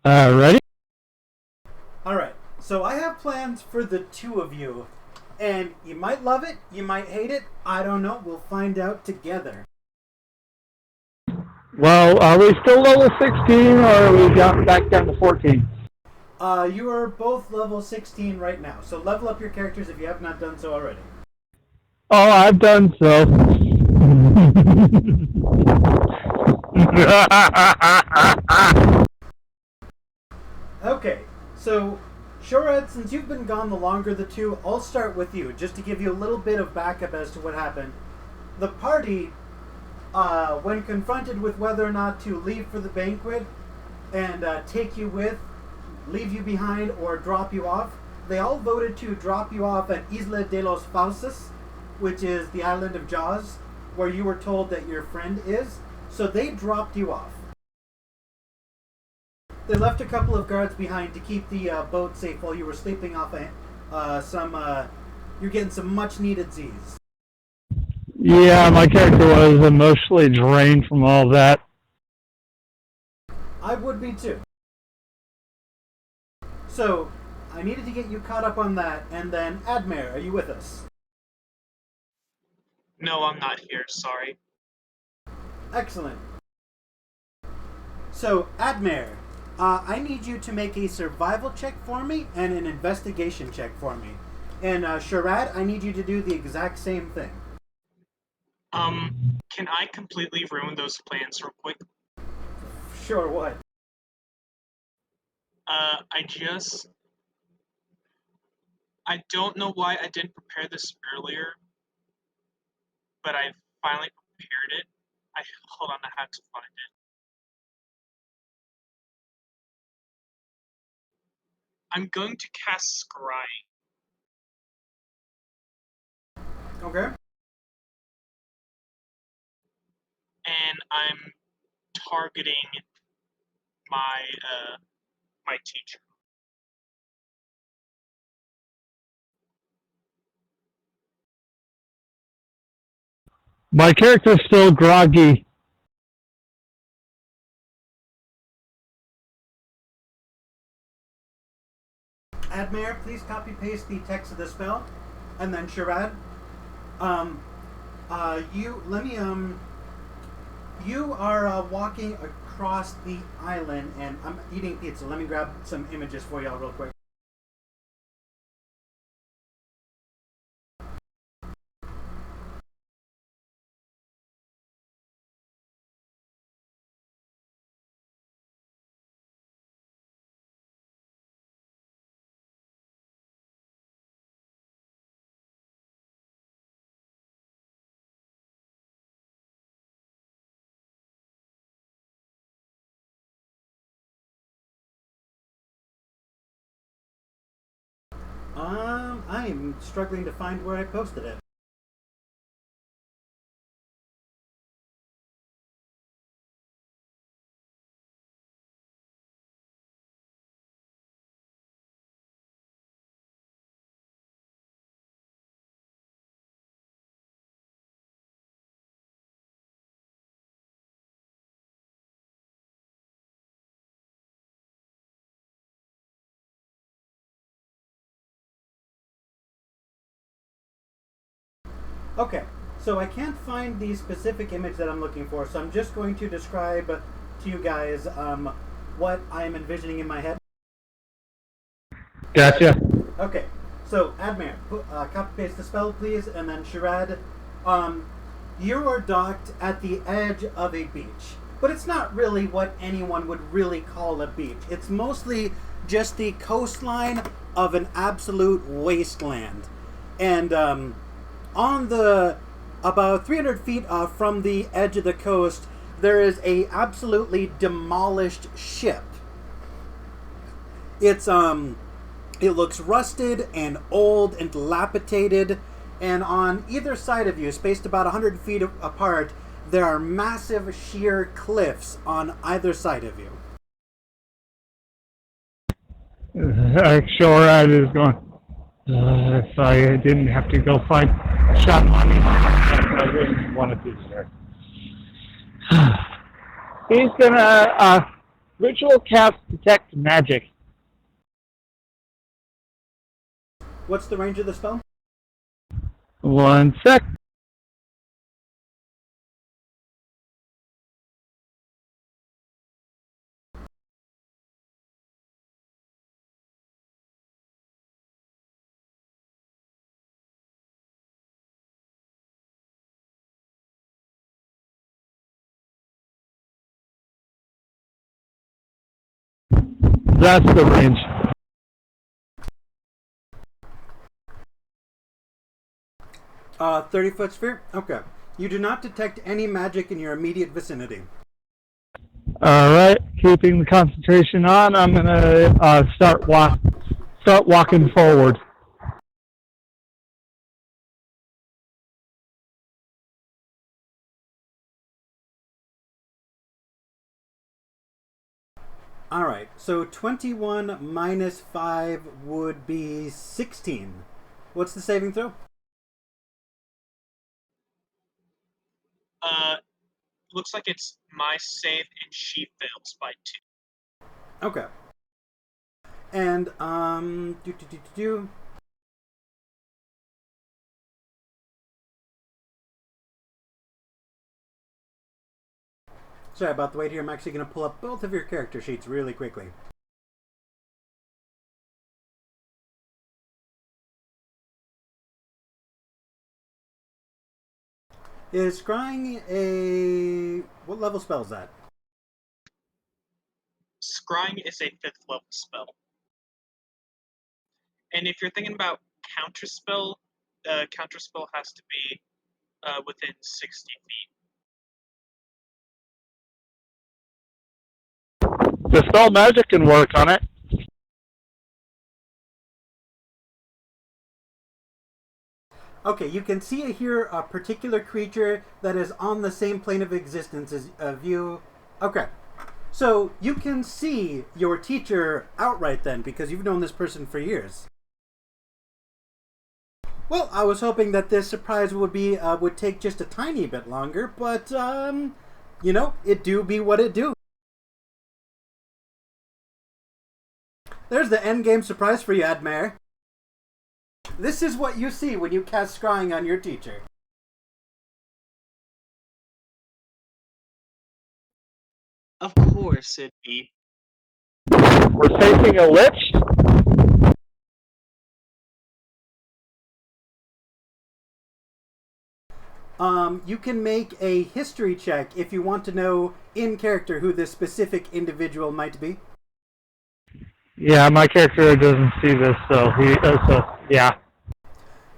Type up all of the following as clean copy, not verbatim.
Ready? Alright, so I have plans for the two of you. And you might love it, you might hate it, I don't know, we'll find out together. Well, are we still level 16 or are we back down to 14? You are both level 16 right now, so level up your characters if you have not done so already. Oh, I've done so. Okay, so Shoraad, since you've been gone the longer of the two, I'll start with you, just to give you a little bit of backup as to what happened. The party, when confronted with whether or not to leave for the banquet and take you with, leave you behind, or drop you off, they all voted to drop you off at Isla de Fauces, which is the island of Jaws, where you were told that your friend is. So they dropped you off. They left a couple of guards behind to keep the boat safe while you were sleeping off you're getting some much needed Z's. Yeah, my character was emotionally drained from all that. I would be too. So, I needed to get you caught up on that, and then Admaer, are you with us? No, I'm not here, sorry. Excellent. So, Admaer, I need you to make a survival check for me and an investigation check for me. And Shoraad, I need you to do the exact same thing. Can I completely ruin those plans real quick? Sure, what? I don't know why I didn't prepare this earlier, but I finally prepared it. Hold on, I have to find it. I'm going to cast Scry. Okay. And I'm targeting my teacher. My character's still groggy. Admaer, please copy paste the text of the spell, and then Shoraad, you are walking across the island, and I'm eating pizza. Let me grab some images for y'all real quick. I am struggling to find where I posted it. Okay, so I can't find the specific image that I'm looking for, so I'm just going to describe to you guys what I'm envisioning in my head. Gotcha. Okay, so Admaer, copy paste the spell, please, and then Shoraad, you are docked at the edge of a beach, but it's not really what anyone would really call a beach. It's mostly just the coastline of an absolute wasteland, and on the about 300 feet from the edge of the coast, there is a absolutely demolished ship. It looks rusted and old and dilapidated, and on either side of you, spaced about 100 feet apart, there are massive sheer cliffs on either side of you. Shoraad is going, if I didn't have to go find shot money, I wouldn't want to do that. He's gonna Ritual cast detect magic. What's the range of the spell? 1 sec. That's the range. 30-foot sphere? Okay. You do not detect any magic in your immediate vicinity. Alright, keeping the concentration on, I'm gonna start walking forward. Alright, so 21 minus 5 would be 16. What's the saving throw? Looks like it's my save and she fails by 2. Okay. And, Sorry about the wait here. I'm actually going to pull up both of your character sheets really quickly. Is scrying a... What level spell is that? Scrying is a 5th level spell. And if you're thinking about counterspell, counterspell has to be within 60 feet. Dispel magic can work on it. Okay, you can see here a particular creature that is on the same plane of existence as you. Okay. So, you can see your teacher outright then, because you've known this person for years. Well, I was hoping that this surprise would take just a tiny bit longer, but, you know, it do be what it do. There's the endgame surprise for you, Admaer. This is what you see when you cast scrying on your teacher. Of course it'd be. We're facing a lich? You can make a history check if you want to know in character who this specific individual might be. Yeah, my character doesn't see this, so yeah.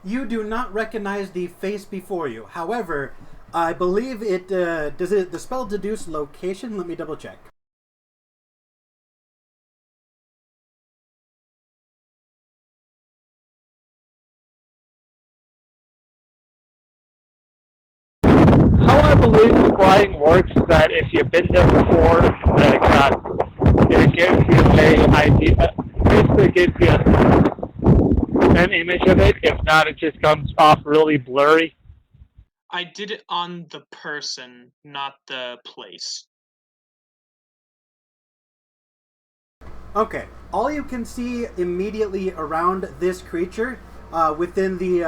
You do not recognize the face before you. However, I believe the spell deduce location? Let me double check. How I believe scrying works is that if you've been there before, it gives you an idea, basically gives you an image of it. If not, it just comes off really blurry. I did it on the person, not the place. Okay, all you can see immediately around this creature, within the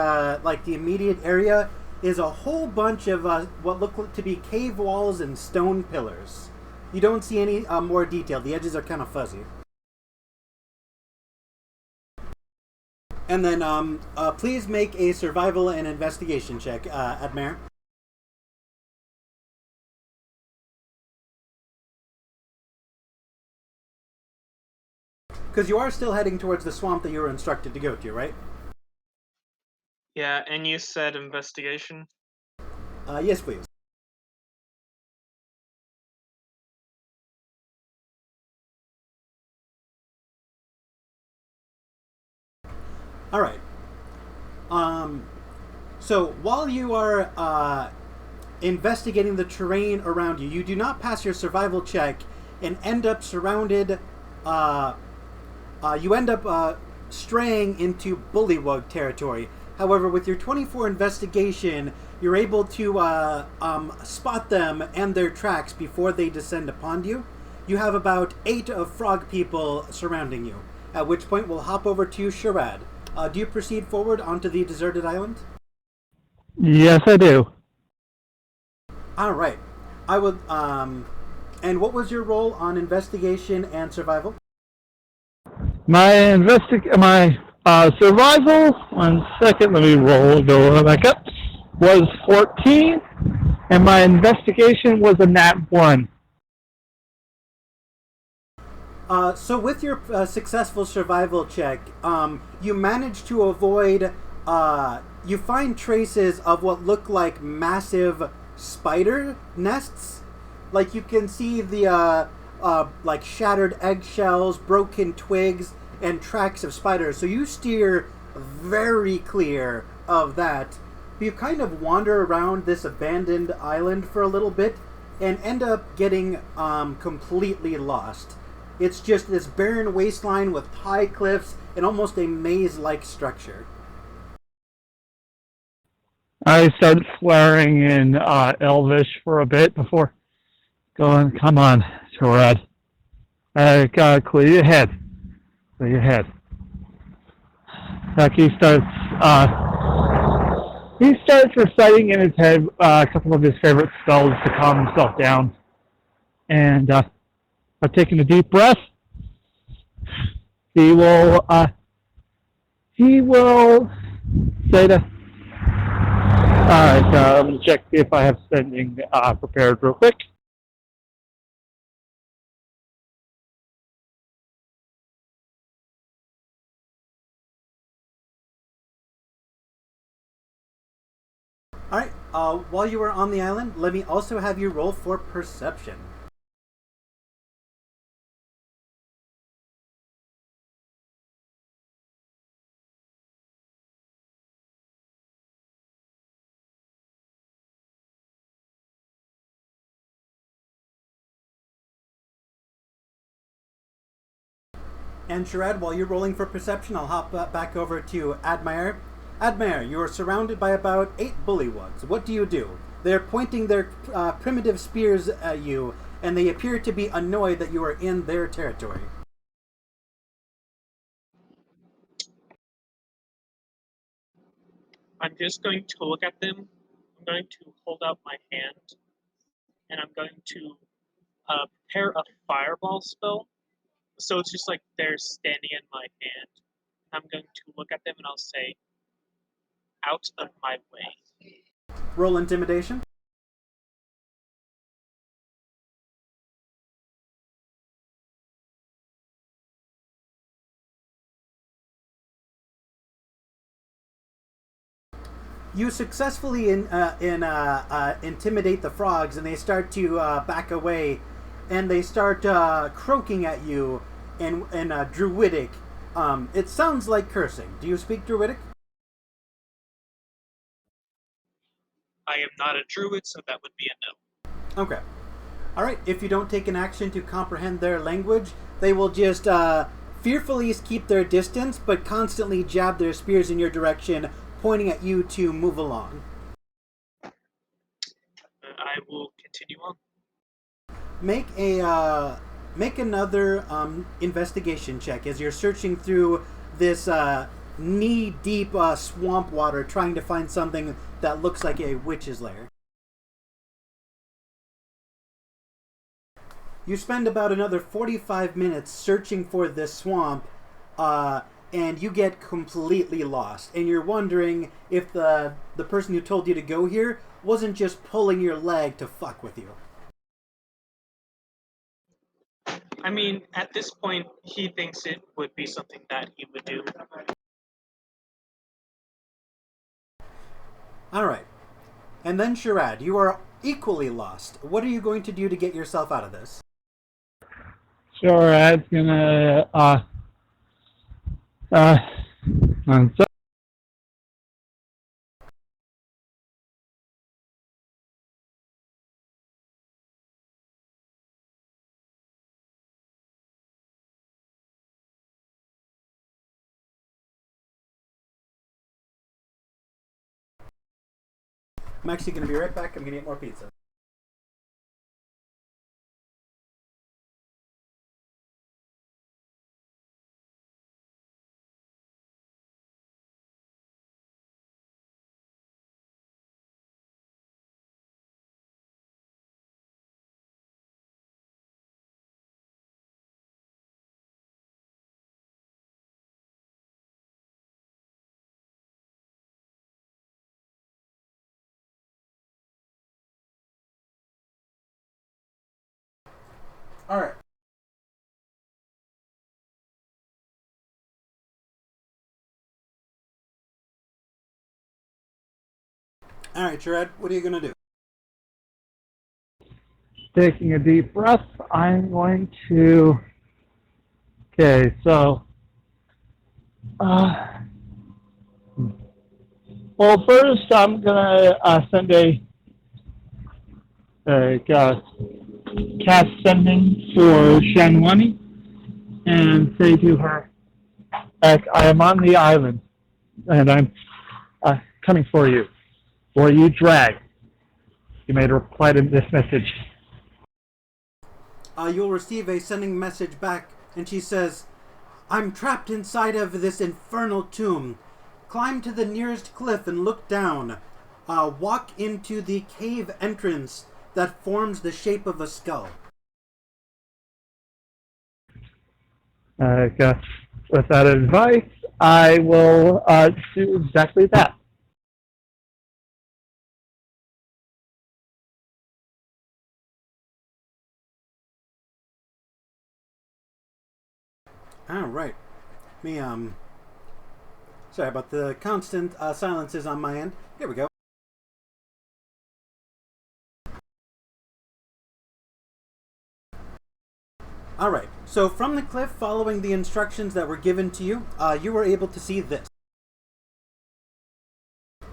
the immediate area, is a whole bunch of what look to be cave walls and stone pillars. You don't see any more detail. The edges are kind of fuzzy. And then, please make a survival and investigation check, Admaer. Because you are still heading towards the swamp that you were instructed to go to, right? Yeah, and you said investigation? Yes, please. All right. So while you are investigating the terrain around you, you do not pass your survival check and end up surrounded. You end up straying into bullywug territory. However, with your 24 investigation, you're able to spot them and their tracks before they descend upon you. You have about 8 of frog people surrounding you, at which point we'll hop over to Shoraad. Do you proceed forward onto the deserted island? Yes, I do. All right. I would. And what was your role on investigation and survival? My survival. 1 second, let me go back up. Was 14, and my investigation was a nat 1. So with your successful survival check, you manage to avoid. You find traces of what look like massive spider nests. Like you can see the like shattered eggshells, broken twigs, and tracks of spiders. So you steer very clear of that. You kind of wander around this abandoned island for a little bit and end up getting completely lost. It's just this barren wasteland with high cliffs and almost a maze-like structure. I started swearing in Elvish for a bit before going, come on, Shoraad. I gotta clear your head. Clear your head. Like he starts reciting in his head a couple of his favorite spells to calm himself down. And by taking a deep breath, he will say to, alright, let me check if I have spending prepared real quick. All right. While you are on the island, let me also have you roll for perception. And Shoraad, while you're rolling for perception, I'll hop back over to Admaer. Admaer, you are surrounded by about 8 bullywugs. What do you do? They're pointing their primitive spears at you, and they appear to be annoyed that you are in their territory. I'm just going to look at them. I'm going to hold out my hand, and I'm going to prepare a fireball spell. So it's just like they're standing in my hand. I'm going to look at them and I'll say, out of my way. Roll intimidation. You successfully intimidate the frogs, and they start to back away, and they start croaking at you in Druidic. It sounds like cursing. Do you speak Druidic? I am not a druid, so that would be a no. Okay. All right. If you don't take an action to comprehend their language, they will just fearfully keep their distance, but constantly jab their spears in your direction, pointing at you to move along. I will continue on. Make another investigation check as you're searching through this knee-deep swamp water, trying to find something that looks like a witch's lair. You spend about another 45 minutes searching for this swamp, and you get completely lost. And you're wondering if the person who told you to go here wasn't just pulling your leg to fuck with you. I mean, at this point, he thinks it would be something that he would do. Alright. And then Shoraad, you are equally lost. What are you going to do to get yourself out of this? Shoraad's gonna I'm actually going to be right back. I'm going to get more pizza. Alright. Alright, Shoraad, what are you going to do? Taking a deep breath, I'm going to. Okay, so. Well, first I'm gonna send a cast sending for Shanwani and say to her, I am on the island and I'm coming for you. Or you drag. You may reply to this message. You'll receive a sending message back, and she says, I'm trapped inside of this infernal tomb. Climb to the nearest cliff and look down. Walk into the cave entrance that forms the shape of a skull. With that advice, I will do exactly that. Alright. Sorry about the constant silences on my end. Here we go. Alright, so from the cliff, following the instructions that were given to you, you were able to see this.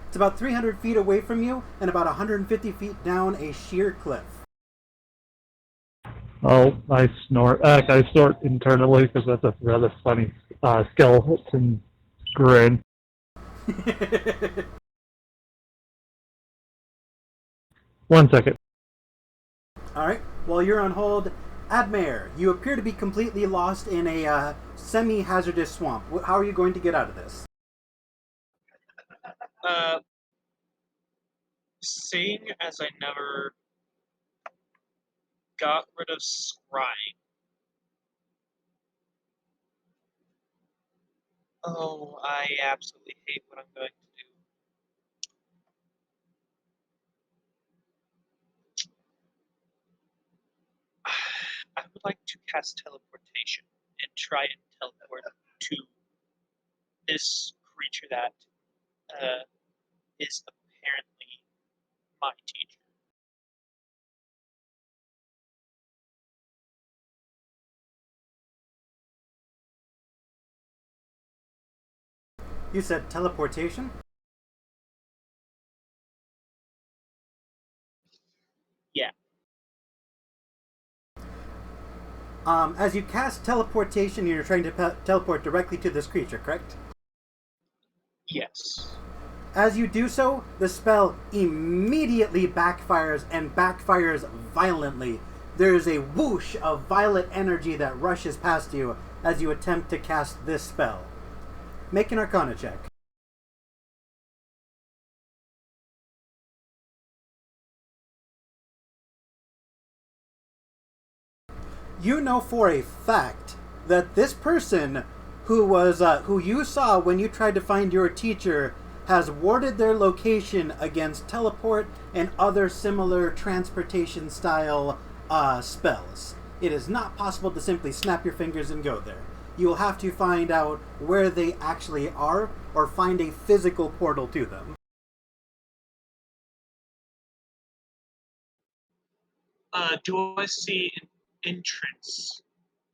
It's about 300 feet away from you, and about 150 feet down a sheer cliff. Oh, I snort. I snort internally because that's a rather funny skeleton grin. One second. Alright, while you're on hold, Admaer, you appear to be completely lost in a semi-hazardous swamp. How are you going to get out of this? Seeing as I never got rid of scrying. Oh, I absolutely hate what I'm going to do. I would like to cast teleportation and try and teleport to this creature that is apparently my teacher. You said teleportation? Yeah. As you cast teleportation, you're trying to teleport directly to this creature, correct? Yes. As you do so, the spell immediately backfires, and backfires violently. There is a whoosh of violet energy that rushes past you as you attempt to cast this spell. Make an Arcana check. You know for a fact that this person who you saw when you tried to find your teacher has warded their location against teleport and other similar transportation style spells. It is not possible to simply snap your fingers and go there. You will have to find out where they actually are or find a physical portal to them. Do I see an entrance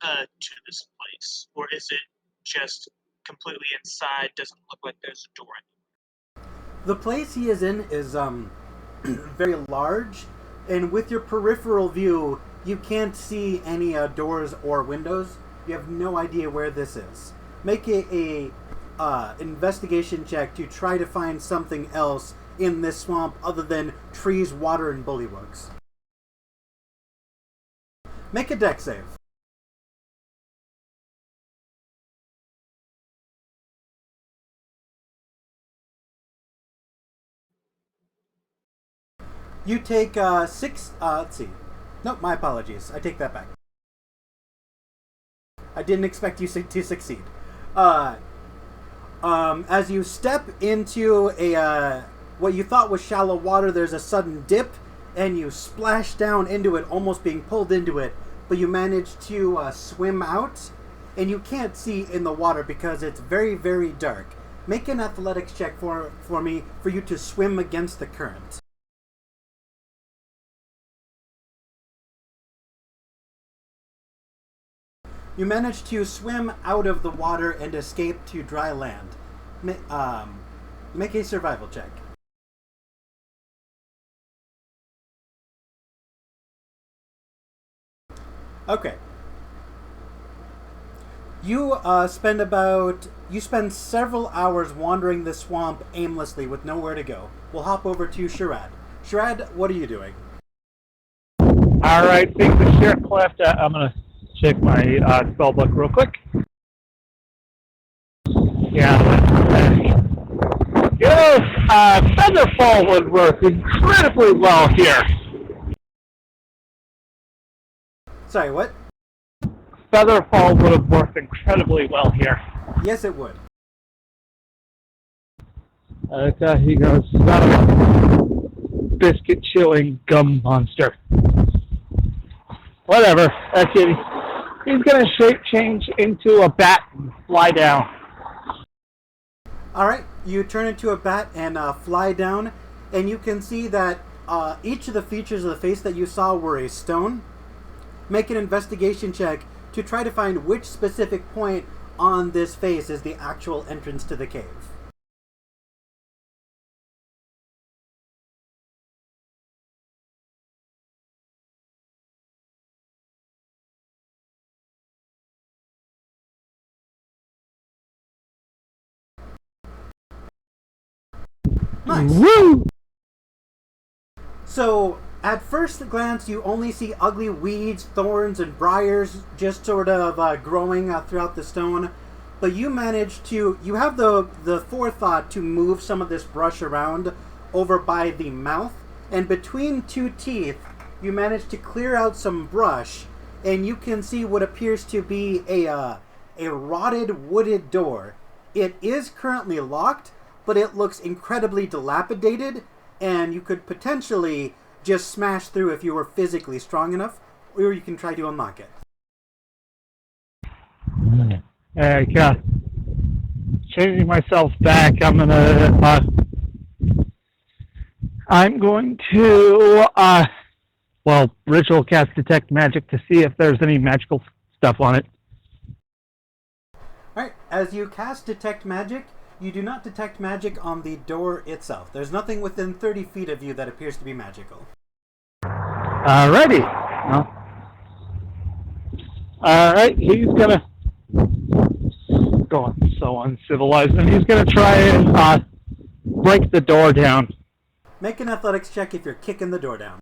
to this place, or is it just completely inside? Doesn't look like there's a door anywhere. The place he is in is very large, and with your peripheral view, you can't see any doors or windows. You have no idea where this is. Make a investigation check to try to find something else in this swamp other than trees, water, and bullywugs. Make a dex save. You take 6. Let's see. Nope, my apologies. I take that back. I didn't expect you to succeed. As you step into a what you thought was shallow water, there's a sudden dip, and you splash down into it, almost being pulled into it. but you manage to swim out, and you can't see in the water because it's very, very dark. Make an athletics check for me for you to swim against the current. You manage to swim out of the water and escape to dry land. Make a survival check. Okay. You spend several hours wandering the swamp aimlessly with nowhere to go. We'll hop over to Shoraad. Shoraad, what are you doing? All right, things the sheriff left. I'm gonna check my spell book real quick. Yeah, Featherfall would work incredibly well here. Sorry, what? Featherfall would have worked incredibly well here. Yes, it would. Okay, he goes, biscuit chewing gum monster. Whatever, that's it. He's gonna shape change into a bat and fly down. Alright, you turn into a bat and fly down, and you can see that each of the features of the face that you saw were a stone. Make an investigation check to try to find which specific point on this face is the actual entrance to the cave. Nice. Woo! So, at first glance, you only see ugly weeds, thorns, and briars just sort of growing throughout the stone. But you have the forethought to move some of this brush around over by the mouth. And between two teeth, you manage to clear out some brush. And you can see what appears to be a rotted wooded door. It is currently locked, but it looks incredibly dilapidated. And you could potentially just smash through if you were physically strong enough, or you can try to unlock it. Changing myself back, I'm going to ritual cast detect magic to see if there's any magical stuff on it. Alright, as you cast detect magic, you do not detect magic on the door itself. There's nothing within 30 feet of you that appears to be magical. Alrighty. Alright, he's gonna go on so uncivilized, and he's gonna try and break the door down. Make an athletics check if you're kicking the door down.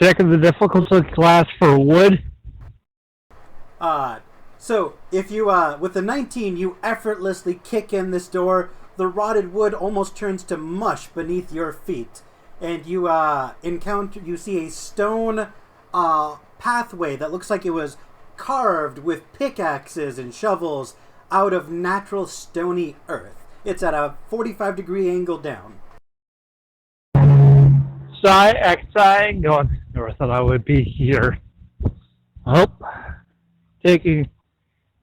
Check the difficulty class for wood. So if you, with a 19, you effortlessly kick in this door. The rotted wood almost turns to mush beneath your feet. And you, you see a stone, pathway that looks like it was carved with pickaxes and shovels out of natural stony earth. It's at a 45-degree angle down. Sighing, going, never thought I would be here. Oh, taking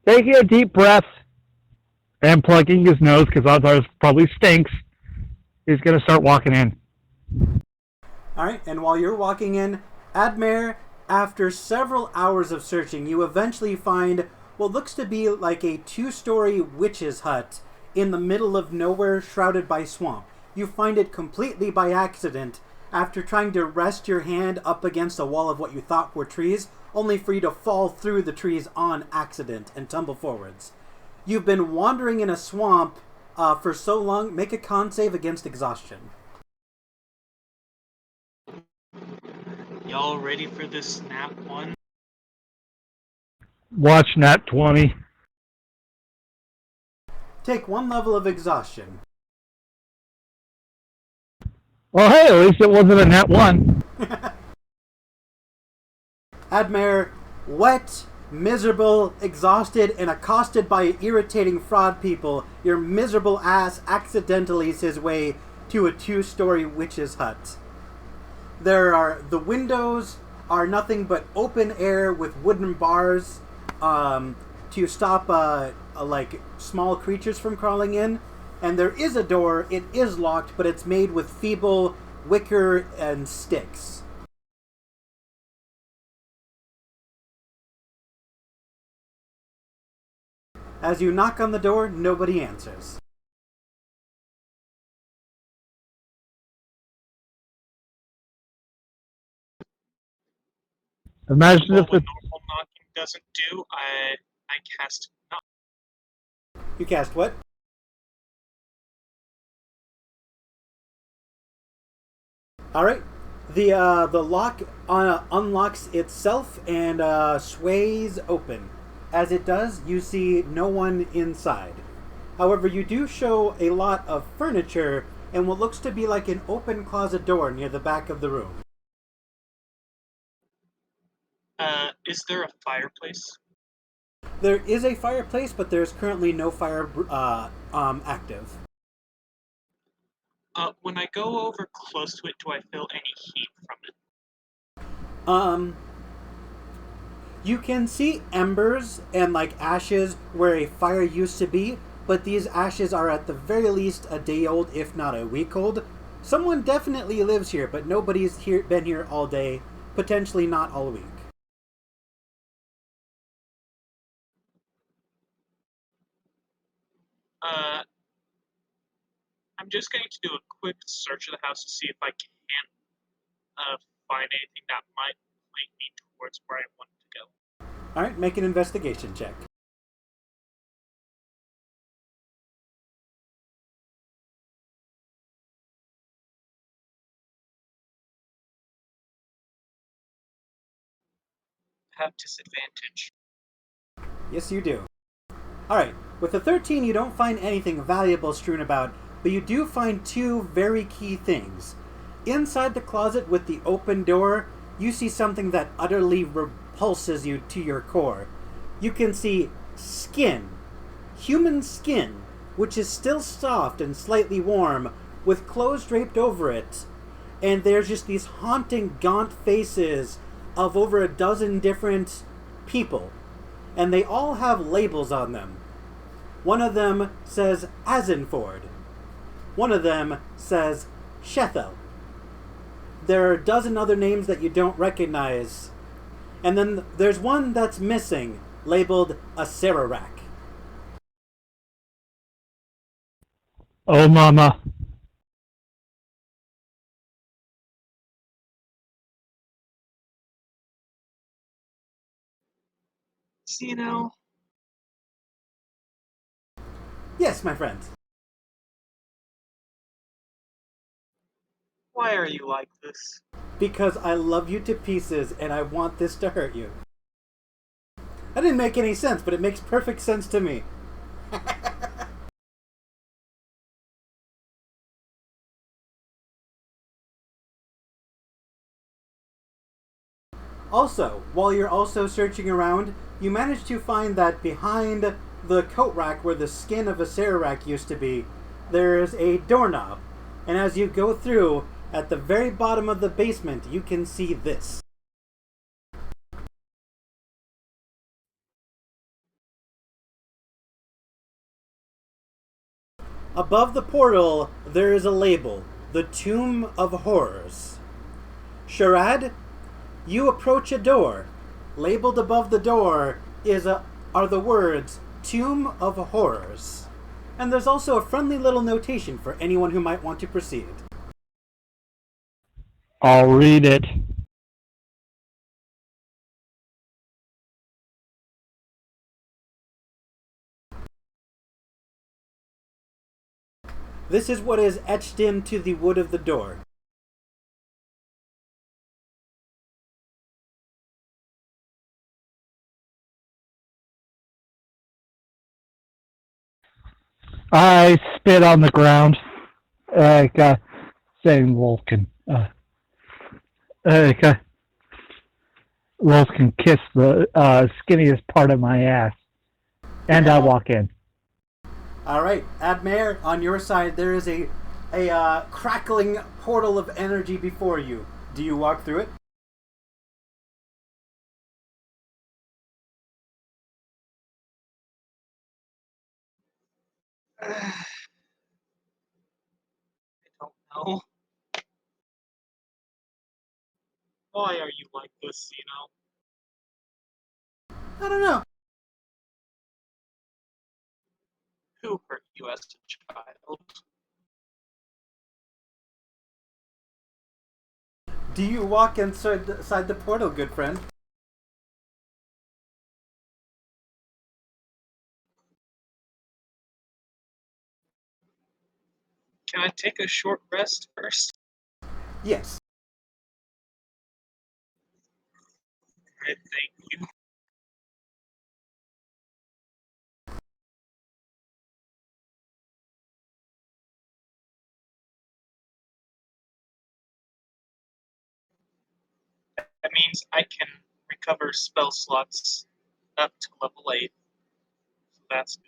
a deep breath and plugging his nose, because otherwise probably stinks. He's going to start walking in. Alright, and while you're walking in, Admaer, after several hours of searching, you eventually find what looks to be like a 2-story witch's hut in the middle of nowhere, shrouded by swamp. You find it completely by accident after trying to rest your hand up against a wall of what you thought were trees, only for you to fall through the trees on accident and tumble forwards. You've been wandering in a swamp for so long. Make a con save against exhaustion. Y'all ready for this snap one? Watch Nat 20. Take 1 level of exhaustion. Well, hey, at least it wasn't a Nat 1. Admaer, wet, miserable, exhausted, and accosted by irritating fraud people, your miserable ass accidentally is his way to a 2-story witch's hut. The windows are nothing but open air with wooden bars to stop like small creatures from crawling in. And there is a door. It is locked, but it's made with feeble wicker and sticks. As you knock on the door, nobody answers. Imagine Well, if the when normal knocking doesn't do, I cast knock. You cast what? Alright. The lock unlocks itself and sways open. As it does, you see no one inside. However, you do show a lot of furniture and what looks to be like an open closet door near the back of the room. Is there a fireplace? There is a fireplace, but there is currently no fire active. When I go over close to it, do I feel any heat from it? You can see embers and like ashes where a fire used to be, but these ashes are at the very least a day old, if not a week old. Someone definitely lives here, but nobody's been here all day, potentially not all week. I'm just going to do a quick search of the house to see if I can find anything that might lead me towards where I want to go. Alright, make an investigation check. Have disadvantage. Yes, you do. Alright, with a 13, you don't find anything valuable strewn about, but you do find 2 very key things. Inside the closet with the open door, you see something that utterly repulses you to your core. You can see skin, human skin, which is still soft and slightly warm, with clothes draped over it. And there's just these haunting, gaunt faces of over a dozen different people. And they all have labels on them. One of them says Azinford. One of them says Shethel. There are a dozen other names that you don't recognize. And then there's one that's missing, labeled Aserarak. oh mama. So, you know, Yes, my friend. why are you like this? Because I love you to pieces and I want this to hurt you. That didn't make any sense, but it makes perfect sense to me. Also, while you're also searching around, you manage to find that behind the coat rack where the skin of a Sararak used to be, there's a doorknob. And as you go through, at the very bottom of the basement, you can see this. Above the portal, there is a label, the Tomb of Horrors. Shoraad, you approach a door. Labeled above the door are the words Tomb of Horrors. And there's also a friendly little notation for anyone who might want to proceed. I'll read it. This is what is etched into the wood of the door. I spit on the ground, saying Wolf can, Wolf can kiss the skinniest part of my ass. And I walk in. All right, Admaer, on your side, there is a crackling portal of energy before you. Do you walk through it? I don't know. Why are you like this, you know? I don't know. Who hurt you as a child? Do you walk inside the portal, good friend? Can I take a short rest first? Yes. Alright, thank you. That means I can recover spell slots up to level 8. So that's good.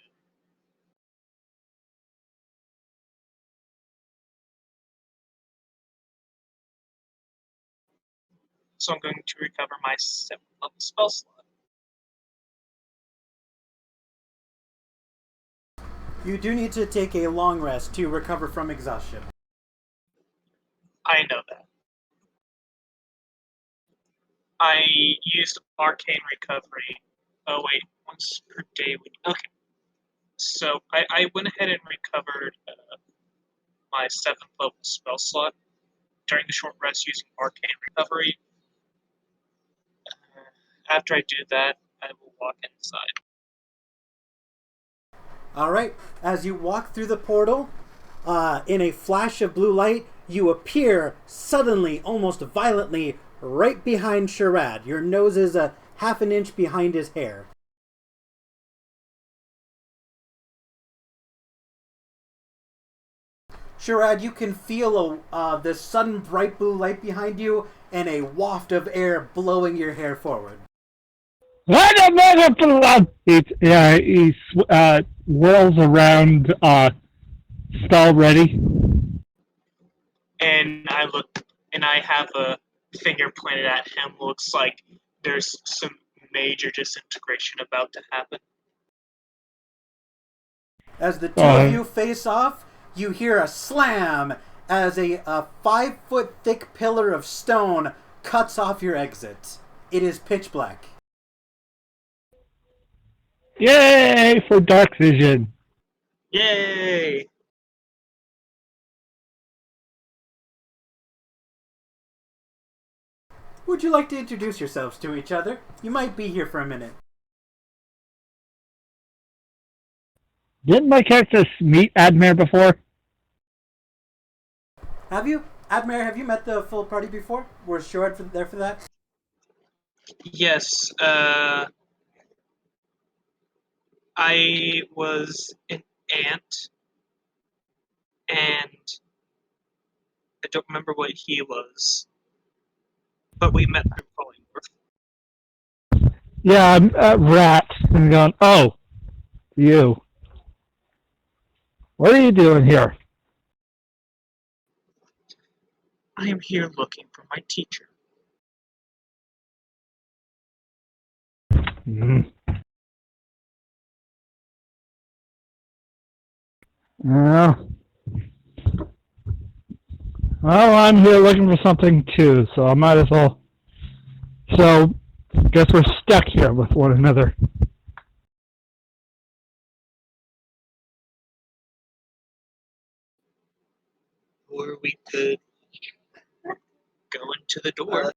So I'm going to recover my 7th level spell slot. You do need to take a long rest to recover from exhaustion. I know that. I used arcane recovery. Oh wait, once per day. Okay. So I went ahead and recovered my 7th level spell slot during the short rest using arcane recovery. After I do that, I will walk inside. All right. As you walk through the portal, in a flash of blue light, you appear suddenly, almost violently, right behind Shoraad. Your nose is a half an inch behind his hair. Shoraad, you can feel this sudden bright blue light behind you and a waft of air blowing your hair forward. He whirls around, spell ready. And I look, and I have a finger pointed at him. Looks like there's some major disintegration about to happen. As the two of you face off, you hear a slam as a 5-foot thick pillar of stone cuts off your exit. It is pitch black. Yay for dark vision. Yay! Would you like to introduce yourselves to each other? You might be here for a minute. Didn't my character meet Admaer before? Have you? Admaer, have you met the full party before? Was Shoraad there for that? Yes, I was an ant, and I don't remember what he was, but we met through Collingworth. Yeah, I'm a rat. And going, oh, you. What are you doing here? I am here looking for my teacher. Mm. Well, I'm here looking for something too, so I might as well. So, guess we're stuck here with one another. Or we could go into the door.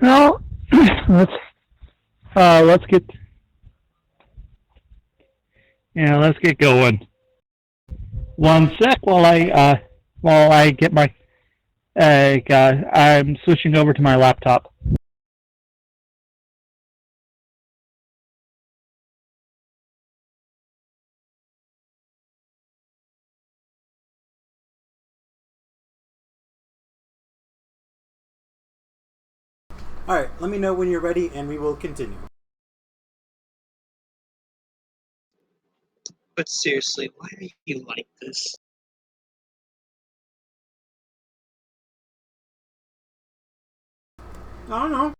Well, let's get Yeah, let's get going. One sec while I get my I'm switching over to my laptop. Alright, let me know when you're ready and we will continue. But seriously, why are you like this? I don't know.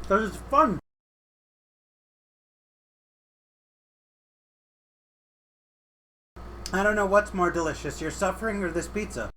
Because it's fun. I don't know what's more delicious, your suffering or this pizza.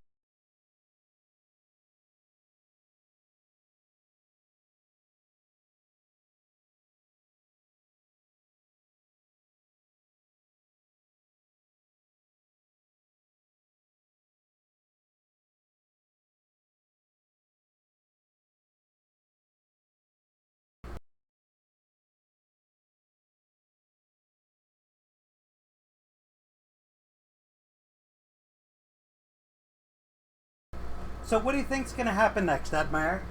So what do you think's gonna happen next, Admaer?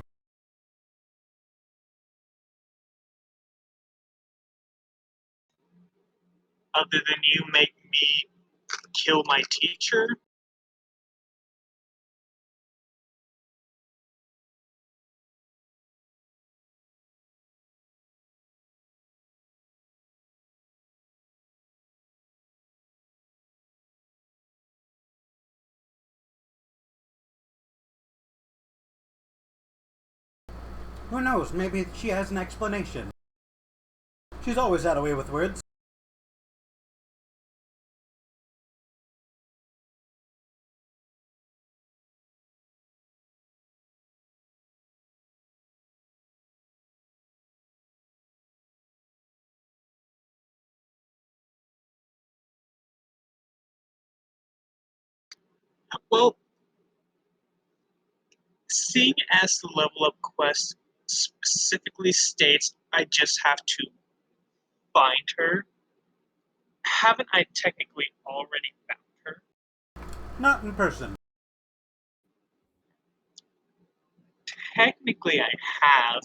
Other than you make me kill my teacher? Who knows, maybe she has an explanation. She's always had a way with words. Well, seeing as the level up quest specifically states I just have to find her, haven't I technically already found her? Not in person. Technically, I have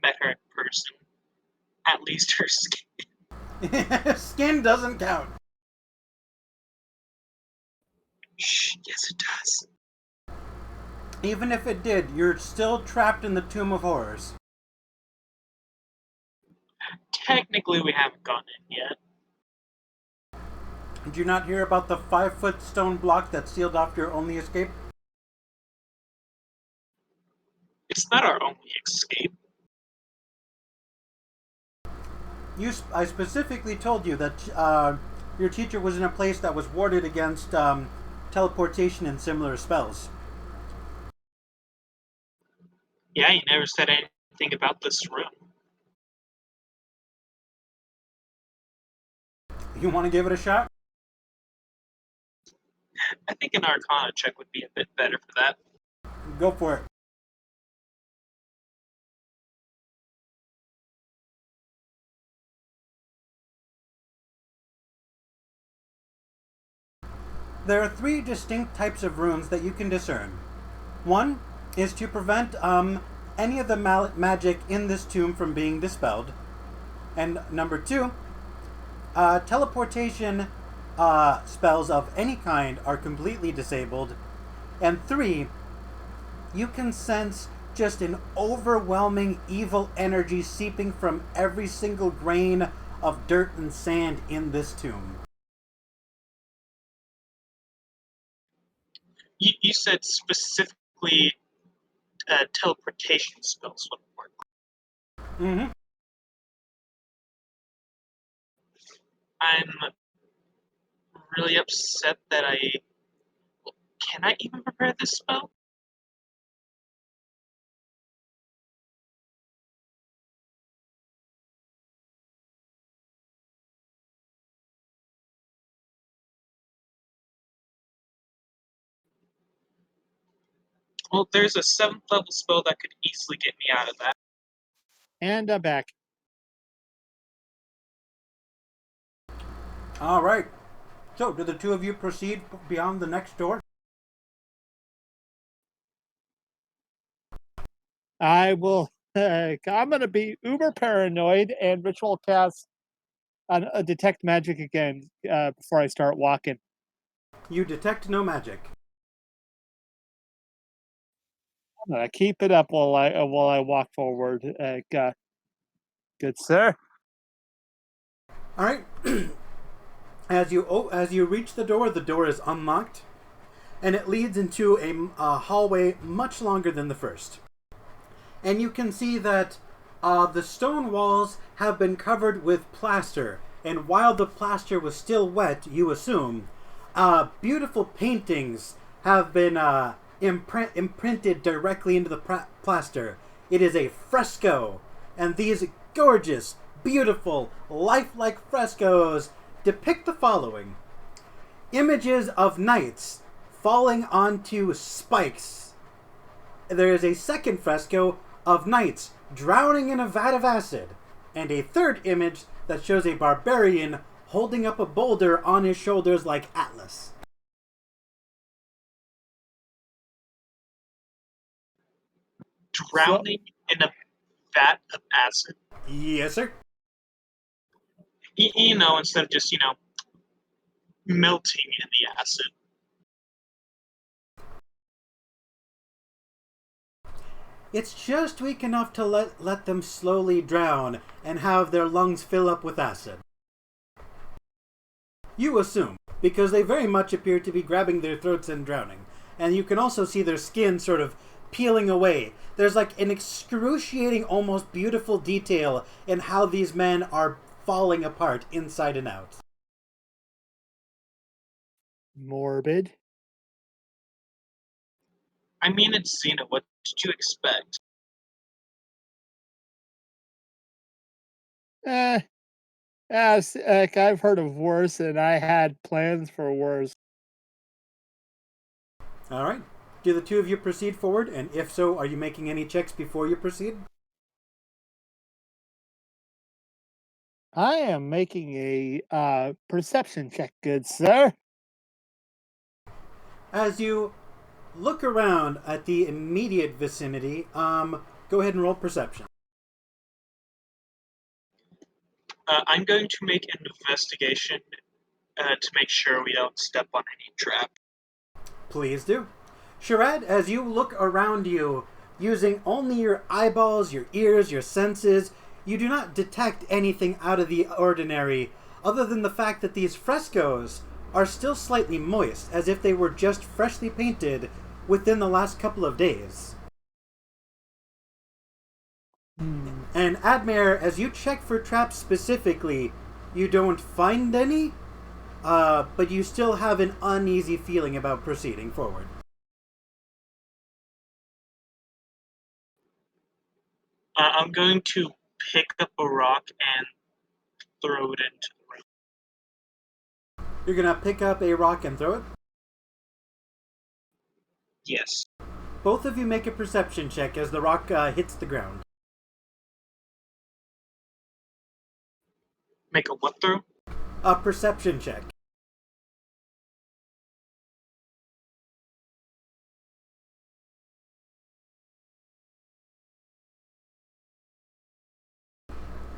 met her in person. At least her skin. Skin doesn't count. Shh, yes, it does. Even if it did, you're still trapped in the Tomb of Horrors. Technically, we haven't gone in yet. Did you not hear about the 5-foot stone block that sealed off your only escape? It's not our only escape. I specifically told you that your teacher was in a place that was warded against teleportation and similar spells. Yeah, you never said anything about this room. You want to give it a shot? I think an Arcana check would be a bit better for that. Go for it. There are 3 distinct types of runes that you can discern. One is to prevent any of the magic in this tomb from being dispelled. And number 2, teleportation spells of any kind are completely disabled. And 3, you can sense just an overwhelming evil energy seeping from every single grain of dirt and sand in this tomb. You said specifically teleportation spells wouldn't work. Mm-hmm. I'm really upset that I... Can I even prepare this spell? Well, there's a 7th level spell that could easily get me out of that. And I'm back. All right. So, do the two of you proceed beyond the next door? I will. I'm going to be uber paranoid and ritual cast detect magic again before I start walking. You detect no magic. I'm going to keep it up while I walk forward. Good sir. All right. As you reach the door is unlocked, and it leads into a hallway much longer than the first. And you can see that the stone walls have been covered with plaster, and while the plaster was still wet, you assume, beautiful paintings have been imprinted directly into the plaster. It is a fresco, and these gorgeous, beautiful, lifelike frescoes depict the following: images of knights falling onto spikes. There is a second fresco of knights drowning in a vat of acid, and a third image that shows a barbarian holding up a boulder on his shoulders like Atlas. Drowning in a vat of acid. Yes, sir. Instead of just, melting in the acid. It's just weak enough to let them slowly drown and have their lungs fill up with acid. You assume, because they very much appear to be grabbing their throats and drowning. And you can also see their skin sort of peeling away. There's like an excruciating, almost beautiful detail in how these men are falling apart inside and out. Morbid. I mean, it's Xena. What did you expect? Eh, I've heard of worse, and I had plans for worse. All right. Do the two of you proceed forward? And if so, are you making any checks before you proceed? I am making a perception check, good sir. As you look around at the immediate vicinity, go ahead and roll perception. I'm going to make an investigation to make sure we don't step on any trap. Please do. Shoraad, as you look around you, using only your eyeballs, your ears, your senses, you do not detect anything out of the ordinary other than the fact that these frescoes are still slightly moist, as if they were just freshly painted within the last couple of days. And Admaer, as you check for traps specifically, you don't find any, but you still have an uneasy feeling about proceeding forward. I'm going to pick up a rock and throw it into the room. You're gonna pick up a rock and throw it. Yes. Both of you make a perception check as the rock hits the ground. Make a what throw? A perception check.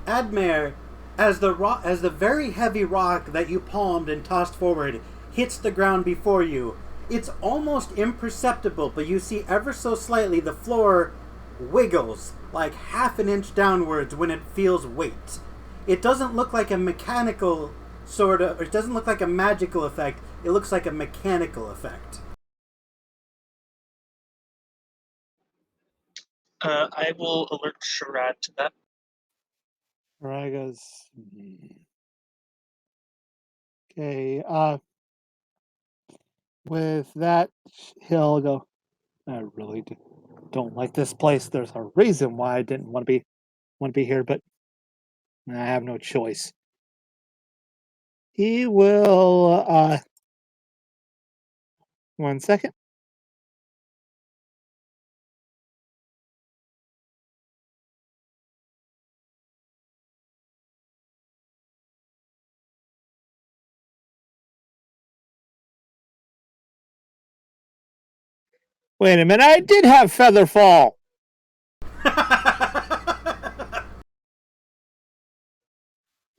Admaer, as the very heavy rock that you palmed and tossed forward hits the ground before you, it's almost imperceptible, but you see ever so slightly the floor wiggles like half an inch downwards when it feels weight. It doesn't look like a mechanical sort of, it doesn't look like a magical effect, it looks like a mechanical effect. I will alert Shoraad to that. Right goes. Okay. With that, he'll go. I really don't like this place. There's a reason why I didn't want to be here, but I have no choice. He will. 1 second. Wait a minute, I did have feather fall.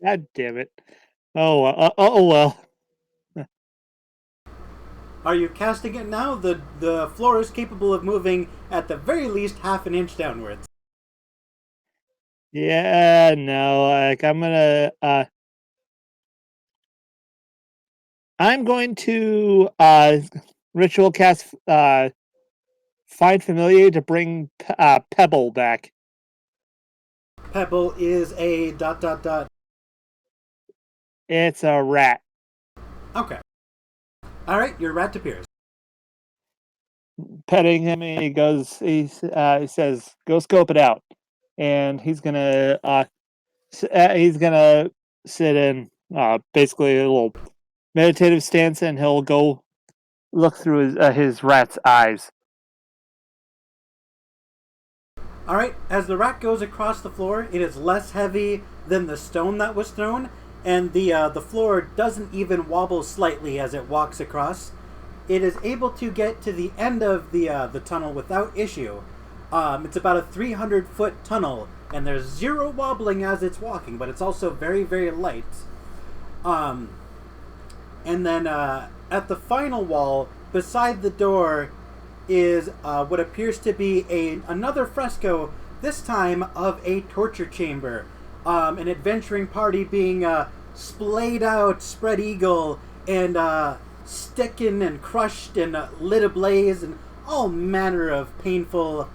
God damn it. Oh well. Are you casting it now? The floor is capable of moving at the very least half an inch downwards. Yeah, no, like I'm going to ritual cast find familiar to bring Pebble back. Pebble is a dot dot dot. It's a rat. Okay. All right, your rat appears. Petting him, he says, "Go scope it out," and he's gonna sit in basically a little meditative stance, and he'll go look through his rat's eyes. All right, as the rat goes across the floor, it is less heavy than the stone that was thrown, and the floor doesn't even wobble slightly as it walks across. It is able to get to the end of the tunnel without issue. It's about a 300-foot tunnel, and there's zero wobbling as it's walking, but it's also very, very light. And then at the final wall, beside the door, is what appears to be another fresco, this time of a torture chamber. An adventuring party being splayed out, spread eagle, and sticking and crushed and lit ablaze, and all manner of painful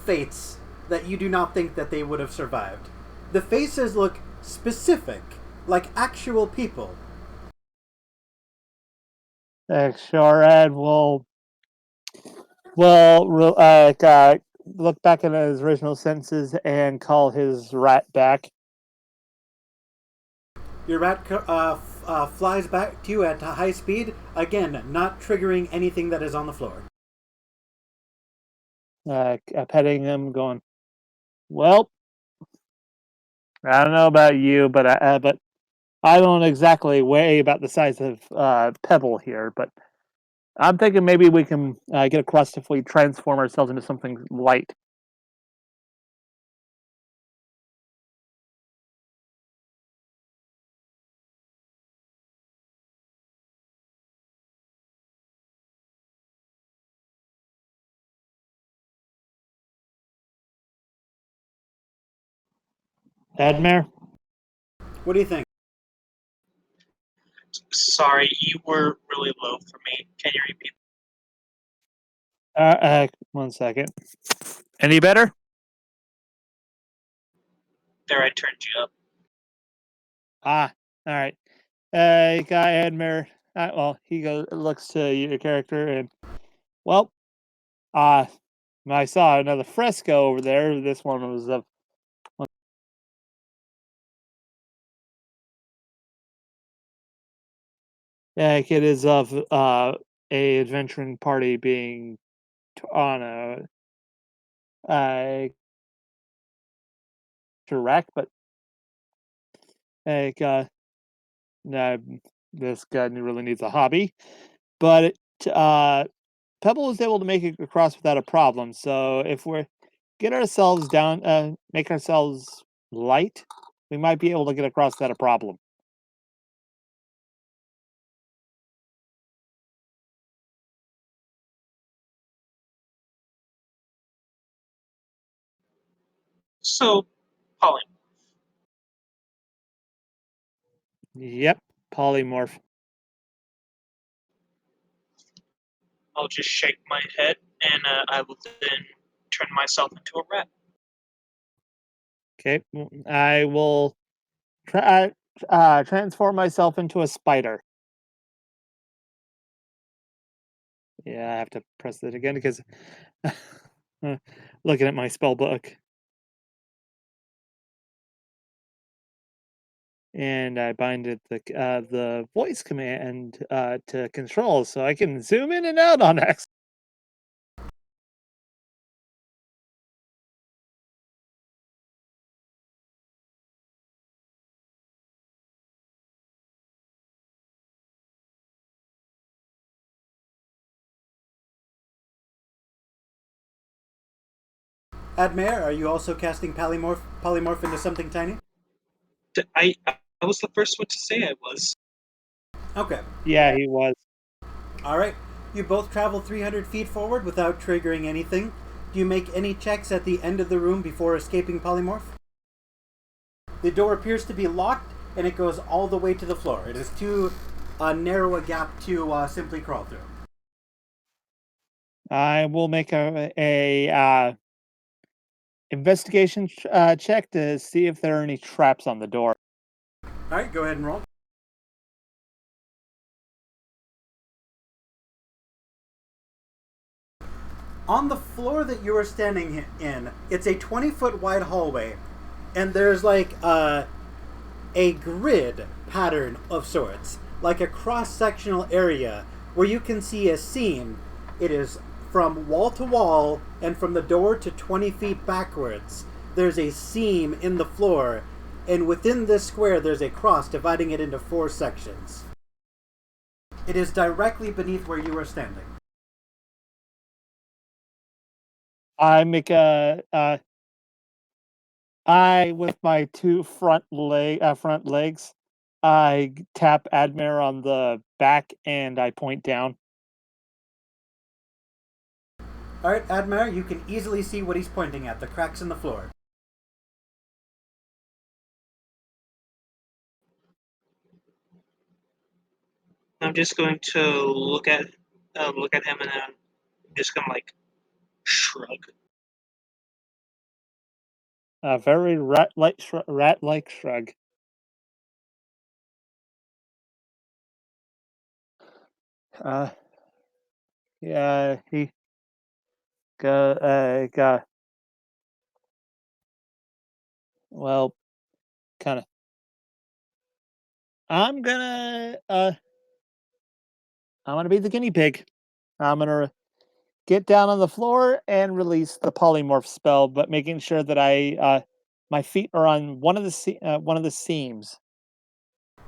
fates that you do not think that they would have survived. The faces look specific, like actual people. Shoraad will look back at his original senses and call his rat back. Your rat flies back to you at high speed, again, not triggering anything that is on the floor. Petting him, going, "Well, I don't know about you, but I don't exactly weigh about the size of Pebble here, but I'm thinking maybe we can get across if we transform ourselves into something light." Admaer? What do you think? Sorry, you were really low for me. Can you repeat? 1 second. Any better? There, I turned you up. Ah, all right. Guy Admaer. Well, he looks to your character and, well, uh, I saw another fresco over there. This one was of it is of a adventuring party being on a direct, but like no, this guy really needs a hobby. But Pebble was able to make it across without a problem. So if we get ourselves down, make ourselves light, we might be able to get across without a problem. So, Polly, Yep, polymorph. I'll just shake my head, and I will then turn myself into a rat. Okay, I will transform myself into a spider. Yeah, I have to press it again because looking at my spell book. And I binded the voice command to control, so I can zoom in and out on X. Admaer, are you also casting polymorph into something tiny? I was the first one to say I was. Okay. Yeah, he was. All right. You both travel 300 feet forward without triggering anything. Do you make any checks at the end of the room before escaping polymorph? The door appears to be locked, and it goes all the way to the floor. It is too narrow a gap to simply crawl through. I will make a investigation check to see if there are any traps on the door. All right, go ahead and roll. On the floor that you are standing in, it's a 20-foot wide hallway, and there's like a grid pattern of sorts, like a cross-sectional area where you can see a seam. It is from wall to wall, and from the door to 20 feet backwards. There's a seam in the floor, and within this square there's a cross dividing it into 4 sections. It is directly beneath where you are standing. I make I with my 2 front legs, I tap Admaer on the back and I point down. All right, Admaer, you can easily see what he's pointing at, the cracks in the floor. I'm just going to look at him, and then I'm just gonna like shrug. A very rat-like shrug. Yeah, he got well, kind of. I'm gonna be the guinea pig. I'm gonna get down on the floor and release the polymorph spell, but making sure that my feet are on one of the seams.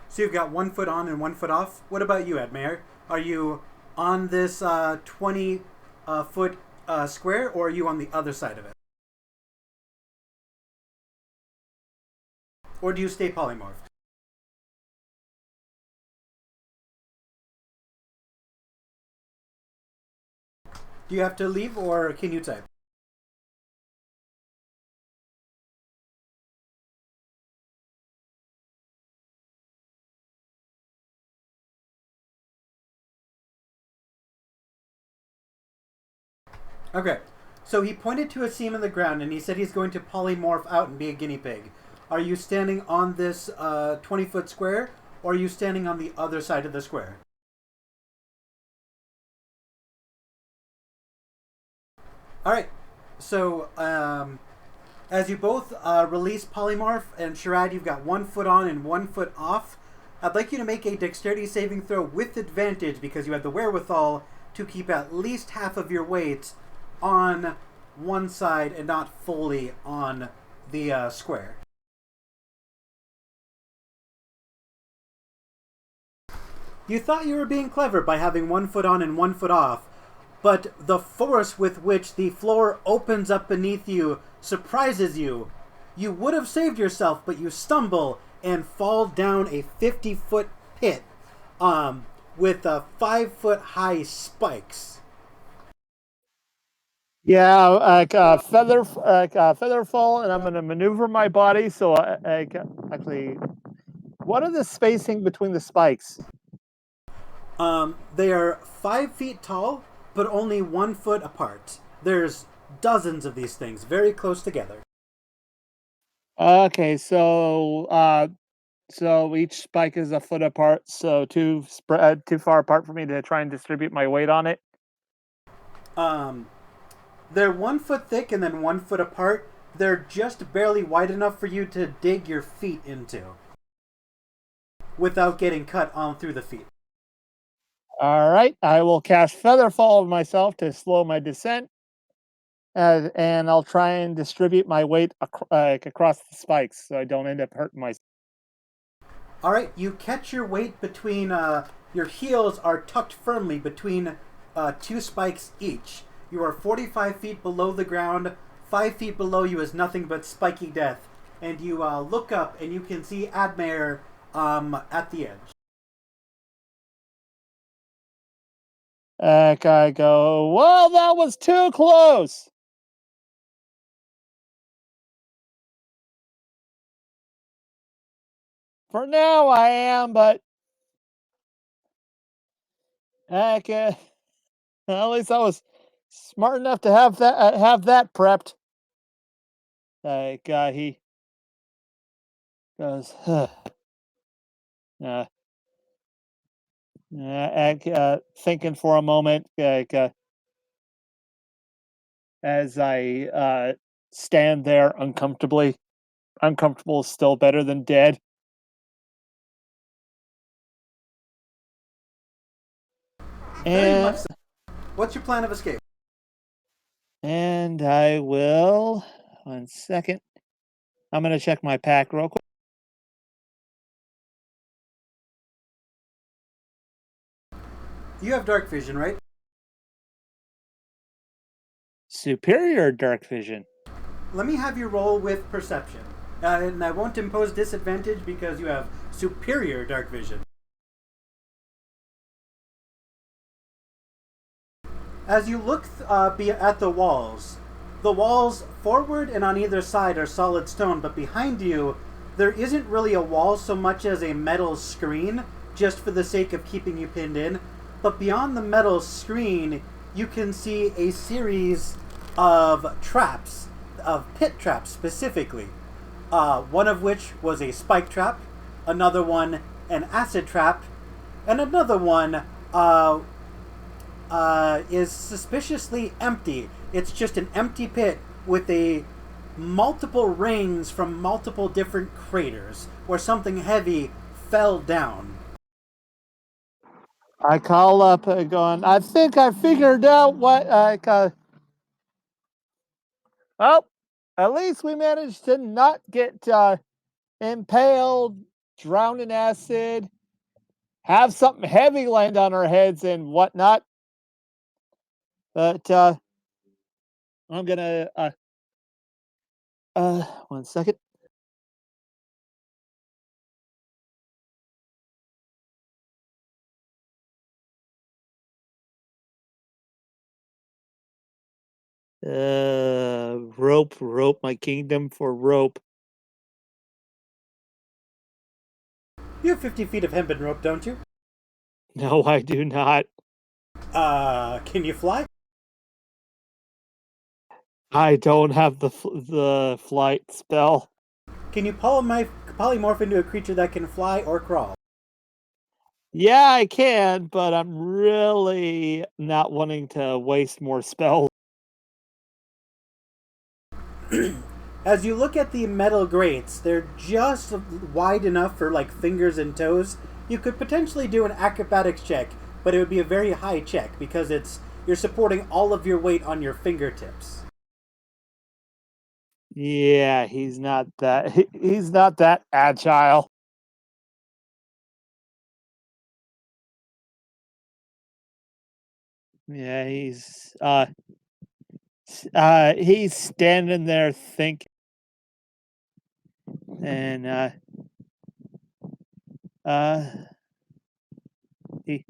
So you've got 1 foot on and 1 foot off. What about you, Admaer? Are you on this 20 foot square, or are you on the other side of it? Or do you stay polymorphed? Do you have to leave, or can you type? Okay. So he pointed to a seam in the ground, and he said he's going to polymorph out and be a guinea pig. Are you standing on this 20-foot square, or are you standing on the other side of the square? All right. So as you both release polymorph, and Shoraad, you've got 1 foot on and 1 foot off. I'd like you to make a dexterity saving throw with advantage because you have the wherewithal to keep at least half of your weight on one side and not fully on the square. You thought you were being clever by having 1 foot on and 1 foot off, but the force with which the floor opens up beneath you surprises you. You would have saved yourself, but you stumble and fall down a 50-foot pit with 5-foot high spikes. Yeah, feather fall, and I'm going to maneuver my body. So actually, what are the spacing between the spikes? They are 5 feet tall, but only 1 foot apart. There's dozens of these things, very close together. Okay, so each spike is a foot apart, so too far apart for me to try and distribute my weight on it. They're 1 foot thick and then 1 foot apart. They're just barely wide enough for you to dig your feet into without getting cut on through the feet. All right, I will cast Feather Fall of myself to slow my descent, and I'll try and distribute my weight across the spikes so I don't end up hurting myself. All right, you catch your weight between your heels are tucked firmly between 2 spikes each. You are 45 feet below the ground, 5 feet below you is nothing but spiky death, and you look up and you can see Admaer at the edge. I go, well, that was too close. For now, I am, but heck, at least I was smart enough to have that prepped. He goes, uh, thinking for a moment, as I stand there uncomfortably. Uncomfortable is still better than dead. Very much And so. What's your plan of escape? and I will 1 second. I'm gonna check my pack real quick. You have dark vision, right? Superior dark vision. Let me have you roll with perception. And I won't impose disadvantage because you have superior dark vision. As you look at the walls forward and on either side are solid stone, but behind you, there isn't really a wall so much as a metal screen, just for the sake of keeping you pinned in. But beyond the metal screen, you can see a series of traps, of pit traps specifically. One of which was a spike trap, another one an acid trap, and another one is suspiciously empty. It's just an empty pit with multiple rings from multiple different craters where something heavy fell down. I call up going, I think I figured out what well, at least we managed to not get impaled, drowned in acid, have something heavy land on our heads and whatnot. But I'm gonna 1 second. Rope, my kingdom for rope. You have 50 feet of hempen rope, don't you? No, I do not. Can you fly? I don't have the flight spell. Can you polymorph into a creature that can fly or crawl? Yeah, I can, but I'm really not wanting to waste more spells. As you look at the metal grates, they're just wide enough for like fingers and toes. You could potentially do an acrobatics check, but it would be a very high check because you're supporting all of your weight on your fingertips. Yeah, he's not that agile. Yeah, he's standing there thinking, and uh he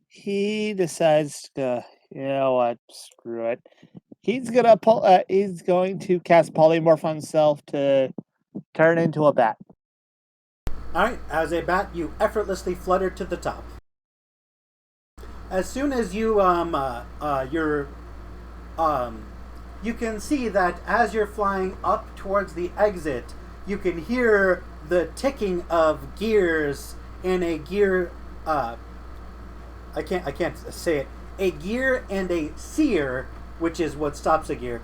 he decides to, you know what, screw it. He's going to cast polymorph on himself to turn into a bat. Alright, as a bat, you effortlessly flutter to the top. As soon as you can see that as you're flying up towards the exit, you can hear the ticking of gears in a gear. I can't say it. A gear and a sear, which is what stops a gear,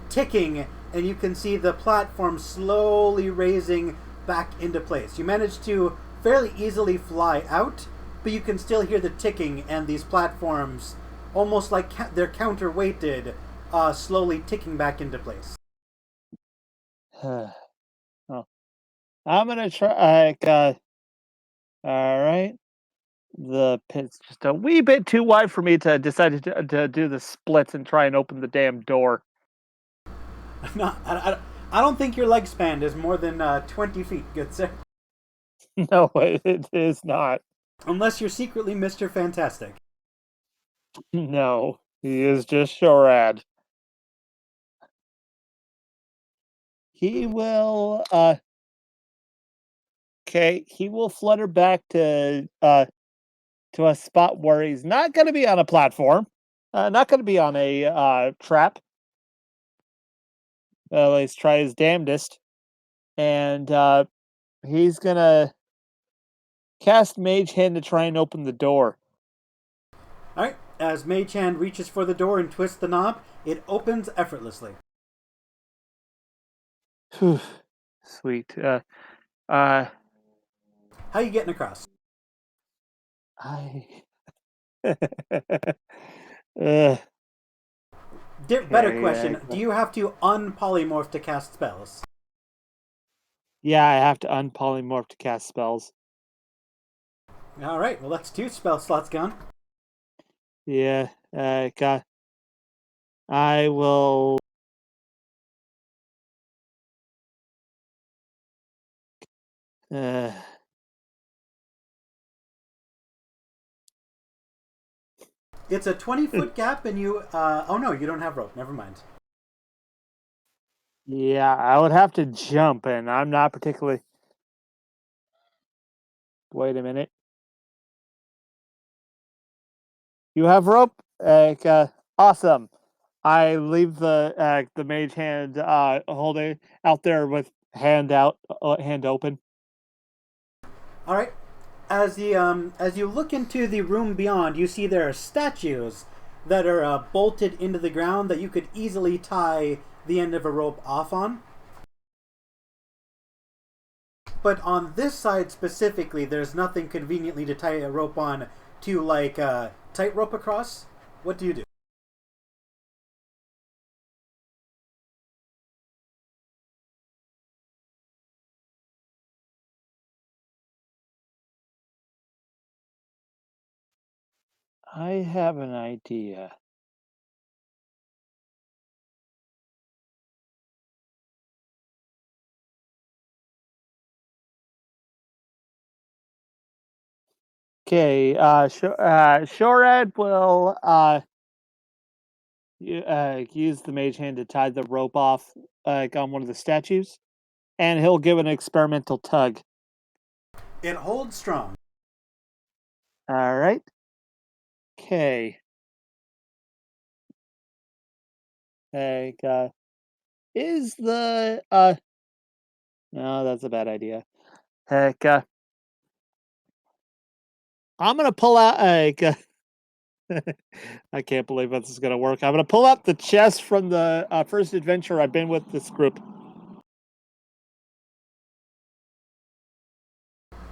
ticking, and you can see the platform slowly raising back into place. You manage to fairly easily fly out, but you can still hear the ticking and these platforms, almost like they're counterweighted, slowly ticking back into place. Oh, I'm gonna try. All right. The pit's just a wee bit too wide for me to decide to do the splits and try and open the damn door. No, I don't think your leg span is more than 20 feet, good sir. No, it is not. Unless you're secretly Mr. Fantastic. No, he is just Shorad. He will, okay, he will flutter back to a spot where he's not going to be on a platform, not going to be on a trap. Let's try his damnedest, and he's gonna cast Mage Hand to try and open the door. Alright, as Mage Hand reaches for the door and twists the knob, it opens effortlessly. Whew. Sweet. Uh, How you getting across? I. Better Okay. question, do you have to unpolymorph to cast spells? Yeah, I have to unpolymorph to cast spells. Alright, well that's 2 spell slots gone. Yeah. God. I will. Uh, It's a 20-foot gap and you, oh no, you don't have rope, never mind. yeah, I would have to jump, and I'm not particularly. Wait a minute. You have rope? Awesome. I leave the mage hand holding out there with hand open. Alright, as you look into the room beyond, you see there are statues that are bolted into the ground that you could easily tie the end of a rope off on. But on this side specifically, there's nothing conveniently to tie a rope on to like tightrope across. What do you do? I have an idea. Okay, Shorad will use the mage hand to tie the rope off on one of the statues, and he'll give an experimental tug. It holds strong. All right. Okay. Like, is the no, that's a bad idea. Heck, I'm gonna pull out I can't believe this is gonna work. I'm gonna pull out the chest from the first adventure I've been with this group.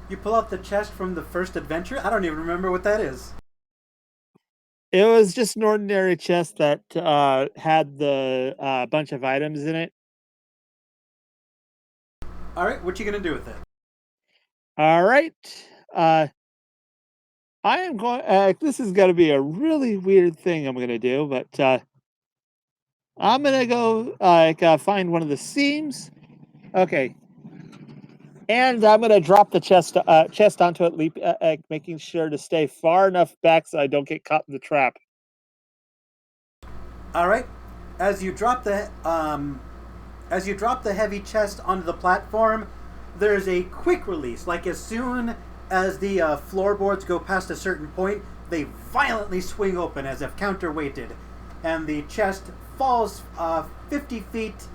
You pull out the chest from the first adventure? I don't even remember what that is. It was just an ordinary chest that had the bunch of items in it. Alright, what you gonna do with it? All right. Uh, I am going. This is going to be a really weird thing I'm going to do, but I'm going to go find one of the seams. Okay, and I'm going to drop the chest onto it, making sure to stay far enough back so I don't get caught in the trap. Alright. As you drop the as you drop the heavy chest onto the platform, there's a quick release. Like as soon as the floorboards go past a certain point, they violently swing open as if counterweighted, and the chest falls 50 feet.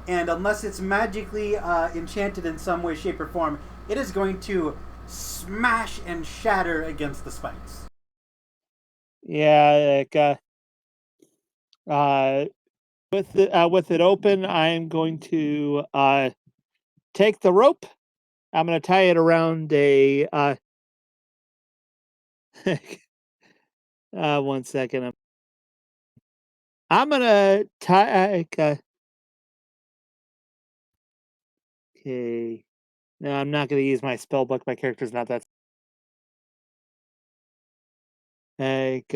And unless it's magically enchanted in some way, shape, or form, it is going to smash and shatter against the spikes. Yeah, uh, with it open, I'm going to take the rope. I'm going to tie it around a. One second. I'm gonna tie. Okay. No, I'm not gonna use my spell book. My character's not that Like,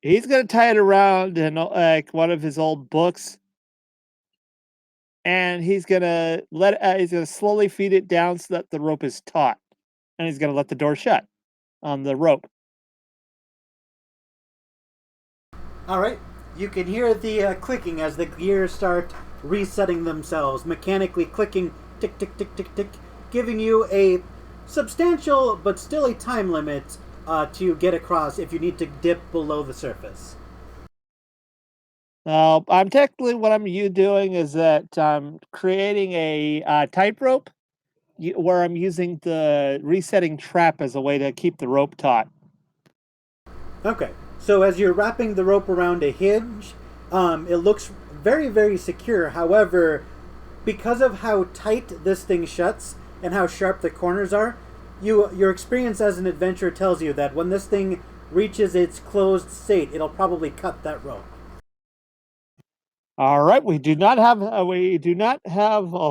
he's gonna tie it around in like one of his old books, and he's gonna slowly feed it down so that the rope is taut, and he's gonna let the door shut on the rope. All right. You can hear the clicking as the gears start resetting themselves, mechanically clicking, tick, tick, tick, tick, tick, giving you a substantial but still a time limit to get across if you need to dip below the surface. I'm technically what I'm you doing is that I'm creating a tightrope where I'm using the resetting trap as a way to keep the rope taut. Okay. So as you're wrapping the rope around a hinge, it looks very, very secure. However, because of how tight this thing shuts and how sharp the corners are, your experience as an adventurer tells you that when this thing reaches its closed state, it'll probably cut that rope. All right, we do not have a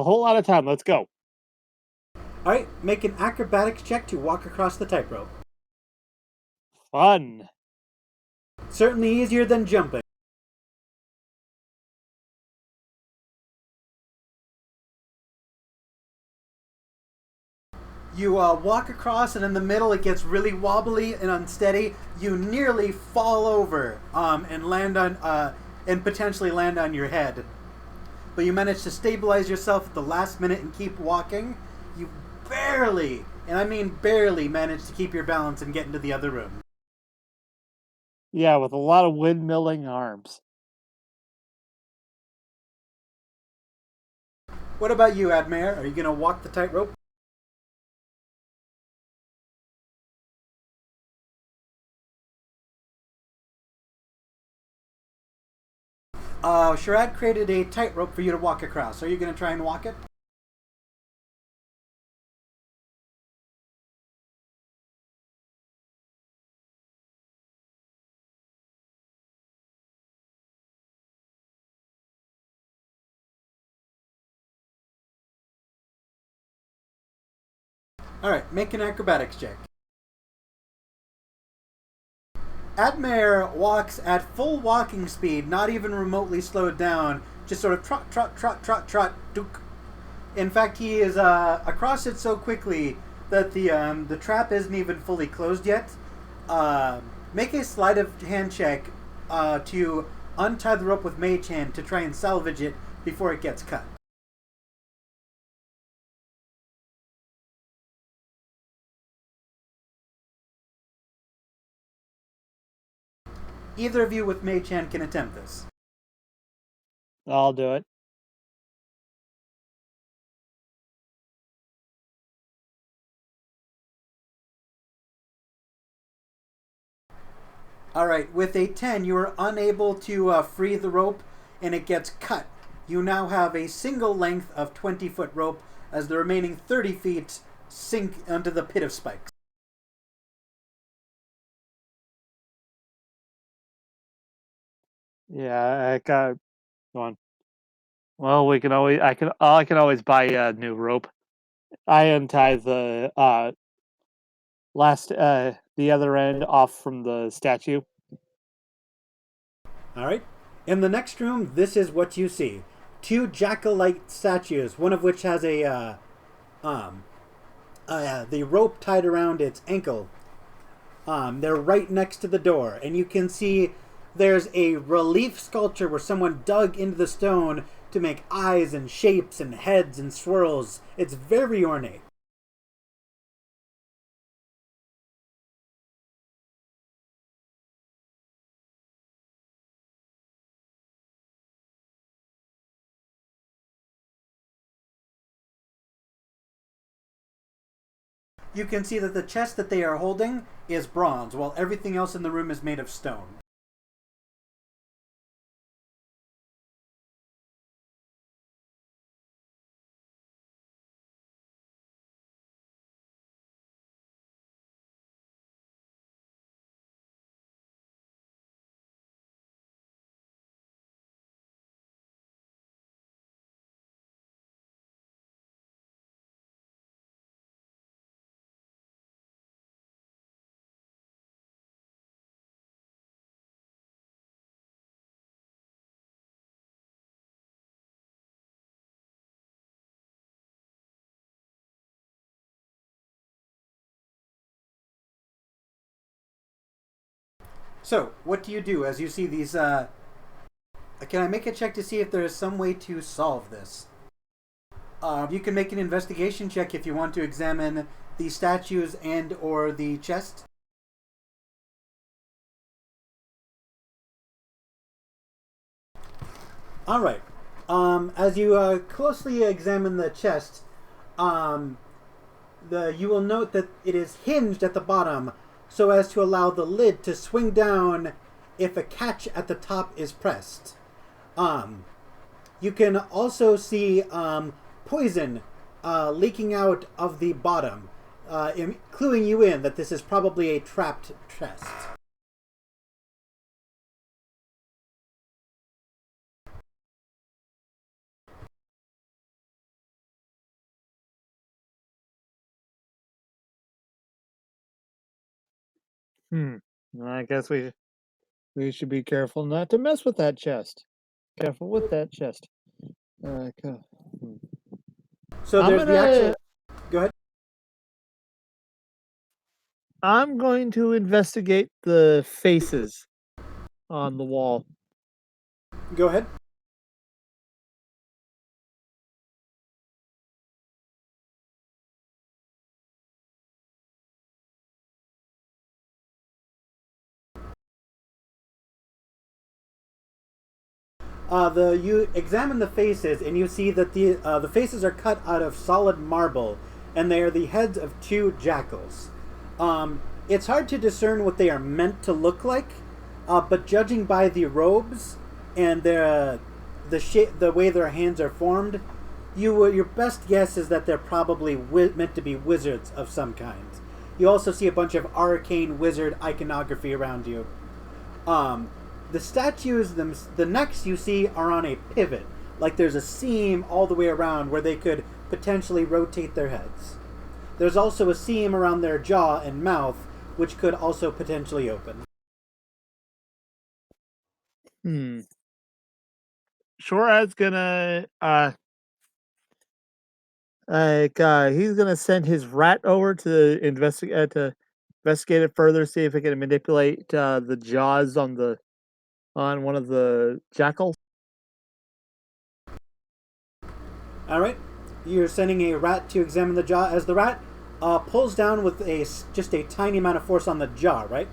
whole lot of time. Let's go. All right, make an acrobatics check to walk across the tightrope. Fun. Certainly easier than jumping. You walk across, and in the middle, it gets really wobbly and unsteady. You nearly fall over and land on, and potentially land on your head. But you manage to stabilize yourself at the last minute and keep walking. You barely, and I mean barely, manage to keep your balance and get into the other room. Yeah, with a lot of windmilling arms. What about you, Admaer? Are you going to walk the tightrope? Shoraad created a tightrope for you to walk across. Are you going to try and walk it? Alright, make an acrobatics check. Admaer walks at full walking speed, not even remotely slowed down, just sort of trot, trot, trot, trot, trot, dook. In fact, he is across it so quickly that the trap isn't even fully closed yet. Make a sleight of hand check to untie the rope with Mage Hand to try and salvage it before it gets cut. Either of you with Mage Hand can attempt this. I'll do it. Alright, with a 10, you are unable to free the rope and it gets cut. You now have a single length of 20-foot rope as the remaining 30 feet sink under the pit of spikes. Yeah, I got go on. Well, I can always buy a new rope. I untie the other end off from the statue. Alright? In the next room, this is what you see. Two jackal-like statues, one of which has the rope tied around its ankle. They're right next to the door, and you can see there's a relief sculpture where someone dug into the stone to make eyes and shapes and heads and swirls. It's very ornate. You can see that the chest that they are holding is bronze, while everything else in the room is made of stone. So, what do you do as you see these? Can I make a check to see if there is some way to solve this? You can make an investigation check if you want to examine the statues and or the chest. All right. As you closely examine the chest, you will note that it is hinged at the bottom so as to allow the lid to swing down if a catch at the top is pressed. You can also see poison leaking out of the bottom, cluing you in that this is probably a trapped chest. I guess we should be careful not to mess with that chest. Careful with that chest. So I'm there's the actual. Go ahead. I'm going to investigate the faces on the wall. Go ahead. You examine the faces and you see that the faces are cut out of solid marble, and they are the heads of two jackals. It's hard to discern what they are meant to look like, but judging by the robes and the way their hands are formed, your best guess is that they're probably meant to be wizards of some kind. You also see a bunch of arcane wizard iconography around you. The statues, the necks you see are on a pivot, like there's a seam all the way around where they could potentially rotate their heads. There's also a seam around their jaw and mouth, which could also potentially open. Shoraad's gonna he's gonna send his rat over to investigate it further, see if it can manipulate the jaws on one of the jackals. All right, you're sending a rat to examine the jaw as the rat pulls down with just a tiny amount of force on the jaw, right?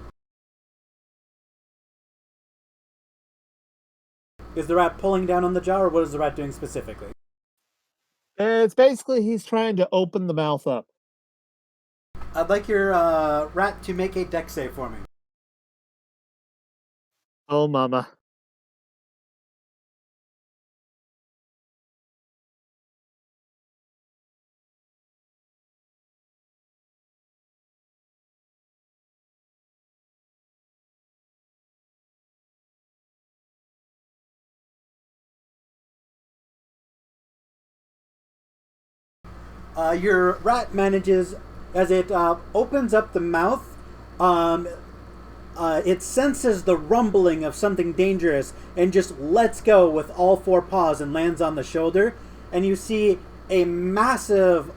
Is the rat pulling down on the jaw, or what is the rat doing specifically? It's basically he's trying to open the mouth up. I'd like your rat to make a dex save for me. Oh, mama. Your rat manages, as it opens up the mouth, it senses the rumbling of something dangerous and just lets go with all four paws and lands on the shoulder. And you see a massive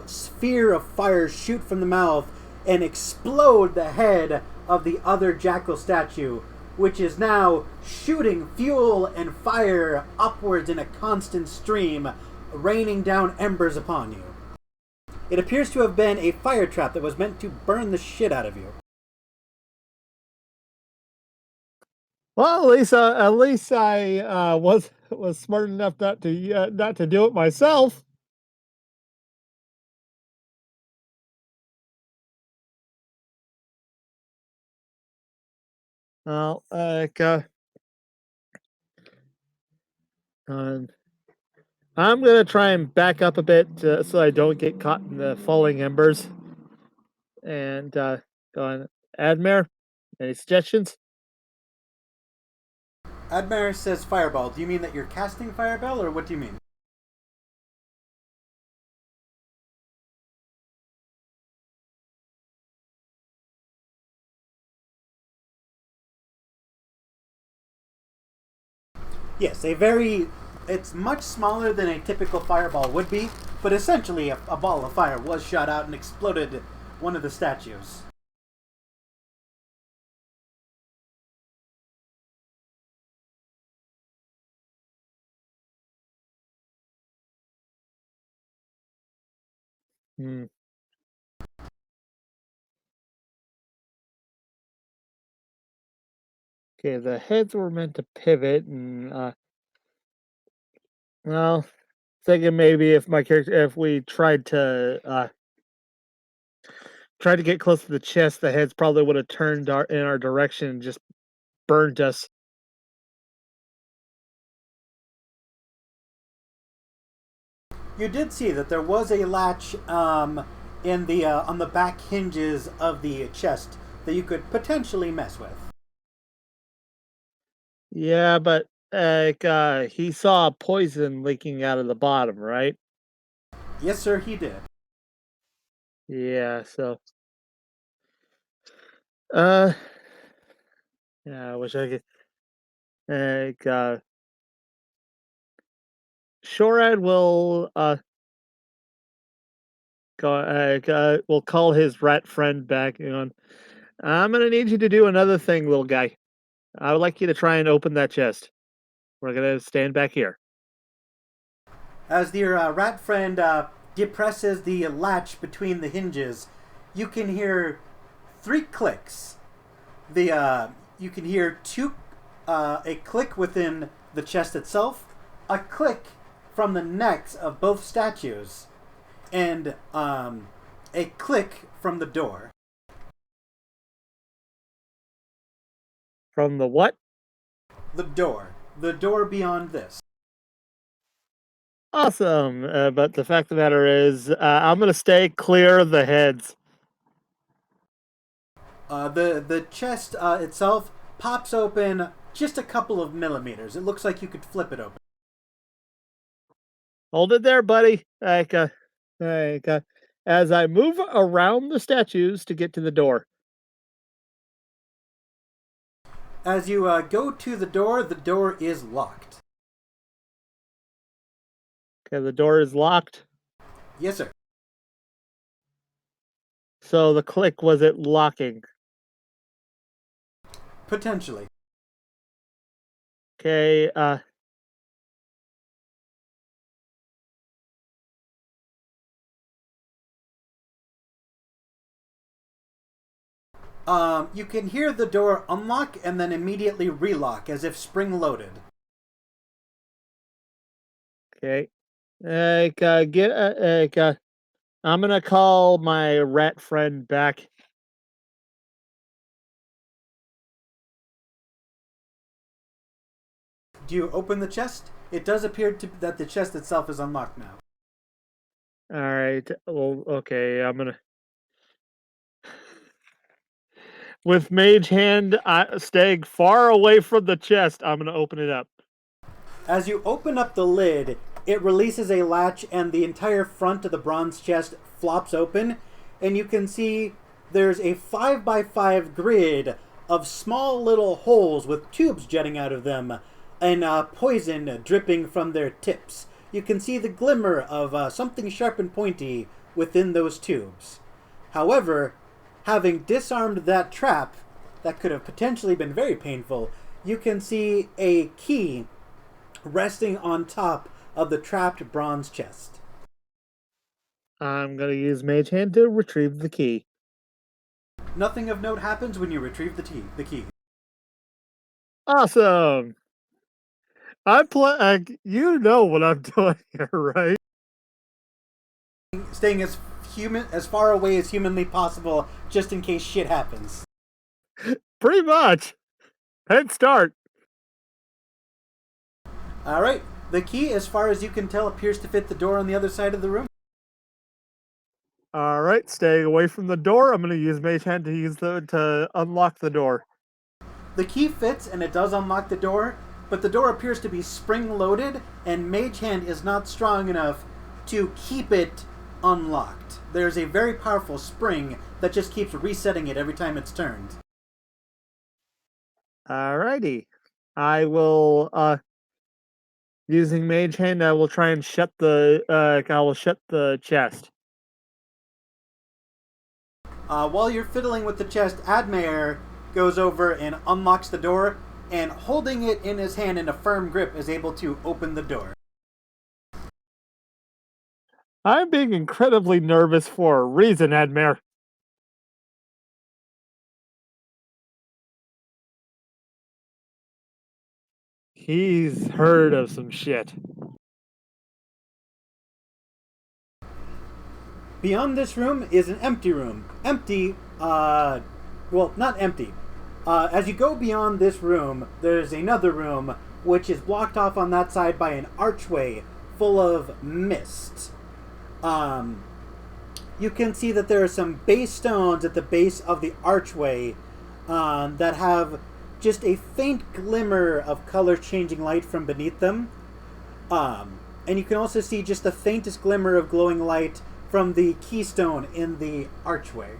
sphere of fire shoot from the mouth and explode the head of the other jackal statue, which is now shooting fuel and fire upwards in a constant stream, raining down embers upon you. It appears to have been a fire trap that was meant to burn the shit out of you. Well, at least I was smart enough not to do it myself. Well, I'm gonna try and back up a bit so I don't get caught in the falling embers. And go on, Admaer, any suggestions? Admaer says fireball. Do you mean that you're casting fireball, or what do you mean? Yes, it's much smaller than a typical fireball would be, but essentially a ball of fire was shot out and exploded one of the statues. Hmm. Okay, the heads were meant to pivot, and well, thinking maybe if my character, if we tried to get close to the chest, the heads probably would have turned in our direction and just burnt us. You did see that there was a latch in the on the back hinges of the chest that you could potentially mess with. Yeah, but he saw poison leaking out of the bottom, right? Yes, sir, he did. Yeah, so uh yeah, I wish I could Shorad will will call his rat friend back on. I'm gonna need you to do another thing, little guy. I would like you to try and open that chest. We're gonna stand back here. As your rat friend depresses the latch between the hinges, you can hear 3 clicks. You can hear a click within the chest itself, a click from the necks of both statues, and a click from the door. From the what? The door beyond this. Awesome. But the fact of the matter is, I'm gonna stay clear of the heads. The chest itself pops open just a couple of millimeters. It looks like you could flip it open. Hold it there, buddy. As I move around the statues to get to the door. As you go to the door is locked. Okay, the door is locked. Yes, sir. So the click was it locking? Potentially. Okay, You can hear the door unlock and then immediately relock as if spring loaded. okay. I'm gonna call my rat friend back. Do you open the chest? It does appear that the chest itself is unlocked now. All right. Well, okay. I'm gonna with mage hand staying far away from the chest. I'm gonna open it up. As you open up the lid, it releases a latch and the entire front of the bronze chest flops open, and you can see there's a 5x5 grid of small little holes with tubes jutting out of them and poison dripping from their tips. You can see the glimmer of something sharp and pointy within those tubes. However, having disarmed that trap, that could have potentially been very painful, you can see a key resting on top of the trapped bronze chest. I'm gonna use mage hand to retrieve the key. Nothing of note happens when you retrieve the key. Awesome. You know what I'm doing here, right? Staying as far away as humanly possible, just in case shit happens. Pretty much. Head start. All right. The key, as far as you can tell, appears to fit the door on the other side of the room. All right, staying away from the door. I'm gonna use mage hand to unlock the door. The key fits and it does unlock the door, but the door appears to be spring loaded, and Mage Hand is not strong enough to keep it unlocked. There's a very powerful spring that just keeps resetting it every time it's turned. Alrighty. I will using mage hand I will try and shut the chest. While you're fiddling with the chest, Admaer goes over and unlocks the door, and holding it in his hand in a firm grip is able to open the door. I'm being incredibly nervous for a reason, Admaer. He's heard of some shit. Beyond this room is an empty room. Empty, well, not empty. As you go beyond this room, there's another room which is blocked off on that side by an archway full of mist. You can see that there are some base stones at the base of the archway that have just a faint glimmer of color changing light from beneath them. And you can also see just the faintest glimmer of glowing light from the keystone in the archway.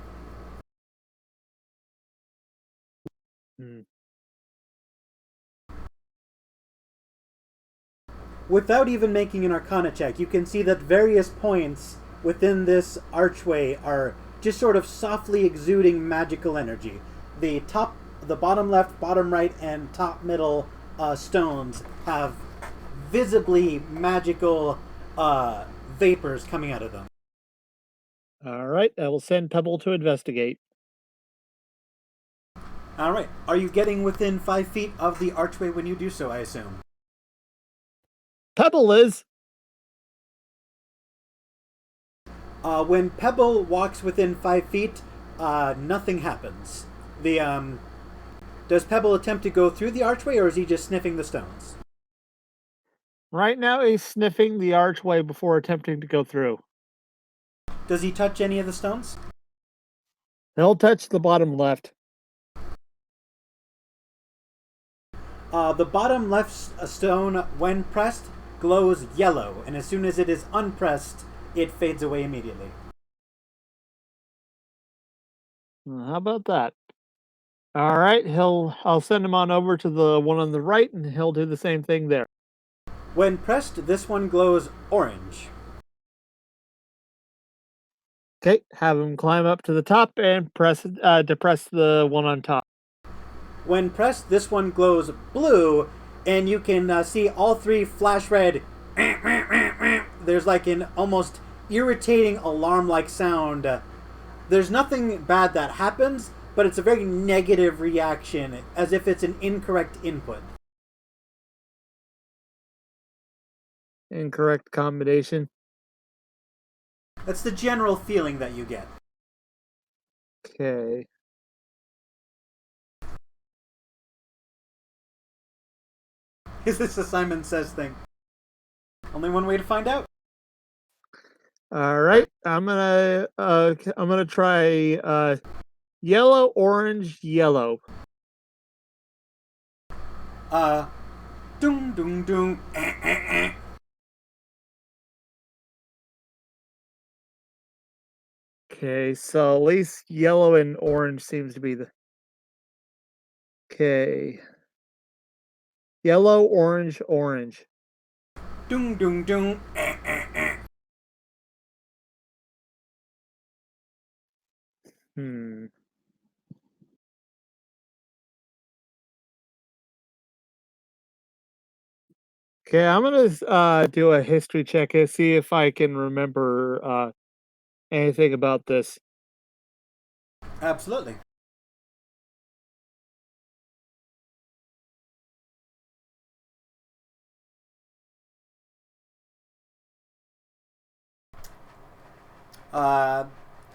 Without even making an Arcana check, you can see that various points within this archway are just sort of softly exuding magical energy. The bottom left, bottom right, and top middle stones have visibly magical vapors coming out of them. All right, I will send Pebble to investigate. All right. Are you getting within 5 feet of the archway when you do so, I assume? Pebble is. When Pebble walks within 5 feet, nothing happens. Does Pebble attempt to go through the archway, or is he just sniffing the stones? Right now, he's sniffing the archway before attempting to go through. Does he touch any of the stones? He'll touch the bottom left. The bottom left stone, when pressed, glows yellow, and as soon as it is unpressed, it fades away immediately. How about that? All right, I'll send him on over to the one on the right, and he'll do the same thing there. When pressed, this one glows orange. Okay, have him climb up to the top and depress the one on top. When pressed, this one glows blue, and you can see all three flash red. There's like an almost irritating alarm-like sound. There's nothing bad that happens, but it's a very negative reaction, as if it's an incorrect input. Incorrect combination. That's the general feeling that you get. Okay. Is this a Simon Says thing? Only one way to find out. All right, I'm gonna try yellow, orange, yellow. Doom, doom, doom. Okay, so at least yellow and orange seems to be the. Okay. Yellow, orange, orange. Doom, doom, doom. Hmm. Okay, I'm gonna do a history check and see if I can remember anything about this. Absolutely.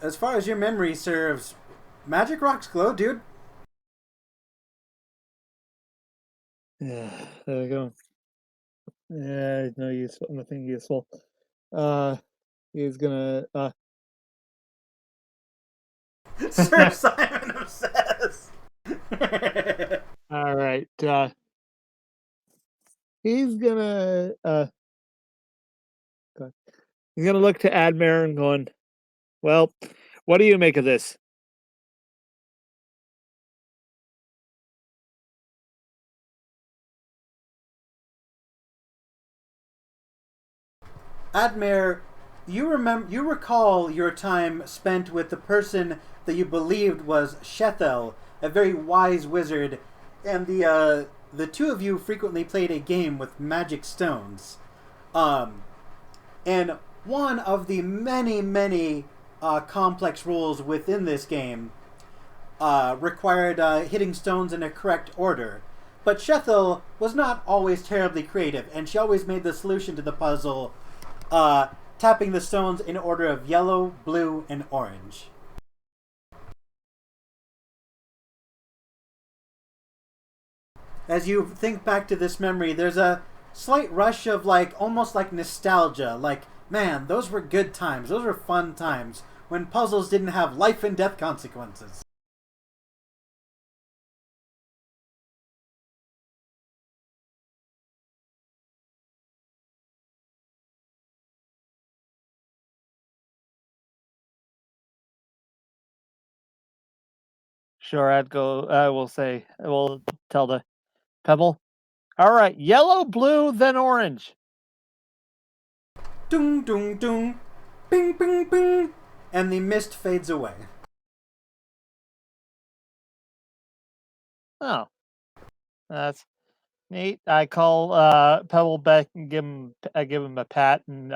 As far as your memory serves, magic rocks glow, dude. Yeah, there we go. Yeah, no useful, nothing useful. He's gonna Sir Simon Says. all right. He's gonna God. He's gonna look to Admaer and going, well, what do you make of this? Admaer, you recall your time spent with the person that you believed was Shethel, a very wise wizard, and the two of you frequently played a game with magic stones. And one of the many, many complex rules within this game required hitting stones in a correct order. But Shethel was not always terribly creative, and she always made the solution to the puzzle tapping the stones in order of yellow, blue, and orange. As you think back to this memory, there's a slight rush of almost like nostalgia. Like, man, those were good times. Those were fun times when puzzles didn't have life and death consequences. Shoraad will tell the pebble. All right, yellow, blue, then orange. Dung, dung, dung. Bing, bing, bing. And the mist fades away. Oh, that's neat. I call Pebble back and give him a pat, and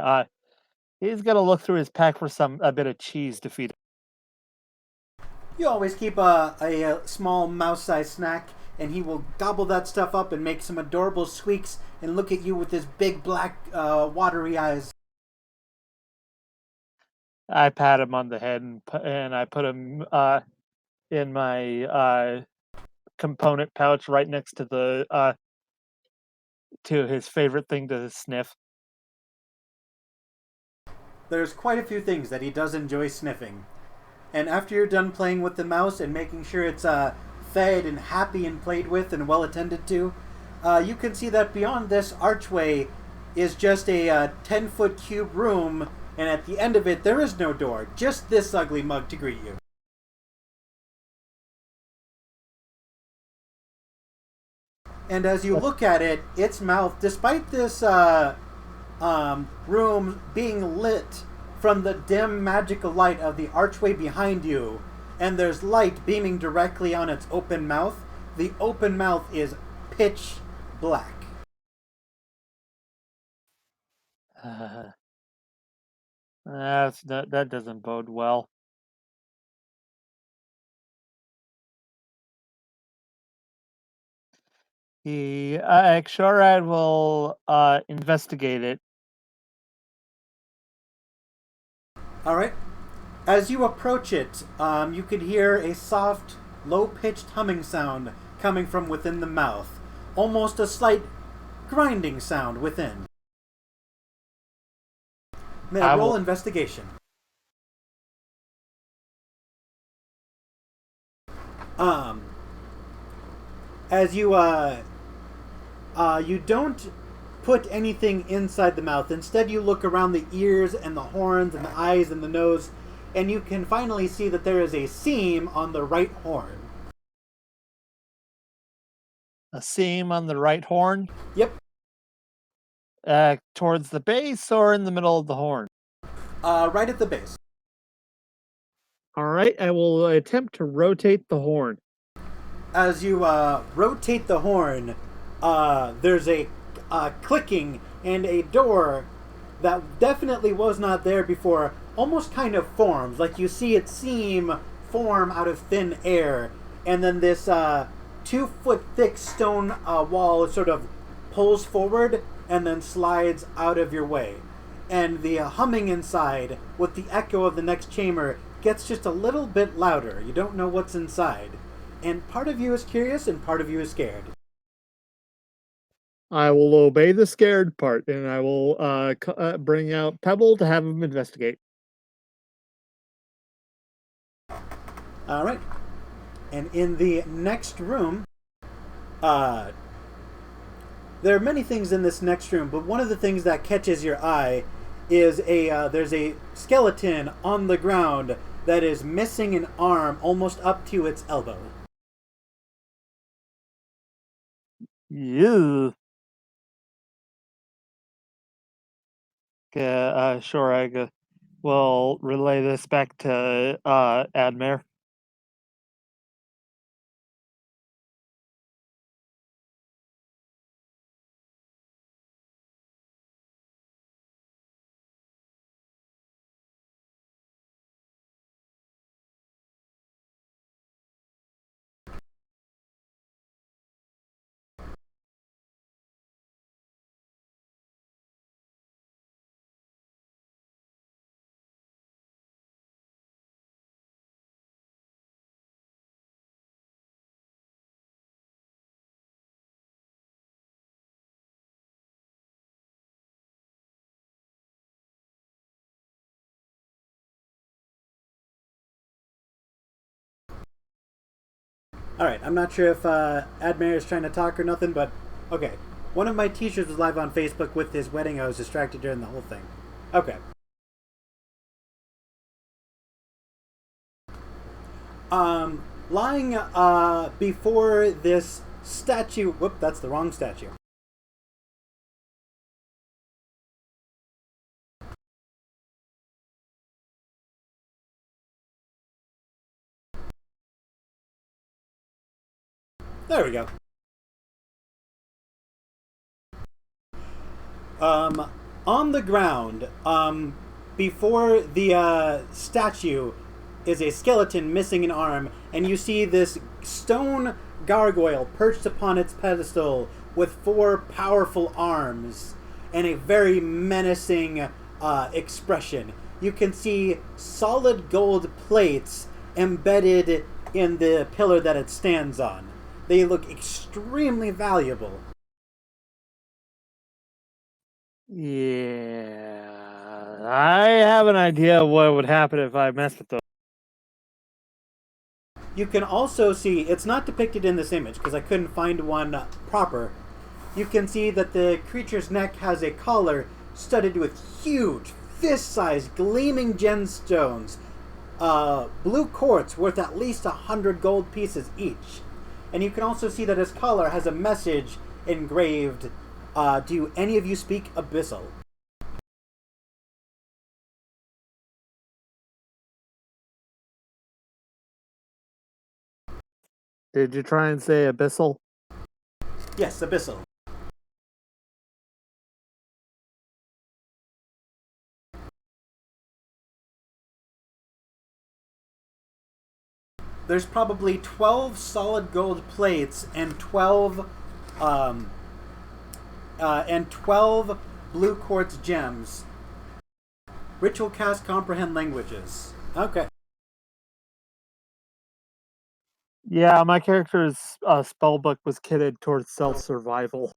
he's gonna look through his pack for a bit of cheese to feed him. You always keep a small mouse-sized snack, and he will gobble that stuff up and make some adorable squeaks and look at you with his big black watery eyes. I pat him on the head and I put him in my component pouch right next to the to his favorite thing to sniff. There's quite a few things that he does enjoy sniffing. And after you're done playing with the mouse and making sure it's fed and happy and played with and well attended to, you can see that beyond this archway is just a 10-foot cube room, and at the end of it there is no door, just this ugly mug to greet you. And as you look at it, its mouth, despite this room being lit from the dim magical light of the archway behind you, and there's light beaming directly on its open mouth, the open mouth is pitch black. That doesn't bode well. The Shoraad will investigate it. Alright. As you approach it, you can hear a soft, low-pitched humming sound coming from within the mouth. Almost a slight grinding sound within. May I roll investigation? As you don't put anything inside the mouth. Instead, you look around the ears and the horns and the eyes and the nose, and you can finally see that there is a seam on the right horn. A seam on the right horn? Yep. Towards the base or in the middle of the horn? Right at the base. All right, I will attempt to rotate the horn. As you rotate the horn, there's a clicking, and a door that definitely was not there before almost kind of forms. Like you see it seem form out of thin air, and then this 2-foot thick stone wall sort of pulls forward and then slides out of your way. And the humming inside with the echo of the next chamber gets just a little bit louder. You don't know what's inside. And part of you is curious and part of you is scared. I will obey the scared part, and I will bring out Pebble to have him investigate. All right. And in the next room, there are many things in this next room, but one of the things that catches your eye is there's a skeleton on the ground that is missing an arm almost up to its elbow. Yeah. Sure, will relay this back to Admaer. Alright, I'm not sure if Admaer is trying to talk or nothing, but okay. One of my teachers was live on Facebook with his wedding. I was distracted during the whole thing. Okay. Lying before this statue. Whoop, that's the wrong statue. There we go. On the ground, before the statue, is a skeleton missing an arm, and you see this stone gargoyle perched upon its pedestal with 4 powerful arms and a very menacing expression. You can see solid gold plates embedded in the pillar that it stands on. They look extremely valuable. Yeah, I have an idea of what would happen if I messed with those. You can also see, it's not depicted in this image because I couldn't find one proper. You can see that the creature's neck has a collar studded with huge, fist-sized, gleaming gemstones. Blue quartz worth at least 100 gold pieces each. And you can also see that his collar has a message engraved. Do any of you speak Abyssal? Did you try and say abyssal? Yes, Abyssal. There's probably 12 solid gold plates and 12 blue quartz gems. Ritual cast comprehend languages. Okay. Yeah, my character's spellbook was kitted towards self-survival.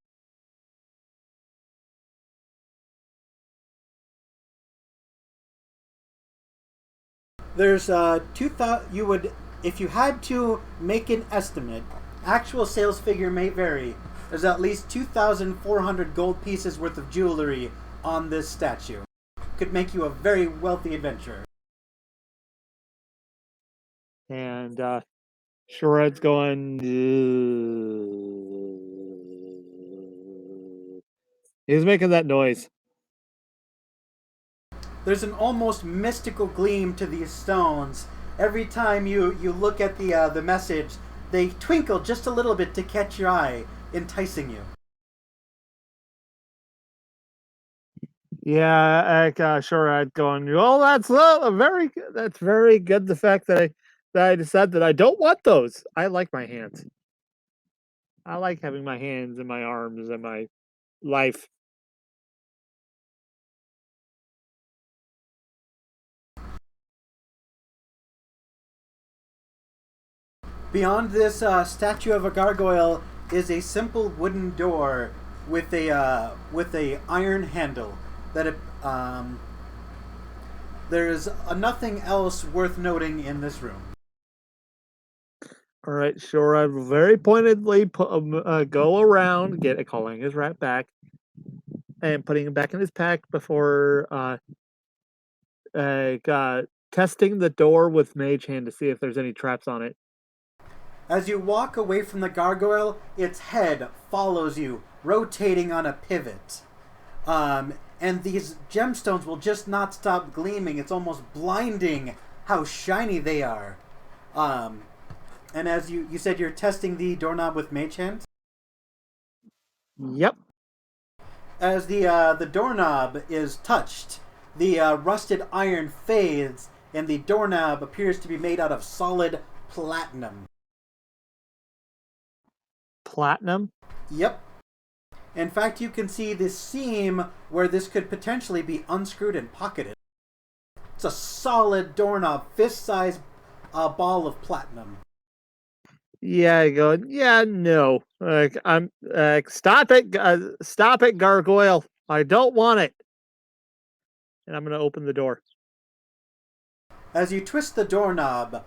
There's 2,000. You would, if you had to make an estimate, actual sales figure may vary. There's at least 2,400 gold pieces worth of jewelry on this statue. Could make you a very wealthy adventurer. And Shoraad's going. He's making that noise. There's an almost mystical gleam to these stones. Every time you look at the message, they twinkle just a little bit to catch your eye, enticing you. Yeah, Shoraad going. Well, that's very good. That's very good. The fact that I decided that I don't want those. I like my hands. I like having my hands and my arms and my life. Beyond this statue of a gargoyle is a simple wooden door with a iron handle. There's nothing else worth noting in this room. All right, Shoraad will very pointedly go around, calling his rat back, and putting him back in his pack before testing the door with Mage Hand to see if there's any traps on it. As you walk away from the gargoyle, its head follows you, rotating on a pivot. And these gemstones will just not stop gleaming. It's almost blinding how shiny they are. And as you said, you're testing the doorknob with Mage Hand? Yep. As the doorknob is touched, the rusted iron fades, and the doorknob appears to be made out of solid platinum. Platinum? Yep. In fact, you can see the seam where this could potentially be unscrewed and pocketed. It's a solid doorknob, fist-sized ball of platinum. Yeah, I go. Yeah, no. I'm. Stop it, gargoyle. I don't want it. And I'm gonna open the door. As you twist the doorknob,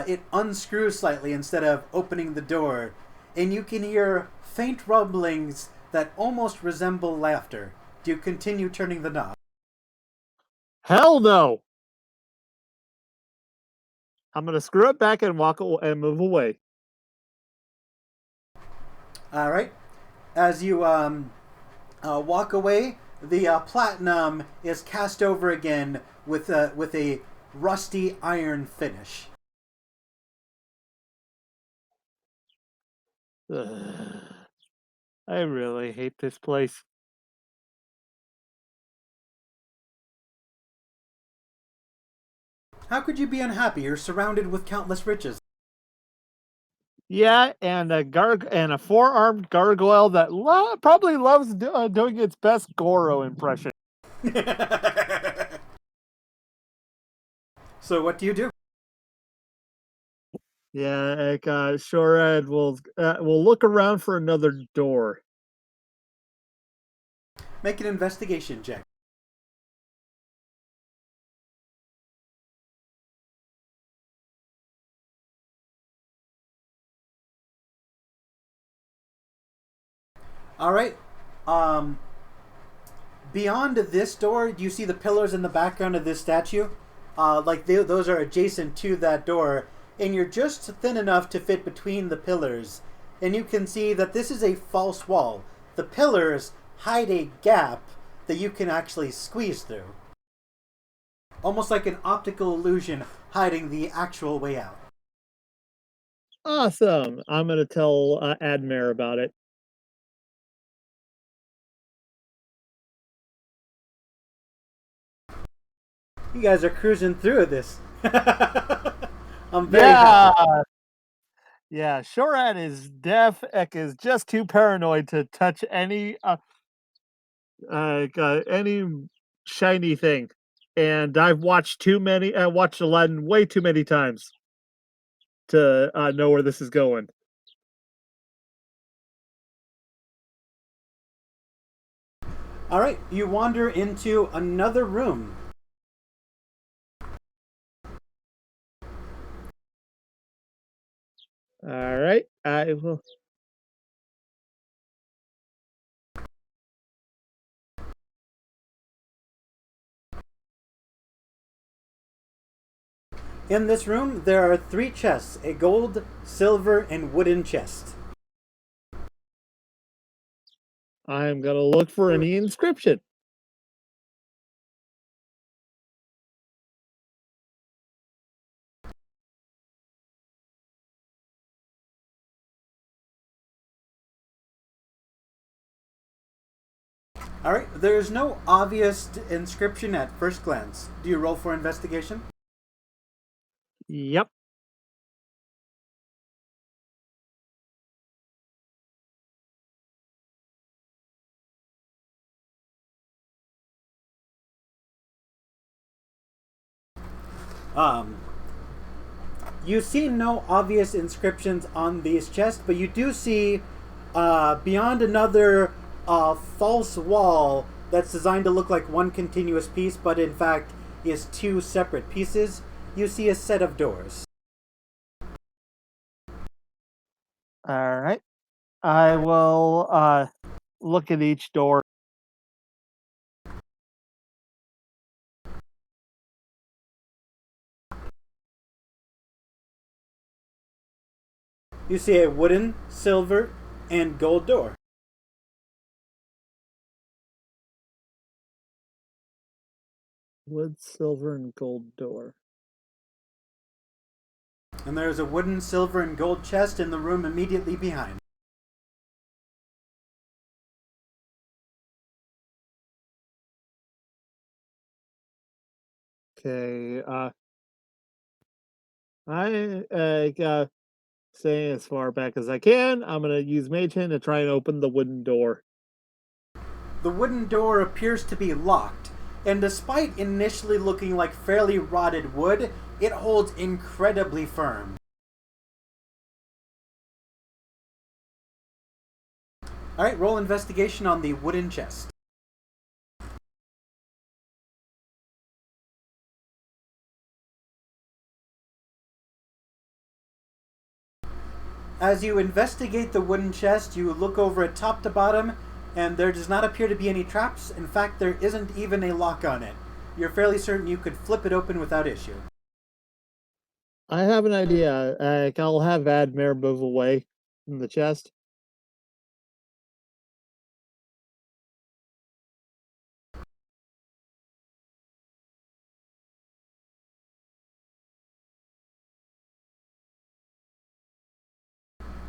it unscrews slightly instead of opening the door, and you can hear faint rumblings that almost resemble laughter. Do you continue turning the knob? Hell no! I'm gonna screw it back and and move away. All right. As you walk away, the platinum is cast over again with a rusty iron finish. I really hate this place. How could you be unhappy? You're surrounded with countless riches. Yeah, and a four-armed gargoyle that probably loves doing its best Goro impression. So what do you do? Yeah, like, Shoraad will look around for another door. Make an investigation check. All right. Beyond this door, do you see the pillars in the background of this statue? Those are adjacent to that door, and you're just thin enough to fit between the pillars. And you can see that this is a false wall. The pillars hide a gap that you can actually squeeze through. Almost like an optical illusion hiding the actual way out. Awesome! I'm gonna tell Admaer about it. You guys are cruising through this. I'm very happy. Yeah, Shoraad is just too paranoid to touch any shiny thing. And I've watched Aladdin way too many times to know where this is going. All right, you wander into another room. All right, I will. In this room, there are 3 chests, a gold, silver, and wooden chest. I'm gonna look for any inscription. All right, there is no obvious inscription at first glance. Do you roll for investigation? Yep. You see no obvious inscriptions on these chests, but you do see beyond another false wall that's designed to look like one continuous piece, but in fact is 2 separate pieces. You see a set of doors. All right. I will look at each door. You see a wooden, silver, and gold door. Wood, silver, and gold door. And there is a wooden, silver, and gold chest in the room immediately behind. Okay. I staying as far back as I can. I'm gonna use Mage Hand to try and open the wooden door. The wooden door appears to be locked, and despite initially looking like fairly rotted wood, it holds incredibly firm. Alright, roll investigation on the wooden chest. As you investigate the wooden chest, you look over it top to bottom, and there does not appear to be any traps. In fact, there isn't even a lock on it. You're fairly certain you could flip it open without issue. I have an idea. I'll have Admaer move away from the chest.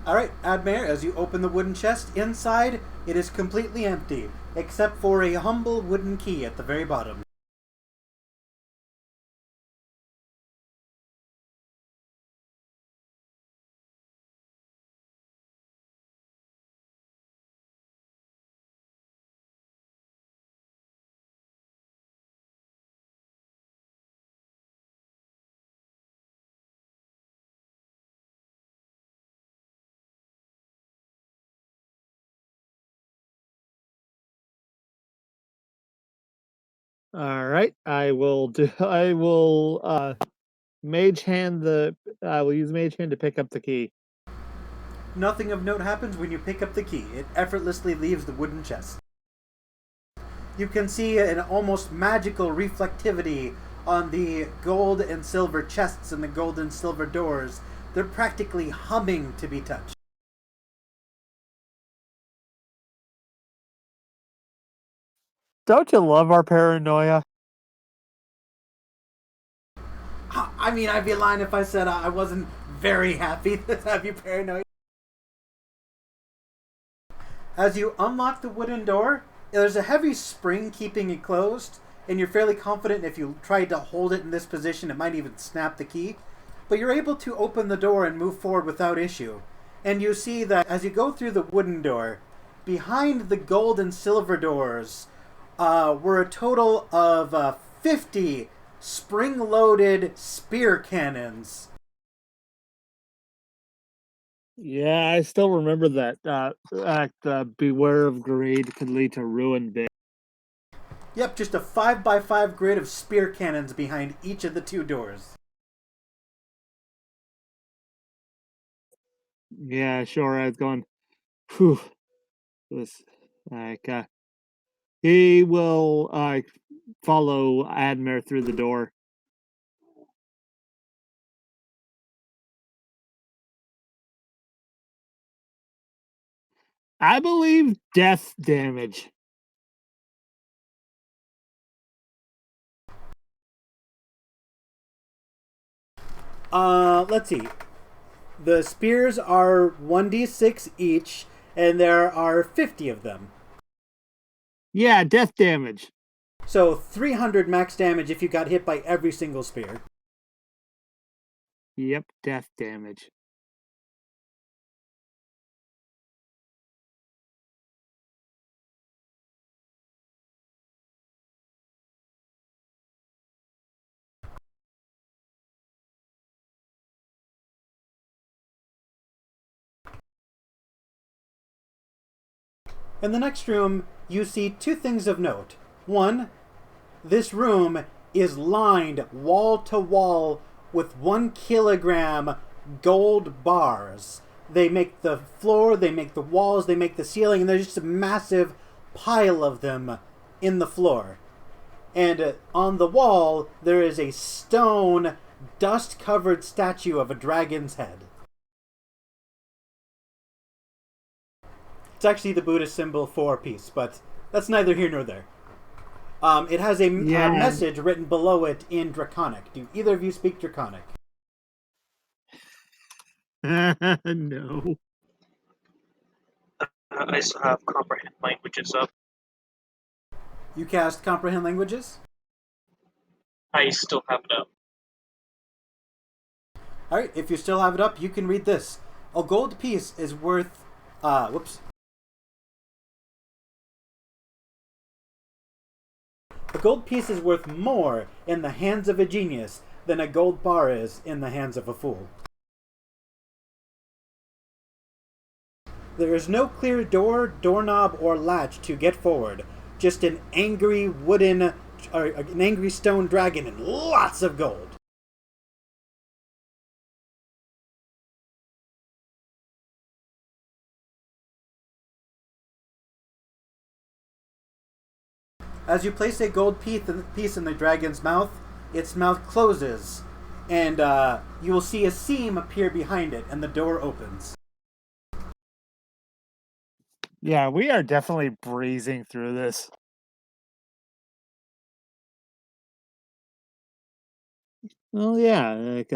Alright, Admaer, as you open the wooden chest, inside it is completely empty, except for a humble wooden key at the very bottom. All right, I will do. I will mage hand the. I will use mage hand to pick up the key. Nothing of note happens when you pick up the key. It effortlessly leaves the wooden chest. You can see an almost magical reflectivity on the gold and silver chests and the gold and silver doors. They're practically humming to be touched. Don't you love our paranoia? I mean, I'd be lying if I said I wasn't very happy to have you paranoid. As you unlock the wooden door, there's a heavy spring keeping it closed, and you're fairly confident if you tried to hold it in this position, it might even snap the key. But you're able to open the door and move forward without issue. And you see that as you go through the wooden door, behind the gold and silver doors were a total of 50 spring-loaded spear cannons. Yeah, I still remember that. Beware of greed could lead to ruin. Bit. Yep, just a 5x5 grid of spear cannons behind each of the two doors. Yeah, sure. I was going. Whew. This he will follow Admaer through the door. I believe death damage. Let's see. The spears are 1d6 each, and there are 50 of them. Yeah, death damage. So 300 max damage if you got hit by every single spear. Yep, death damage. In the next room, you see two things of note. One, this room is lined wall to wall with 1 kilogram gold bars. They make the floor, they make the walls, they make the ceiling, and there's just a massive pile of them in the floor. And on the wall, there is a stone, dust-covered statue of a dragon's head. It's actually the Buddhist symbol for peace, but that's neither here nor there. It has a message written below it in Draconic. Do either of you speak Draconic? No. I still have comprehend languages up. You cast Comprehend Languages? I still have it up. Alright, if you still have it up, you can read this. A gold piece is worth... whoops. A gold piece is worth more in the hands of a genius than a gold bar is in the hands of a fool. There is no clear door, doorknob, or latch to get forward. Just an angry an angry stone dragon and lots of gold. As you place a gold piece in the dragon's mouth, its mouth closes, and you will see a seam appear behind it, and the door opens. Yeah, we are definitely breezing through this. Well, yeah, like,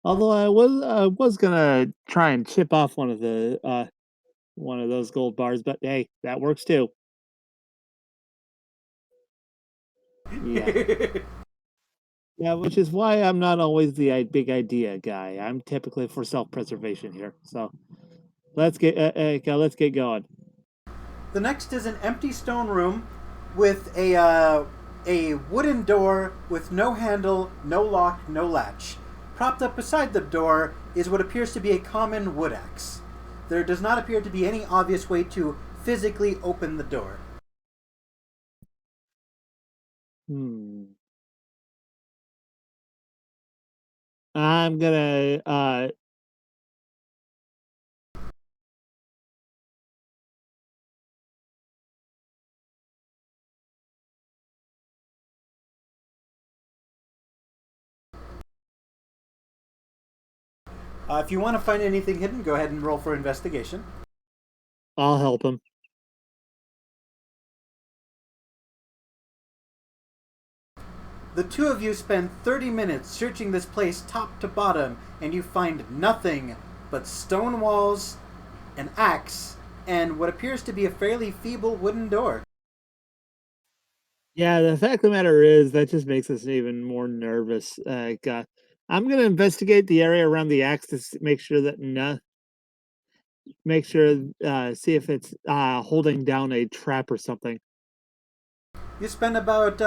although I was gonna try and chip off one of those gold bars, but hey, that works too. Yeah. Yeah, which is why I'm not always the big idea guy. I'm typically for self-preservation here. So let's get going. The next is an empty stone room with a wooden door with no handle, no lock, no latch. Propped up beside the door is what appears to be a common wood axe. There does not appear to be any obvious way to physically open the door. Hmm. I'm gonna If you want to find anything hidden, go ahead and roll for investigation. I'll help him. The two of you spend 30 minutes searching this place top to bottom, and you find nothing but stone walls, an axe, and what appears to be a fairly feeble wooden door. Yeah, the fact of the matter is that just makes us even more nervous. I'm gonna investigate the area around the axe to make sure that see if it's holding down a trap or something. You spend about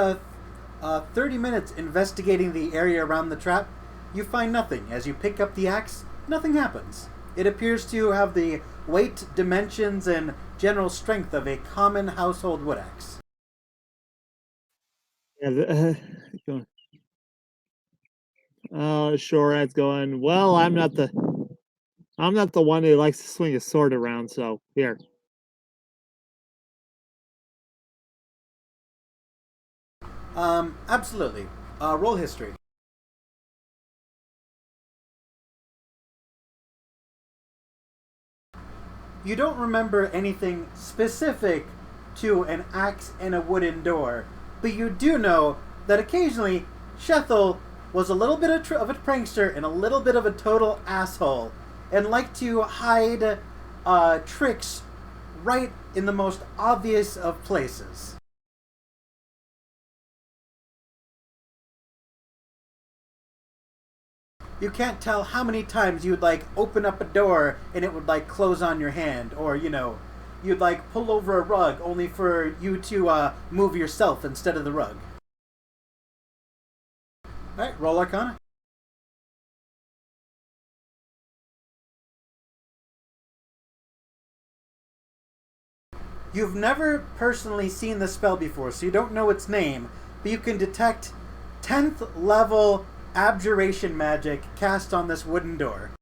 30 minutes investigating the area around the trap. You find nothing. As you pick up the axe, nothing happens. It appears to have the weight, dimensions, and general strength of a common household wood axe. Yeah, oh, Shoraad's going. Well, I'm not the one who likes to swing a sword around. So here. Absolutely. Roll history. You don't remember anything specific to an axe and a wooden door, but you do know that occasionally Shethel was a little bit of a prankster and a little bit of a total asshole, and liked to hide tricks right in the most obvious of places. You can't tell how many times you'd like open up a door and it would like close on your hand, or you'd like pull over a rug only for you to move yourself instead of the rug. All right, roll Arcana. You've never personally seen the spell before, so you don't know its name, but you can detect 10th level abjuration magic cast on this wooden door.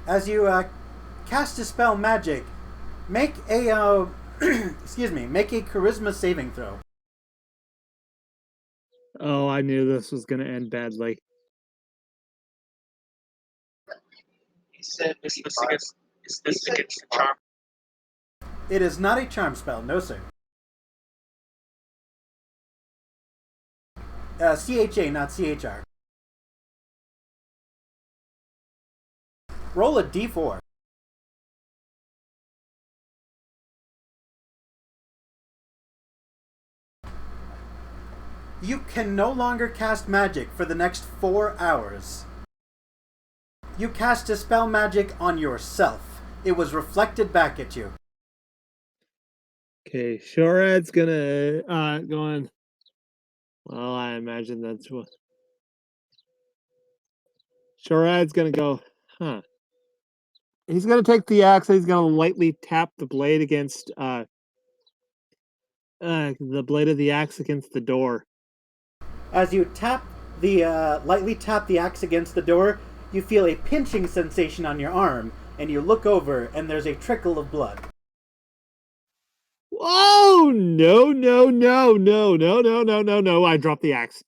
As you cast a spell magic, make a make a charisma saving throw. Oh, I knew this was gonna end badly. Is this against the charm? It is not a charm spell, no sir. CHA, not CHR. Roll a d4. You can no longer cast magic for the next 4 hours. You cast a spell magic on yourself. It was reflected back at you. Okay, Shoraad's gonna going. Well, I imagine that's what Shoraad's gonna go. Huh. He's gonna take the axe. He's gonna lightly tap the blade against the blade of the axe against the door. As you lightly tap the axe against the door, you feel a pinching sensation on your arm, and you look over, and there's a trickle of blood. Oh, no, no, no, no, no, no, no, no, no. I dropped the axe.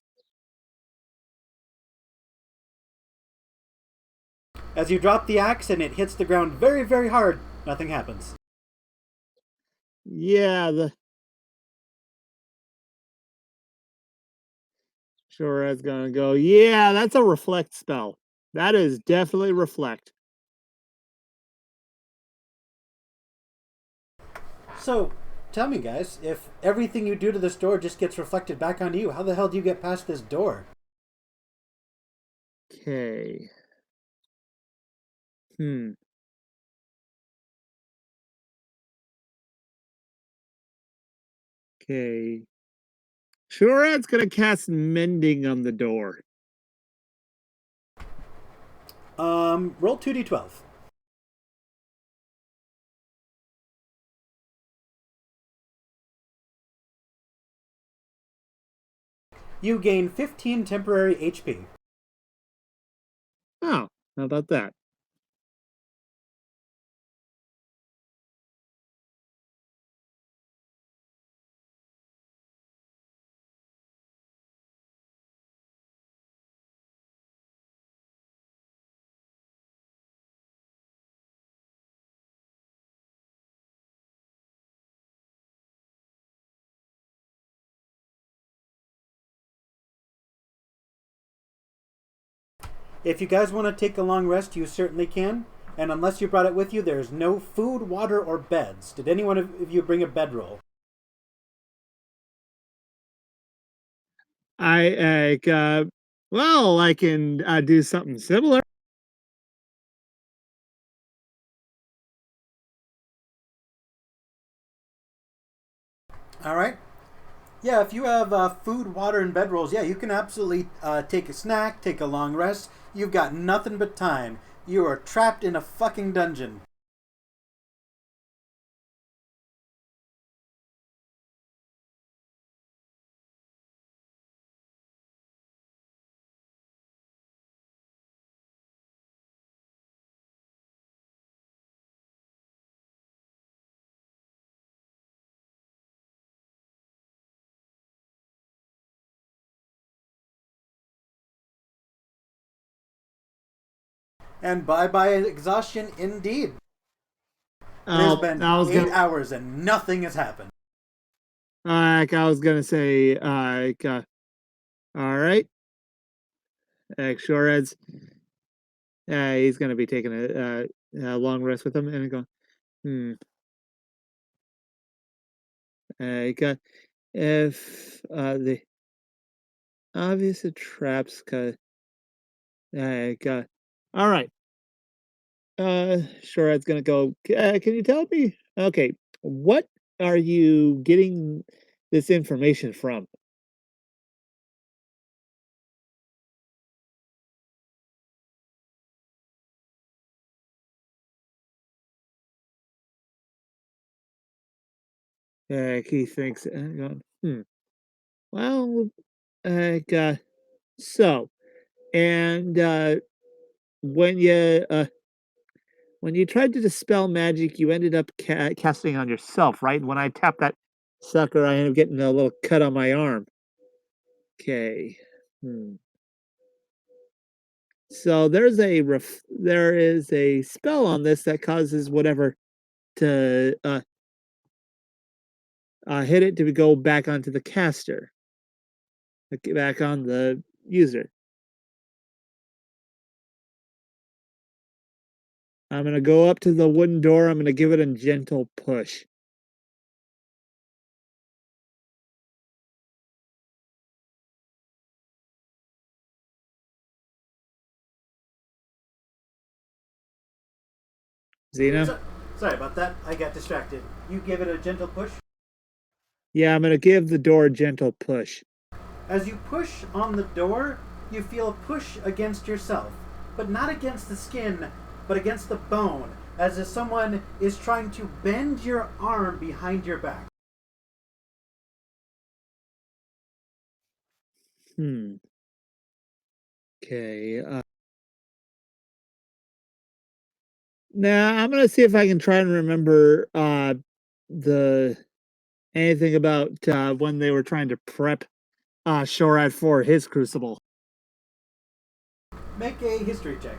As you drop the axe and it hits the ground very, very hard, nothing happens. Yeah, the Shoraad's gonna go, yeah, that's a reflect spell. That is definitely reflect. So, tell me, guys, if everything you do to this door just gets reflected back onto you, how the hell do you get past this door? Okay. Hmm. Okay. Shoraad's gonna cast mending on the door. Roll 2d12. You gain 15 temporary HP. Oh, how about that? If you guys want to take a long rest, you certainly can. And unless you brought it with you, there's no food, water, or beds. Did anyone of you bring a bedroll? Well, I can do something similar. All right. Yeah, if you have food, water, and bedrolls, yeah, you can absolutely take a snack, take a long rest. You've got nothing but time. You are trapped in a fucking dungeon. And bye-bye exhaustion indeed. It has been I was 8 hours and nothing has happened. I was gonna say, all right, Shoraad's, he's gonna be taking a long rest with him, and go, hmm, got if the obvious traps, got, all right, Shoraad's gonna go. Can you tell me? Okay, what are you getting this information from? He thinks, going, well, uh, so, and when you when you tried to dispel magic, you ended up casting on yourself, right? When I tapped that sucker, I ended up getting a little cut on my arm. Okay. Hmm. So there is a spell on this that causes whatever to hit it to go back onto the caster, like, back on the user. I'm gonna go up to the wooden door. I'm gonna give it a gentle push. Xena? Sorry about that. I got distracted. You give it a gentle push. Yeah, I'm gonna give the door a gentle push. As you push on the door, you feel a push against yourself, but not against the skin, but against the bone, as if someone is trying to bend your arm behind your back. Okay. Now I'm gonna see if I can try and remember the anything about when they were trying to prep Shoraad for his crucible. Make a history check.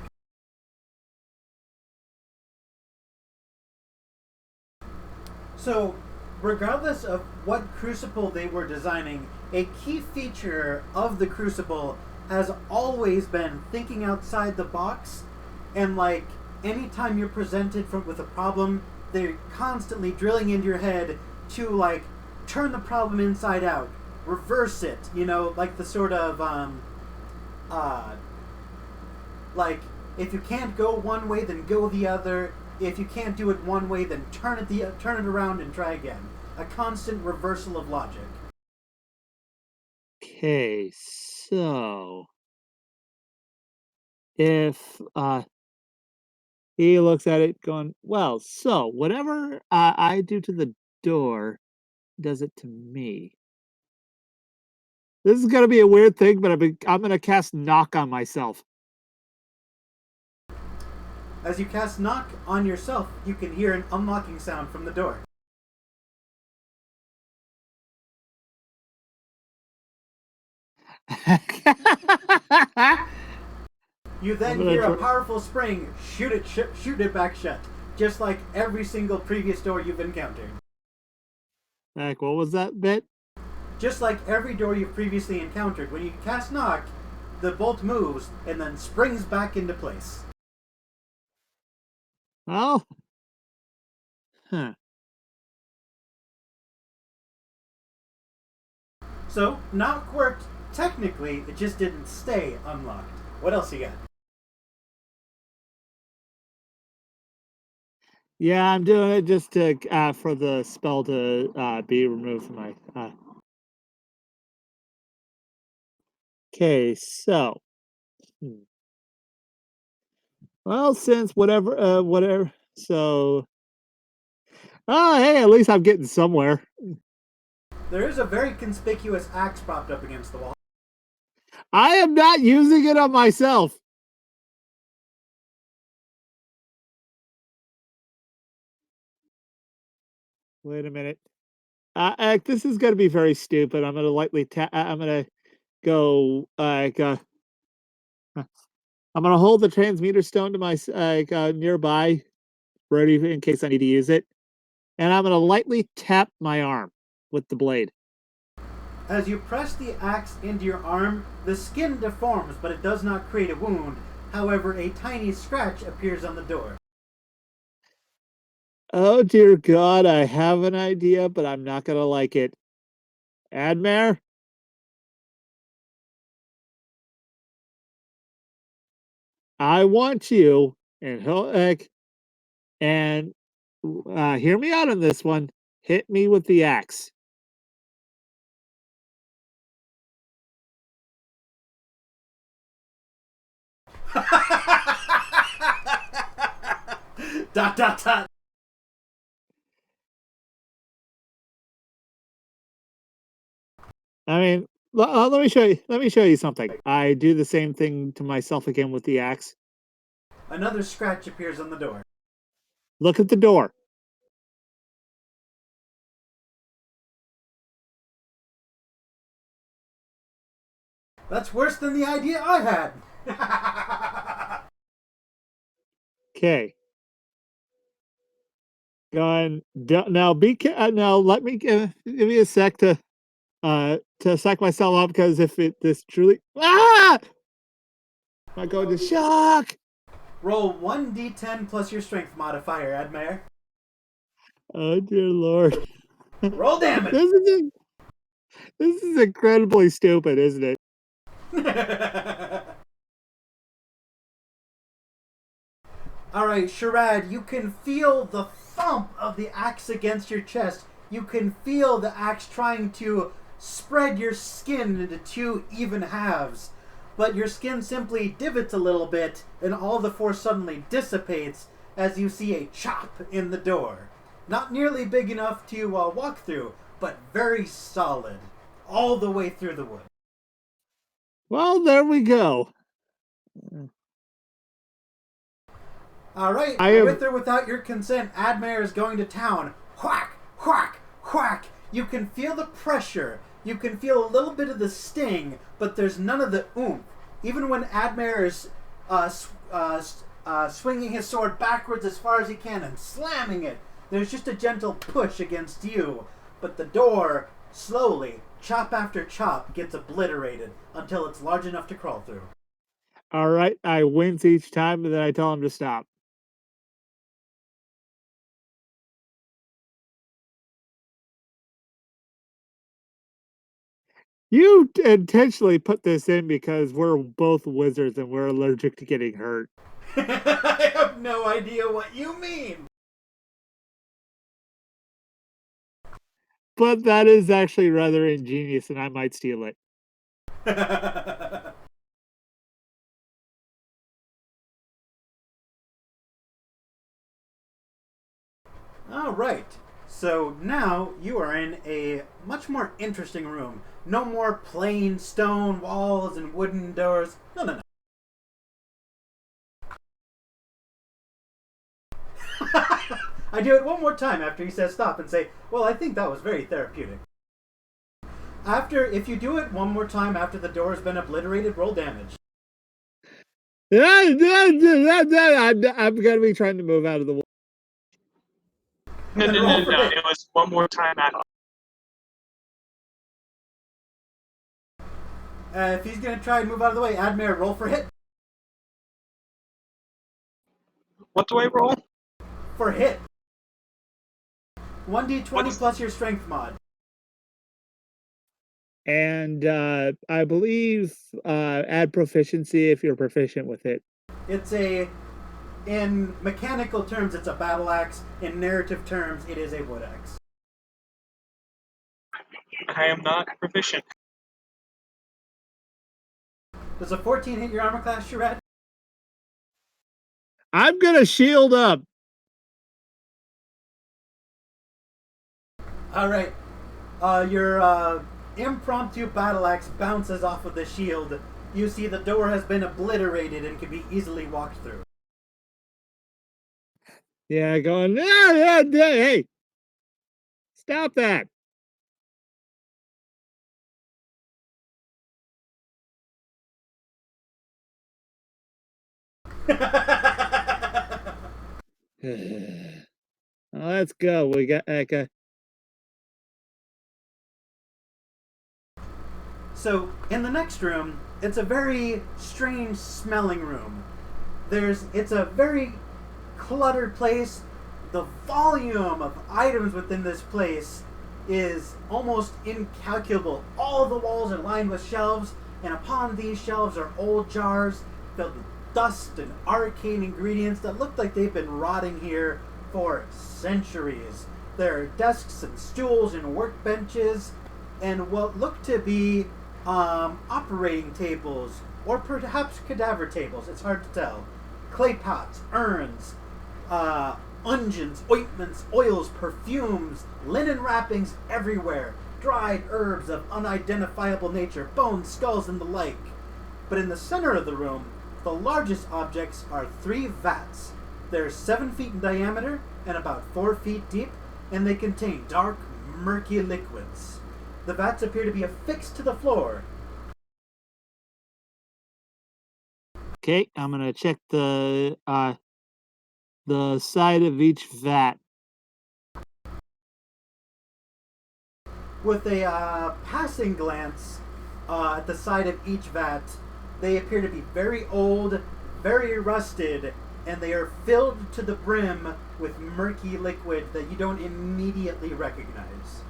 So, regardless of what crucible they were designing, a key feature of the crucible has always been thinking outside the box, and like anytime you're presented with a problem, they're constantly drilling into your head to like turn the problem inside out, reverse it, like the sort of like if you can't go one way, then go the other. If you can't do it one way, then turn it around and try again. A constant reversal of logic. Okay, so if he looks at it going, well, so whatever I do to the door does it to me. This is gonna be a weird thing, but I'm gonna cast knock on myself. As you cast knock on yourself, you can hear an unlocking sound from the door. You then hear a powerful spring, shoot it back shut, just like every single previous door you've encountered. Heck, what was that bit? Just like every door you've previously encountered, when you cast knock, the bolt moves and then springs back into place. Well, huh. So, knock worked technically, it just didn't stay unlocked. What else you got? Yeah, I'm doing it just to for the spell to be removed from my. Okay, so. Well, since whatever. So. Oh, hey, at least I'm getting somewhere. There is a very conspicuous axe propped up against the wall. I am not using it on myself. Wait a minute. This is going to be very stupid. I'm going to lightly I'm going to go. I'm going to hold the transmuter stone to my nearby, ready in case I need to use it, and I'm going to lightly tap my arm with the blade. As you press the axe into your arm, the skin deforms, but it does not create a wound. However, a tiny scratch appears on the door. Oh dear God, I have an idea, but I'm not going to like it. Admaer? I want you, and and hear me out on this one. Hit me with the axe. Dot dot dot. I mean, let me show you. Let me show you something. I do the same thing to myself again with the axe. Another scratch appears on the door. Look at the door. That's worse than the idea I had. Okay. Going now. Now. Let me give me a sec to psych myself up because if this truly I go to shock. Roll 1d10 plus your strength modifier, Admaer. Oh dear Lord. Roll damage. This is incredibly stupid, isn't it? Alright, Shoraad, you can feel the thump of the axe against your chest. You can feel the axe trying to spread your skin into two even halves. But your skin simply divots a little bit, and all the force suddenly dissipates as you see a chop in the door. Not nearly big enough to walk through, but very solid, all the way through the wood. Well, there we go. All right, I am- with or without your consent, Admaer is going to town. Whack, whack, whack. You can feel the pressure. You can feel a little bit of the sting, but there's none of the oomph. Even when Admaer is swinging his sword backwards as far as he can and slamming it, there's just a gentle push against you. But the door, slowly, chop after chop, gets obliterated until it's large enough to crawl through. All right, I wince each time, and then I tell him to stop. You intentionally put this in because we're both wizards and we're allergic to getting hurt. I have no idea what you mean. But that is actually rather ingenious, and I might steal it. All right. So now you are in a much more interesting room. No more plain stone walls and wooden doors. No, no, no. I do it one more time after he says stop and say, well, I think that was very therapeutic. If you do it one more time after the door has been obliterated, roll damage. I'm going to be trying to move out of the way. No. It was one more time at all. If he's going to try and move out of the way, Admaer, roll for hit. What do I roll? For hit. 1d20 plus your strength mod. And I believe add proficiency if you're proficient with it. In mechanical terms, it's a battle axe. In narrative terms, it is a wood axe. I am not proficient. Does a 14 hit your armor class, Shoraad? I'm going to shield up. All right. Your impromptu battle axe bounces off of the shield. You see the door has been obliterated and can be easily walked through. Yeah, going, hey, stop that. Let's go. We got So, in the next room, it's a very strange smelling room. It's a very cluttered place. The volume of items within this place is almost incalculable. All the walls are lined with shelves, and upon these shelves are old jars filled with dust and arcane ingredients that look like they've been rotting here for centuries. There are desks and stools and workbenches and what look to be operating tables or perhaps cadaver tables. It's hard to tell. Clay pots, urns, unguents, ointments, oils, perfumes, linen wrappings everywhere, dried herbs of unidentifiable nature, bones, skulls, and the like. But in the center of the room, the largest objects are 3 vats. They're 7 feet in diameter and about 4 feet deep, and they contain dark, murky liquids. The vats appear to be affixed to the floor. Okay, I'm gonna check the side of each vat. With a passing glance at the side of each vat, they appear to be very old, very rusted, and they are filled to the brim with murky liquid that you don't immediately recognize.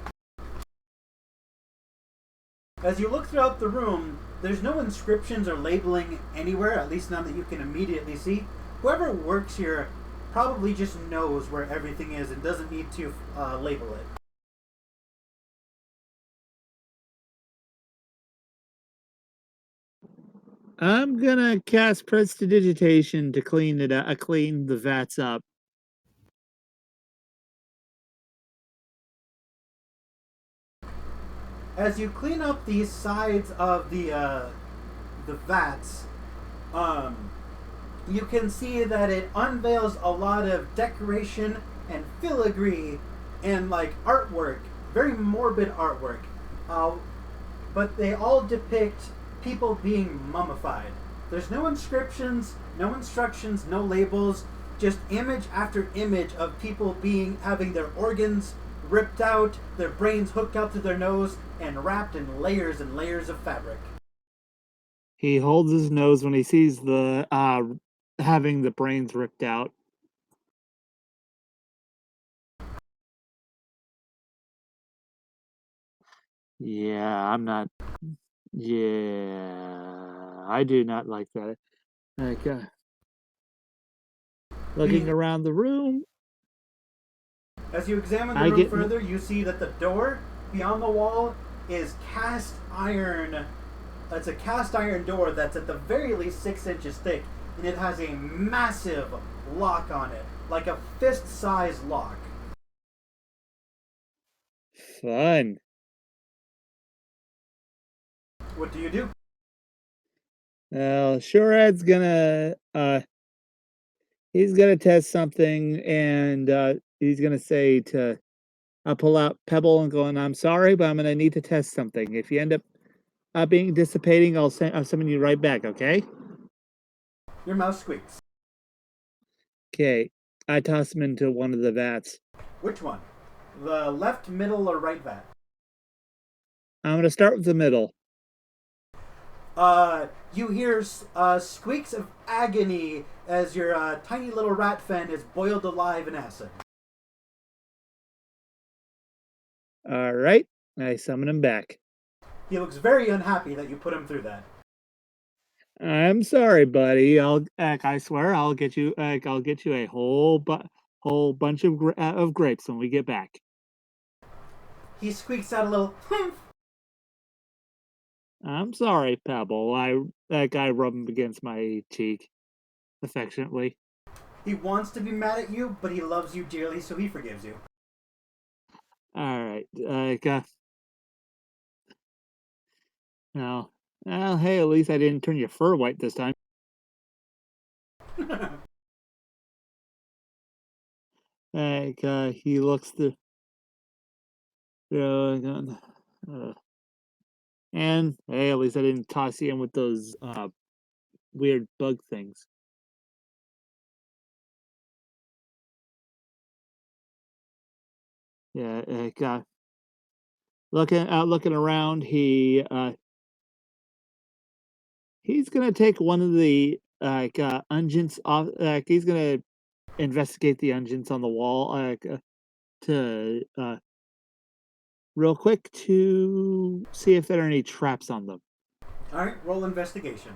As you look throughout the room, there's no inscriptions or labeling anywhere, at least none that you can immediately see. Whoever works here probably just knows where everything is and doesn't need to label it. I'm gonna cast Prestidigitation to clean the vats up. As you clean up these sides of the vats, you can see that it unveils a lot of decoration and filigree and like artwork, very morbid artwork. But they all depict people being mummified. There's no inscriptions, no instructions, no labels, just image after image of people having their organs ripped out, their brains hooked out to their nose, and wrapped in layers and layers of fabric. He holds his nose when he sees the having the brains ripped out. Yeah, I'm not. Yeah, I do not like that. Like, looking around the room, As you examine the room further, you see that the door beyond the wall is cast iron. It's a cast iron door that's at the very least 6 inches thick, and it has a massive lock on it, like a fist-sized lock. Fun. What do you do? Well, Shoraad's gonna he's gonna test something, and he's gonna say to I'll pull out Pebble and going, I'm sorry, but I'm gonna need to test something. If you end up being dissipating, I'll summon you right back, okay? Your mouse squeaks. Okay. I toss him into one of the vats. Which one? The left, middle, or right vat? I'm gonna start with the middle. You hear squeaks of agony as your tiny little rat fan is boiled alive in acid. All right. I summon him back. He looks very unhappy that you put him through that. I'm sorry, buddy. I swear I'll get you a whole bunch of grapes when we get back. He squeaks out a little humph. I'm sorry, Pebble. That guy rubbed him against my cheek affectionately. He wants to be mad at you, but he loves you dearly, so he forgives you. All right. No. Well, hey, at least I didn't turn your fur white this time. He looks through. And hey, at least I didn't toss you in with those weird bug things. Yeah, looking around, he's gonna take one of the unguents off. He's gonna investigate the unguents on the wall. To real quick to see if there are any traps on them. All right, roll investigation.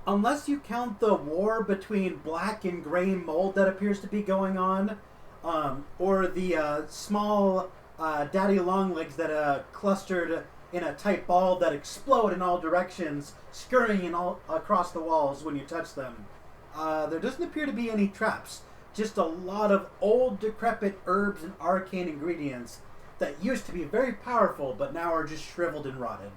Unless you count the war between black and gray mold that appears to be going on, or the small daddy longlegs that clustered in a tight ball that explode in all directions, scurrying across the walls when you touch them, there doesn't appear to be any traps. Just a lot of old, decrepit herbs and arcane ingredients that used to be very powerful, but now are just shriveled and rotted.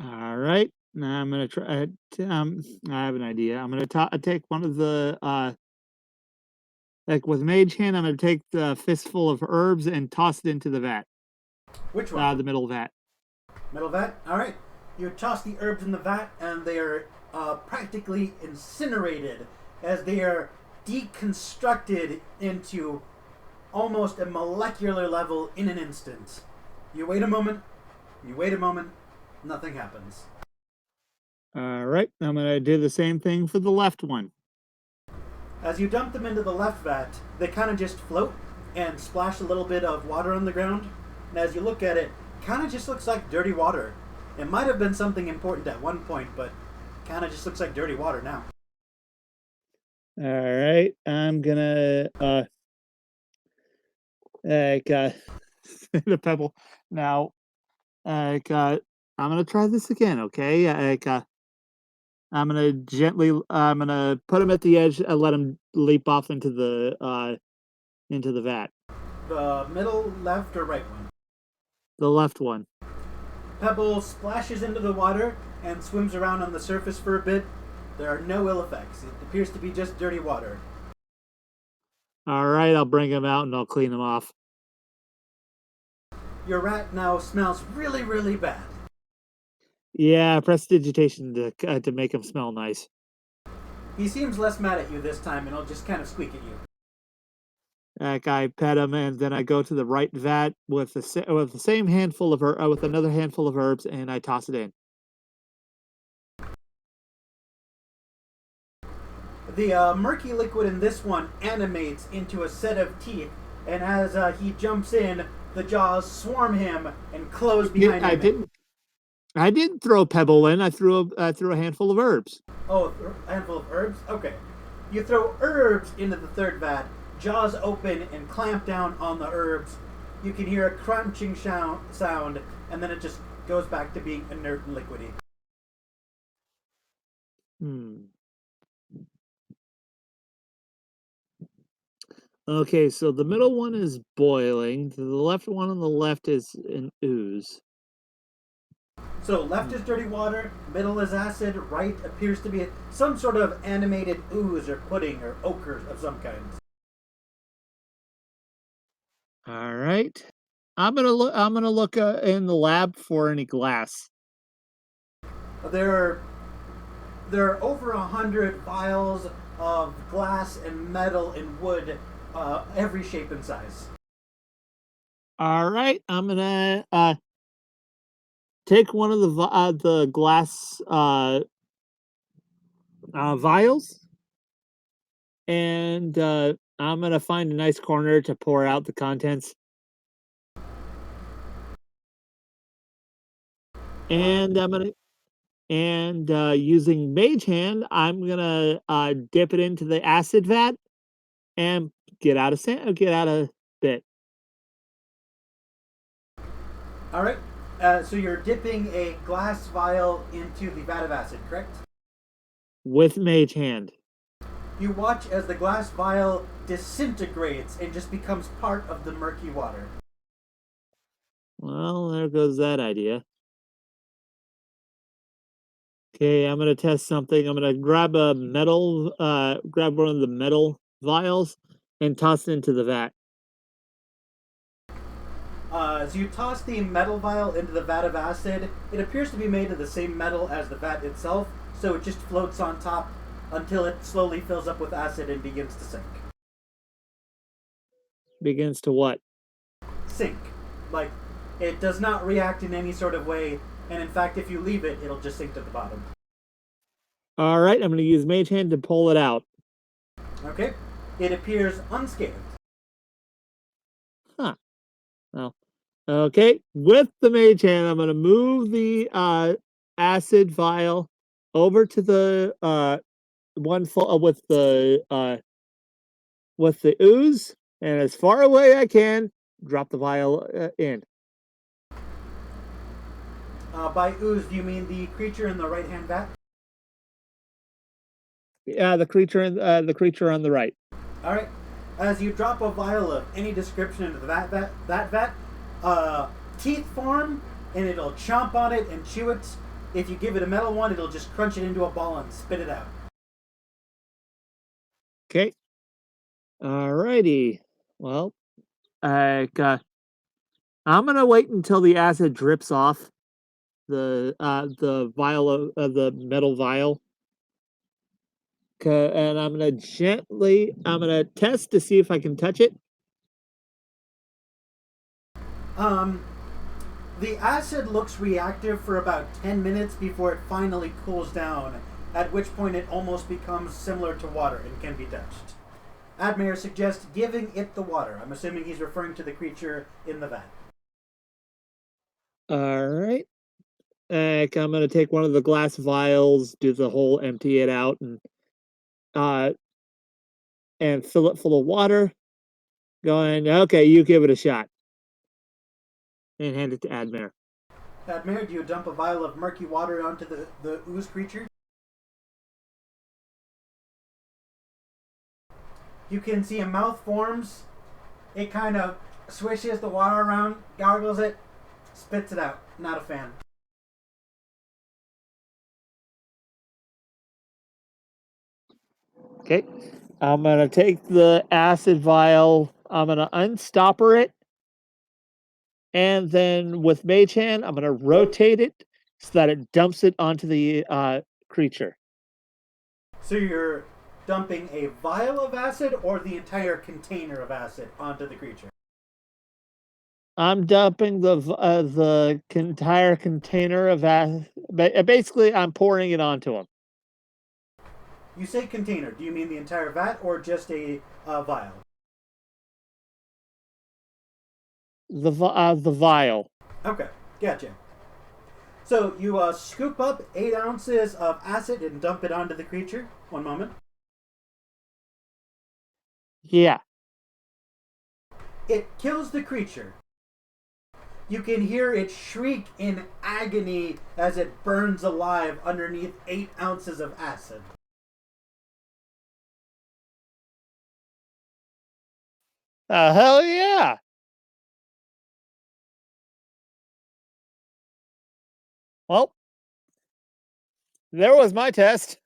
All right. Now I'm gonna try. I have an idea. I'm gonna take one of the like with Mage Hand. I'm gonna take the fistful of herbs and toss it into the vat. Which one? The middle vat. Middle vat. All right. You toss the herbs in the vat, and they are practically incinerated as they are deconstructed into almost a molecular level in an instant. You wait a moment. You wait a moment. Nothing happens. All right, I'm gonna do the same thing for the left one. As you dump them into the left vat, they kind of just float and splash a little bit of water on the ground. And as you look at it, kind of just looks like dirty water. It might have been something important at one point, but kind of just looks like dirty water now. All right, I'm gonna the pebble now. I'm gonna try this again, okay? I'm gonna put him at the edge and let him leap off into the vat. The middle, left, or right one? The left one. Pebble splashes into the water and swims around on the surface for a bit. There are no ill effects. It appears to be just dirty water. All right, I'll bring him out and I'll clean him off. Your rat now smells really, really bad. Yeah, prestidigitation to make him smell nice. He seems less mad at you this time, and he'll just kind of squeak at you. I pet him, and then I go to the right vat with the same handful of with another handful of herbs, and I toss it in. The murky liquid in this one animates into a set of teeth, and as he jumps in, the jaws swarm him and close behind him. I didn't throw pebble in. I threw a handful of herbs. Oh, a handful of herbs? Okay. You throw herbs into the third vat, jaws open and clamp down on the herbs. You can hear a crunching sound, and then it just goes back to being inert and liquidy. Okay, so the middle one is boiling. The left one on the left is an ooze. So left is dirty water, middle is acid, right appears to be some sort of animated ooze or pudding or ochre of some kind. All right, I'm gonna look in the lab for any glass. There are over 100 vials of glass and metal and wood, every shape and size. All right, I'm gonna take one of the glass vials, and I'm gonna find a nice corner to pour out the contents. And using Mage Hand, I'm gonna dip it into the acid vat and get out a bit. All right. So you're dipping a glass vial into the vat of acid, correct? With Mage Hand. You watch as the glass vial disintegrates and just becomes part of the murky water. Well, there goes that idea. Okay, I'm gonna test something. I'm gonna grab grab one of the metal vials and toss it into the vat. As you toss the metal vial into the vat of acid, it appears to be made of the same metal as the vat itself, so it just floats on top until it slowly fills up with acid and begins to sink. Begins to what? Sink. Like, it does not react in any sort of way, and in fact, if you leave it, it'll just sink to the bottom. All right, I'm gonna use Mage Hand to pull it out. Okay? It appears unscathed. Huh. Well, okay. With the Mage Hand, I'm gonna move the acid vial over to the one full with the ooze, and as far away I can, drop the vial in. By ooze, do you mean the creature in the right-hand vat? Yeah, the creature on the right. All right. As you drop a vial of any description into that vat, teeth form, and it'll chomp on it and chew it. If you give it a metal one, it'll just crunch it into a ball and spit it out. Okay. Alrighty. Well, I'm gonna wait until the acid drips off the vial of the metal vial. And I'm gonna test to see if I can touch it. The acid looks reactive for about 10 minutes before it finally cools down, at which point it almost becomes similar to water and can be touched. Admaer suggests giving it the water. I'm assuming he's referring to the creature in the vat. All right. I'm gonna take one of the glass vials, do the whole empty it out, and fill it full of water. Going, okay, you give it a shot. And hand it to Admaer. Admaer, do you dump a vial of murky water onto the ooze creature? You can see a mouth forms. It kind of swishes the water around, gargles it, spits it out. Not a fan. Okay. I'm gonna take the acid vial. I'm gonna unstopper it, and then with Mage Hand, I'm gonna rotate it so that it dumps it onto the creature. So you're dumping a vial of acid or the entire container of acid onto the creature? I'm dumping the entire container of acid. Basically, I'm pouring it onto him. You say container. Do you mean the entire vat or just a vial? The vial. Okay, gotcha. So you scoop up 8 ounces of acid and dump it onto the creature. One moment. Yeah. It kills the creature. You can hear it shriek in agony as it burns alive underneath 8 ounces of acid. Hell yeah. Well, there was my test.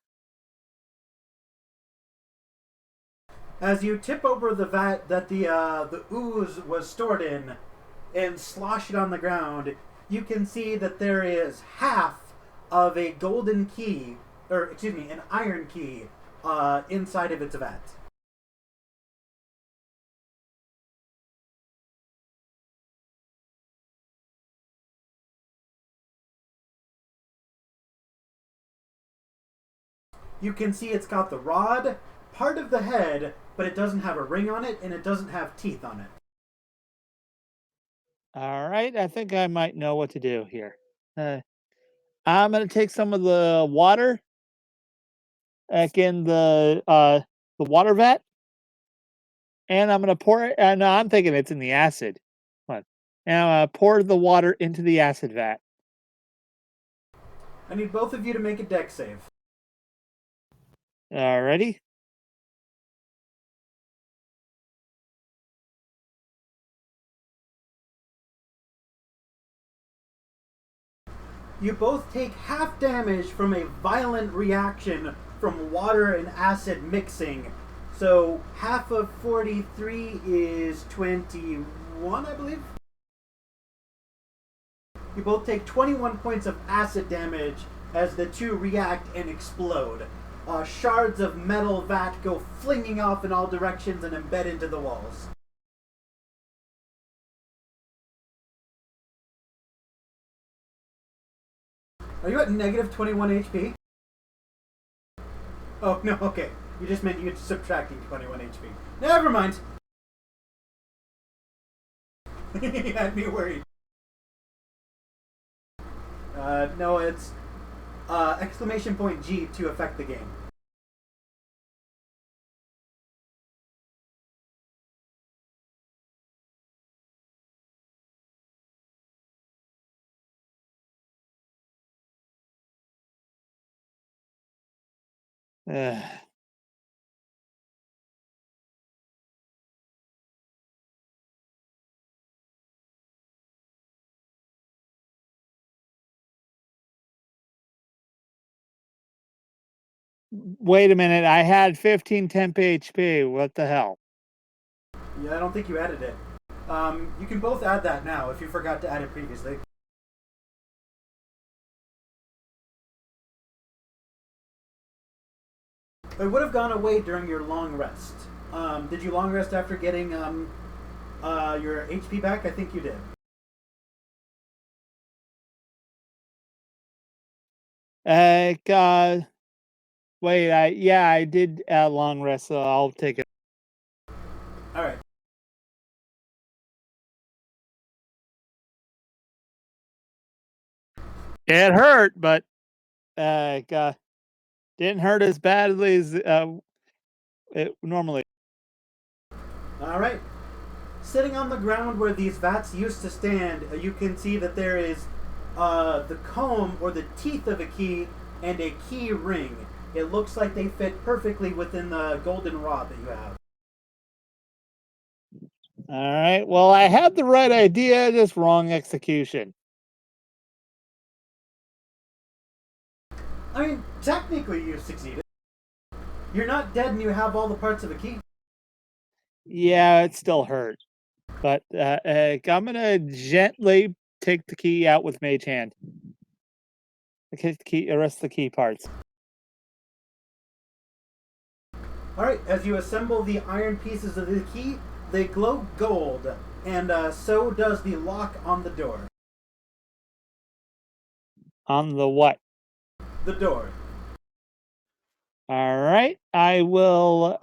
As you tip over the vat that the ooze was stored in and slosh it on the ground, you can see that there is half of a golden key, or excuse me, an iron key inside of its vat. You can see it's got the rod, part of the head, but it doesn't have a ring on it and it doesn't have teeth on it. All right, I think I might know what to do here. I'm gonna take some of the water back in the water vat, and I'm gonna pour it. No, I'm thinking it's in the acid. Come on. And I'm gonna pour the water into the acid vat. I need both of you to make a dex save. Alrighty. You both take half damage from a violent reaction from water and acid mixing. So half of 43 is 21, I believe. You both take 21 points of acid damage as the two react and explode. Shards of metal vat go flinging off in all directions and embed into the walls. Are you at negative 21 HP? Oh, no, okay. You just meant you're subtracting 21 HP. Never mind. You had me worried. No, it's exclamation point G to affect the game. Ugh. Wait a minute, I had 15 temp HP. What the hell? Yeah, I don't think you added it. You can both add that now if you forgot to add it previously. It would have gone away during your long rest. Did you long rest after getting your HP back? I think you did. God. Wait, I did long rest, so I'll take it. All right. It hurt, but God, didn't hurt as badly as it normally. All right. Sitting on the ground where these vats used to stand, you can see that there is the comb or the teeth of a key and a key ring. It looks like they fit perfectly within the golden rod that you have. All right. Well, I had the right idea, just wrong execution. I mean, technically you succeeded. You're not dead and you have all the parts of a key. Yeah, it still hurt. But I'm gonna gently take the key out with Mage Hand. Take the key, the rest of the key parts. Alright, as you assemble the iron pieces of the key, they glow gold, and so does the lock on the door. On the what? The door. All right. I will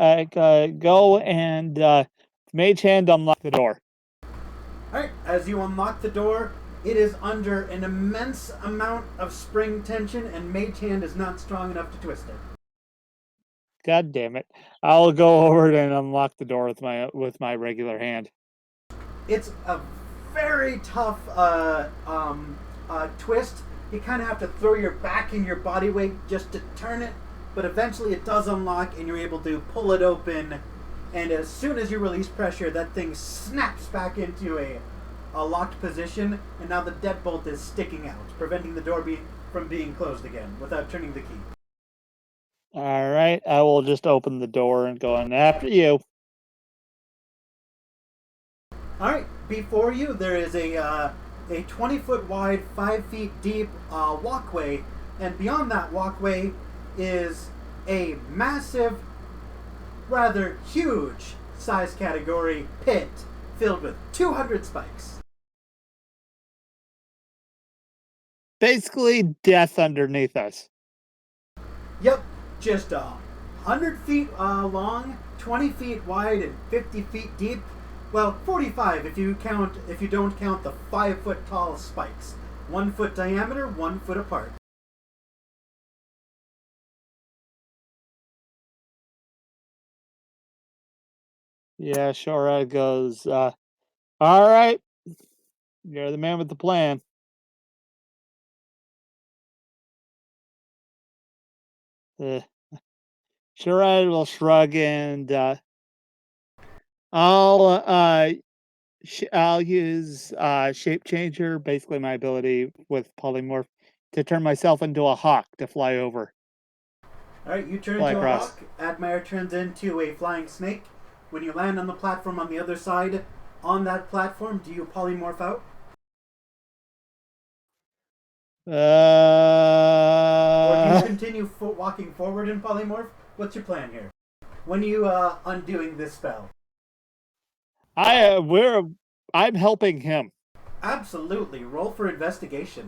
go and Mage Hand unlock the door. Alright, as you unlock the door, it is under an immense amount of spring tension, and Mage Hand is not strong enough to twist it. God damn it! I'll go over and unlock the door with my regular hand. It's a very tough twist. You kind of have to throw your back and your body weight just to turn it, but eventually it does unlock and you're able to pull it open, and as soon as you release pressure, that thing snaps back into a locked position, and now the deadbolt is sticking out, preventing the door from being closed again without turning the key. All right, I will just open the door and go in after you. Alright, before you there is a 20-foot wide, 5 feet deep walkway, and beyond that walkway is a massive, rather huge size category pit filled with 200 spikes. Basically, death underneath us. Yep, just 100 feet long, 20 feet wide, and 50 feet deep. Well, 45 if you don't count the 5-foot tall spikes. 1 foot diameter, 1 foot apart. Yeah, Shoraad goes, all right, you're the man with the plan. Shoraad will shrug and I'll use shape changer, basically my ability with polymorph, to turn myself into a hawk to fly over. Alright, you turn Fly into across. a hawk. Admaer turns into a flying snake. When you land on the platform on the other side, on that platform, do you polymorph out? Or do you continue walking forward in polymorph? What's your plan here? When are you undoing this spell? I'm helping him. Absolutely. Roll for investigation.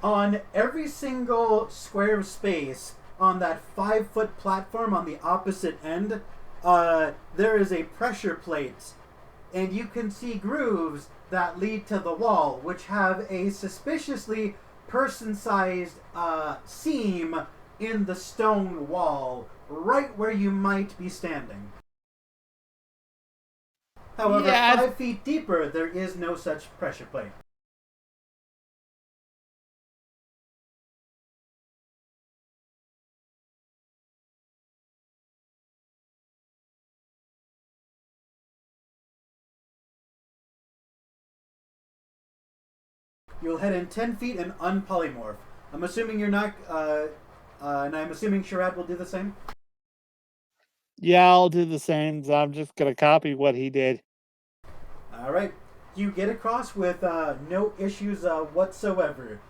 On every single square of space on that 5-foot platform on the opposite end, there is a pressure plate, and you can see grooves that lead to the wall, which have a suspiciously person-sized seam in the stone wall, right where you might be standing. However, Yeah. 5 feet deeper, there is no such pressure plate. You'll head in 10 feet and unpolymorph. I'm assuming you're not, and I'm assuming Shoraad will do the same? Yeah, I'll do the same. So I'm just gonna copy what he did. Alright. You get across with no issues whatsoever.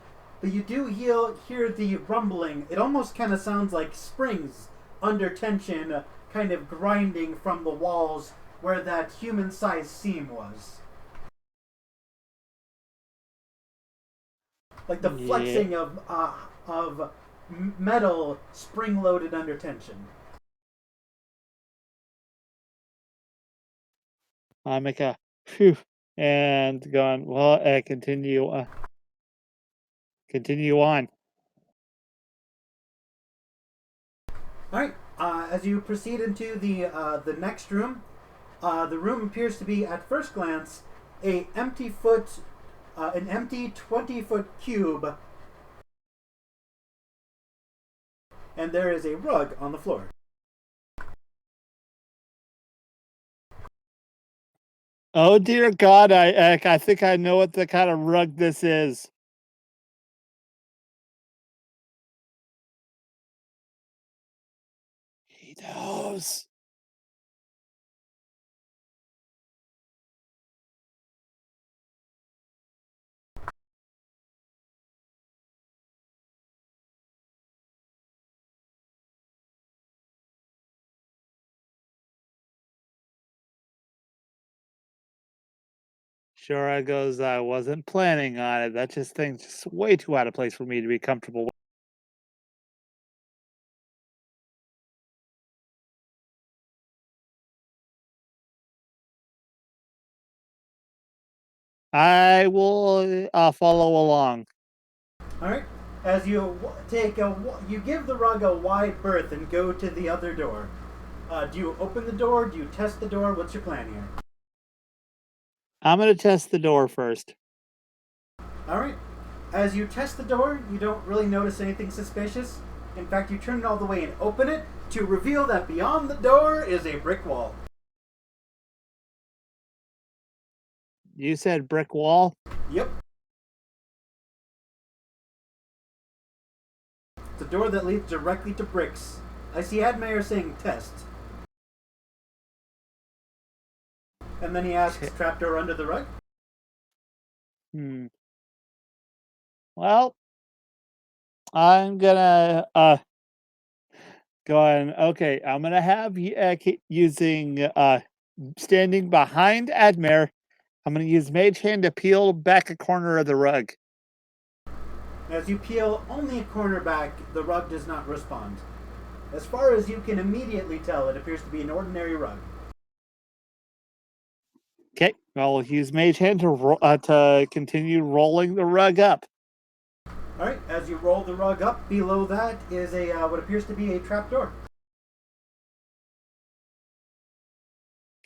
But you do hear the rumbling. It almost kind of sounds like springs under tension, kind of grinding from the walls where that human-sized seam was. Like the flexing of metal spring-loaded under tension. I make a phew and going. Well, continue on. All right. As you proceed into the next room, the room appears to be, at first glance, an empty 20-foot cube, and there is a rug on the floor. Oh dear God! I think I know what the kind of rug this is. He knows. Shoraad goes, I wasn't planning on it. That just thing's just way too out of place for me to be comfortable with. I will follow along. All right. As you you give the rug a wide berth and go to the other door. Do you open the door? Do you test the door? What's your plan here? I'm going to test the door first. All right. As you test the door, you don't really notice anything suspicious. In fact, you turn it all the way and open it to reveal that beyond the door is a brick wall. You said brick wall? Yep. It's a door that leads directly to bricks. I see Admaer saying test. And then he asks, trapdoor under the rug? Well, I'm gonna go on. Okay, I'm gonna have keep using standing behind Admaer. I'm gonna use Mage Hand to peel back a corner of the rug. As you peel only a corner back, the rug does not respond. As far as you can immediately tell, it appears to be an ordinary rug. Okay, I'll use Mage Hand to continue rolling the rug up. All right, as you roll the rug up, below that is a what appears to be a trapdoor.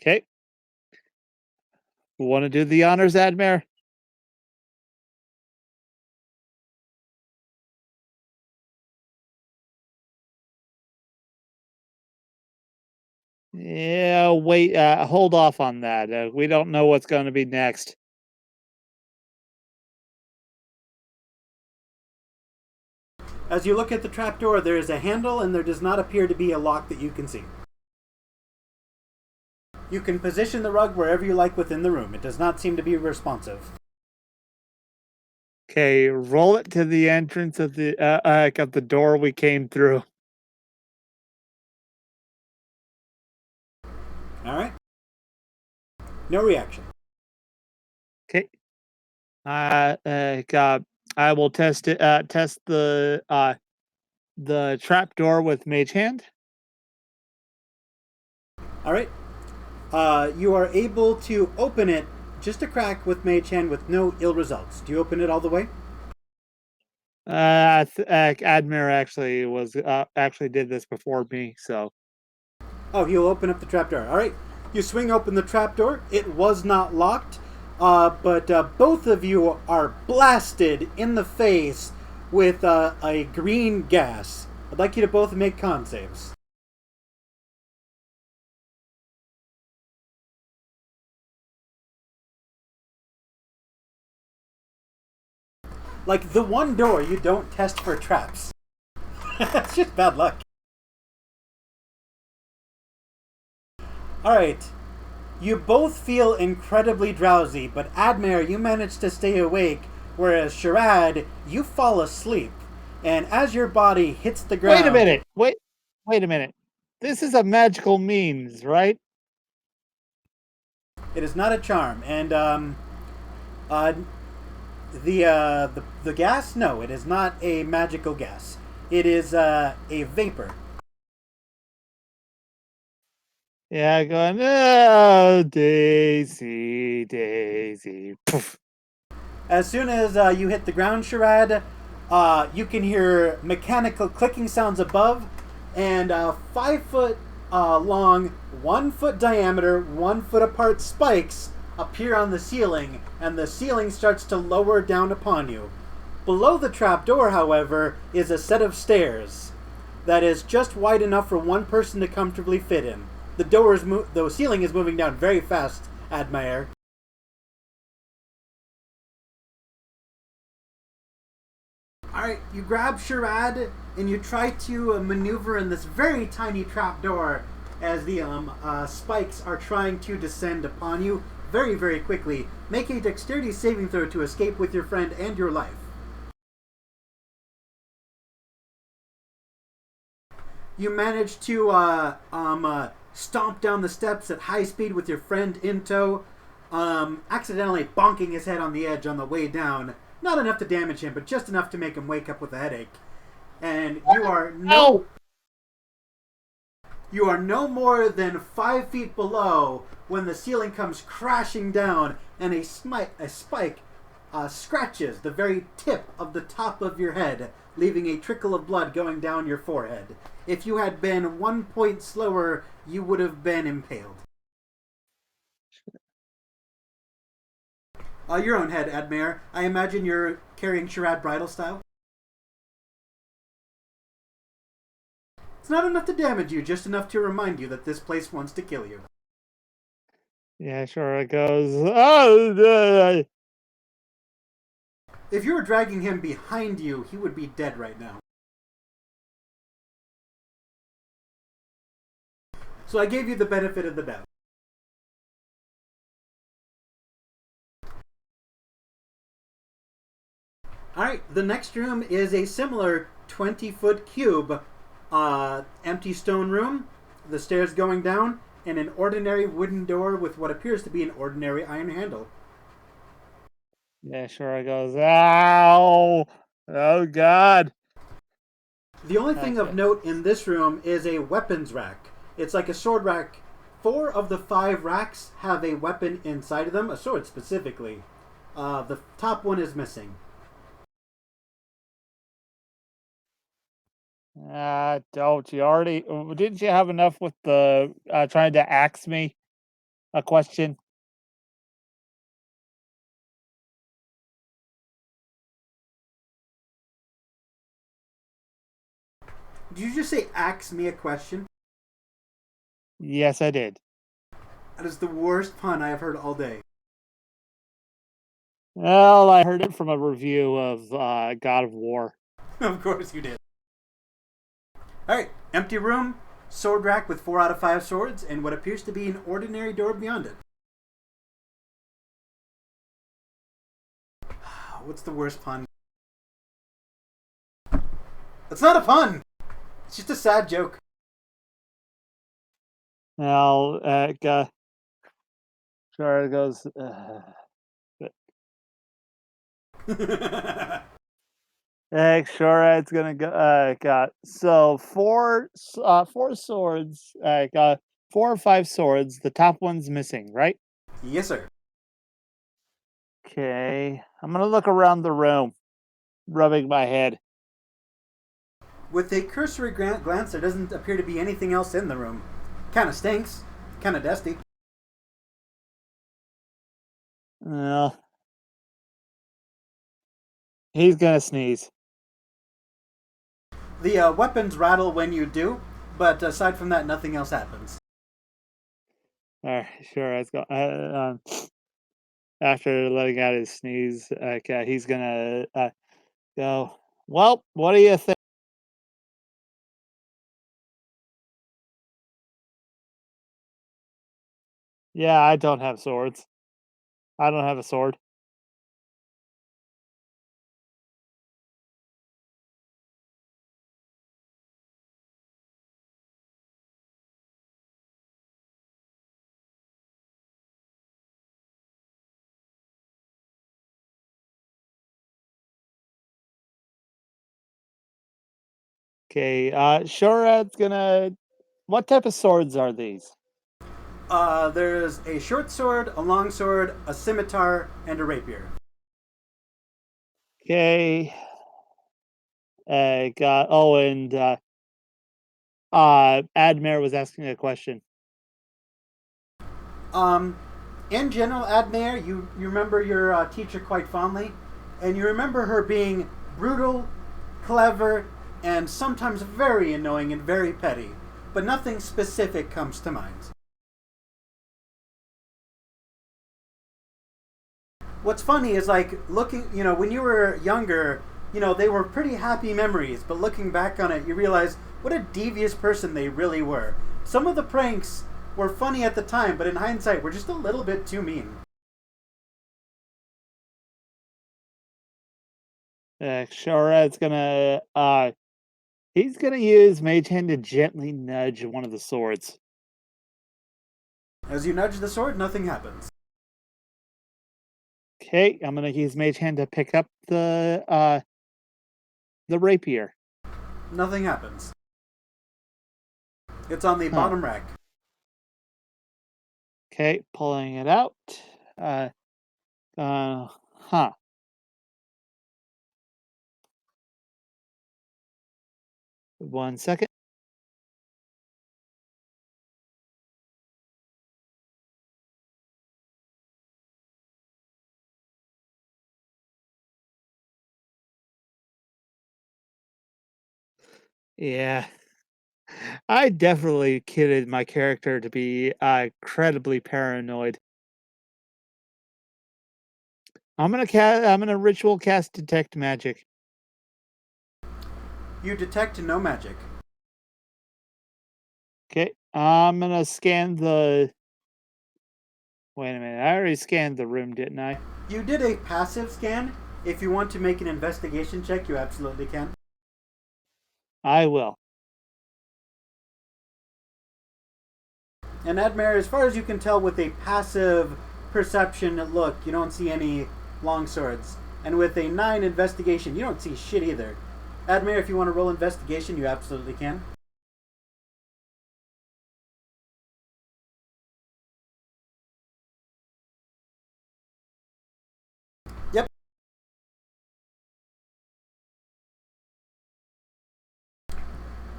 Okay. Want to do the honors, Admaer? Yeah, wait, hold off on that. We don't know what's going to be next. As you look at the trapdoor, there is a handle and there does not appear to be a lock that you can see. You can position the rug wherever you like within the room. It does not seem to be responsive. Okay, roll it to the entrance of the door we came through. All right. No reaction. Okay. I will test it. Test the trap door with Mage Hand. All right. You are able to open it just a crack with Mage Hand with no ill results. Do you open it all the way? Admaer actually did this before me, so. Oh, you'll open up the trapdoor. All right. You swing open the trapdoor. It was not locked, but both of you are blasted in the face with a green gas. I'd like you to both make con saves. Like the one door you don't test for traps. That's just bad luck. Alright. You both feel incredibly drowsy, but Admaer, you manage to stay awake, whereas Shoraad, you fall asleep. And as your body hits the ground... Wait a minute. Wait a minute. This is a magical means, right? It is not a charm. And, the gas? No, it is not a magical gas. It is a vapor. Yeah, going, oh, Daisy, Daisy. Poof. As soon as you hit the ground, Shoraad, you can hear mechanical clicking sounds above, and 5 foot long, 1 foot diameter, 1 foot apart spikes appear on the ceiling, and the ceiling starts to lower down upon you. Below the trapdoor, however, is a set of stairs. that is just wide enough for one person to comfortably fit in. The ceiling is moving down very fast, Admaer. Alright, you grab Shoraad and you try to maneuver in this very tiny trapdoor as the spikes are trying to descend upon you very, very quickly. Make a dexterity saving throw to escape with your friend and your life. You manage to stomp down the steps at high speed with your friend in tow, accidentally bonking his head on the edge on the way down. Not enough to damage him, but just enough to make him wake up with a headache. And you are no more than 5 feet below when the ceiling comes crashing down and a spike scratches the very tip of the top of your head, leaving a trickle of blood going down your forehead. If you had been 1 point slower, you would have been impaled. Your own head, Admaer. I imagine you're carrying Shoraad bridal style? It's not enough to damage you, just enough to remind you that this place wants to kill you. Yeah, sure it goes. Oh, If you were dragging him behind you, he would be dead right now. So I gave you the benefit of the doubt. Alright, the next room is a similar 20-foot cube. Empty stone room, the stairs going down, and an ordinary wooden door with what appears to be an ordinary iron handle. yeah, sure it goes. Ow! Oh, God. The only thing of note in this room is a weapons rack. It's like a sword rack. 4 of the 5 racks have a weapon inside of them, a sword specifically. The top one is missing. Don't you already? Didn't you have enough with the trying to ask me a question? Did you just say ask me a question? Yes, I did. That is the worst pun I have heard all day. Well, I heard it from a review of God of War. Of course you did. Alright, empty room, sword rack with 4 out of 5 swords, and what appears to be an ordinary door beyond it. What's the worst pun? It's not a pun! It's just a sad joke. Well, sure it goes. Sure, it's gonna go. Got so 4 swords. Got 4 or 5 swords. The top one's missing, right? Yes, sir. Okay, I'm gonna look around the room, rubbing my head. With a cursory glance, there doesn't appear to be anything else in the room. Kinda stinks. Kinda dusty. Well, he's gonna sneeze. The weapons rattle when you do, but aside from that, nothing else happens. Alright, sure, let's go. After letting out his sneeze, he's gonna go. Well, what do you think? Yeah, I don't have swords. I don't have a sword. Okay, Shorad's gonna. What type of swords are these? There's a short sword, a long sword, a scimitar, and a rapier. Okay. Got. Oh, and Admaer was asking a question. In general, Admaer, you remember your teacher quite fondly, and you remember her being brutal, clever, and sometimes very annoying and very petty, but nothing specific comes to mind. What's funny is like looking, when you were younger, they were pretty happy memories, but looking back on it, you realize what a devious person they really were. Some of the pranks were funny at the time, but in hindsight, were just a little bit too mean. Shoraad's gonna he's gonna use Mage Hand to gently nudge one of the swords. As you nudge the sword, nothing happens. Okay, I'm gonna use Mage Hand to pick up the rapier. Nothing happens. It's on the bottom rack. Okay, pulling it out. Huh. One second. Yeah. I definitely kidded my character to be incredibly paranoid. I'm gonna ritual cast detect magic. You detect no magic. Okay, I'm gonna scan the. Wait a minute, I already scanned the room, didn't I? You did a passive scan. If you want to make an investigation check, you absolutely can. I will. And Admaer, as far as you can tell with a passive perception look, you don't see any long swords. And with a 9 investigation, you don't see shit either. Admaer, if you want to roll investigation, you absolutely can. Yep.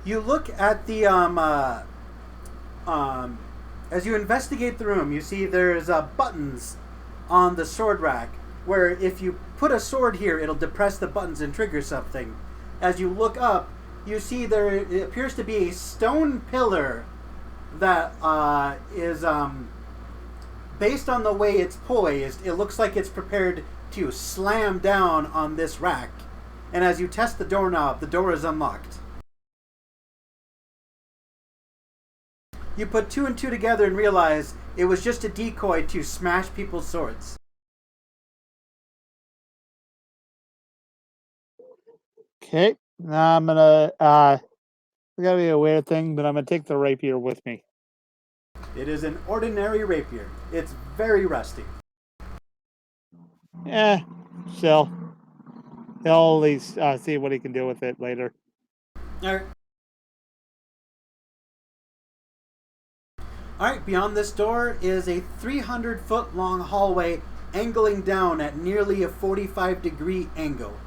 You look at the as you investigate the room, you see there's buttons on the sword rack where if you put a sword here, it'll depress the buttons and trigger something. As you look up, you see there appears to be a stone pillar that is based on the way it's poised. It looks like it's prepared to slam down on this rack. And as you test the doorknob, the door is unlocked. You put 2 and 2 together and realize it was just a decoy to smash people's swords. Okay, now I'm gonna it's gotta be a weird thing, but I'm gonna take the rapier with me. It is an ordinary rapier. It's very rusty. Yeah, still. He'll at least see what he can do with it later. Alright. Alright, beyond this door is a 300-foot long hallway angling down at nearly a 45-degree angle.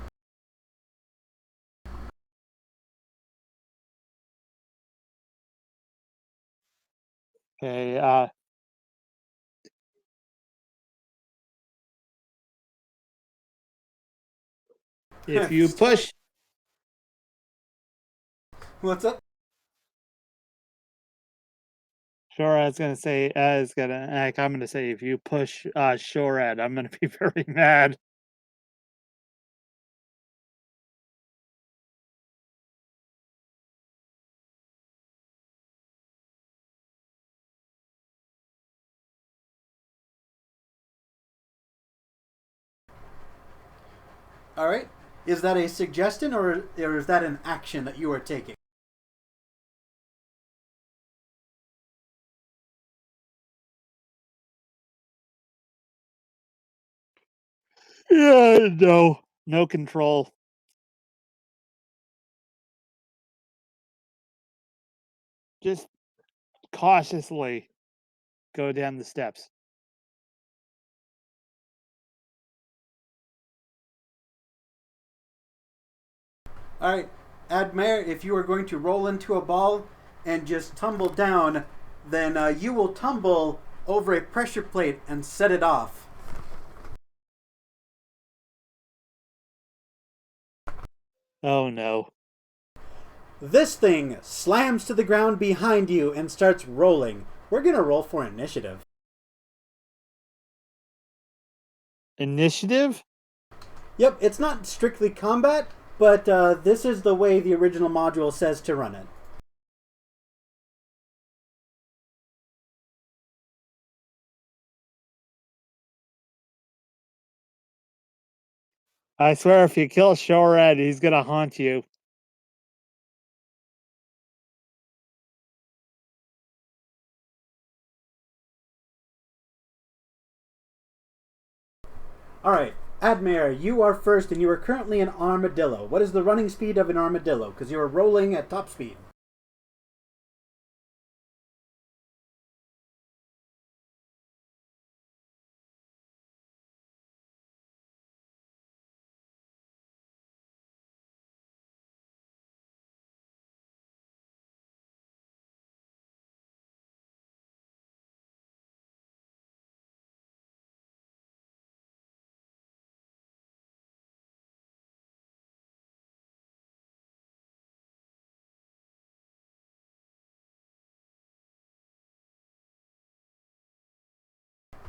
Okay, if you push. What's up? Sure, I was gonna say, I'm gonna say, if you push Shoraad, I'm gonna be very mad. Alright. Is that a suggestion or is that an action that you are taking? Yeah, no control. Just cautiously go down the steps. Alright. Admaer, if you are going to roll into a ball and just tumble down, then you will tumble over a pressure plate and set it off. Oh no. This thing slams to the ground behind you and starts rolling. We're going to roll for initiative. Initiative? Yep, it's not strictly combat, but this is the way the original module says to run it. I swear if you kill Shoraad, he's gonna haunt you. Alright, Admaer, you are first and you are currently an armadillo. What is the running speed of an armadillo? Because you are rolling at top speed.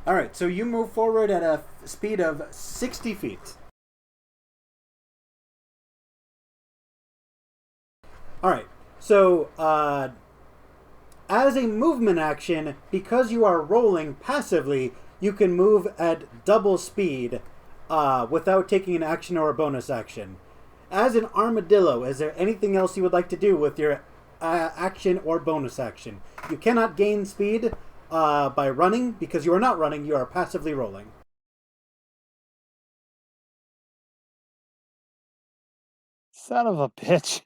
Alright, so you move forward at a speed of 60 feet. Alright, so as a movement action, because you are rolling passively, you can move at double speed without taking an action or a bonus action. As an armadillo, is there anything else you would like to do with your action or bonus action? You cannot gain speed by running, because you are not running, you are passively rolling. Son of a bitch.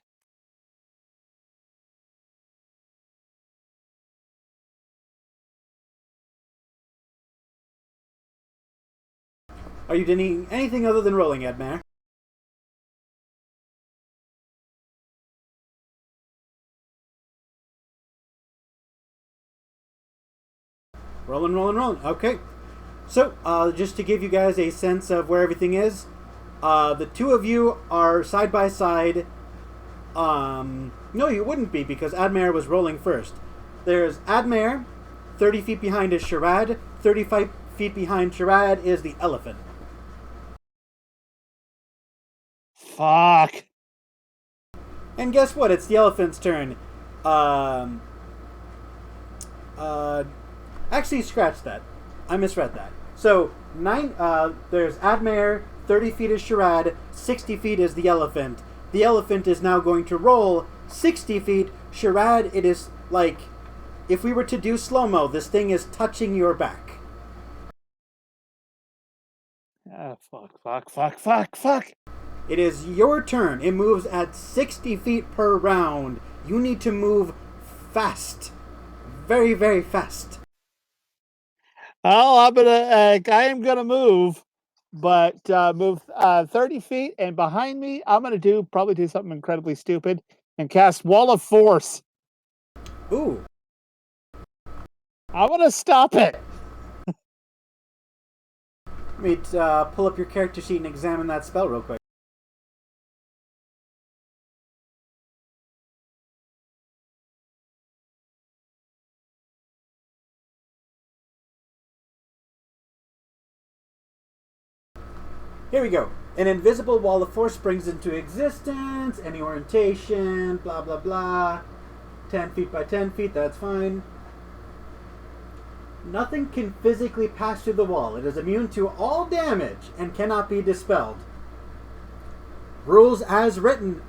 Are you doing anything other than rolling, Admaer? Rolling, rolling, rolling. Okay. So, just to give you guys a sense of where everything is, the two of you are side by side. No, you wouldn't be, because Admaer was rolling first. There's Admaer, 30 feet behind is Shoraad, 35 feet behind Shoraad is the elephant. Fuck. And guess what? It's the elephant's turn. Actually, scratch that. I misread that. So, there's Admaer, 30 feet is Shoraad, 60 feet is the elephant. The elephant is now going to roll 60 feet. Shoraad, it is like, if we were to do slow-mo, this thing is touching your back. Ah, fuck. It is your turn. It moves at 60 feet per round. You need to move fast. Very, very fast. Oh, I am gonna move, but move 30 feet, and behind me, I'm gonna probably do something incredibly stupid and cast Wall of Force. Ooh. I want to stop it. Let me pull up your character sheet and examine that spell real quick. Here we go. An invisible wall of force springs into existence. Any orientation, blah, blah, blah. 10 feet by 10 feet, that's fine. Nothing can physically pass through the wall. It is immune to all damage and cannot be dispelled. Rules as written,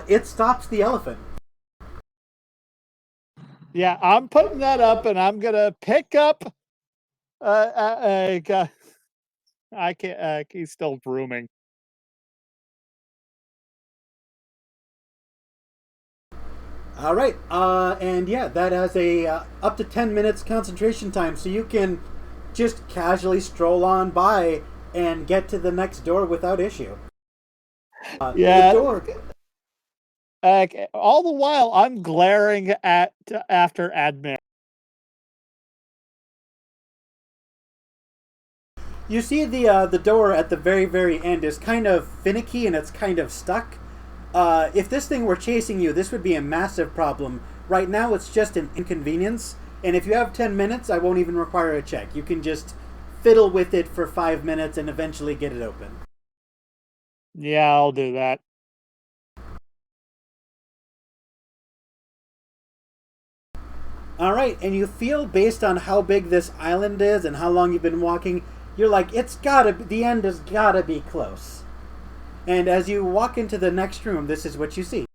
it stops the elephant. Yeah, I'm putting that up, and I'm gonna pick up. I can't. He's still brooming. All right, and yeah, that has a up to 10 minutes concentration time, so you can just casually stroll on by and get to the next door without issue. Yeah. The door. All the while, I'm glaring after Admaer. You see the door at the very, very end is kind of finicky and it's kind of stuck. If this thing were chasing you, this would be a massive problem. Right now, it's just an inconvenience. And if you have 10 minutes, I won't even require a check. You can just fiddle with it for 5 minutes and eventually get it open. Yeah, I'll do that. Alright, and you feel based on how big this island is and how long you've been walking, you're like, the end has gotta be close. And as you walk into the next room, this is what you see.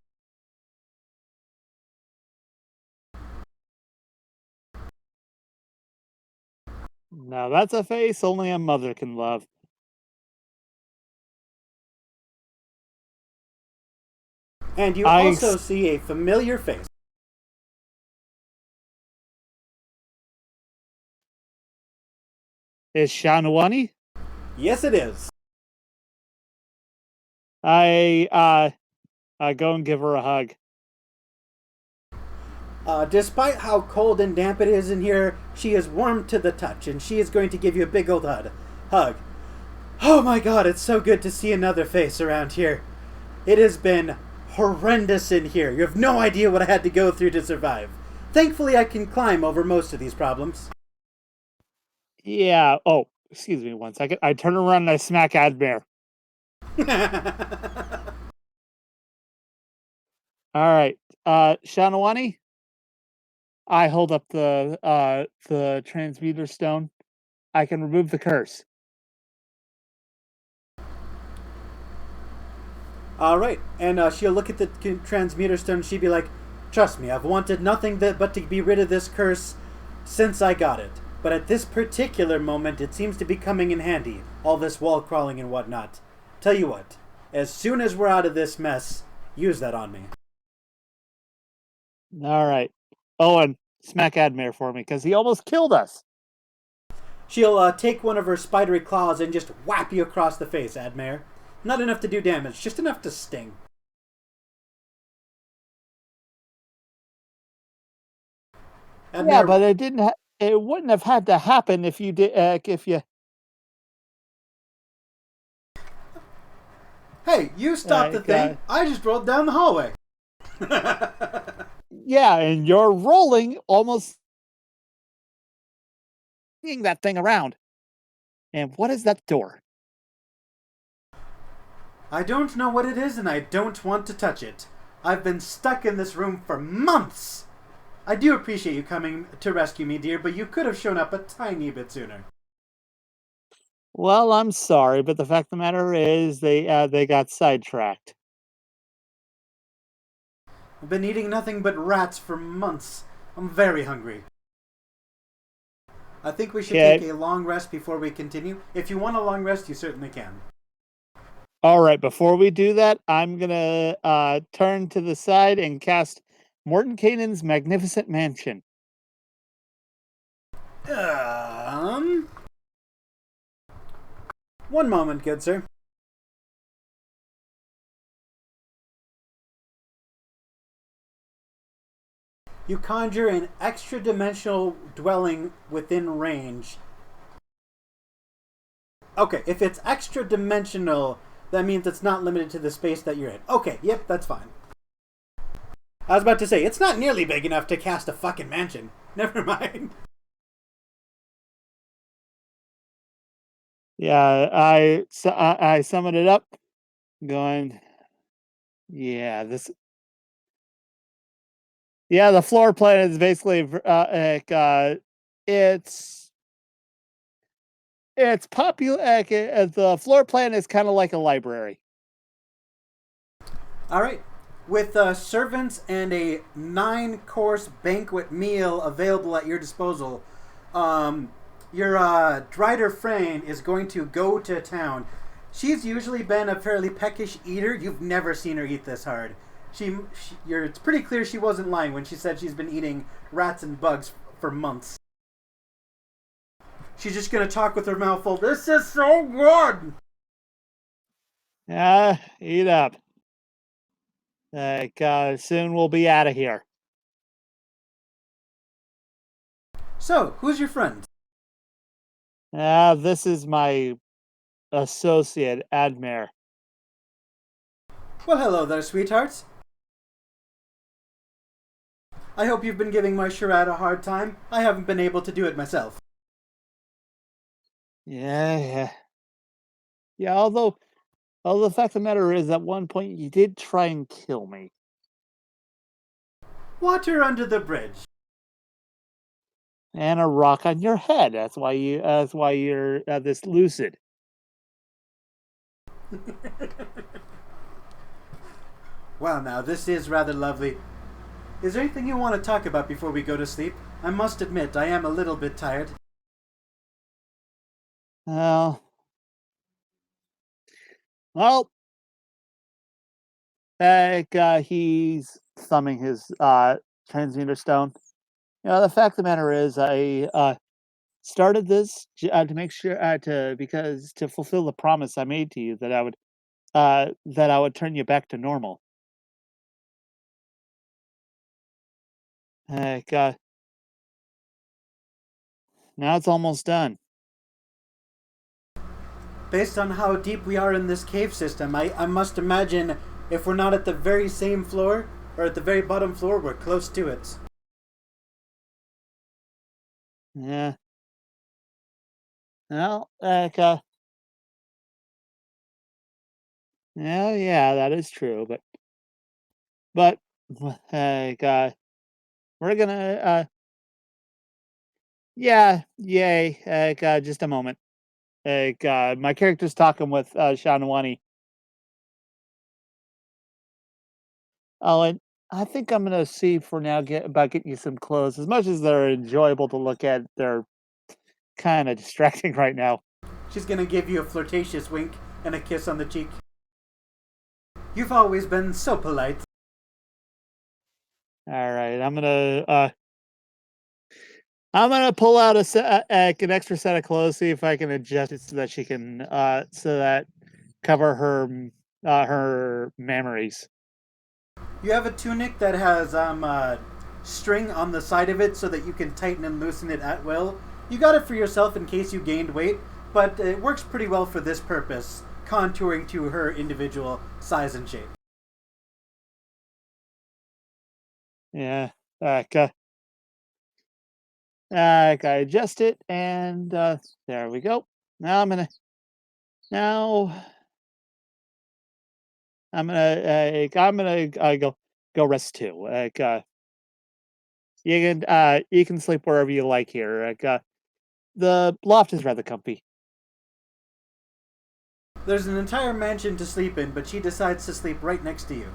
Now that's a face only a mother can love. And you I also see a familiar face. Is Shanawani? Yes, it is. I go and give her a hug. Despite how cold and damp it is in here, she is warm to the touch, and she is going to give you a big old hug. Oh my god, it's so good to see another face around here. It has been horrendous in here. You have no idea what I had to go through to survive. Thankfully, I can climb over most of these problems. Yeah. Oh, excuse me 1 second. I turn around and I smack Admaer. All right. Shanawani, I hold up the transmuter stone. I can remove the curse. Alright, and she'll look at the transmuter stone and she'll be like, trust me, I've wanted nothing but to be rid of this curse since I got it. But at this particular moment, it seems to be coming in handy, all this wall crawling and whatnot. Tell you what, as soon as we're out of this mess, use that on me. All right. Oh, and smack Admaer for me because he almost killed us. She'll take one of her spidery claws and just whap you across the face, Admaer. Not enough to do damage, just enough to sting. Admaer, yeah, but it didn't. It wouldn't have had to happen if you did. If you. Hey, you stopped the thing. I just rolled down the hallway. Yeah, and you're rolling almost that thing around. And what is that door? I don't know what it is, and I don't want to touch it. I've been stuck in this room for months. I do appreciate you coming to rescue me, dear, but you could have shown up a tiny bit sooner. Well, I'm sorry, but the fact of the matter is they got sidetracked. I've been eating nothing but rats for months. I'm very hungry. I think we should take a long rest before we continue. If you want a long rest, you certainly can. All right, before we do that, I'm going to turn to the side and cast Mordenkainen's Magnificent Mansion. One moment, good sir. You conjure an extra-dimensional dwelling within range. Okay, if it's extra-dimensional, that means it's not limited to the space that you're in. Okay, yep, that's fine. I was about to say, it's not nearly big enough to cast a fucking mansion. Never mind. Yeah, I summoned it up, going, yeah, this... Yeah, the floor plan is basically, it's popular. The floor plan is kind of like a library. All right. With servants and a 9-course banquet meal available at your disposal, your Drider Frayne is going to go to town. She's usually been a fairly peckish eater. You've never seen her eat this hard. It's pretty clear she wasn't lying when she said she's been eating rats and bugs for months. She's just going to talk with her mouth full. This is so good! Eat up. Soon we'll be out of here. So, who's your friend? This is my associate, Admaer. Well, hello there, sweethearts. I hope you've been giving my Shoraad a hard time. I haven't been able to do it myself. Yeah. Although the fact of the matter is, at one point you did try and kill me. Water under the bridge. And a rock on your head. That's why you're this lucid. Well, now, this is rather lovely. Is there anything you want to talk about before we go to sleep? I must admit, I am a little bit tired. Well, he's thumbing his transmuter stone. The fact of the matter is, I started this to make sure to fulfill the promise I made to you that I would turn you back to normal. Like, now it's almost done. Based on how deep we are in this cave system, I must imagine if we're not at the very same floor, or at the very bottom floor, we're close to it. Yeah. Well, yeah, that is true, but like, we're gonna, yeah, yay, just a moment. My character's talking with Shanawani. Oh, and I think I'm gonna see for now about getting you some clothes. As much as they're enjoyable to look at, they're kind of distracting right now. She's gonna give you a flirtatious wink and a kiss on the cheek. You've always been so polite. All right, I'm gonna pull out an extra set of clothes, see if I can adjust it so that she can so that cover her memories. You have a tunic that has string on the side of it so that you can tighten and loosen it at will. You got it for yourself in case you gained weight, but it works pretty well for this purpose, contouring to her individual size and shape. Yeah, I adjust it, and there we go. Now now I'm gonna go rest too. You can sleep wherever you like here. The loft is rather comfy. There's an entire mansion to sleep in, but she decides to sleep right next to you.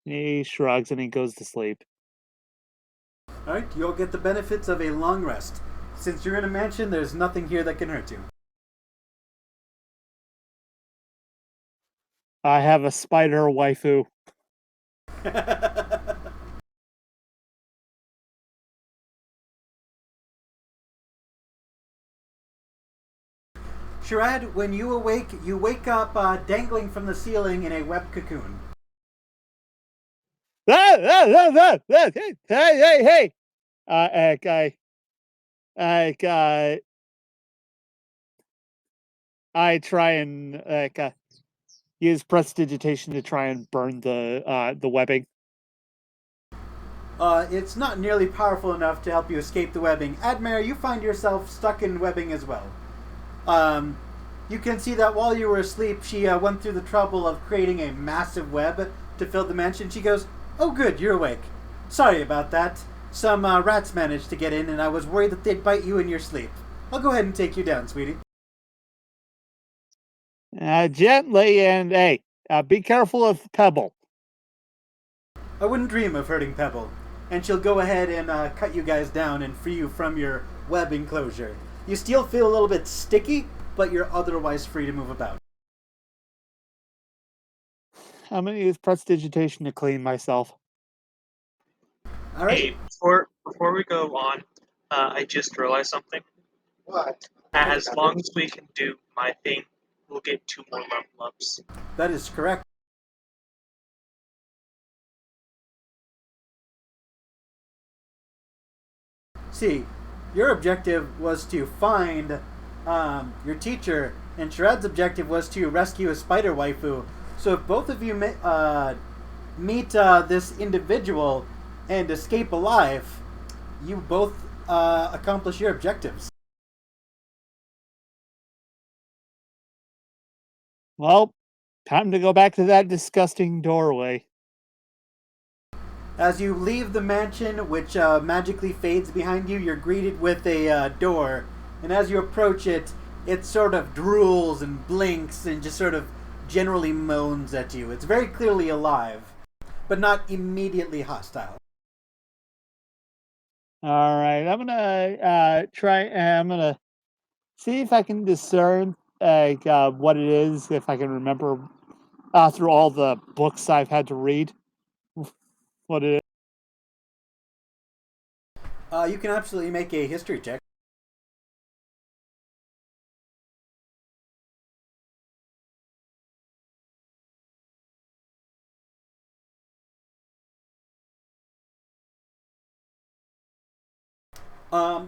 He shrugs and he goes to sleep. Alright, you'll get the benefits of a long rest. Since you're in a mansion, there's nothing here that can hurt you. I have a spider waifu. Shoraad, when you awake, you wake up dangling from the ceiling in a web cocoon. Hey! I I try and use prestidigitation to try and burn the webbing. It's not nearly powerful enough to help you escape the webbing. Admaer, you find yourself stuck in webbing as well. You can see that while you were asleep, she went through the trouble of creating a massive web to fill the mansion. She goes, "Oh good, you're awake. Sorry about that. Some rats managed to get in and I was worried that they'd bite you in your sleep. I'll go ahead and take you down, sweetie." Gently, and hey, be careful of Pebble. I wouldn't dream of hurting Pebble. And she'll go ahead and cut you guys down and free you from your web enclosure. You still feel a little bit sticky, but you're otherwise free to move about. I'm gonna use prestidigitation to clean myself. All right. Hey, before we go on, I just realized something. What? As long as we can do my thing, we'll get 2 more level ups. That is correct. See, your objective was to find your teacher, and Shoraad's objective was to rescue a spider waifu. So if both of you meet this individual and escape alive, you both accomplish your objectives. Well, time to go back to that disgusting doorway. As you leave the mansion, which magically fades behind you, you're greeted with a door. And as you approach it, it sort of drools and blinks and just sort of generally moans at you. It's very clearly alive, but not immediately hostile. All right, I'm gonna try. I'm gonna see if I can discern what it is. If I can remember through all the books I've had to read, what it is. You can absolutely make a history check.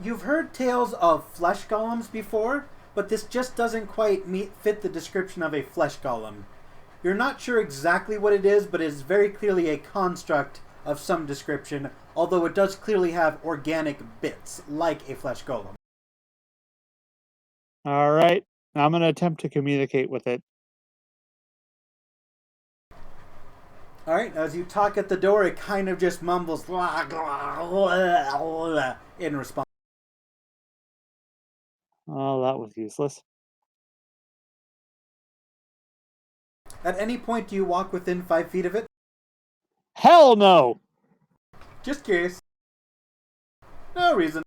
You've heard tales of flesh golems before, but this just doesn't quite fit the description of a flesh golem. You're not sure exactly what it is, but it is very clearly a construct of some description, although it does clearly have organic bits, like a flesh golem. All right, I'm gonna attempt to communicate with it. Alright, as you talk at the door, it kind of just mumbles in response. Oh, that was useless. At any point, do you walk within 5 feet of it? Hell no! Just curious. No reason.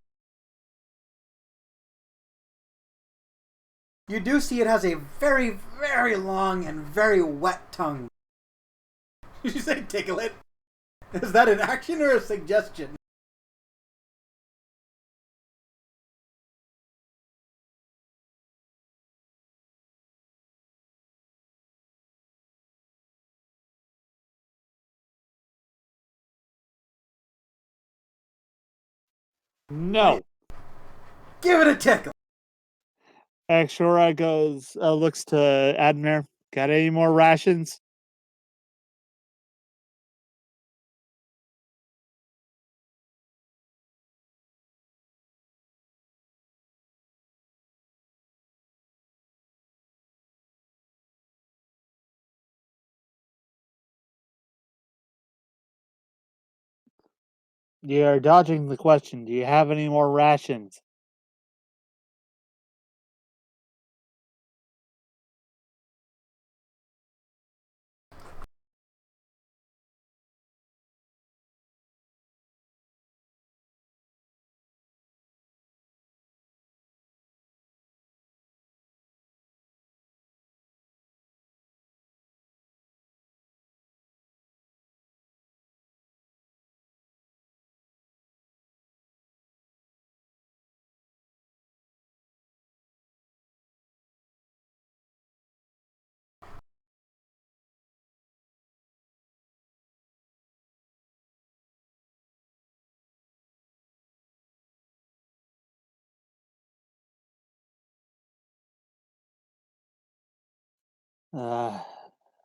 You do see it has a very, very long and very wet tongue. Did you say tickle it? Is that an action or a suggestion? No. Give it a tickle. Shoraad goes, looks to Admaer. Got any more rations? You're dodging the question. Do you have any more rations?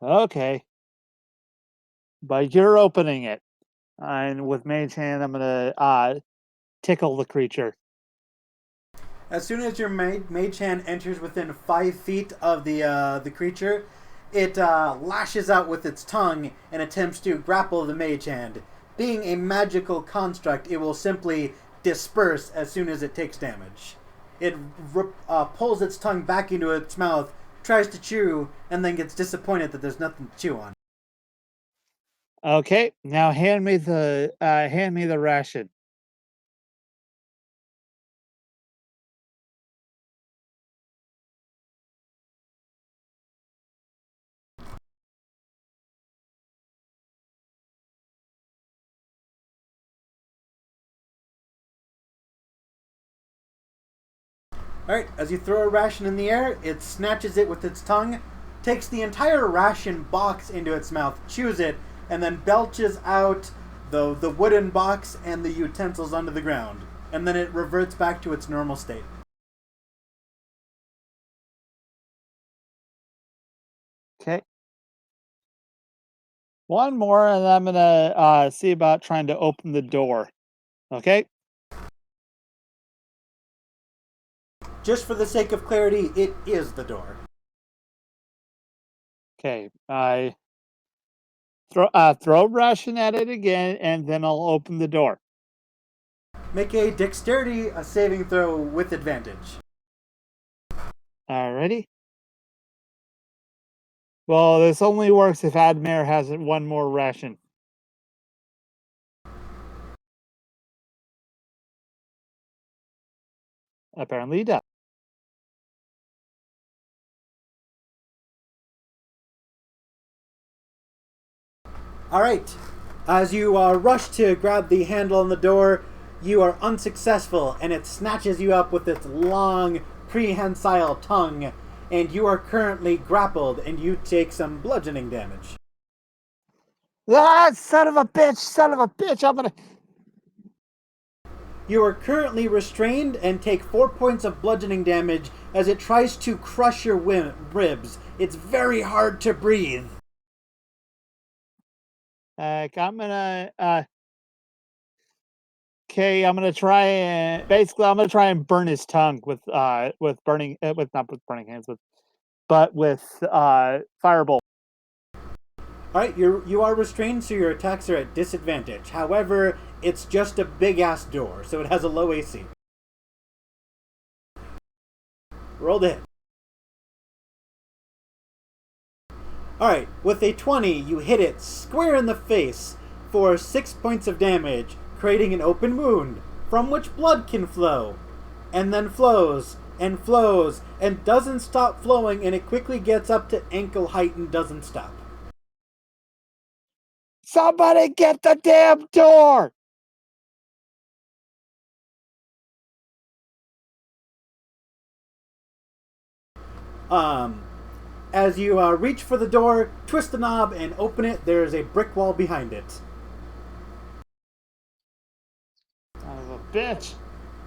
Okay. But you're opening it. And with Mage Hand, I'm gonna tickle the creature. As soon as your mage hand enters within 5 feet of the creature, it lashes out with its tongue and attempts to grapple the mage hand. Being a magical construct, it will simply disperse as soon as it takes damage. It pulls its tongue back into its mouth, tries to chew, and then gets disappointed that there's nothing to chew on. Okay, now hand me the ration. Alright, as you throw a ration in the air, it snatches it with its tongue, takes the entire ration box into its mouth, chews it, and then belches out the wooden box and the utensils onto the ground. And then it reverts back to its normal state. Okay. One more, and I'm gonna see about trying to open the door. Okay. Just for the sake of clarity, it is the door. Okay. I throw ration at it again, and then I'll open the door. Make a dexterity saving throw with advantage. Alrighty. Well, this only works if Admaer has one more ration. Apparently he does. All right. As you rush to grab the handle on the door, you are unsuccessful, and it snatches you up with its long, prehensile tongue, and you are currently grappled, and you take some bludgeoning damage. Ah, son of a bitch! I'm gonna. You are currently restrained and take 4 points of bludgeoning damage as it tries to crush your ribs. It's very hard to breathe. I'm gonna. Okay, I'm gonna try and burn his tongue with burning with not with burning hands but with firebolt. All right, you are restrained, so your attacks are at disadvantage. However, it's just a big ass door, so it has a low AC. Roll to hit. All right, with a 20, you hit it square in the face for 6 points of damage, creating an open wound from which blood can flow, and then flows and flows and doesn't stop flowing, and it quickly gets up to ankle height and doesn't stop. Somebody get the damn door! As you reach for the door, twist the knob, and open it, there is a brick wall behind it. Son of a bitch.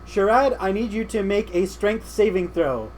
Shoraad, I need you to make a strength saving throw.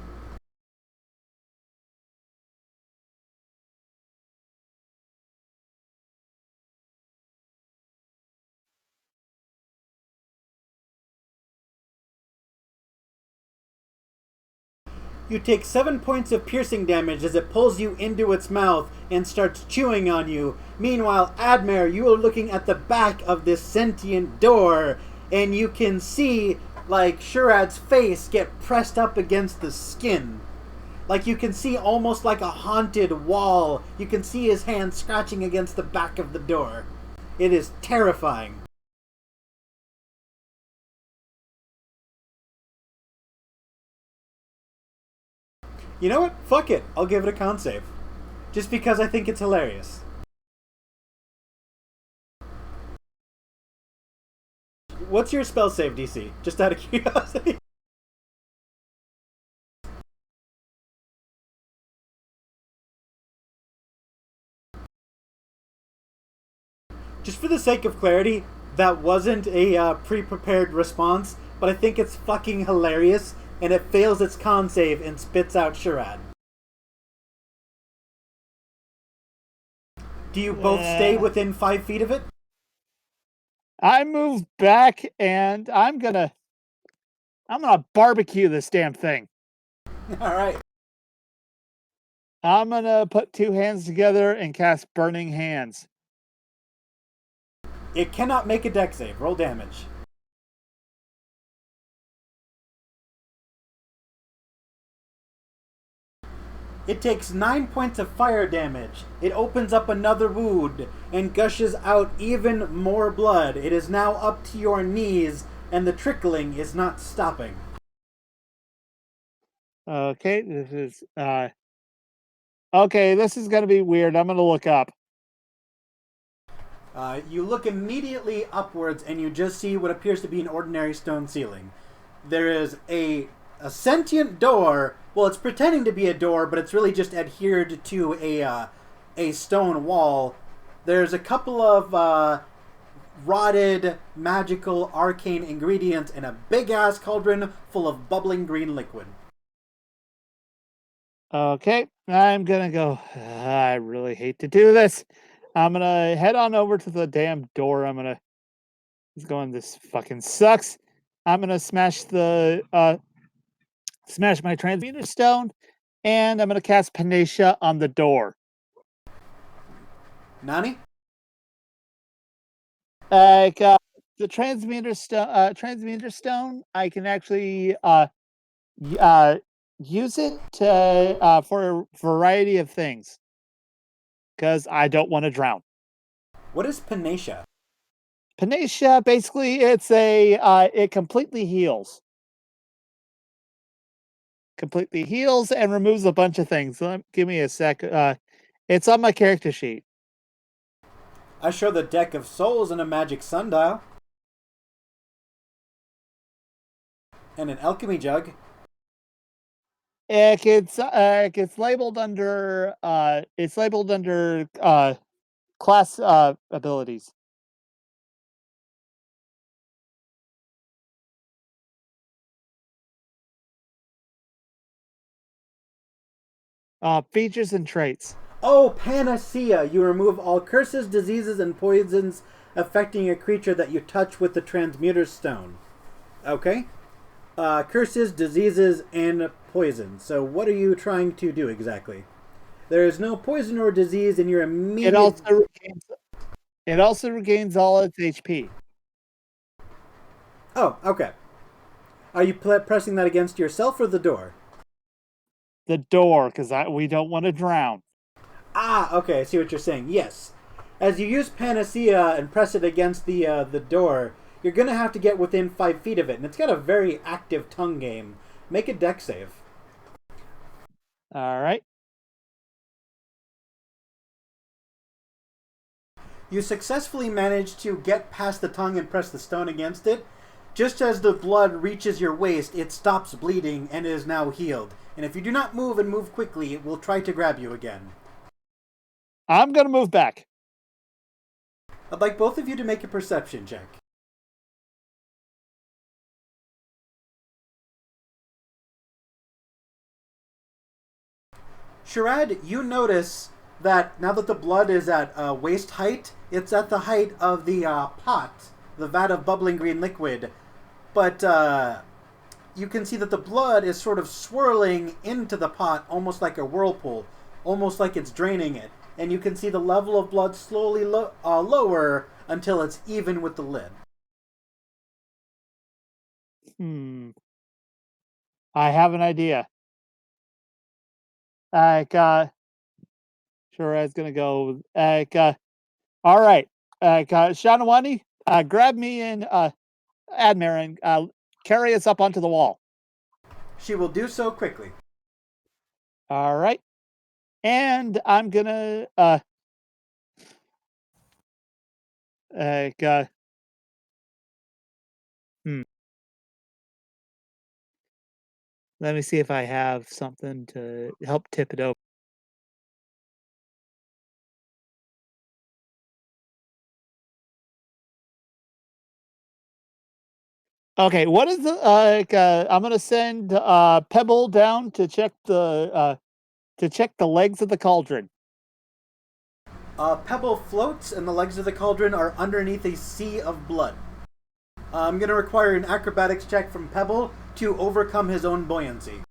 You take 7 points of piercing damage as it pulls you into its mouth and starts chewing on you. Meanwhile, Admaer, you are looking at the back of this sentient door, and you can see, like, Shoraad's face get pressed up against the skin. Like, you can see almost like a haunted wall. You can see his hand scratching against the back of the door. It is terrifying. You know what? Fuck it. I'll give it a con save. Just because I think it's hilarious. What's your spell save DC? Just out of curiosity. Just for the sake of clarity, that wasn't a pre-prepared response, but I think it's fucking hilarious, and it fails its con save and spits out Shoraad. Do you both stay within 5 feet of it? I move back, and I'm gonna barbecue this damn thing. Alright. I'm gonna put two hands together and cast Burning Hands. It cannot make a dex save. Roll damage. It takes 9 points of fire damage. It opens up another wound and gushes out even more blood. It is now up to your knees, and the trickling is not stopping. Okay, this is okay, this is gonna be weird. I'm gonna look up. You look immediately upwards, and you just see what appears to be an ordinary stone ceiling. There is a sentient door. Well, it's pretending to be a door, but it's really just adhered to a stone wall. There's a couple of rotted, magical, arcane ingredients in a big-ass cauldron full of bubbling green liquid. Okay, I'm gonna go. I really hate to do this. I'm gonna head on over to the damn door. He's going. This fucking sucks. I'm gonna smash my transmuter stone, and I'm gonna cast Panacea on the door. Nani? Like the transmuter stone, I can actually use it to for a variety of things because I don't want to drown. What is Panacea? Panacea, basically, it completely heals. Completely heals and removes a bunch of things. Give me a sec. It's on my character sheet. I show the deck of souls and a magic sundial. And an alchemy jug. It's labeled under class abilities. Features and traits. Oh, Panacea! You remove all curses, diseases, and poisons affecting a creature that you touch with the transmuter stone. Okay. Curses, diseases, and poison. So what are you trying to do exactly? There is no poison or disease in your immediate... It also regains all its HP. Oh, okay. Are you pressing that against yourself or the door? The door, because we don't want to drown. Ah, okay, I see what you're saying. Yes. As you use Panacea and press it against the door, you're going to have to get within 5 feet of it, and it's got a very active tongue game. Make a dex save. All right. You successfully manage to get past the tongue and press the stone against it. Just as the blood reaches your waist, it stops bleeding and is now healed. And if you do not move and move quickly, it will try to grab you again. I'm going to move back. I'd like both of you to make a perception check. Shoraad, you notice that now that the blood is at waist height, it's at the height of the pot, the vat of bubbling green liquid. But you can see that the blood is sort of swirling into the pot almost like a whirlpool, almost like it's draining it. And you can see the level of blood slowly lower until it's even with the lid. I have an idea. Sure, I was gonna go. All right. Shanawani, grab me and Admaer and carry us up onto the wall. She will do so quickly. All right. And I'm gonna let me see if I have something to help tip it over. Okay, what is the I'm gonna send Pebble down to check the legs of the cauldron. Pebble floats and the legs of the cauldron are underneath a sea of blood. I'm going to require an acrobatics check from Pebble to overcome his own buoyancy.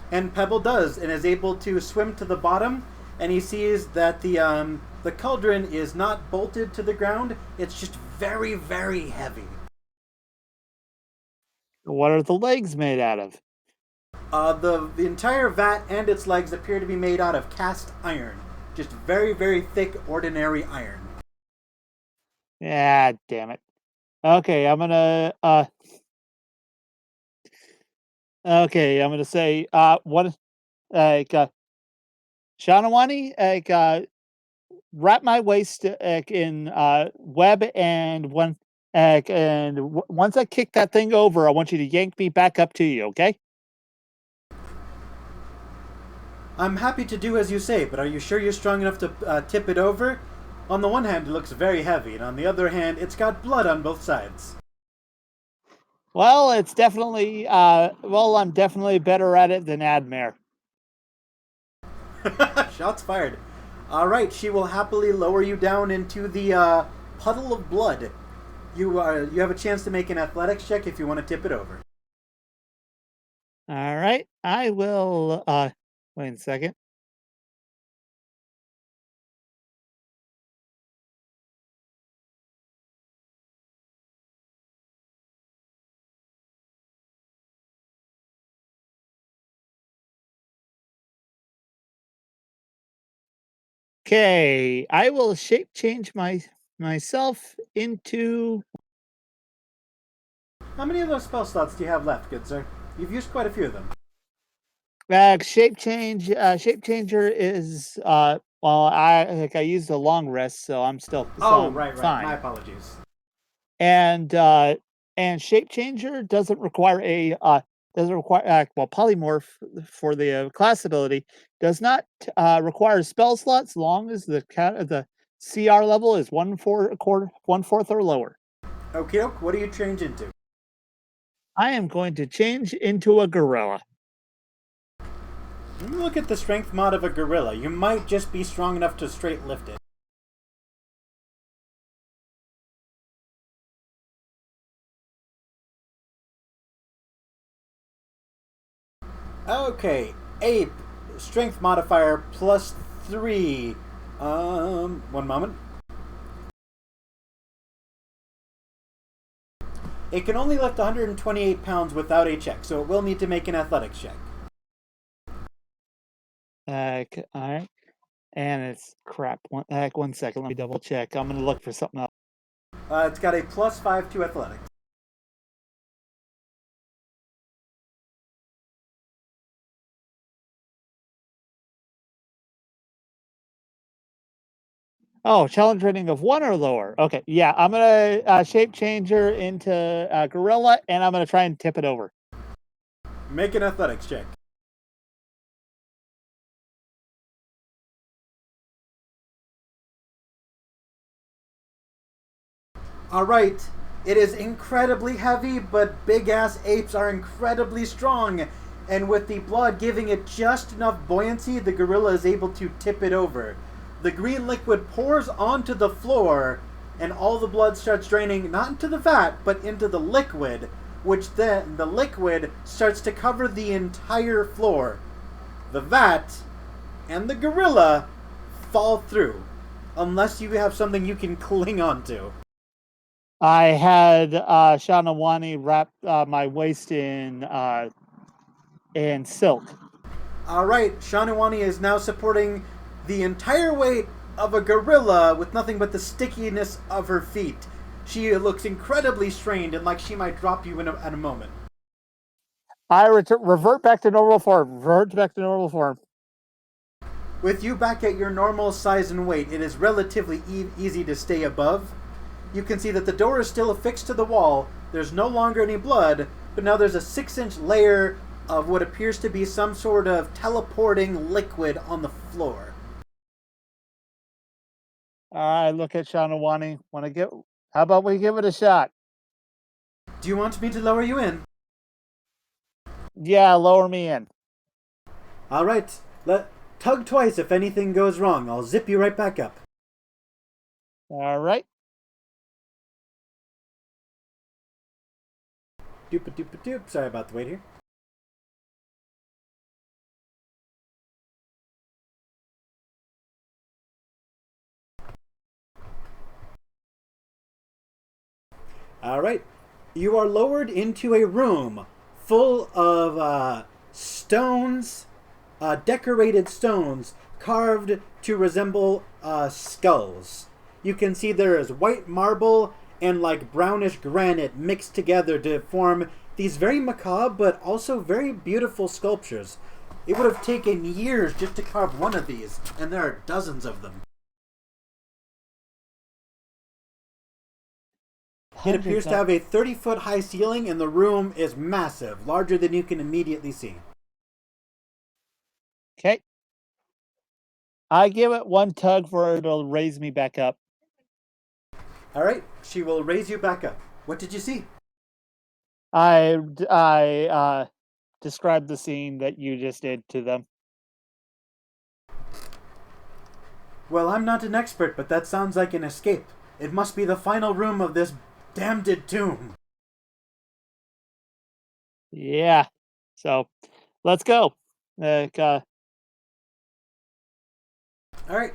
And Pebble does, and is able to swim to the bottom, and he sees that the cauldron is not bolted to the ground, it's just very, very heavy. What are the legs made out of? The entire vat and its legs appear to be made out of cast iron. Just very, very thick, ordinary iron. Yeah, damn it. Okay, I'm gonna say what Shanawani, wrap my waist in web, and once I kick that thing over, I want you to yank me back up to you, okay? I'm happy to do as you say, but are you sure you're strong enough to tip it over? On the one hand, it looks very heavy, and on the other hand, it's got blood on both sides. Well, it's definitely I'm definitely better at it than Admaer. Shots fired. All right, she will happily lower you down into the puddle of blood. You have a chance to make an athletics check if you want to tip it over. All right, I will. Wait a second. Okay, I will shape change myself into How many of those spell slots do you have left, good sir? You've used quite a few of them. shape change. Shape changer is I used a long rest, so I'm still Oh, right. fine. My apologies. And shape changer doesn't require polymorph for the class ability does not require spell slots long as the CR level is 1/4 or lower. Okay, what do you change into? I am going to change into a gorilla. Let me look at the strength mod of a gorilla. You might just be strong enough to straight lift it. Okay, ape, strength modifier +3. One moment. It can only lift 128 pounds without a check, so it will need to make an athletics check. All right. And it's crap. One second. Let me double check. I'm going to look for something else. It's got a +5 to athletics. Oh, challenge rating of 1 or lower. Okay, yeah, I'm gonna shape changer into gorilla, and I'm gonna try and tip it over. Make an athletics check. Alright, it is incredibly heavy, but big ass apes are incredibly strong. And with the blood giving it just enough buoyancy, the gorilla is able to tip it over. The green liquid pours onto the floor, and all the blood starts draining not into the vat, but into the liquid, which then the liquid starts to cover the entire floor. The vat and the gorilla fall through, unless you have something you can cling onto. I had Shanawani wrap my waist in silk. Alright, Shanawani is now supporting the entire weight of a gorilla with nothing but the stickiness of her feet. She looks incredibly strained and like she might drop you in at a moment. I revert back to normal form. Revert back to normal form. With you back at your normal size and weight, it is relatively easy to stay above. You can see that the door is still affixed to the wall. There's no longer any blood, but now there's a 6-inch layer of what appears to be some sort of teleporting liquid on the floor. I look at Shanawani. How about we give it a shot? Do you want me to lower you in? Yeah, lower me in. Alright, tug twice if anything goes wrong. I'll zip you right back up. All right. Doop-a-doop-a-doop. Sorry about the wait here. Alright. You are lowered into a room full of stones, decorated stones, carved to resemble skulls. You can see there is white marble and like brownish granite mixed together to form these very macabre but also very beautiful sculptures. It would have taken years just to carve one of these, and there are dozens of them. It appears to have a 30-foot high ceiling, and the room is massive, larger than you can immediately see. Okay. I give it one tug for it to raise me back up. Alright, she will raise you back up. What did you see? I described the scene that you just did to them. Well, I'm not an expert, but that sounds like an escape. It must be the final room of this damned tomb. Yeah. So, let's go. All right.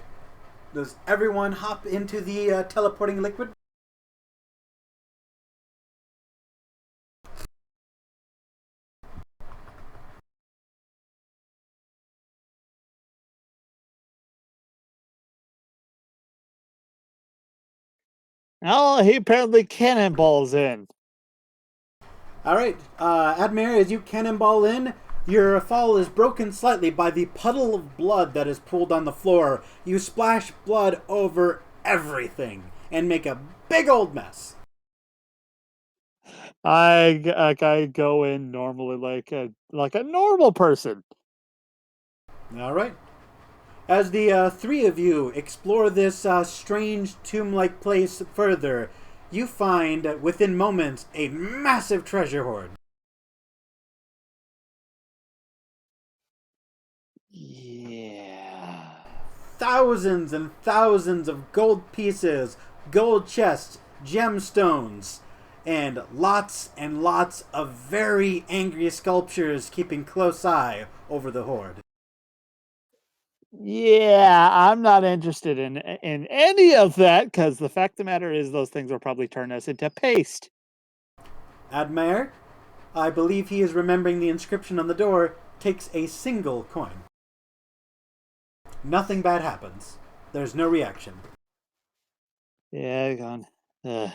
Does everyone hop into the teleporting liquid? Oh, he apparently cannonballs in. All right, Admaer, as you cannonball in, your fall is broken slightly by the puddle of blood that is pooled on the floor. You splash blood over everything and make a big old mess. I go in normally like a normal person. All right. As the three of you explore this strange tomb-like place further, you find, within moments, a massive treasure hoard. Yeah. Thousands and thousands of gold pieces, gold chests, gemstones, and lots of very angry sculptures keeping close eye over the hoard. Yeah, I'm not interested in any of that because the fact of the matter is those things will probably turn us into paste. Admaer, I believe he is remembering the inscription on the door, takes a single coin. Nothing bad happens. There's no reaction. Yeah, gone. All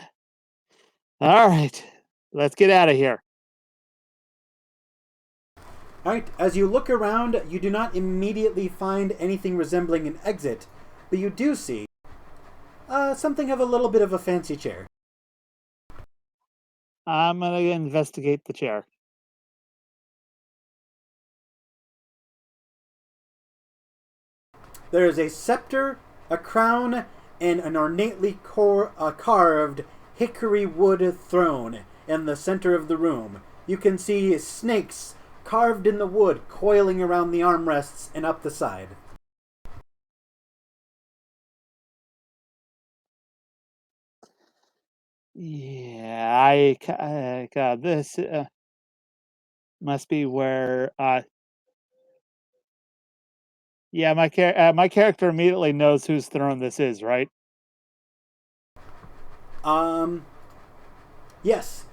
right, let's get out of here. Alright, as you look around, you do not immediately find anything resembling an exit, but you do see something of a little bit of a fancy chair. I'm gonna investigate the chair. There is a scepter, a crown, and an ornately carved hickory wood throne in the center of the room. You can see snakes carved in the wood coiling around the armrests and up the side. Yeah, God, this must be where. Yeah, my character immediately knows whose throne this is, right? Yes.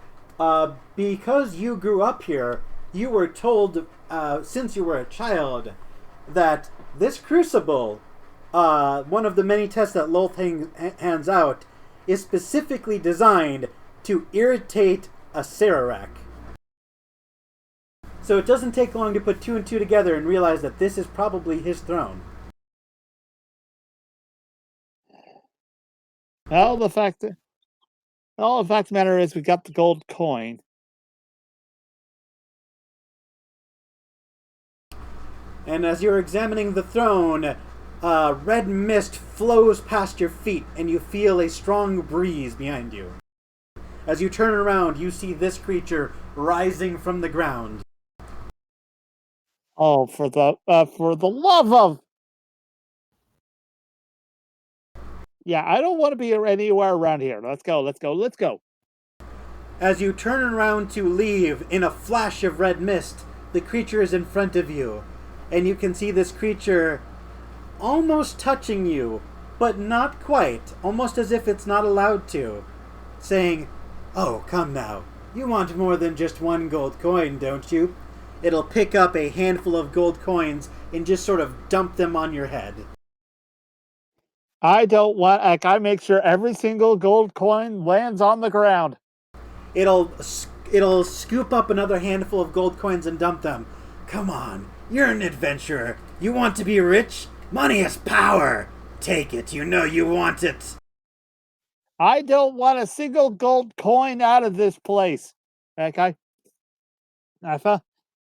Because you grew up here, you were told, since you were a child, that this crucible, one of the many tests that Lolth hands out, is specifically designed to irritate a Sararak. So it doesn't take long to put two and two together and realize that this is probably his throne. Well, the fact of the matter is we got the gold coin. And as you're examining the throne, red mist flows past your feet and you feel a strong breeze behind you. As you turn around, you see this creature rising from the ground. Oh, for the love of. Yeah, I don't want to be anywhere around here. Let's go. Let's go. Let's go. As you turn around to leave, in a flash of red mist, the creature is in front of you. And you can see this creature almost touching you, but not quite, almost as if it's not allowed to, saying, "Oh, come now. You want more than just one gold coin, don't you?" It'll pick up a handful of gold coins and just sort of dump them on your head. I don't want. I make sure every single gold coin lands on the ground. It'll scoop up another handful of gold coins and dump them. "Come on, you're an adventurer. You want to be rich? Money is power. Take it. You know you want it." I don't want a single gold coin out of this place. Okay.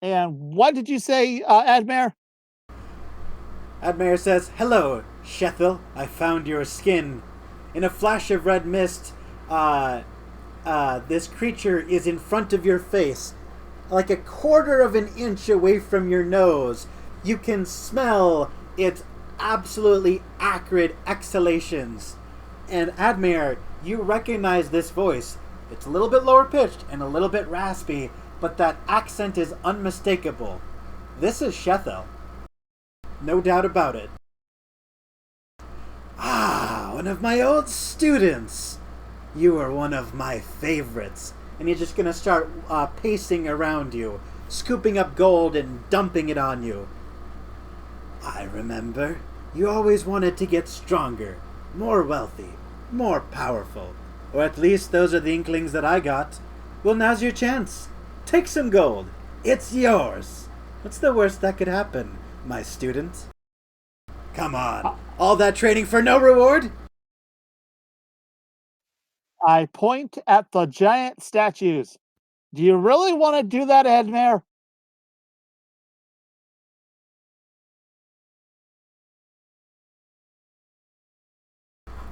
And what did you say, Admaer? Admaer says, "Hello, Shethel. I found your skin." In a flash of red mist, this creature is in front of your face, like a quarter of an inch away from your nose. You can smell its absolutely acrid exhalations. And Admaer, you recognize this voice. It's a little bit lower pitched and a little bit raspy, but that accent is unmistakable. This is Shethel. No doubt about it. Ah, one of my old students. You are one of my favorites. And he's just going to start pacing around you, scooping up gold and dumping it on you. I remember. You always wanted to get stronger, more wealthy, more powerful. Or at least those are the inklings that I got. Well, now's your chance. Take some gold. It's yours. What's the worst that could happen, my student? Come on. All that training for no reward? I point at the giant statues. Do you really want to do that, Admaer?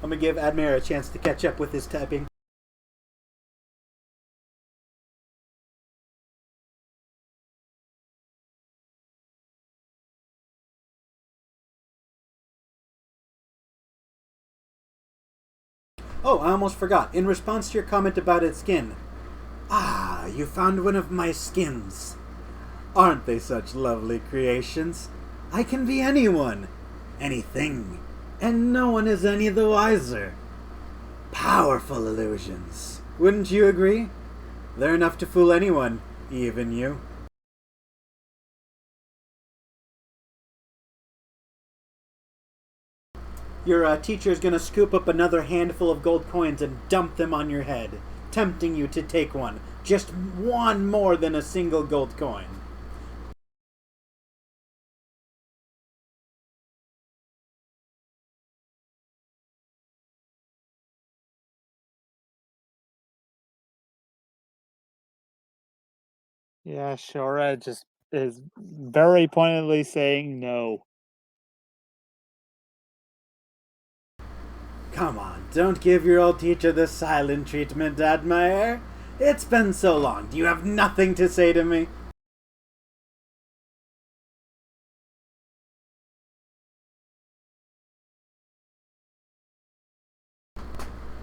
I'm going to give Admaer a chance to catch up with his typing. Oh, I almost forgot. In response to your comment about its skin. Ah, you found one of my skins. Aren't they such lovely creations? I can be anyone, anything, and no one is any the wiser. Powerful illusions. Wouldn't you agree? They're enough to fool anyone, even you. Your teacher is going to scoop up another handful of gold coins and dump them on your head, tempting you to take one. Just one more than a single gold coin. Yeah, Shoraad just is very pointedly saying no. Come on, don't give your old teacher the silent treatment, Admaer. It's been so long. Do you have nothing to say to me?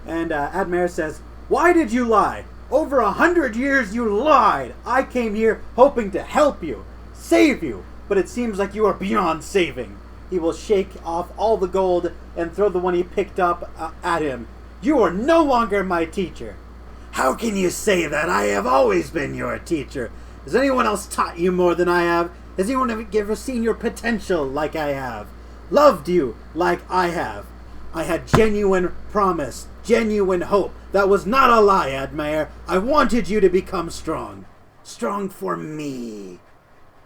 And Admaer says, "Why did you lie? Over 100 years you lied. I came here hoping to help you, save you, but it seems like you are beyond saving." He will shake off all the gold and throw the one he picked up at him. "You are no longer my teacher." "How can you say that? I have always been your teacher. Has anyone else taught you more than I have? Has anyone ever seen your potential like I have? Loved you like I have? I had genuine promise, genuine hope. That was not a lie, Admaer. I wanted you to become strong. Strong for me.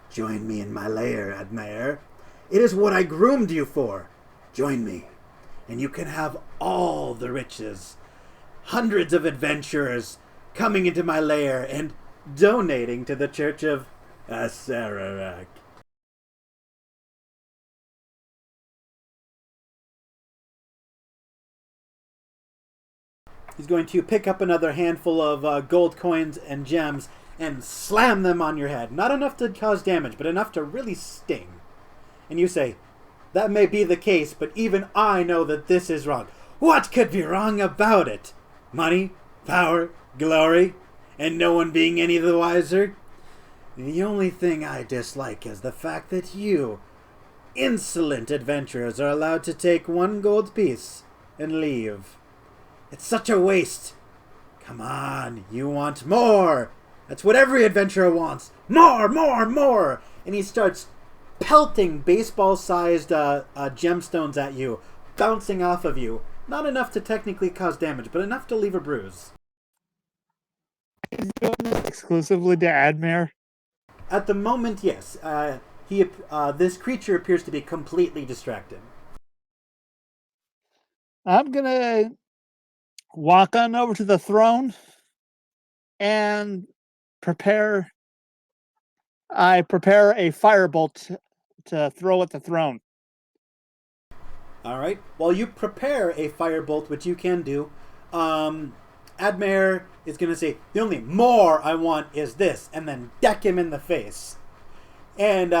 Join me in my lair, Admaer. It is what I groomed you for. Join me, and you can have all the riches. Hundreds of adventurers coming into my lair and donating to the Church of Asararak." He's going to pick up another handful of gold coins and gems and slam them on your head. Not enough to cause damage, but enough to really sting. And you say, "That may be the case, but even I know that this is wrong." "What could be wrong about it? Money, power, glory, and no one being any the wiser? The only thing I dislike is the fact that you, insolent adventurers, are allowed to take one gold piece and leave. It's such a waste. Come on, you want more. That's what every adventurer wants. More, more, more." And he starts pelting baseball-sized gemstones at you, bouncing off of you. Not enough to technically cause damage, but enough to leave a bruise. Exclusively to Admaer? At the moment, yes. This creature appears to be completely distracted. I'm gonna walk on over to the throne and prepare a firebolt to throw at the throne. All right. While you prepare a firebolt, which you can do, Admaer is going to say, the only more I want is this, and then deck him in the face. And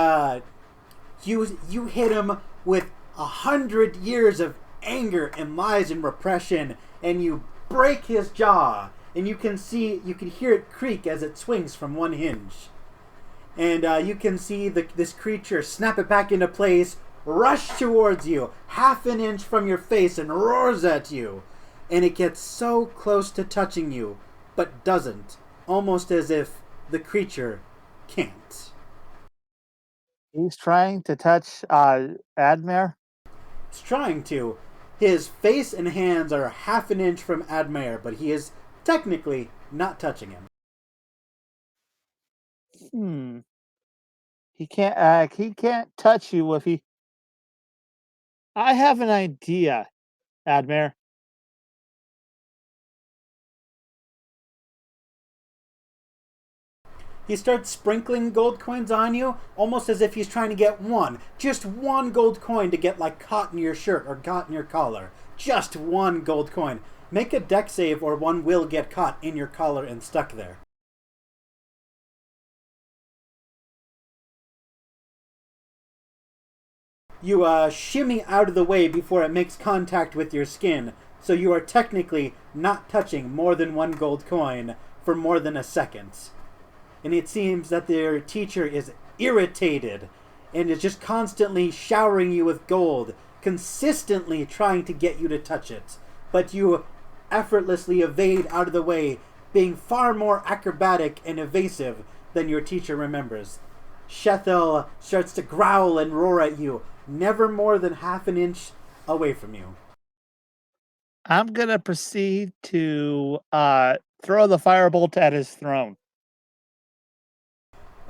you hit him with 100 years of anger and lies and repression, and you break his jaw, and you can hear it creak as it swings from one hinge. And you can see this creature snap it back into place, rush towards you, half an inch from your face, and roars at you. And it gets so close to touching you, but doesn't. Almost as if the creature can't. He's trying to touch Admaer. It's trying to. His face and hands are half an inch from Admaer, but he is technically not touching him. He can't touch you if he. I have an idea, Admaer. He starts sprinkling gold coins on you, almost as if he's trying to get just one gold coin to get like caught in your shirt or caught in your collar. Just one gold coin. Make a deck save or one will get caught in your collar and stuck there. You shimmy out of the way before it makes contact with your skin, so you are technically not touching more than one gold coin for more than a second. And it seems that their teacher is irritated and is just constantly showering you with gold, consistently trying to get you to touch it. But you effortlessly evade out of the way, being far more acrobatic and evasive than your teacher remembers. Shethel starts to growl and roar at you, never more than half an inch away from you. I'm gonna proceed to throw the firebolt at his throne.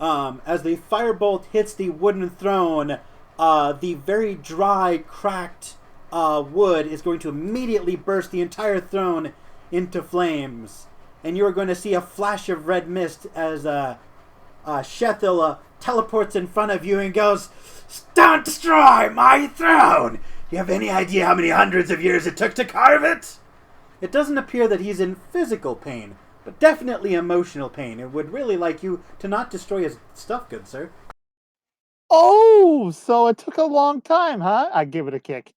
As the firebolt hits the wooden throne, the very dry, cracked wood is going to immediately burst the entire throne into flames. And you are going to see a flash of red mist as Shethel teleports in front of you and goes, "Don't destroy my throne! You have any idea how many hundreds of years it took to carve it?" It doesn't appear that he's in physical pain, but definitely emotional pain, and would really like you to not destroy his stuff, good sir. Oh, so it took a long time, huh? I give it a kick.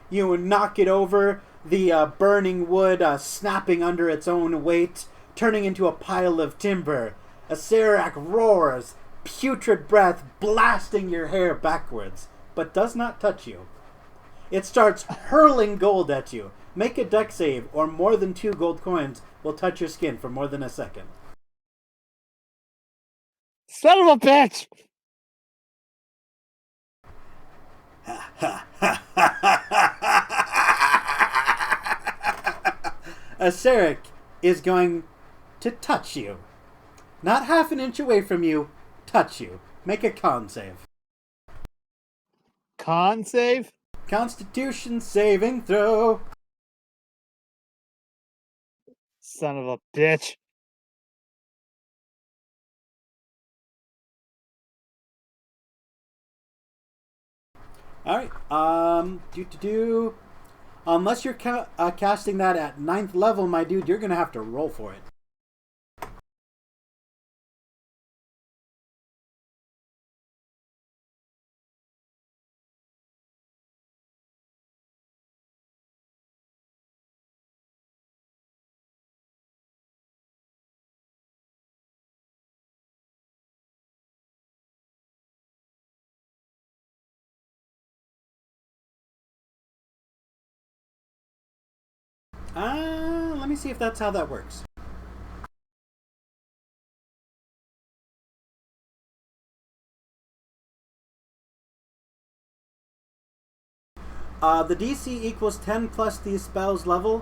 You knock it over, the burning wood snapping under its own weight, turning into a pile of timber. Acerak roars, putrid breath blasting your hair backwards, but does not touch you. It starts hurling gold at you. Make a deck save, or more than 2 gold coins will touch your skin for more than a second. Son of a bitch! Acerak is going to touch you. Not half an inch away from you, touch you. Make a con save. Con save? Constitution saving throw. Son of a bitch. Alright, unless you're casting that at 9th level, my dude, you're gonna have to roll for it. Let me see if that's how that works. The DC equals 10 plus the spell's level.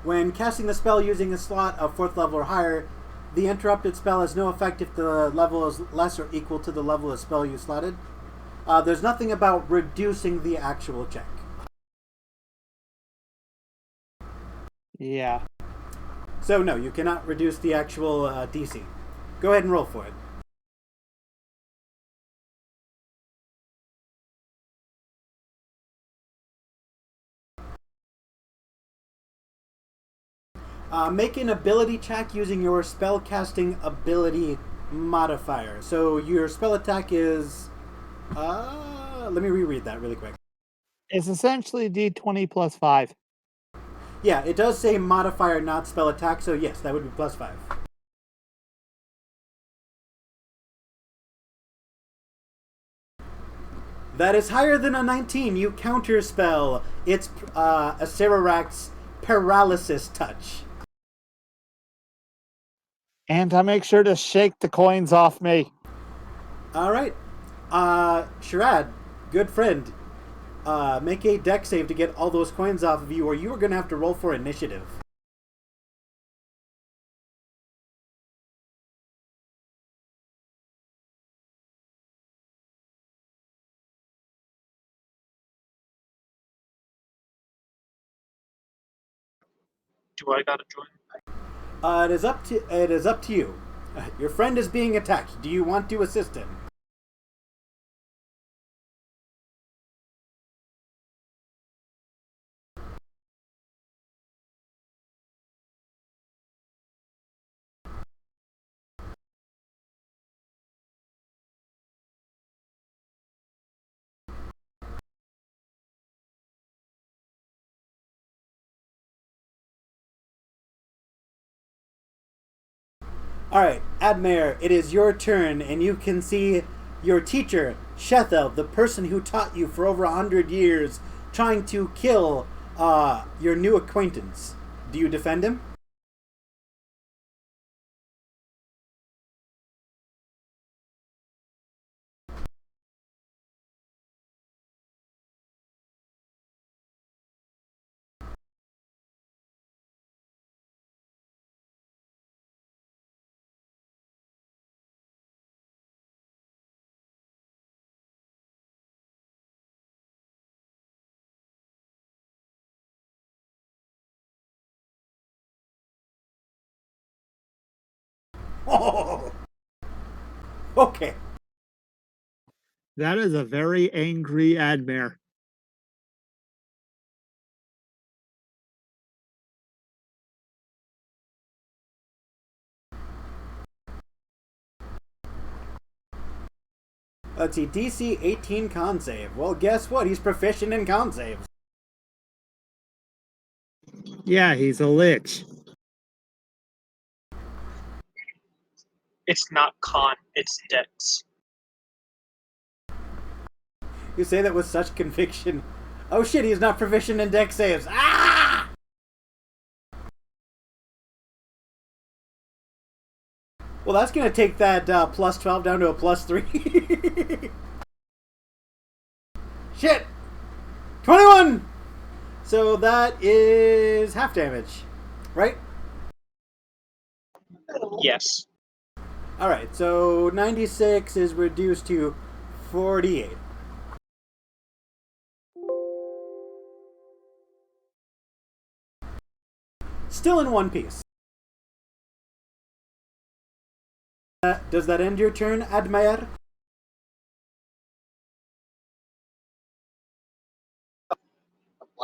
When casting the spell using a slot of 4th level or higher, the interrupted spell has no effect if the level is less or equal to the level of spell you slotted. There's nothing about reducing the actual check. Yeah. So no, you cannot reduce the actual DC. Go ahead and roll for it. Make an ability check using your spellcasting ability modifier. So your spell attack is... let me reread that really quick. It's essentially D20 plus 5. Yeah, it does say modifier, not spell attack, so yes, that would be plus 5. That is higher than a 19. You counterspell. It's a Acererak's paralysis touch. And I make sure to shake the coins off me. All right. Shoraad, good friend. Make a deck save to get all those coins off of you, or you are going to have to roll for initiative. Do I gotta join? It is up to you. Your friend is being attacked. Do you want to assist him? Alright, Admaer, it is your turn, and you can see your teacher, Shethel, the person who taught you for over 100 years, trying to kill your new acquaintance. Do you defend him? Oh, okay. That is a very angry Admaer. Let's see, DC 18 con save. Well, guess what? He's proficient in con saves. Yeah, he's a lich. It's not con, it's dex. You say that with such conviction. Oh shit, he's not proficient in dex saves. Ah! Well, that's going to take that plus 12 down to a plus 3. Shit! 21! So that is half damage, right? Yes. Alright, so 96 is reduced to 48. Still in one piece. Does that end your turn, Admaer?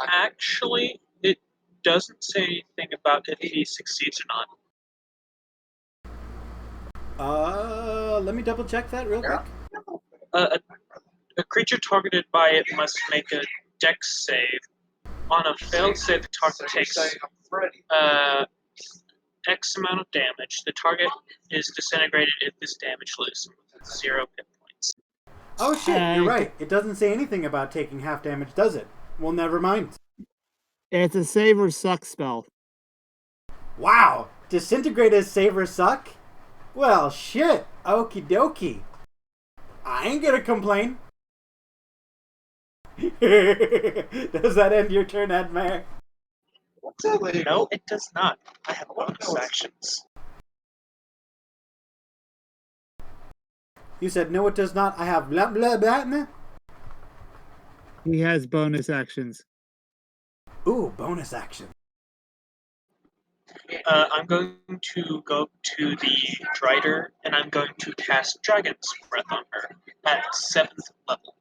Actually, it doesn't say anything about if he succeeds or not. Let me double check that real quick. A creature targeted by it must make a dex save. On a failed save, the target takes X amount of damage. The target is disintegrated if this damage leaves him with 0 hit points. Oh shit, you're right. It doesn't say anything about taking half damage, does it? Well, never mind. It's a save or suck spell. Wow! Disintegrate is save or suck? Well, shit. Okie dokie. I ain't gonna complain. Does that end your turn, Admaer? No, it does not. I have bonus actions. You said no, it does not. I have blah blah blah. He has bonus actions. Ooh, bonus action. I'm going to go to the Drider, and I'm going to cast Dragon's Breath on her at 7th level.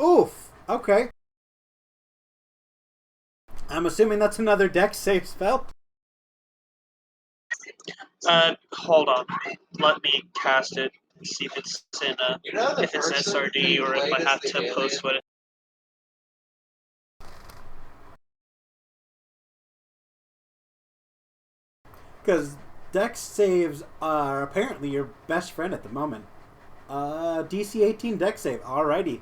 Oof. Okay. I'm assuming that's another dex save spell. Hold on. Let me cast it. See if it's in if it's SRD or if I have to post what. Because Dex saves are apparently your best friend at the moment. DC 18 Dex save. Alrighty.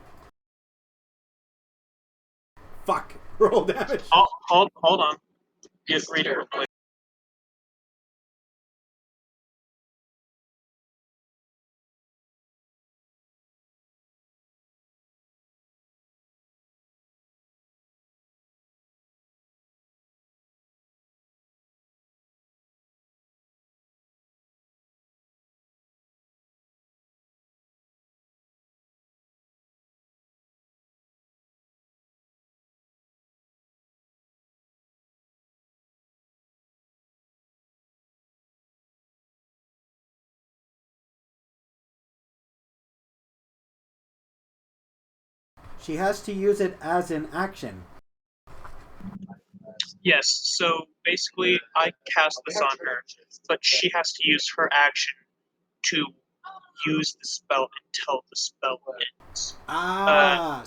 Fuck. Roll damage. Oh, hold on. Get reader. She has to use it as an action. Yes, so basically I cast this on her, but she has to use her action to use the spell until the spell ends.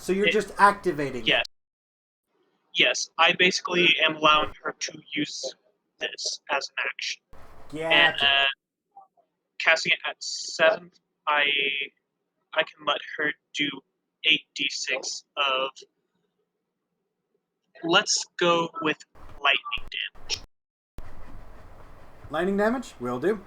So you're just activating yes. Yes, I basically am allowing her to use this as an action. it. And Gotcha. casting it at 7, I can let her do 8d6 of. Let's go with lightning damage. Lightning damage? Will do.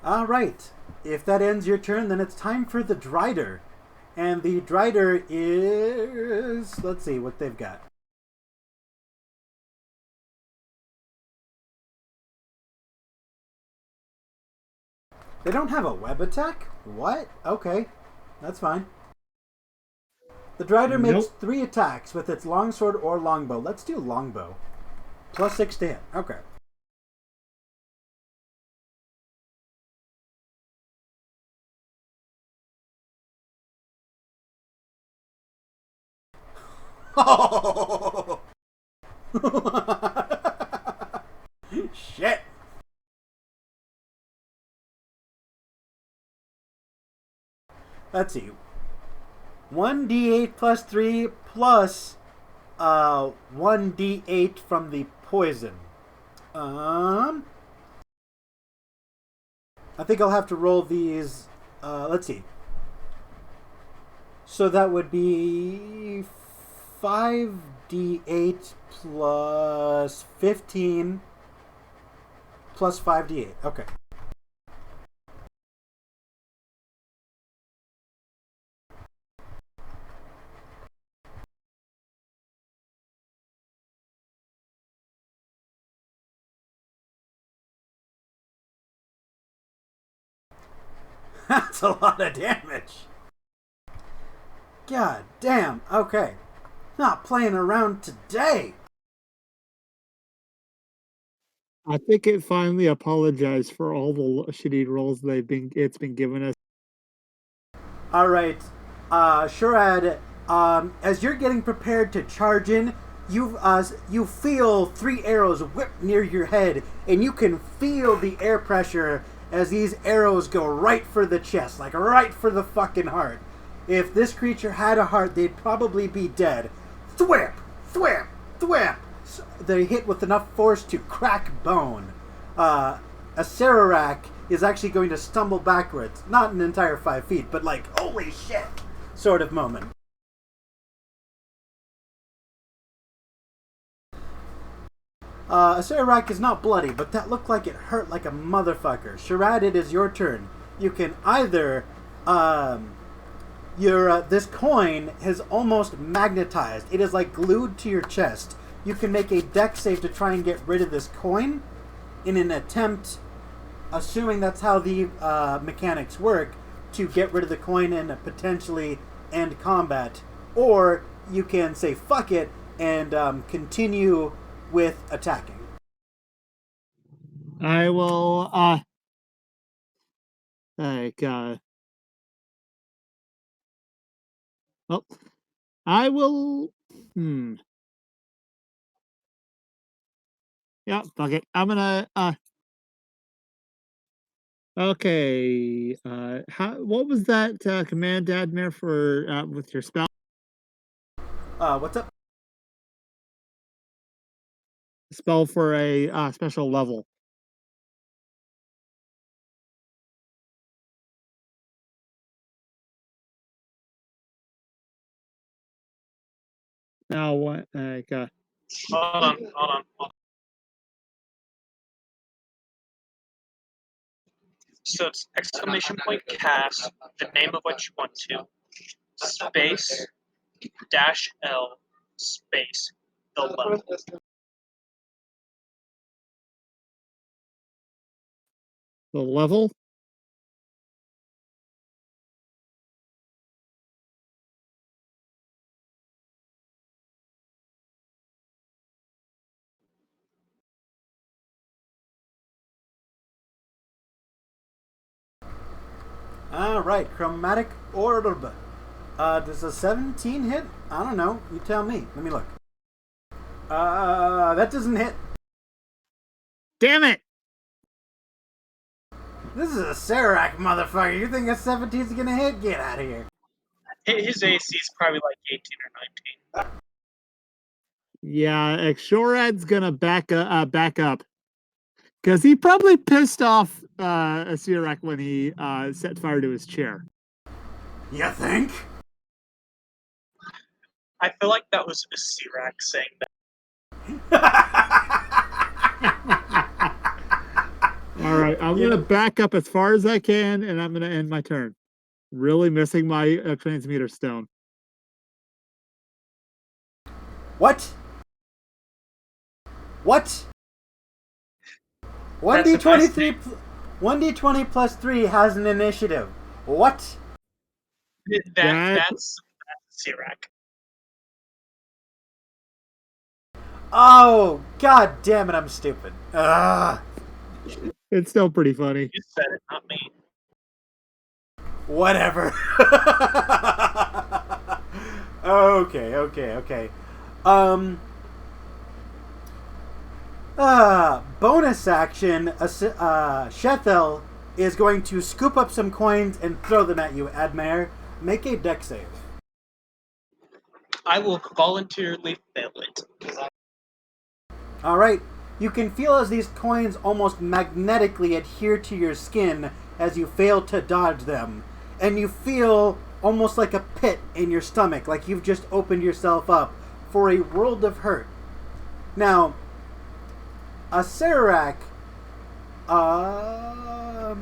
Alright. If that ends your turn, then it's time for the Drider. And the Drider is... Let's see what they've got. They don't have a web attack? What? Okay. That's fine. The Drider makes 3 attacks with its longsword or longbow. Let's do longbow. Plus 6 to hit. Okay. Oh! Shit. Let's see. 1d8 plus 3 plus 1d8 from the poison. I think I'll have to roll these. Let's see. So that would be 5d8 plus 15 plus 5d8. Okay. That's a lot of damage. God damn. Okay. Not playing around today. I think it finally apologized for all the shitty rolls it's been giving us. All right, Shoraad. As you're getting prepared to charge in, you feel 3 arrows whip near your head, and you can feel the air pressure as these arrows go right for the chest, like right for the fucking heart. If this creature had a heart, they'd probably be dead. Thwip, thwip, thwip. So they hit with enough force to crack bone. A Sararak is actually going to stumble backwards. Not an entire 5 feet, but like, holy shit sort of moment. A Sararak is not bloody, but that looked like it hurt like a motherfucker. Shoraad, it is your turn. You can either... this coin is almost magnetized. It is like glued to your chest. You can make a dex save to try and get rid of this coin in an attempt, assuming that's how the mechanics work, to get rid of the coin and potentially end combat. Or you can say fuck it and continue with attacking. I will, like, well, I will. Yeah, fuck it. I'm gonna. Okay. What was that command, Admaer, for with your spell? What's up? Spell for a special level. Now what? Hold on. So it's exclamation point cast, the name of what you want to, space, dash L, space, the level. The level. All right, chromatic orb. Does a 17 hit? I don't know. You tell me. Let me look. That doesn't hit. Damn it! This is a Serac, motherfucker. You think a 17 is gonna hit? Get out of here. His AC is probably like 18 or 19. Yeah, Shoraad's gonna back up because he probably pissed off Asirak when he set fire to his chair. You think? I feel like that was a Sirac saying that. All right, I'm gonna back up as far as I can, and I'm gonna end my turn. Really missing my transmuter stone. What? 1d23 1d20 plus 3 has an initiative. What? That's Sirac. Oh, god damn it, I'm stupid. Ugh. It's still pretty funny. You said it, not me. Whatever. Okay. Bonus action, Shethel is going to scoop up some coins and throw them at you, Admaer. Make a deck save. I will voluntarily fail it. Alright, you can feel as these coins almost magnetically adhere to your skin as you fail to dodge them. And you feel almost like a pit in your stomach, like you've just opened yourself up for a world of hurt. Now, a Serac, how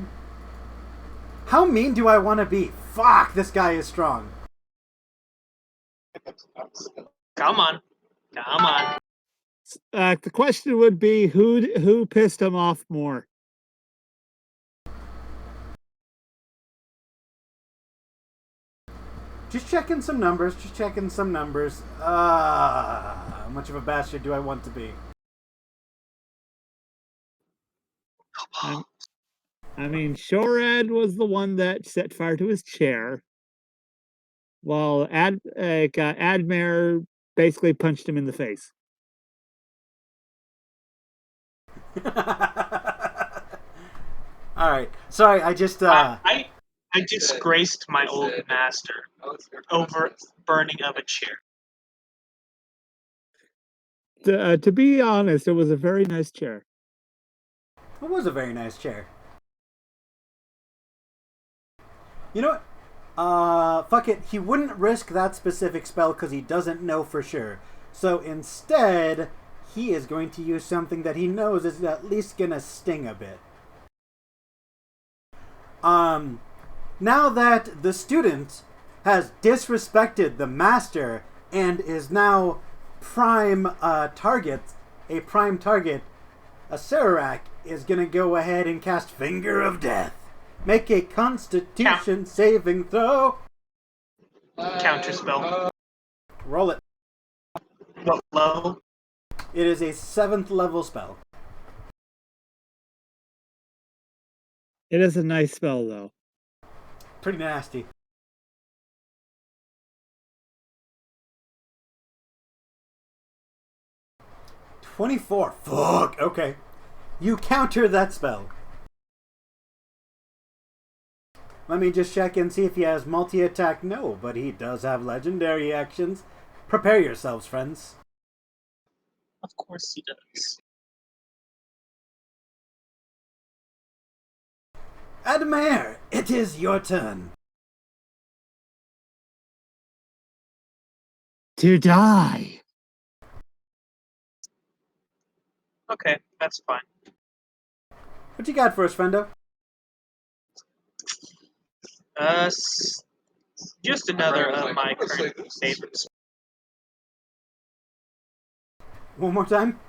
mean do I want to be? Fuck, this guy is strong. Come on. The question would be who pissed him off more. Just checking some numbers. How much of a bastard do I want to be? I mean, Shoraad was the one that set fire to his chair, while Admaer basically punched him in the face. All right. Sorry, I just I disgraced my old master over burning of a chair. To be honest, it was a very nice chair. It was a very nice chair. You know what? Fuck it. He wouldn't risk that specific spell because he doesn't know for sure. So instead, he is going to use something that he knows is at least gonna sting a bit. Now that the student has disrespected the master and is now a prime target, a Serac is gonna go ahead and cast Finger of Death. Make a Constitution saving throw. Counter spell. Roll it. What level? It is a 7th level spell. It is a nice spell, though. Pretty nasty. 24. Fuck. Okay. You counter that spell. Let me just check and see if he has multi-attack. No, but he does have legendary actions. Prepare yourselves, friends. Of course he does. Admaer, it is your turn. To die. Okay, that's fine. What you got for us, friendo? Just another of my current favorites. One more time.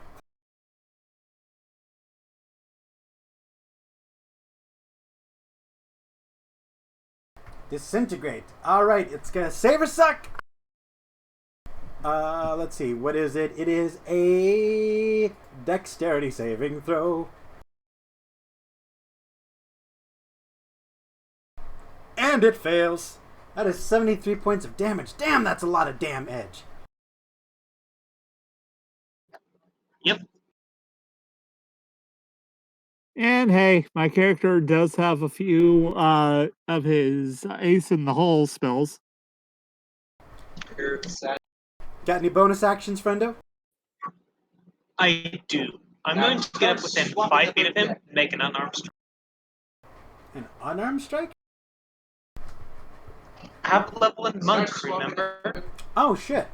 Disintegrate. Alright, it's gonna save or suck! Let's see, what is it? It is a dexterity saving throw. And it fails. That is 73 points of damage. Damn, that's a lot of damn edge. Yep. And hey, my character does have a few of his ace in the hole spells. Got any bonus actions, friendo? I do. I'm going to get up within 5 feet of him and make an unarmed strike. An unarmed strike? I have a level in monk, remember? Oh, shit.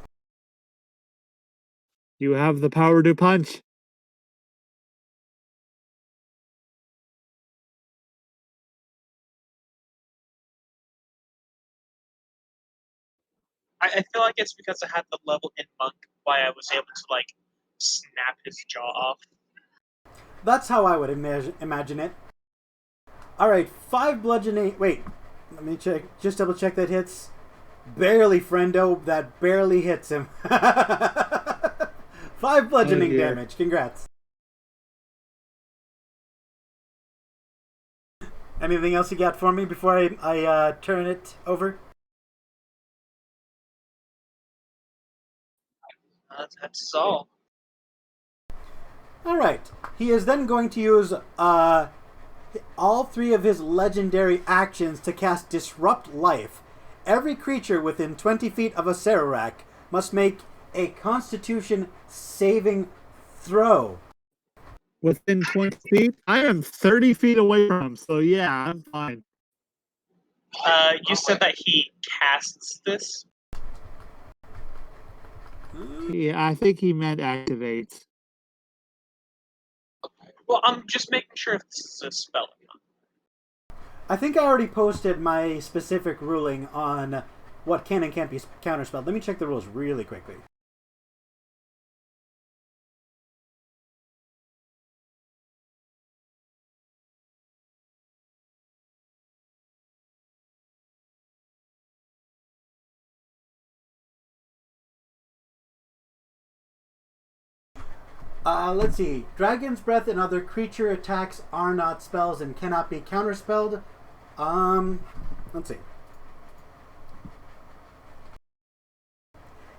You have the power to punch. I feel like it's because I had the level in monk why I was able to, like, snap his jaw off. That's how I would imagine it. Alright, 5 bludgeoning... Wait, let me check. Just double check that hits. Barely, friendo. That barely hits him. 5 bludgeoning damage. Congrats. Anything else you got for me before I turn it over? That's all. Alright. He is then going to use all 3 of his legendary actions to cast Disrupt Life. Every creature within 20 feet of a Sararak must make a Constitution saving throw. Within 20 feet? I am 30 feet away from him, so yeah, I'm fine. You said that he casts this? Yeah, I think he meant activates. Well, I'm just making sure if this is a spell or not. I think I already posted my specific ruling on what can and can't be counterspelled. Let me check the rules really quickly. Let's see. Dragon's Breath and other creature attacks are not spells and cannot be counterspelled. Let's see.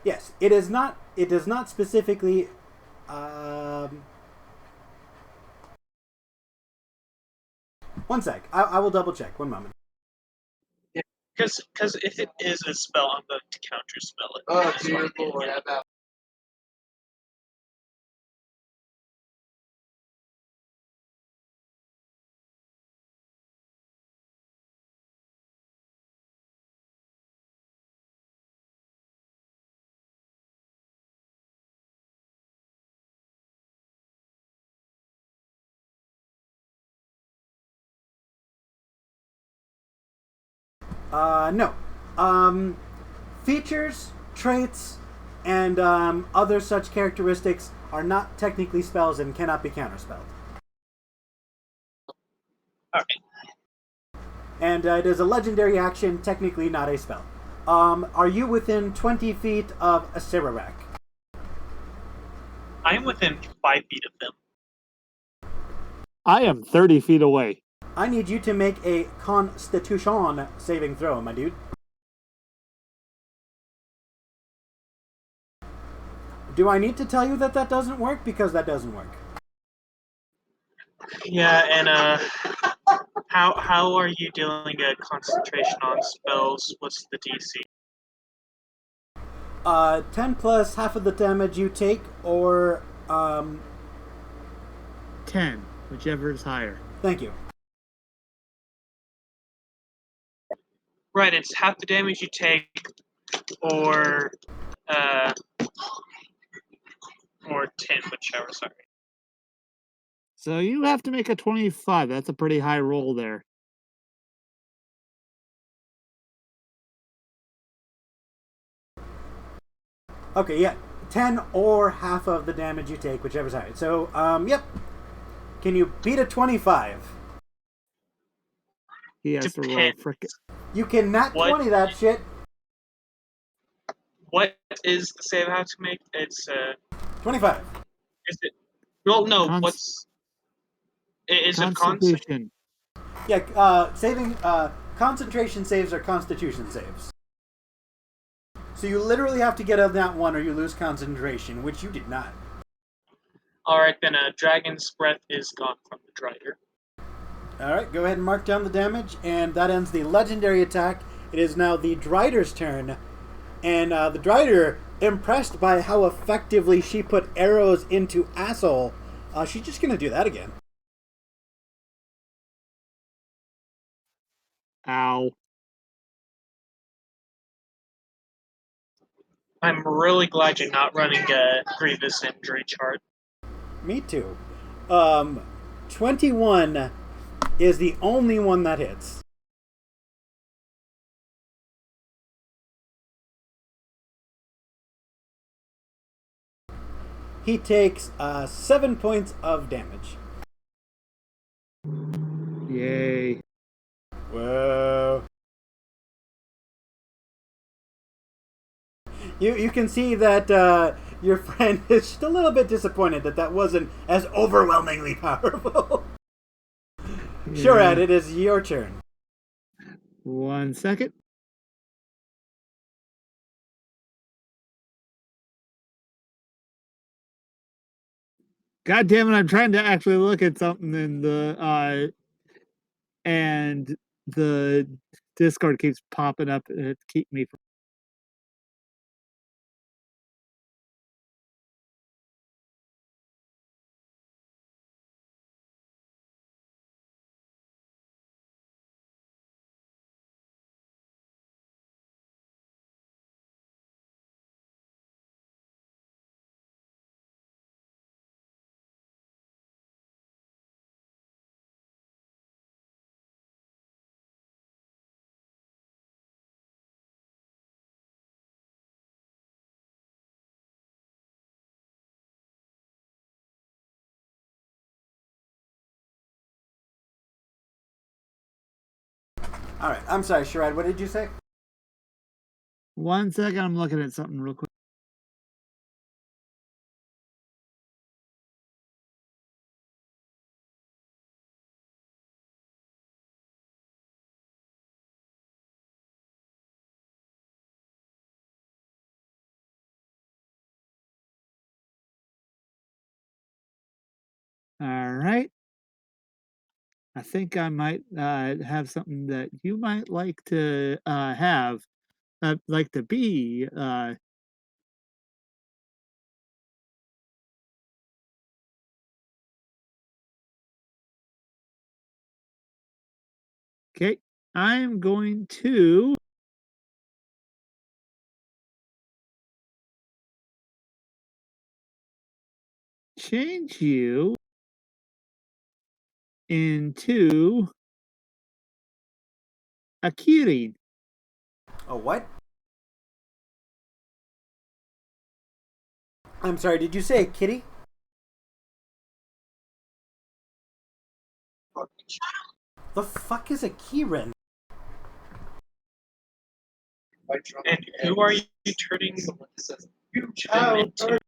Yes, it is not. It does not specifically. One sec. I will double check. One moment. Because if it is a spell, I'm going to counterspell it. Oh, dear Lord. No. Features, traits, and other such characteristics are not technically spells and cannot be counterspelled. Alright. And it is a legendary action, technically not a spell. Are you within 20 feet of a Sararak? I am within 5 feet of them. I am 30 feet away. I need you to make a Constitution saving throw, my dude. Do I need to tell you that that doesn't work? Because that doesn't work. Yeah, and how are you doing a concentration on spells? What's the DC? 10 plus half of the damage you take, or 10, whichever is higher. thank you. Right, it's half the damage you take, or 10, whichever. Sorry. So you have to make a 25. That's a pretty high roll there. Okay, yeah, 10 or half of the damage you take, whichever's higher. So, yep. Can you beat a 25? He has to roll a frickin'. You can nat What? 20 that shit. What is the save I have to make? It's 25. is it? Well, no. Cons- What's is it? Con? Constitution. Yeah, saving concentration saves are constitution saves. So you literally have to get a nat 1 or you lose concentration, which you did not. All right, then. Dragon's breath is gone from the Drider. Alright, go ahead and mark down the damage, and that ends the legendary attack. It is now the Drider's turn. And the Drider, impressed by how effectively she put arrows into Asshole, she's just going to do that again. Ow. I'm really glad you're not running a grievous injury chart. Me too. 21 is the only one that hits. He takes 7 points of damage. Yay. Whoa. You can see that your friend is just a little bit disappointed that that wasn't as overwhelmingly powerful. Yeah. Shoraad, it is your turn. 1 second. God damn it, I'm trying to actually look at something in the and the Discord keeps popping up to keep me from. Alright, I'm sorry, Shoraad, what did you say? 1 second, I'm looking at something real quick. All right. I think I might have something that you might like to have, like to be. Okay, I'm going to change you into a kitty. A what? I'm sorry, did you say a kitty? The fuck is a keyrin? And who are you turning them into?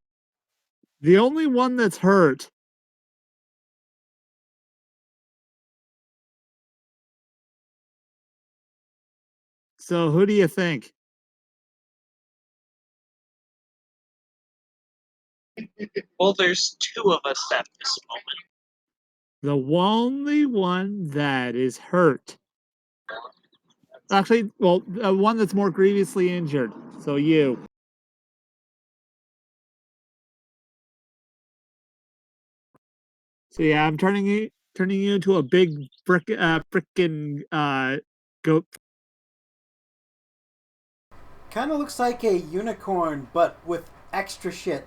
The only one that's hurt. So who do you think? Well, there's two of us at this moment. The only one that is hurt. Actually, well, one that's more grievously injured. So you. So yeah, I'm turning you into a big frickin' goat. Kind of looks like a unicorn, but with extra shit.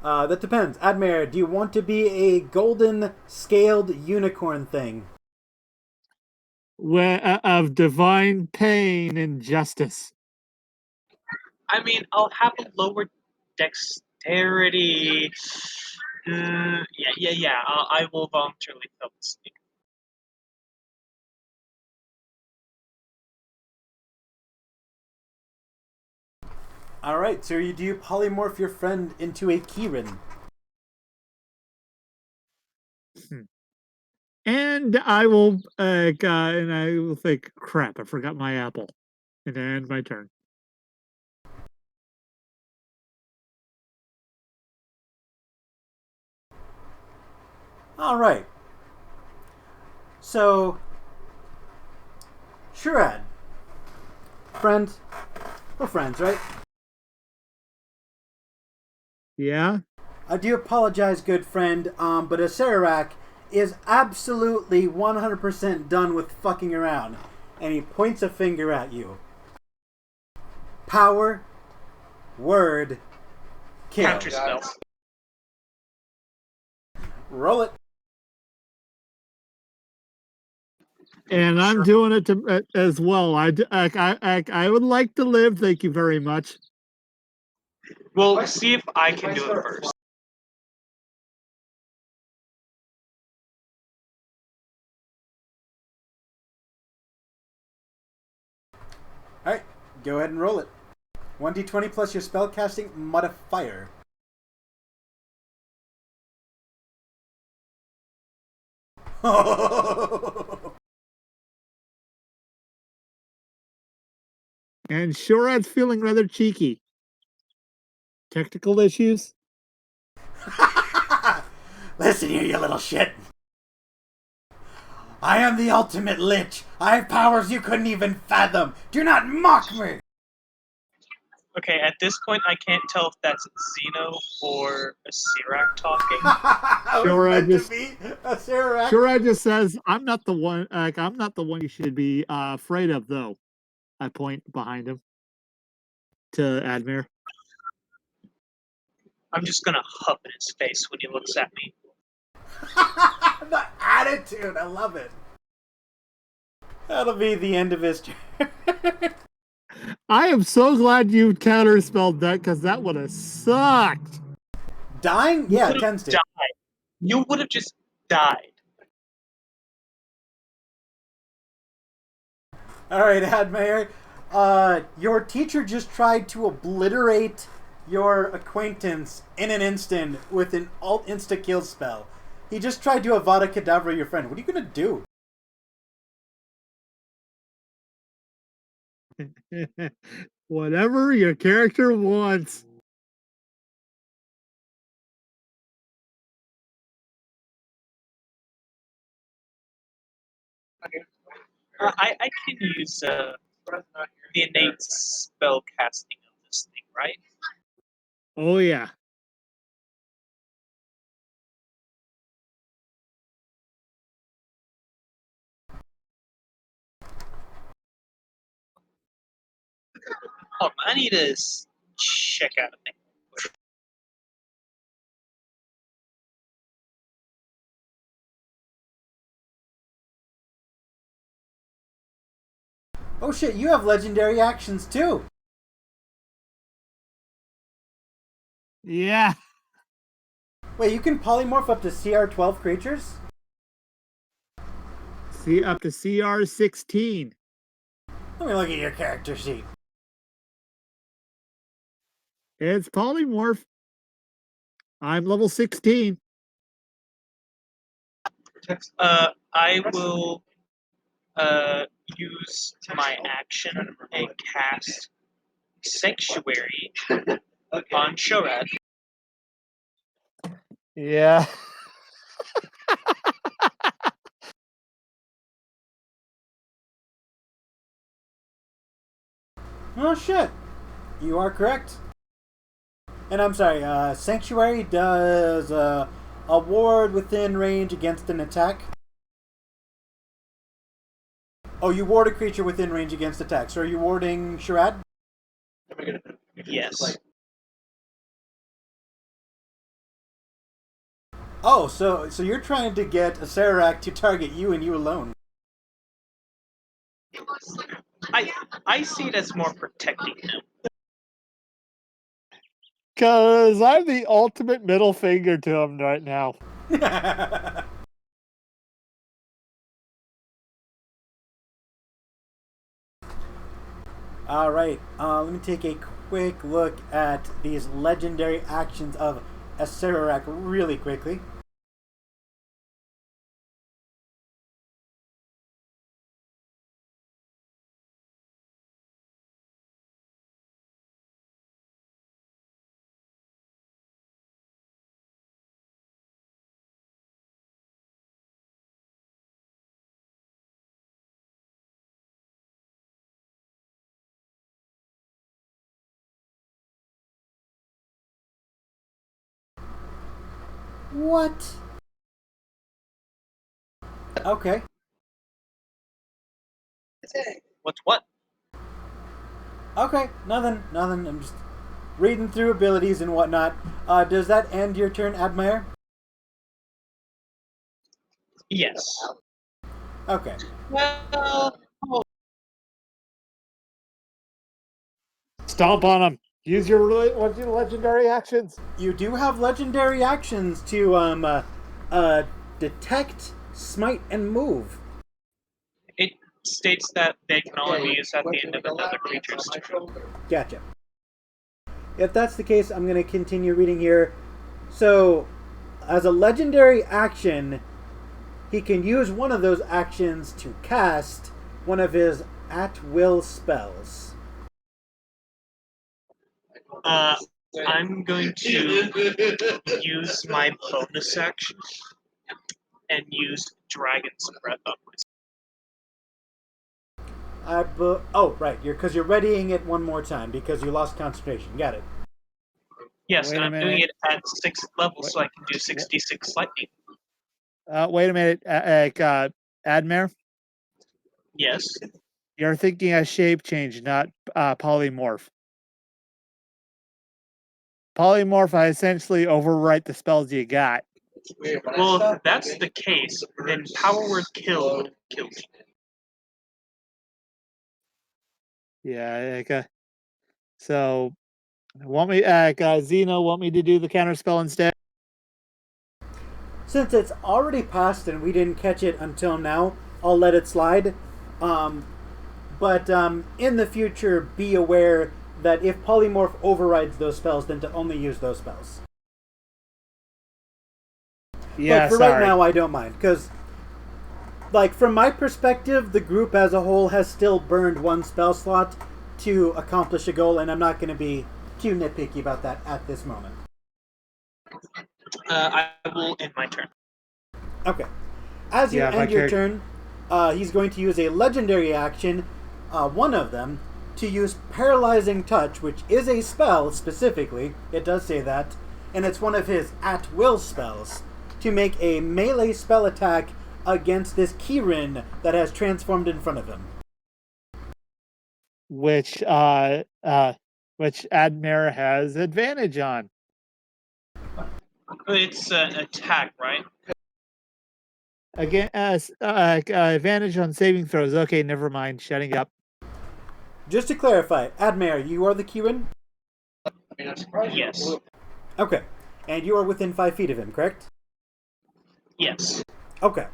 That depends. Admaer, do you want to be a golden scaled unicorn thing? Of divine pain and justice. I mean, I'll have a lower dexterity. Yeah. I will voluntarily fill this thing. Alright, so do you polymorph your friend into a Kieran? And I will and I will think, crap, I forgot my apple. And end my turn. Alright. So, Shoraad. Friend. We're friends, right? Yeah? I do apologize, good friend, but Acererak is absolutely 100% done with fucking around. And he points a finger at you. Power. Word. Kill. Counter spell. Roll it. And I'm doing it to, as well. I would like to live. Thank you very much. We'll see if I can do it first. Alright, go ahead and roll it. 1d20 plus your spellcasting modifier. And Shoraad's feeling rather cheeky. Technical issues? Listen here, you little shit. I am the ultimate lich. I have powers you couldn't even fathom. Do not mock me. Okay, at this point, I can't tell if that's Xeno or Asirak talking. Shoraad just says, "I'm not the one. I'm not the one you should be afraid of, though." I point behind him to Admaer. I'm just gonna huff in his face when he looks at me. The attitude, I love it. That'll be the end of his turn. I am so glad you counterspelled that because that would have sucked. Dying? Yeah, it tends to. Died. You would have just died. Alright, Admaer. Your teacher just tried to obliterate your acquaintance in an instant with an alt insta-kill spell. He just tried to Avada Kedavra your friend. What are you gonna do? Whatever your character wants. I can use the innate spell casting of this thing, right? Oh yeah. Hold on, I need to check out a thing. Oh shit, you have legendary actions too. Yeah. Wait, you can polymorph up to CR12 creatures? See, up to CR16. Let me look at your character sheet. It's polymorph. I'm level 16. I will use my action and cast Sanctuary on Shoraad. Yeah. Oh shit! You are correct. And I'm sorry, Sanctuary does a ward within range against an attack. Oh, you ward a creature within range against attack. So are you warding Shoraad? Yes. Oh, so you're trying to get a Sararak to target you and you alone. I see it as more protecting him. Because I'm the ultimate middle finger to him right now. Alright, let me take a quick look at these legendary actions of a Sararak really quickly. What? Okay. What's what? Okay, nothing. I'm just reading through abilities and whatnot. Does that end your turn, Admaer? Yes. Okay. Well, Stomp on him. Use your legendary actions. You do have legendary actions to detect, smite, and move. it states that they can only be used at the end of another creature's turn. Gotcha. If that's the case, I'm going to continue reading here. So, as a legendary action, he can use one of those actions to cast one of his at-will spells. I'm going to use my bonus action and use Dragon's Breath on myself. Oh, right. Because you're readying it one more time because you lost concentration. Got it. Yes, Wait and a I'm minute. doing it at 6th level, so I can do 66 lightning. Wait a minute. Admaer, Yes. you're thinking a shape change, not polymorph. Polymorph, I essentially overwrite the spells you got. Well, if that's the case, then Power Word Kill would kill me. Yeah. So, want me, Zeno, want me to do the counter spell instead? Since it's already passed and we didn't catch it until now, I'll let it slide. But in the future, be aware that if Polymorph overrides those spells, then to only use those spells. Yeah, but for sorry. right now, I don't mind. Because, like, from my perspective, the group as a whole has still burned one spell slot to accomplish a goal, and I'm not going to be too nitpicky about that at this moment. I will end my turn. Okay. As you end your turn, he's going to use a legendary action, one of them, to use Paralyzing Touch, which is a spell specifically. It does say that. And it's one of his at-will spells to make a melee spell attack against this Kirin that has transformed in front of him. Which Admaer has advantage on. It's an attack, right? Again, advantage on saving throws. Okay, never mind. Shutting up. Just to clarify, Admaer, you are the Kirin? Yes. Okay. And you are within 5 feet of him, correct? Yes. Okay.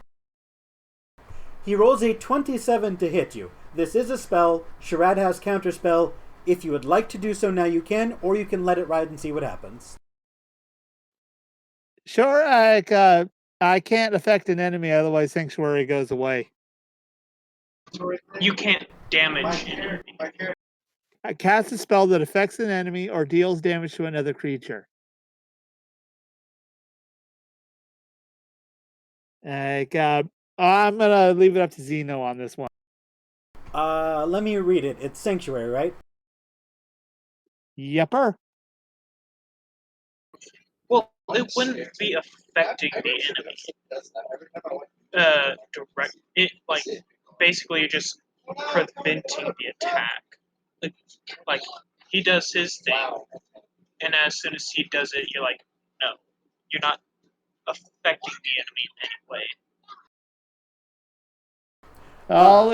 He rolls a 27 to hit you. This is a spell. Shoraad has counterspell. If you would like to do so now, you can, or you can let it ride and see what happens. Sure, I can't affect an enemy, otherwise Sanctuary goes away. You can't damage an enemy. I cast a spell that affects an enemy or deals damage to another creature. I'm gonna leave it up to Zeno on this one. Let me read it. It's Sanctuary, right? Yepper. Well, it wouldn't be affecting the enemy. Direct. It like basically you're just preventing the attack. Like he does his thing, and as soon as he does it, you're like, no, you're not affecting the enemy in any way. I'll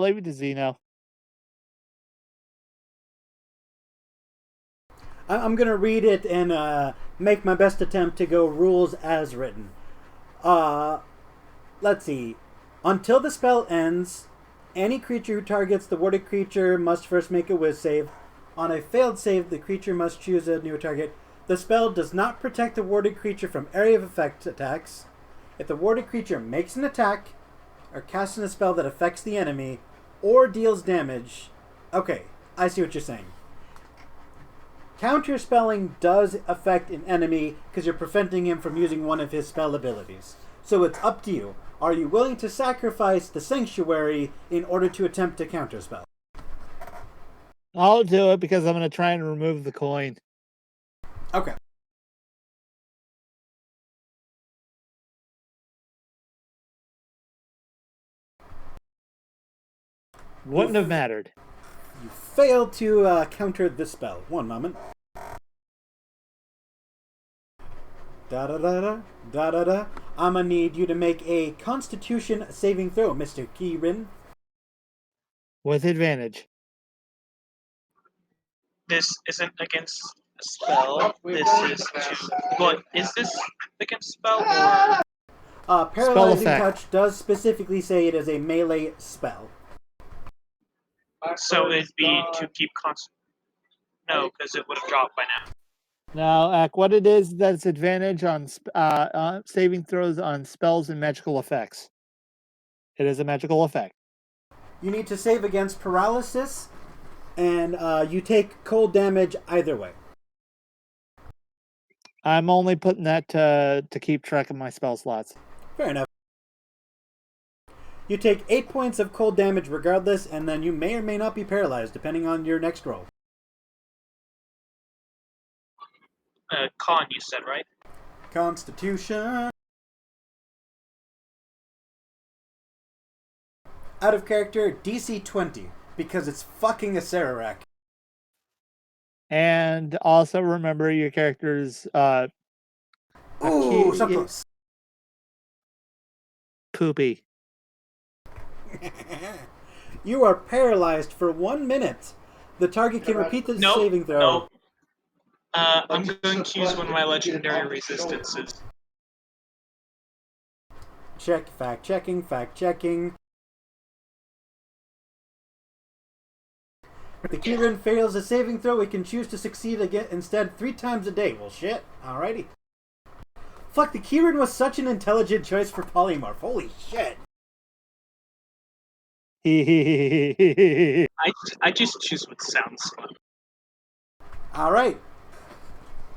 leave it to Zeno. I'm gonna read it and make my best attempt to go rules as written. Let's see. Until the spell ends, any creature who targets the warded creature must first make a Wiz save. On a failed save, the creature must choose a new target. The spell does not protect the warded creature from area of effect attacks. If the warded creature makes an attack, or casts a spell that affects the enemy, or deals damage... Okay, I see what you're saying. Counterspelling does affect an enemy because you're preventing him from using one of his spell abilities. So it's up to you. Are you willing to sacrifice the Sanctuary in order to attempt to counterspell? I'll do it because I'm going to try and remove the coin. Okay. Wouldn't have mattered. You failed to counter this spell. One moment. Da-da-da-da, da-da-da. I'm gonna need you to make a Constitution saving throw, Mr. Kieran. With advantage. This isn't against a spell. This is to. What is this against spell or? Paralyzing Touch does specifically say it is a melee spell. So it'd be to keep constant. No, because it would have dropped by now. Now, what it is, that's advantage on saving throws on spells and magical effects. It is a magical effect. You need to save against paralysis, and you take cold damage either way. I'm only putting that to keep track of my spell slots. Fair enough. You take 8 points of cold damage regardless, and then you may or may not be paralyzed, depending on your next roll. Con, you said, right? Constitution. Out of character, DC 20, because it's fucking a Sararak. And also remember your character's Ooh, so close. Poopy. You are paralyzed for 1 minute. The target can repeat the saving throw. No. I'm going to use one of my legendary resistances. Fact checking. If the Kieran fails a saving throw, he can choose to succeed again instead 3 times a day. Well, shit. Alrighty. Fuck, the Kieran was such an intelligent choice for polymorph. Holy shit. I just choose what sounds fun. Alright.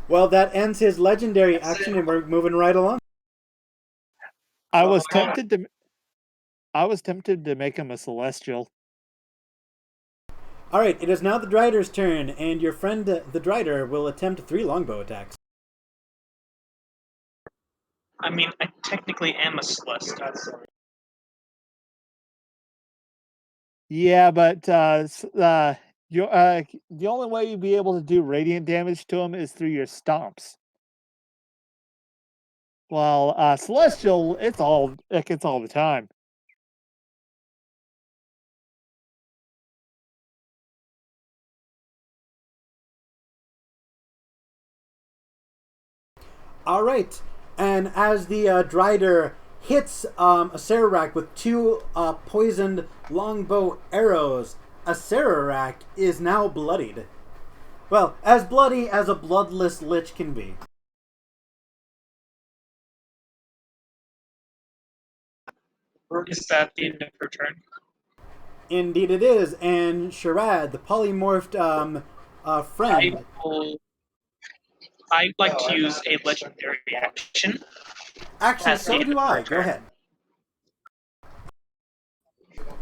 Well, that ends his legendary action, and we're moving right along. I was tempted to make him a celestial. Alright, it is now the Drider's turn, and your friend, the Drider, will attempt 3 longbow attacks. I mean, I technically am a Celestial. Yeah, but the only way you'd be able to do radiant damage to him is through your stomps. Well, celestial, it gets all the time. Alright, and as the Drider hits a Sararak with 2 poisoned longbow arrows, a Sararak is now bloodied. Well, as bloody as a bloodless lich can be. Is that the end of her turn? Indeed, it is. And Shoraad, the polymorphed friend. I'd like to use a legendary action. Actually, At the so end do of her I. Go turn. ahead.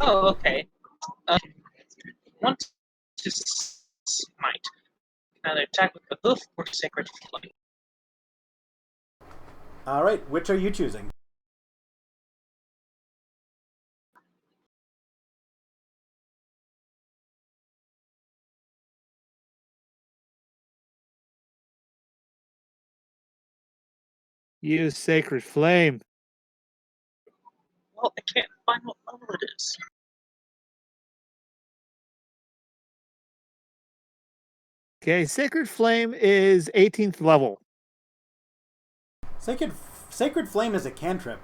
Oh, okay. Want to smite. Either attack with the hoof or sacred flame. All right, which are you choosing? Use Sacred Flame. Well, I can't find what level it is. Okay, Sacred Flame is 18th level. Sacred Flame is a cantrip.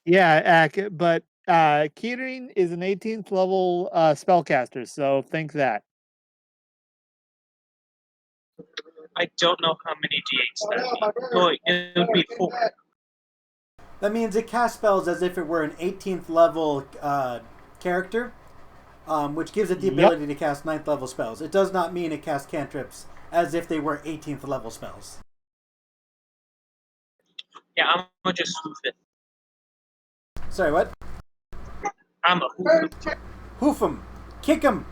Yeah, but Kettering is an 18th level spellcaster, so think that. I don't know how many d8s that would be. Oh, it would be 4. That means it casts spells as if it were an 18th level character, which gives it the ability to cast 9th level spells. It does not mean it casts cantrips as if they were 18th level spells. Yeah, I'm gonna just hoof it. Sorry, what? I'm a hoof it. Hoof him, kick him,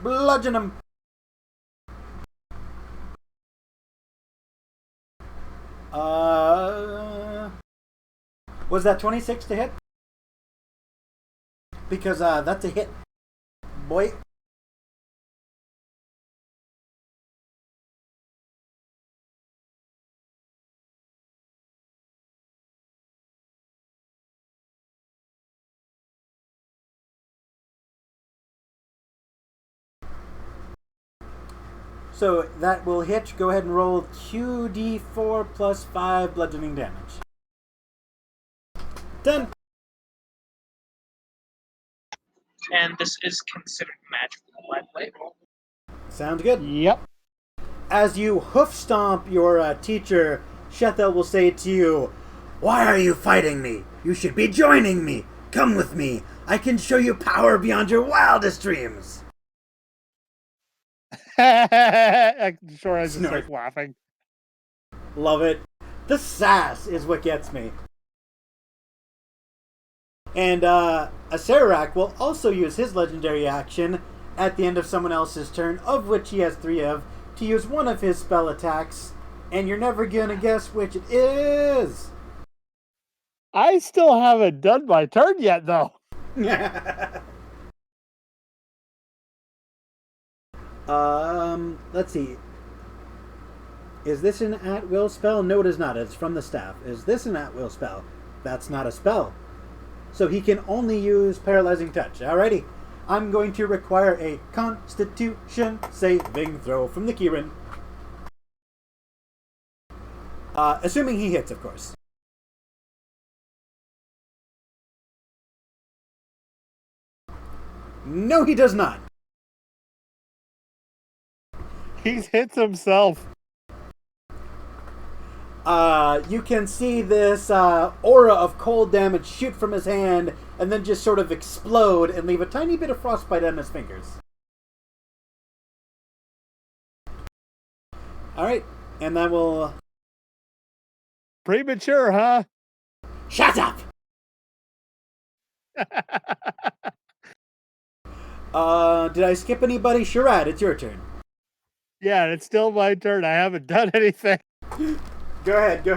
bludgeon him. Was that 26 to hit? Because that's a hit, boy. So that will hit. Go ahead and roll 2d4 plus 5 bludgeoning damage. 10. And this is considered magical, by the way. Sounds good. Yep. As you hoof stomp your teacher, Shethel will say to you, "Why are you fighting me? You should be joining me. Come with me. I can show you power beyond your wildest dreams." Sure, I just Snort. start laughing. Love it. The sass is what gets me. And Acererak will also use his legendary action at the end of someone else's turn, of which he has 3 of, to use one of his spell attacks, and you're never gonna guess which it is. I still haven't done my turn yet, though. Let's see. Is this an at-will spell? No, it is not. It's from the staff. Is this an at-will spell? That's not a spell. So he can only use Paralyzing Touch. Alrighty. I'm going to require a Constitution saving throw from the Kieran. Assuming he hits, of course. No, he does not. He hits himself. You can see this aura of cold damage shoot from his hand and then just sort of explode and leave a tiny bit of frostbite on his fingers. Alright, and that will... Premature, huh? Shut up! Did I skip anybody? Shoraad, it's your turn. Yeah, it's still my turn. I haven't done anything. Go ahead.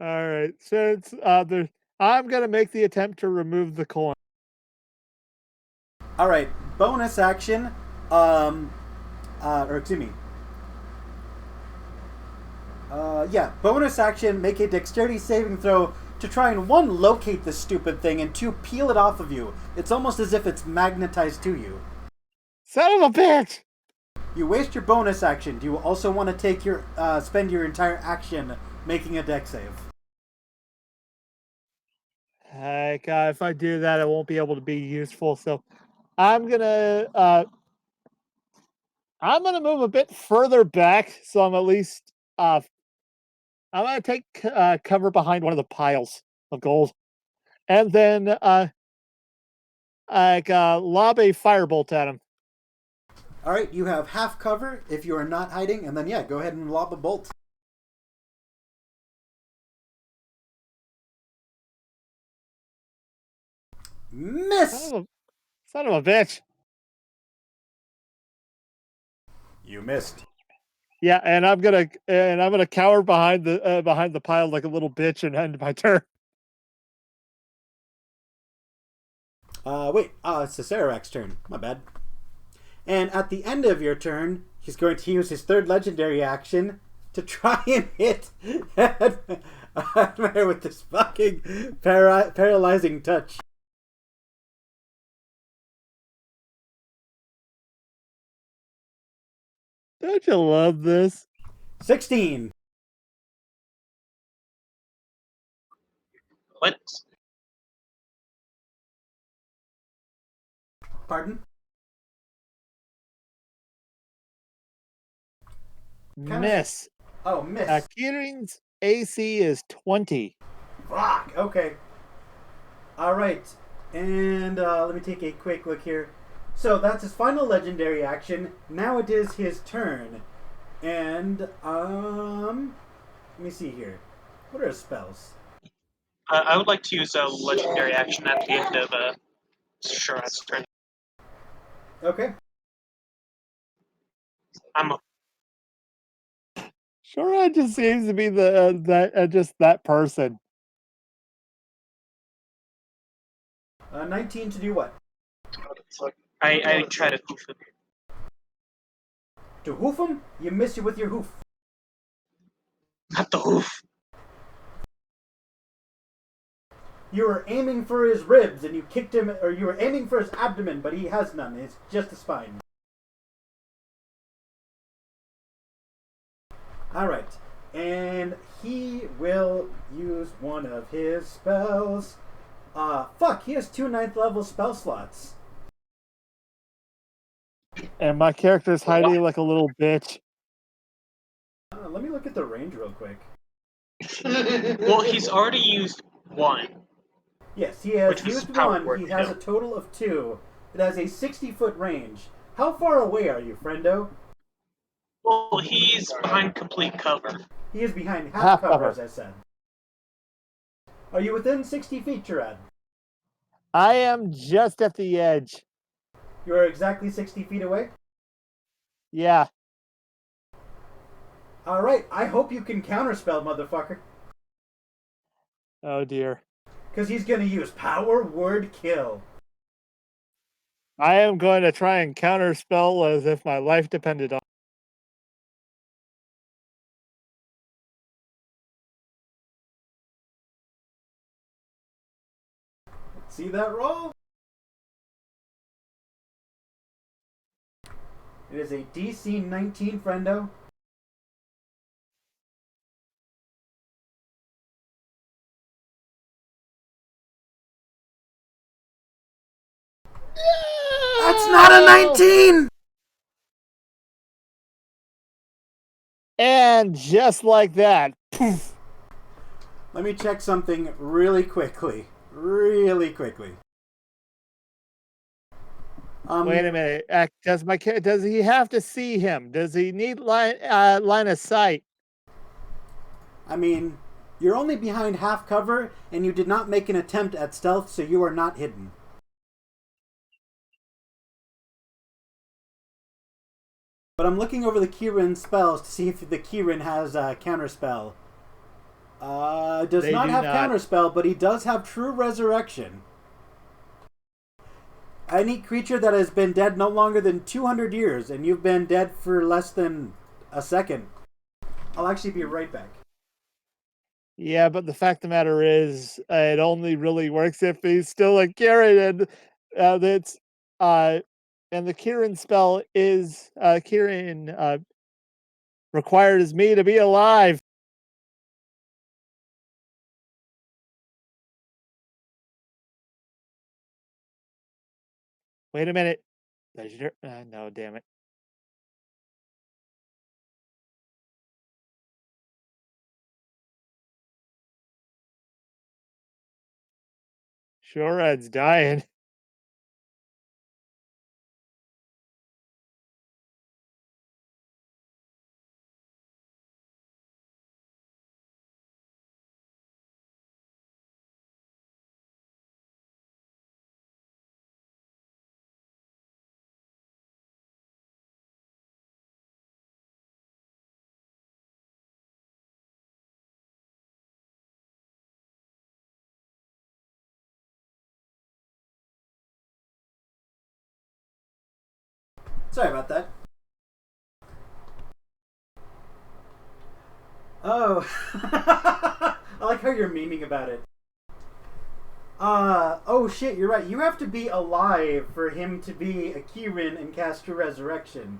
All right. Since I'm gonna make the attempt to remove the coin. Alright, bonus action. Bonus action, make a dexterity saving throw to try and 1, locate this stupid thing, and 2, peel it off of you. It's almost as if it's magnetized to you. Son of a bitch! You waste your bonus action. Do you also want to take your spend your entire action making a dex save? Heck, if I do that, I won't be able to be useful. So I'm gonna move a bit further back, so I'm at least I'm gonna take cover behind one of the piles of gold. and then lob a firebolt at him. All right, you have half cover if you are not hiding, and then yeah, go ahead and lob a bolt. Miss. Son of a bitch. You missed. Yeah, and I'm gonna cower behind the pile like a little bitch and end my turn. Wait, it's the Sarawak's turn. My bad. And at the end of your turn, he's going to use his third legendary action to try and hit Admaer with this fucking paralyzing touch. Don't you love this? 16. What? Pardon? Miss. Oh, miss. Kieran's AC is 20. Fuck. Okay. All right. And let me take a quick look here. So that's his final legendary action. Now it is his turn. And let me see here. What are his spells? I would like to use a legendary action at the end of Shoraad's turn. Okay. I'm a Shoraad just seems to be just that person. 19 to do what? I try to hoof him. To hoof him? You miss you with your hoof. Not the hoof. You were aiming for his ribs and you kicked him, or you were aiming for his abdomen, but he has none. It's just the spine. Alright. And he will use one of his spells. Fuck, he has 2 9th level spell slots. And my character's hiding like a little bitch. Let me look at the range real quick. Well, he's already used one. Yes, he has Which was used power one. word He has kill. a total of 2. It has a 60-foot range. How far away are you, friendo? Well, he's behind complete cover. He is behind half Half cover, cover. as I said. Are you within 60 feet, Shoraad? I am just at the edge. You are exactly 60 feet away? Yeah. Alright, I hope you can counterspell, motherfucker. Oh dear. Because he's going to use power word kill. I am going to try and counterspell as if my life depended on. See that roll? It is a DC 19, friendo. That's not a 19! And just like that, poof. Let me check something really quickly. Really quickly. Wait a minute. Does he have to see him? Does he need line of sight? I mean, you're only behind half cover, and you did not make an attempt at stealth, so you are not hidden. But I'm looking over the Kieran spells to see if the Kieran has a counterspell. Does They not do have not. counterspell, but he does have true resurrection. Any creature that has been dead no longer than 200 years, and you've been dead for less than a second. I'll actually be right back. Yeah, but the fact of the matter is, it only really works if he's still a Kieran, and that's and the Kieran spell is Kieran requires me to be alive. Wait a minute. No, damn it. Shoraad's dying. Sorry about that. Oh. I like how you're memeing about it. Oh shit, you're right. You have to be alive for him to be a Kirin and cast True Resurrection.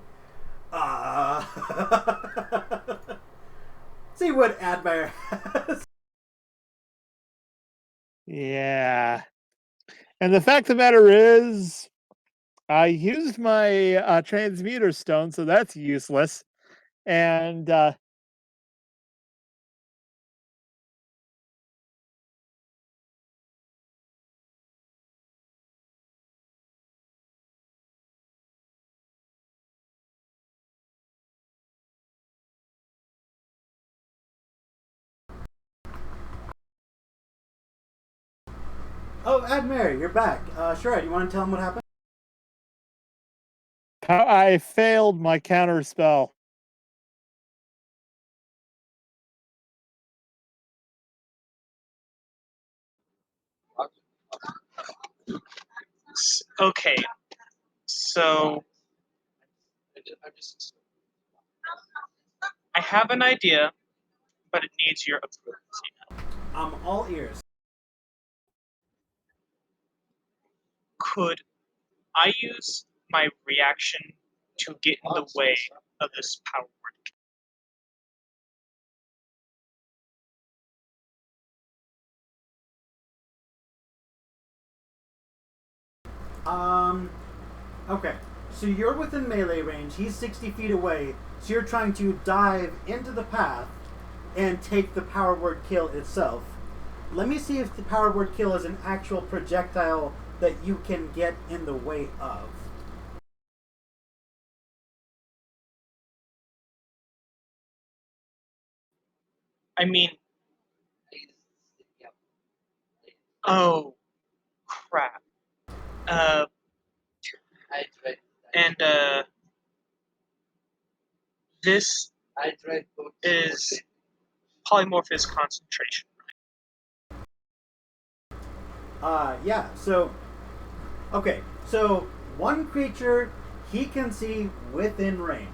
See what Admaer has. Yeah. And the fact of the matter is, I used my transmuter stone, so that's useless. And Oh, Admaer, you're back. Sure, do you want to tell him what happened? I failed my counter spell. Okay, so I have an idea, but it needs your approval. I'm all ears. Could I use my reaction to get in the way of this power word? Okay. So you're within melee range. He's 60 feet away. So you're trying to dive into the path and take the power word kill itself. Let me see if the power word kill is an actual projectile that you can get in the way of. I mean, oh crap. And this is polymorphous concentration. Yeah. So, okay. So one creature he can see within range.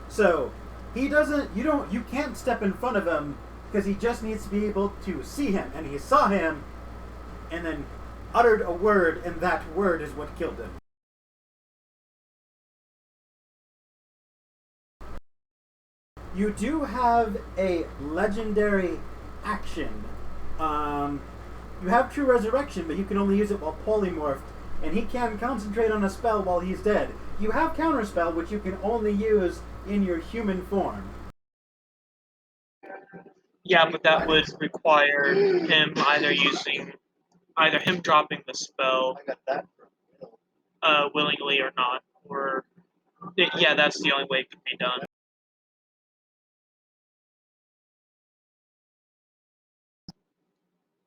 So he doesn't. You can't step in front of him because he just needs to be able to see him, and he saw him, and then uttered a word, and that word is what killed him. You do have a legendary action. You have True Resurrection, but you can only use it while polymorphed, and he can concentrate on a spell while he's dead. You have Counterspell, which you can only use in your human form. Yeah, but that would require him either him dropping the spell willingly or not, or yeah, that's the only way it could be done.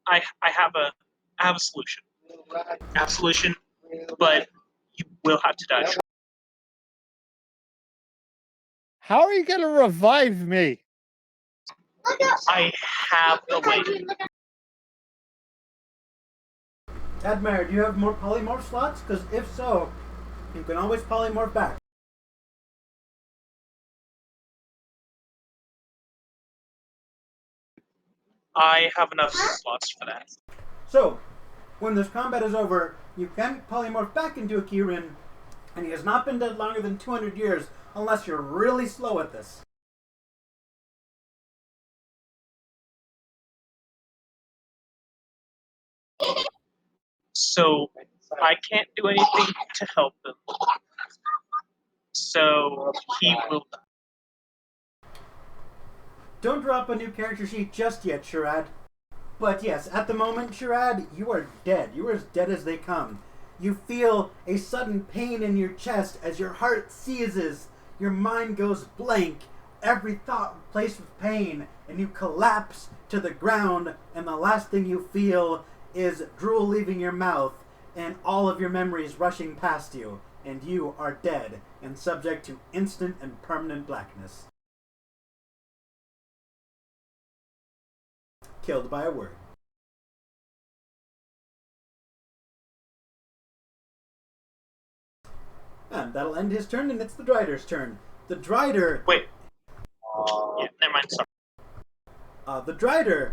I have a solution. I have a solution, but you will have to die. How are you going to revive me? I have a way. Admaer, do you have more polymorph slots? Because if so, you can always polymorph back. I have enough slots for that. So, when this combat is over, you can polymorph back into a Kirin, and he has not been dead longer than 200 years unless you're really slow at this. So I can't do anything to help him. So he will. Don't drop a new character sheet just yet, Shoraad. But yes, at the moment, Shoraad, you are dead. You are as dead as they come. You feel a sudden pain in your chest as your heart seizes. Your mind goes blank. Every thought replaced with pain, and you collapse to the ground, and the last thing you feel is drool leaving your mouth and all of your memories rushing past you, and you are dead and subject to instant and permanent blackness. Killed by a word. And that'll end his turn, and it's the Drider's turn. The Drider... Wait. Yeah, never mind. Sorry. The Drider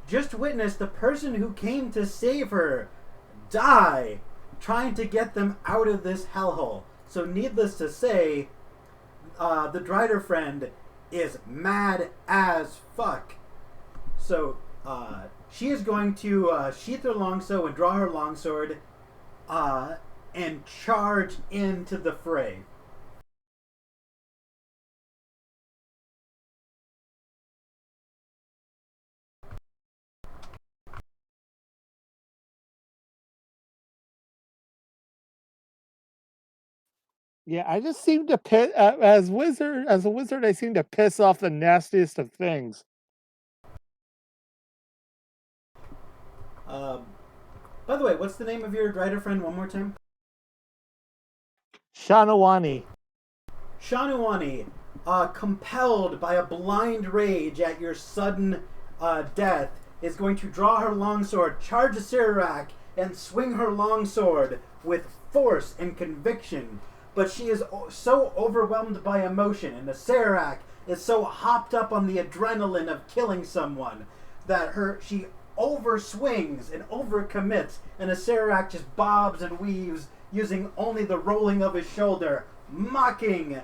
just witnessed the person who came to save her die, trying to get them out of this hellhole. So needless to say, the Drider friend is mad as fuck. So she is going to sheath her longsword and draw her longsword and charge into the fray. Yeah, I just seem to piss as a wizard. I seem to piss off the nastiest of things. By the way, what's the name of your Drider friend one more time? Shanawani. Shanuani, compelled by a blind rage at your sudden death, is going to draw her longsword, charge a Sirarak, and swing her longsword with force and conviction. But she is so overwhelmed by emotion, and the Sirarak is so hopped up on the adrenaline of killing someone that she overswings and overcommits, and the Sirarak just bobs and weaves using only the rolling of his shoulder, mocking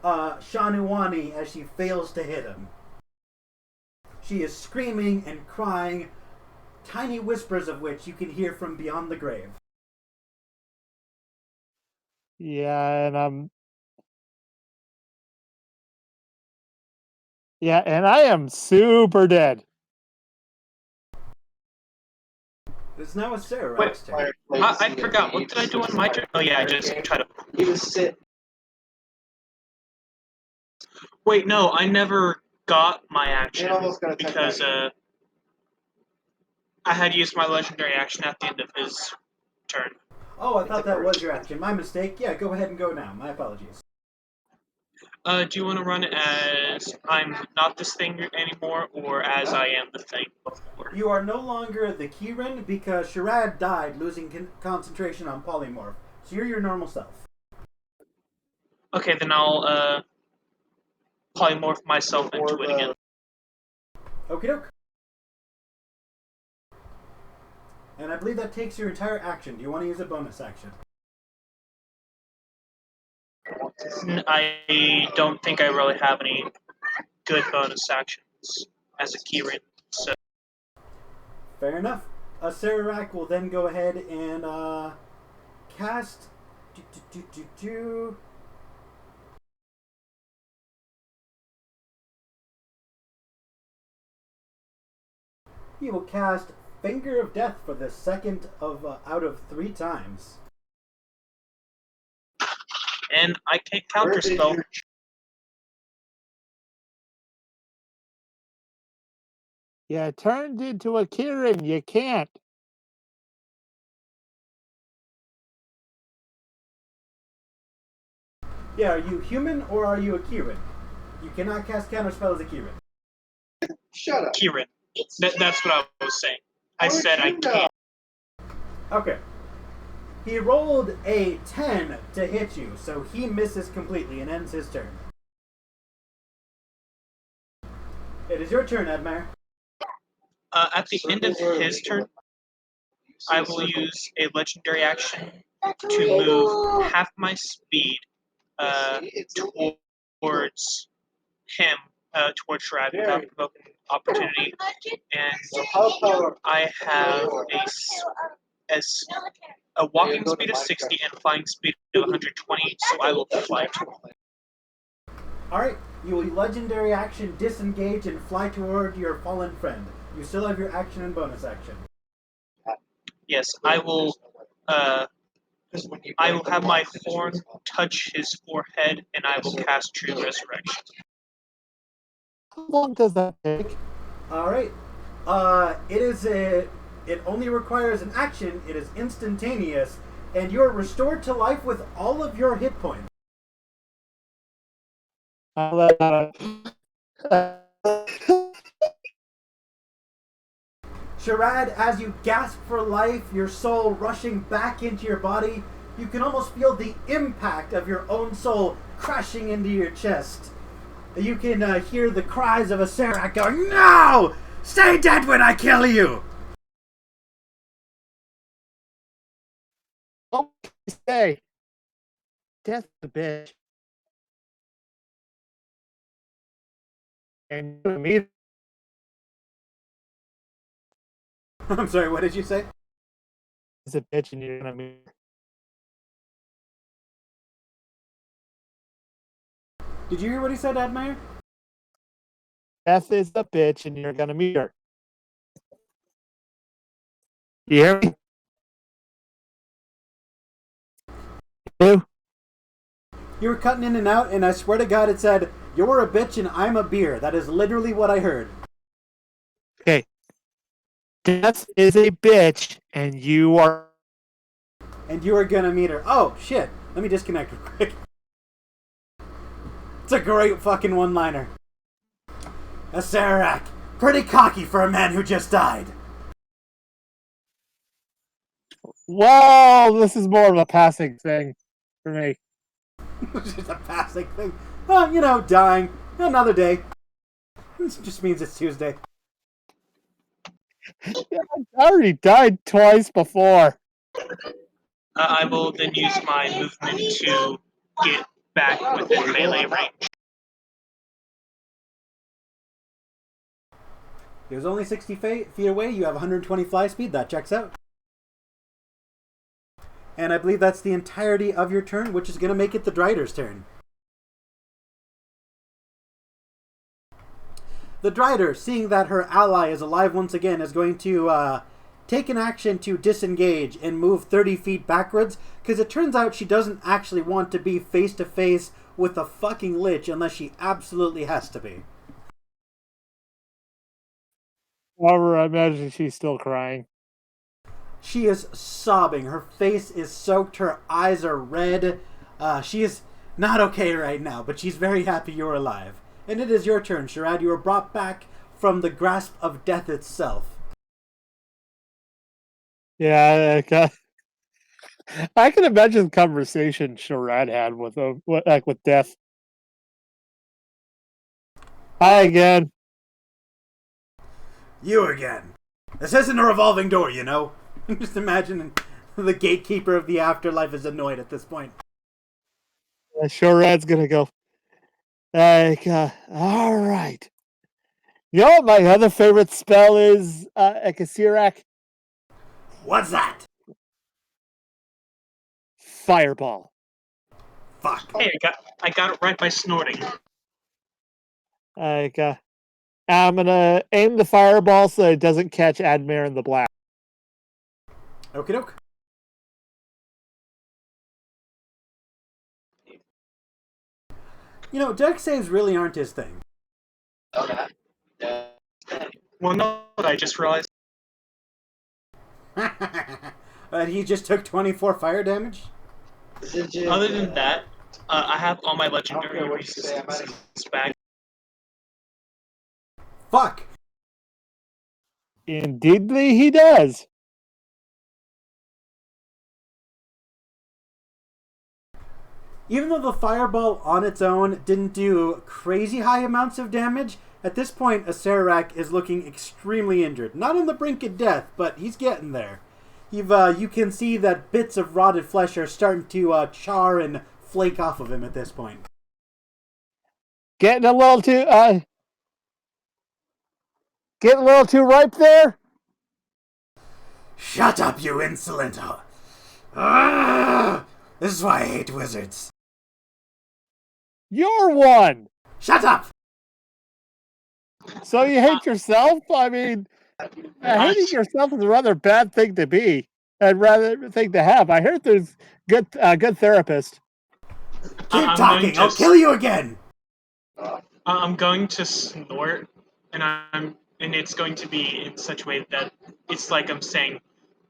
Shanuani as she fails to hit him. She is screaming and crying, tiny whispers of which you can hear from beyond the grave. Yeah, and I am super dead. It's now a Sararak's turn. I forgot. What did I do on my turn? Oh yeah, I just tried to... You just sit. Wait, no, I never got my action You're almost gonna take because that. I had used my legendary action at the end of his turn. Oh, I thought that was your action. My mistake. Yeah, go ahead and go now. My apologies. Do you want to run as I'm not this thing anymore, or as I am the thing before? You are no longer the Kieran because Shoraad died, losing concentration on polymorph. So you're your normal self. Okay, then I'll polymorph myself into it again. Okie doke. And I believe that takes your entire action. Do you want to use a bonus action? I don't think I really have any good bonus actions as a Kieran, so... Fair enough. Sararak will then go ahead and cast... He will cast Finger of Death for the second of out of 3 times. And I can't counterspell. Yeah, turned into a Kieran. You can't. Yeah, are you human or are you a Kieran? You cannot cast counterspell as a Kieran. Shut up. Kieran. That's what I was saying. I said I can't. Okay. He rolled a 10 to hit you, so he misses completely and ends his turn. It is your turn, Admaer. At the end of his turn, I will use a legendary action to move half my speed towards him, towards Shoraad without provoking opportunity. And I have a walking speed of 60 and flying speed of 120, so I will fly. Alright, You will legendary action disengage and fly toward your fallen friend. You still have your action and bonus action. Yes, I will. I will have my horn touch his forehead, and I will cast True Resurrection. How long does that take? All right. It only requires an action. It is instantaneous, and you are restored to life with all of your hit points. Shoraad, as you gasp for life, your soul rushing back into your body, you can almost feel the impact of your own soul crashing into your chest. You can hear the cries of Asarak going, "No! Stay dead when I kill you!" Oh, say, death's a bitch. And me, I'm sorry, what did you say? is a bitch, and you're gonna meet. Did you hear what he said, Admaer? Death is a bitch, and you're gonna meet her. You hear me? You? You were cutting in and out, and I swear to God it said, "You're a bitch and I'm a beer." That is literally what I heard. Okay. Death is a bitch, and you are. And you are gonna meet her. Oh, shit. Let me disconnect real quick. It's a great fucking one-liner. Asarak, pretty cocky for a man who just died. Well, this is more of a passing thing for me. It's just a passing thing. Well, you know, dying. Another day. This just means it's Tuesday. I already died twice before. I will then use my movement to get back within melee range. He was only 60 feet away. You have 120 fly speed. That checks out. And I believe that's the entirety of your turn, which is going to make it the Drider's turn. The Drider, seeing that her ally is alive once again, is going to take an action to disengage and move 30 feet backwards, because it turns out she doesn't actually want to be face-to-face with a fucking lich unless she absolutely has to be. However, I imagine she's still crying. She is sobbing. Her face is soaked. Her eyes are red. She is not okay right now, but she's very happy you're alive. And it is your turn, Shoraad. You were brought back from the grasp of death itself. Yeah, I can imagine the conversation Shoraad had with with death. Hi again. You again. This isn't a revolving door, you know. Just imagine the gatekeeper of the afterlife is annoyed at this point. Shoraad's gonna go. All right. You know what my other favorite spell is, Ekasirak? What's that? Fireball. Fuck. Hey, I got it right by snorting. I'm gonna aim the fireball so it doesn't catch Admaer in the blast. Okie doke. You know, deck saves really aren't his thing. Well, no, I just realized. But he just took 24 fire damage? Other than that, I have all my legendary resistances back. Fuck! Indeedly, he does. Even though the fireball on its own didn't do crazy high amounts of damage, at this point Asarak is looking extremely injured. Not on the brink of death, but he's getting there. You can see that bits of rotted flesh are starting to char and flake off of him at this point. Getting a little too ripe there. Shut up, you insolent! This is why I hate wizards. You're one. Shut up! So you hate yourself? I mean, hating yourself is a rather bad thing to be, and rather thing to have. I heard there's good therapist. Keep I'm talking, going to I'll kill you again! I'm going to snort, and it's going to be in such a way that it's like I'm saying,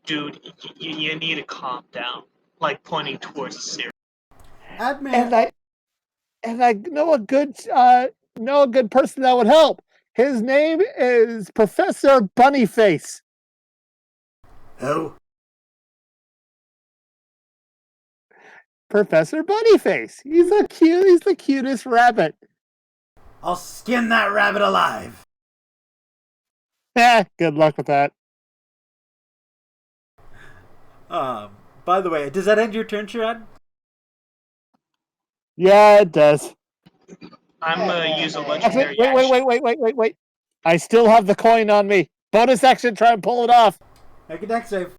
dude, you need to calm down, like pointing towards the series. Admaer, And I know a good person that would help. His name is Professor Bunnyface. who? Professor Bunnyface. He's the cutest rabbit. I'll skin that rabbit alive. Good luck with that. By the way, does that end your turn, Shoraad? Yeah, it does. I'm gonna use a Actually, legendary wait. I still have the coin on me. Bonus action, try and pull it off. Make a dex save.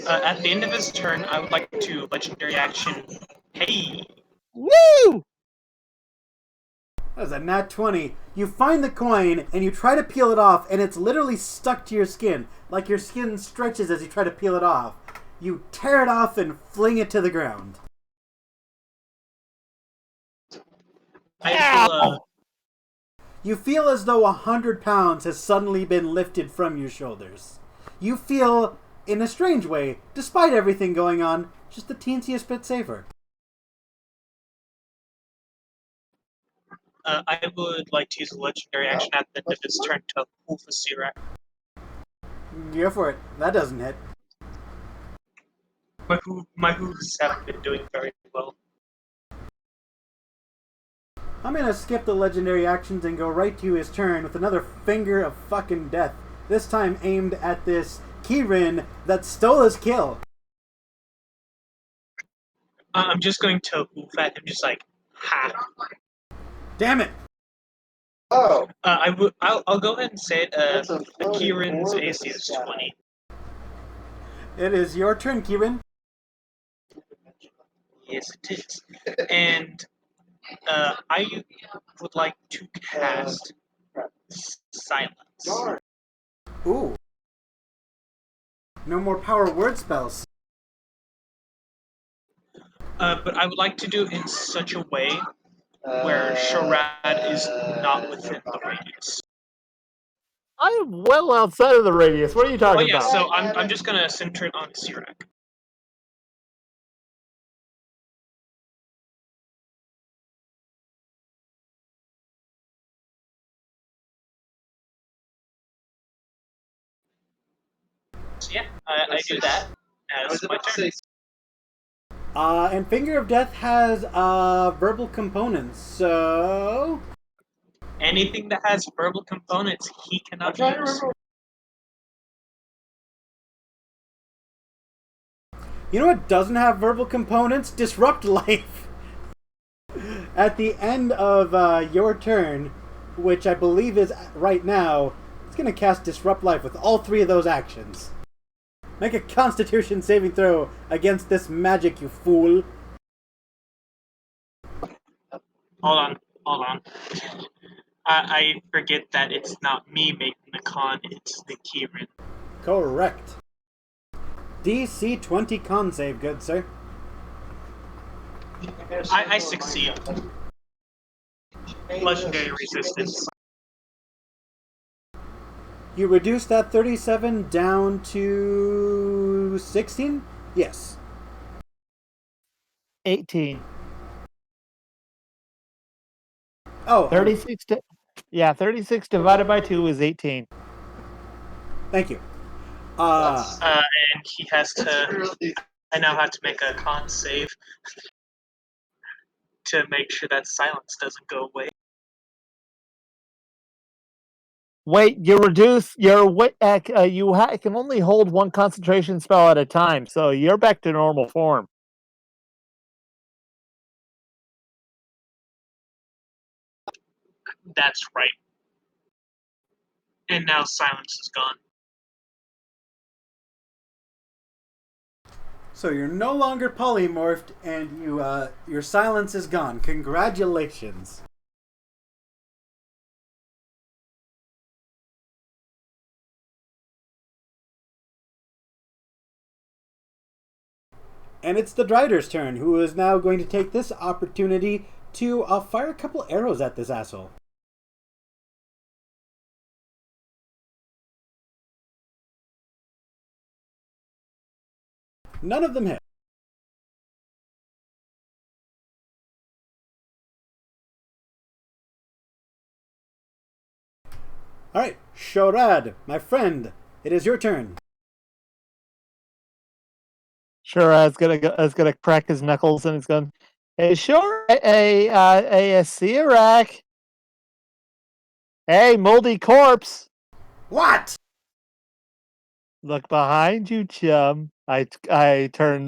At the end of his turn, I would like to legendary action. Hey, Woo! That was a nat 20. You find the coin and you try to peel it off, and it's literally stuck to your skin. Like your skin stretches as you try to peel it off. You tear it off and fling it to the ground. I will. You feel as though 100 pounds has suddenly been lifted from your shoulders. You feel, in a strange way, despite everything going on, just the teensiest bit safer. I would like to use a legendary action at the end of his turn to hoof a Sirak. Go for it. That doesn't hit. My hooves haven't been doing very well. I'm gonna skip the legendary actions and go right to his turn with another finger of fucking death. This time aimed at this Kirin that stole his kill. I'm just going to hoof at him, just like, ha. Damn it! Oh, I'll go ahead and say it. That's a Kieran's floating AC is 20. It is your turn, Kirin. Yes, it is. And I would like to cast Silence. darn. Ooh. No more power word spells. But I would like to do it in such a way where Shoraad is not within the radius. I am well outside of the radius. What are you Oh talking yeah, about? so I'm just gonna center it on Sirak. So yeah, I do that I was as my about to turn. say, And Finger of Death has verbal components, so... Anything that has verbal components, he I'm cannot trying to use. remember. You know what doesn't have verbal components? Disrupt Life. At the end of your turn, which I believe is right now, it's going to cast Disrupt Life with all three of those actions. Make a Constitution saving throw against this magic, you fool. Hold on. I forget that it's not me making the con, it's the Kieran. Correct. DC 20 con save, good sir. I succeed. Legendary resistance. You reduce that 37 down to 16? Yes. 18. Oh, 36 36 divided by 2 is 18. thank you. And he has That's to. really I now have to make a con save to make sure that silence doesn't go away. Wait, you reduce your can only hold one concentration spell at a time, so you're back to normal form. That's right. And now silence is gone. So you're no longer polymorphed, and your silence is gone. Congratulations. And it's the Drider's turn, who is now going to take this opportunity to fire a couple arrows at this asshole. None of them hit. Alright, Shoraad, my friend, it is your turn. Sure, I was gonna crack his knuckles and he's going, "Hey, sure, a Sirac. Hey, moldy corpse. What? Look behind you, chum." I turn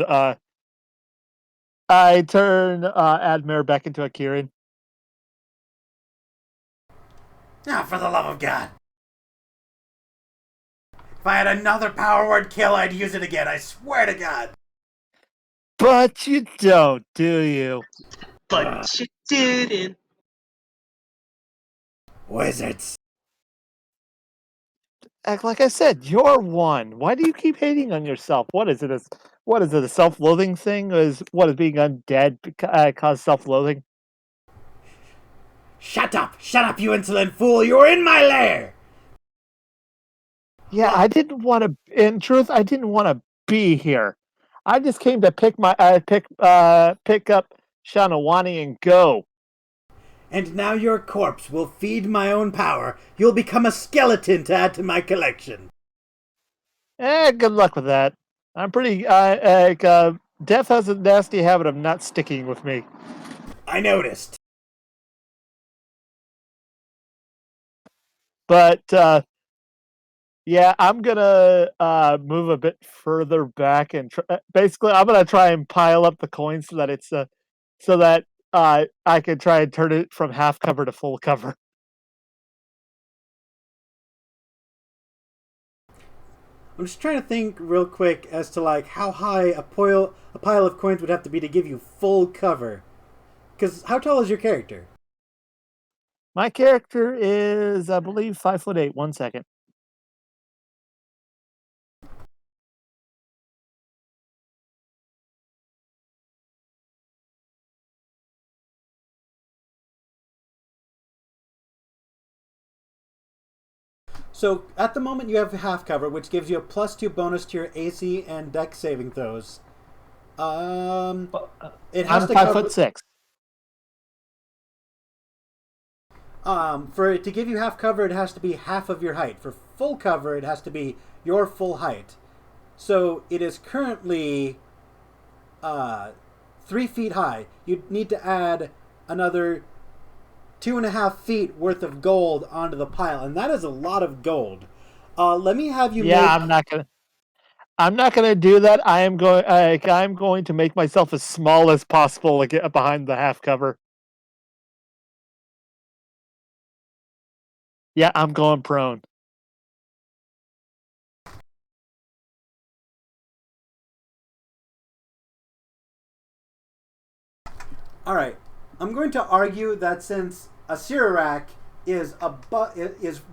Admaer back into a Kieran. Ah, for the love of God. If I had another power word kill, I'd use it again, I swear to God. But you don't, do you? But you didn't. Wizards. Like I said, you're one. Why do you keep hating on yourself? What is it? A self-loathing thing? What is being undead cause self-loathing? Shut up, you insolent fool, you're in my lair! Yeah, I didn't want to. In truth, I didn't want to be here. I just came to pick up Shanawani and go. And now your corpse will feed my own power. You'll become a skeleton to add to my collection. Good luck with that. I'm pretty. Death has a nasty habit of not sticking with me. I noticed. But yeah, I'm gonna move a bit further back and basically I'm gonna try and pile up the coins so that it's so that I can try and turn it from half cover to full cover. I'm just trying to think real quick as to like how high a pile of coins would have to be to give you full cover. Because how tall is your character? My character is, I believe, 5'8". 1 second. So at the moment you have half cover, which gives you a +2 bonus to your AC and Dex saving throws. It has I'm to 5'6". For it to give you half cover, it has to be half of your height. For full cover, it has to be your full height. So it is currently 3 feet high. You'd need to add another 2.5 feet worth of gold onto the pile, and that is a lot of gold. Let me have you. Yeah, I'm not gonna do that. I'm going to make myself as small as possible to get behind the half cover. Yeah, I'm going prone. All right, I'm going to argue that since a Sirac is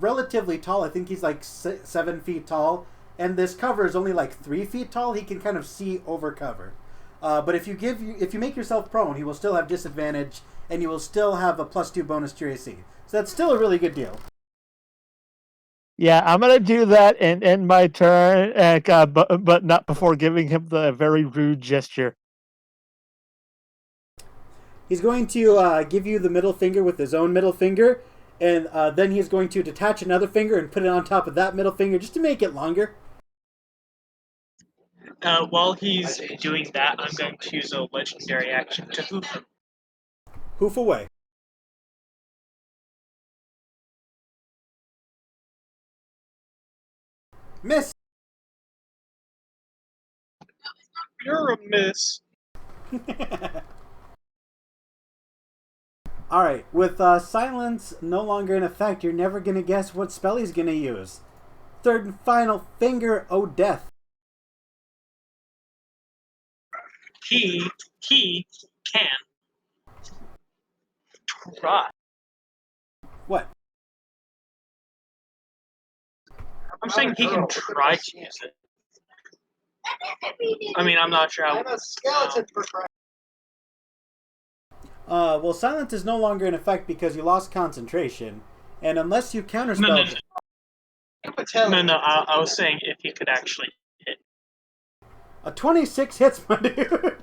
relatively tall, I think he's like 7 feet tall, and this cover is only like 3 feet tall. He can kind of see over cover. But if you make yourself prone, he will still have disadvantage, and you will still have a +2 bonus to your AC. So that's still a really good deal. Yeah, I'm gonna do that and end my turn, but not before giving him the very rude gesture. He's going to give you the middle finger with his own middle finger, and then he's going to detach another finger and put it on top of that middle finger just to make it longer. While he's doing that, I'm going to use a legendary action to hoof him. Hoof away. Miss! You're a miss. Alright, with silence no longer in effect, you're never going to guess what spell he's going to use. Third and final finger, oh death. he can try. What? I'm saying he can try to use it. I mean, I'm not sure how. I'm a skeleton for Christ. Well, silence is no longer in effect because you lost concentration, and unless you counterspell, No. I was saying if he could actually hit. a 26 hits, my dude.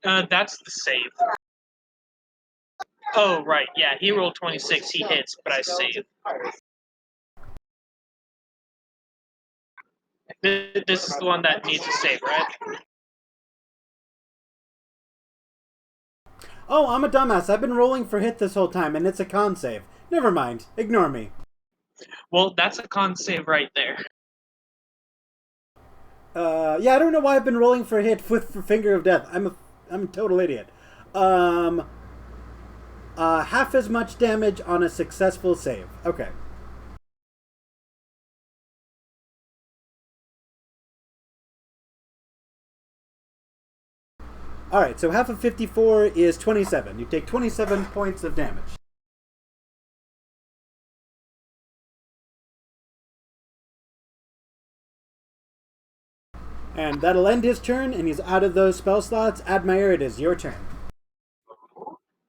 That's the save. Oh, right. Yeah, he rolled 26. He hits, but I save. This is the one that needs a save, right? Oh, I'm a dumbass. I've been rolling for hit this whole time, and it's a con save. Never mind. Ignore me. Well, that's a con save right there. Yeah, I don't know why I've been rolling for a hit with for Finger of Death. I'm a total idiot. Half as much damage on a successful save. Okay. Alright, so half of 54 is 27. You take 27 points of damage. And that'll end his turn, and he's out of those spell slots. Admaer, it is your turn.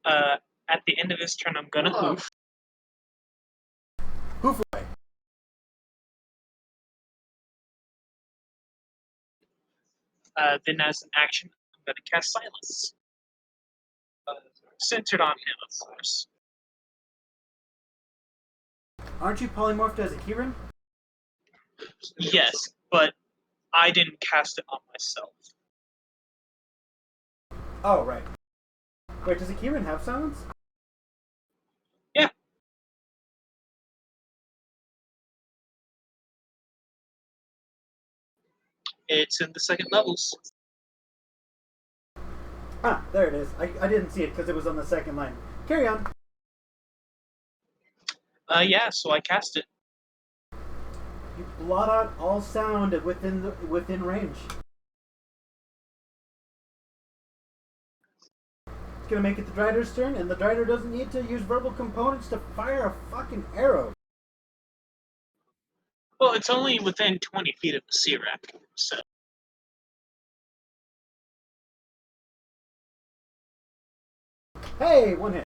At the end of his turn, I'm gonna hoof. Hoof away. Then, as an action, I'm gonna cast Silence. Centered on him, of course. Aren't you polymorphed as a Kieran? Yes, but I didn't cast it on myself. Oh, right. Wait, does a Kieran have silence? Yeah. It's in the second levels. Ah, there it is. I didn't see it because it was on the second line. Carry on. Yeah, so I cast it. You blot out all sound within range. It's gonna make it the Drider's turn, and the Drider doesn't need to use verbal components to fire a fucking arrow. Well, it's only within 20 feet of the Sirac, so. Hey, one hit.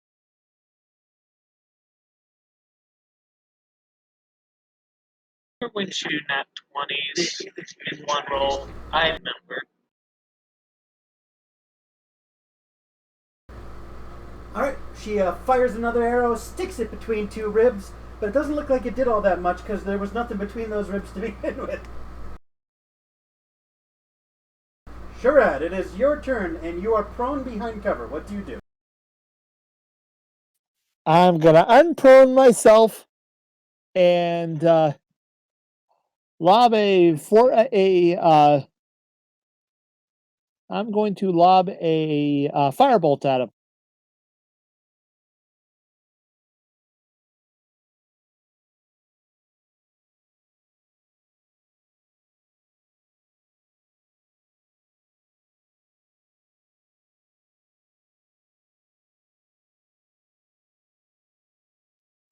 We're going to nat 20s in one roll. I remember. Alright, she fires another arrow, sticks it between two ribs, but it doesn't look like it did all that much because there was nothing between those ribs to begin with. Shoraad, it is your turn, and you are prone behind cover. What do you do? I'm gonna unprone myself and lob I'm going to lob a firebolt at him.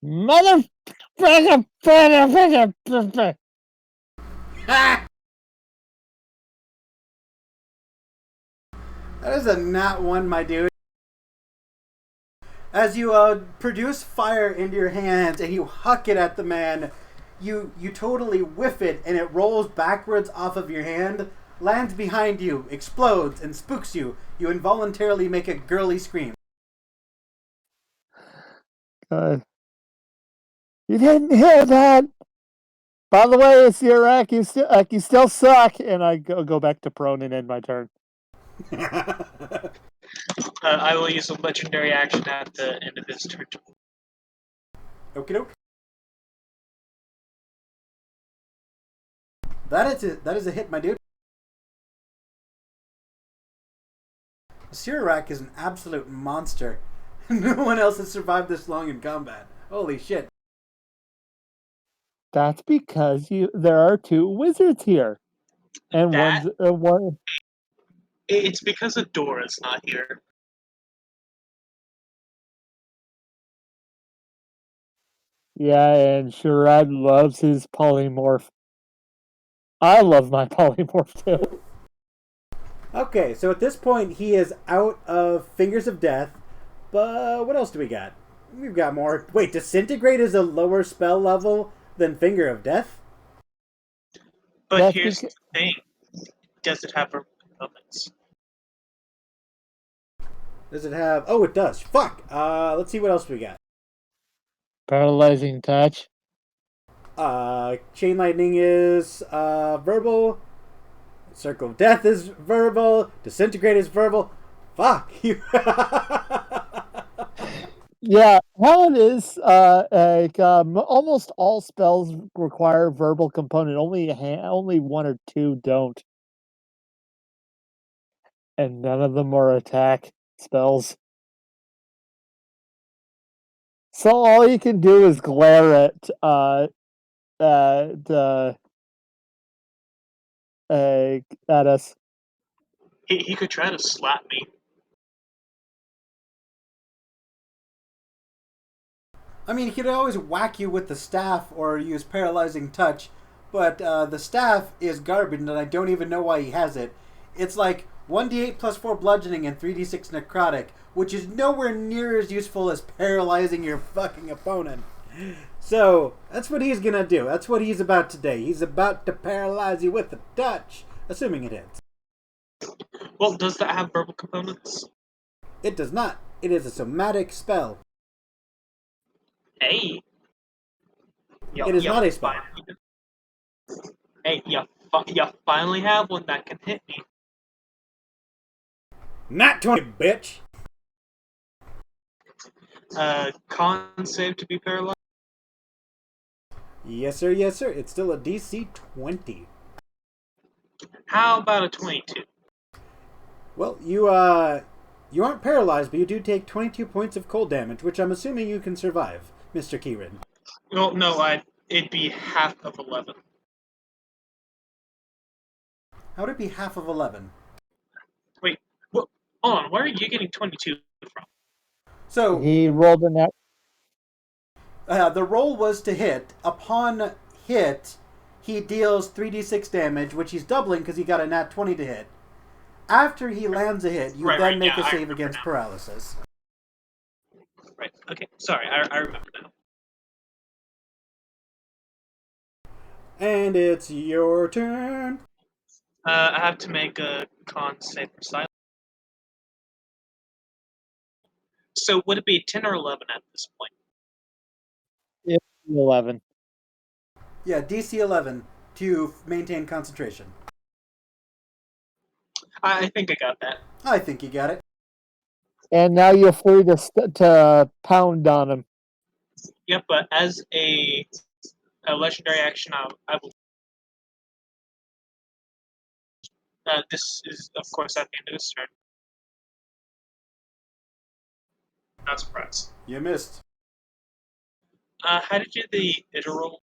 Motherfucker! Ah! That is a nat one, my dude. As you produce fire into your hands and you huck it at the man, you totally whiff it and it rolls backwards off of your hand, lands behind you, explodes, and spooks you. You involuntarily make a girly scream. You didn't hear that. By the way, it's Iraq. You still suck. And I go back to prone and end my turn. I will use a legendary action at the end of his turn. Okie doke. That is a hit, my dude. Sirak is an absolute monster. No one else has survived this long in combat. Holy shit. That's because there are two wizards here, and That- one. It's because Adora's not here. Yeah, and Shoraad loves his polymorph. I love my polymorph too. Okay, so at this point, he is out of Fingers of Death. But what else do we got? We've got more. Wait, Disintegrate is a lower spell level than Finger of Death? But That's here's beca- the thing. Does it have components? Does it have... Oh, it does. Fuck! Let's see what else we got. Paralyzing touch. Chain Lightning is verbal. Circle of Death is verbal. Disintegrate is verbal. Fuck! You... Yeah, how it is, almost all spells require verbal component. Only one or two don't, and none of them are attack spells. So all you can do is glare at us. He could try to slap me. I mean, he could always whack you with the staff or use Paralyzing Touch, but the staff is garbage, and I don't even know why he has it. It's like 1d8 plus 4 bludgeoning and 3d6 necrotic, which is nowhere near as useful as paralyzing your fucking opponent. So, that's what he's gonna do. That's what he's about today. He's about to paralyze you with the touch, assuming it hits. Well, does that have verbal components? It does not. It is a somatic spell. Hey. It is not a spell. Hey, you finally have one that can hit me. Not 20, bitch! Con save to be paralyzed? Yes, sir, yes, sir. It's still a DC 20. How about a 22? Well, you aren't paralyzed, but you do take 22 points of cold damage, which I'm assuming you can survive, Mr. Kieran. Well, no, it'd be half of 11. How would it be half of 11? Wait, hold on, where are you getting 22 from? So, He rolled a net. the roll was to hit. Upon hit, he deals 3d6 damage, which he's doubling because he got a nat 20 to hit. After he lands a hit, you then make a save against paralysis. Right, okay, sorry, I remember now. And it's your turn. I have to make a con save for silence. So would it be 10 or 11 at this point? It's 11. Yeah, DC 11 to maintain concentration. I think I got that. I think you got it. And now you're free to pound on him. Yep, but as a legendary action, I will. This is, of course, at the end of his turn. Not surprised. You missed. How did you do the iteral?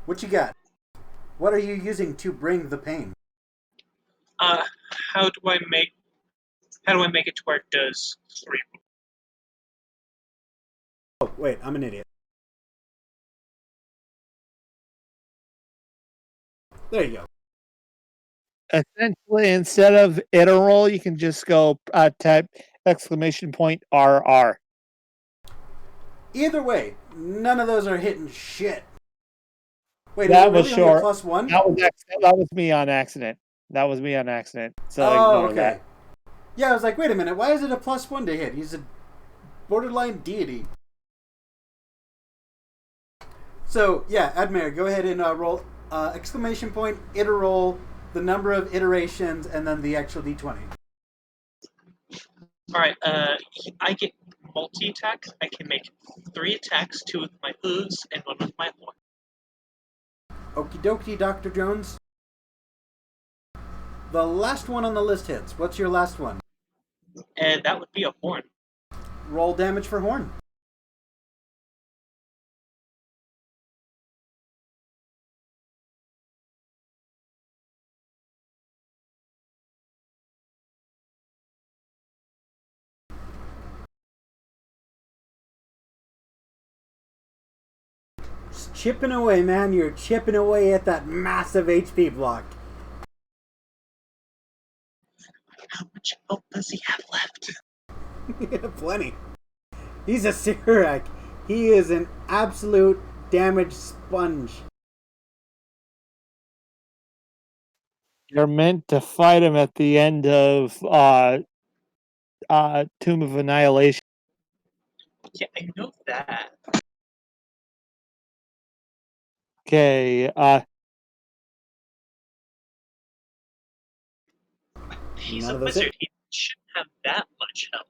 What you got? What are you using to bring the pain? How do I make it to where it does 3? Oh, wait, I'm an idiot. There you go. Essentially, instead of iteral, you can just go type !RR. Either way, none of those are hitting shit. Wait, That is it was really only a short. +1? That was me on accident. So Oh, ignore okay. that. Yeah, I was like, wait a minute, why is it a +1 to hit? He's a borderline deity. So, yeah, Admaer, go ahead and roll exclamation point, iteral, the number of iterations, and then the actual d20. Alright, I get multi-attack. I can make 3 attacks, 2 with my hooves and 1 with my horn. Okie dokie, Dr. Jones. The last one on the list hits. What's your last one? And that would be a horn. Roll damage for horn. Just chipping away, man. You're chipping away at that massive HP block. How much health does he have left? Plenty. He's a Sirak. He is an absolute damage sponge. You're meant to fight him at the end of Tomb of Annihilation. Yeah, I know that. Okay, He's None a of those wizard. hit. He shouldn't have that much health.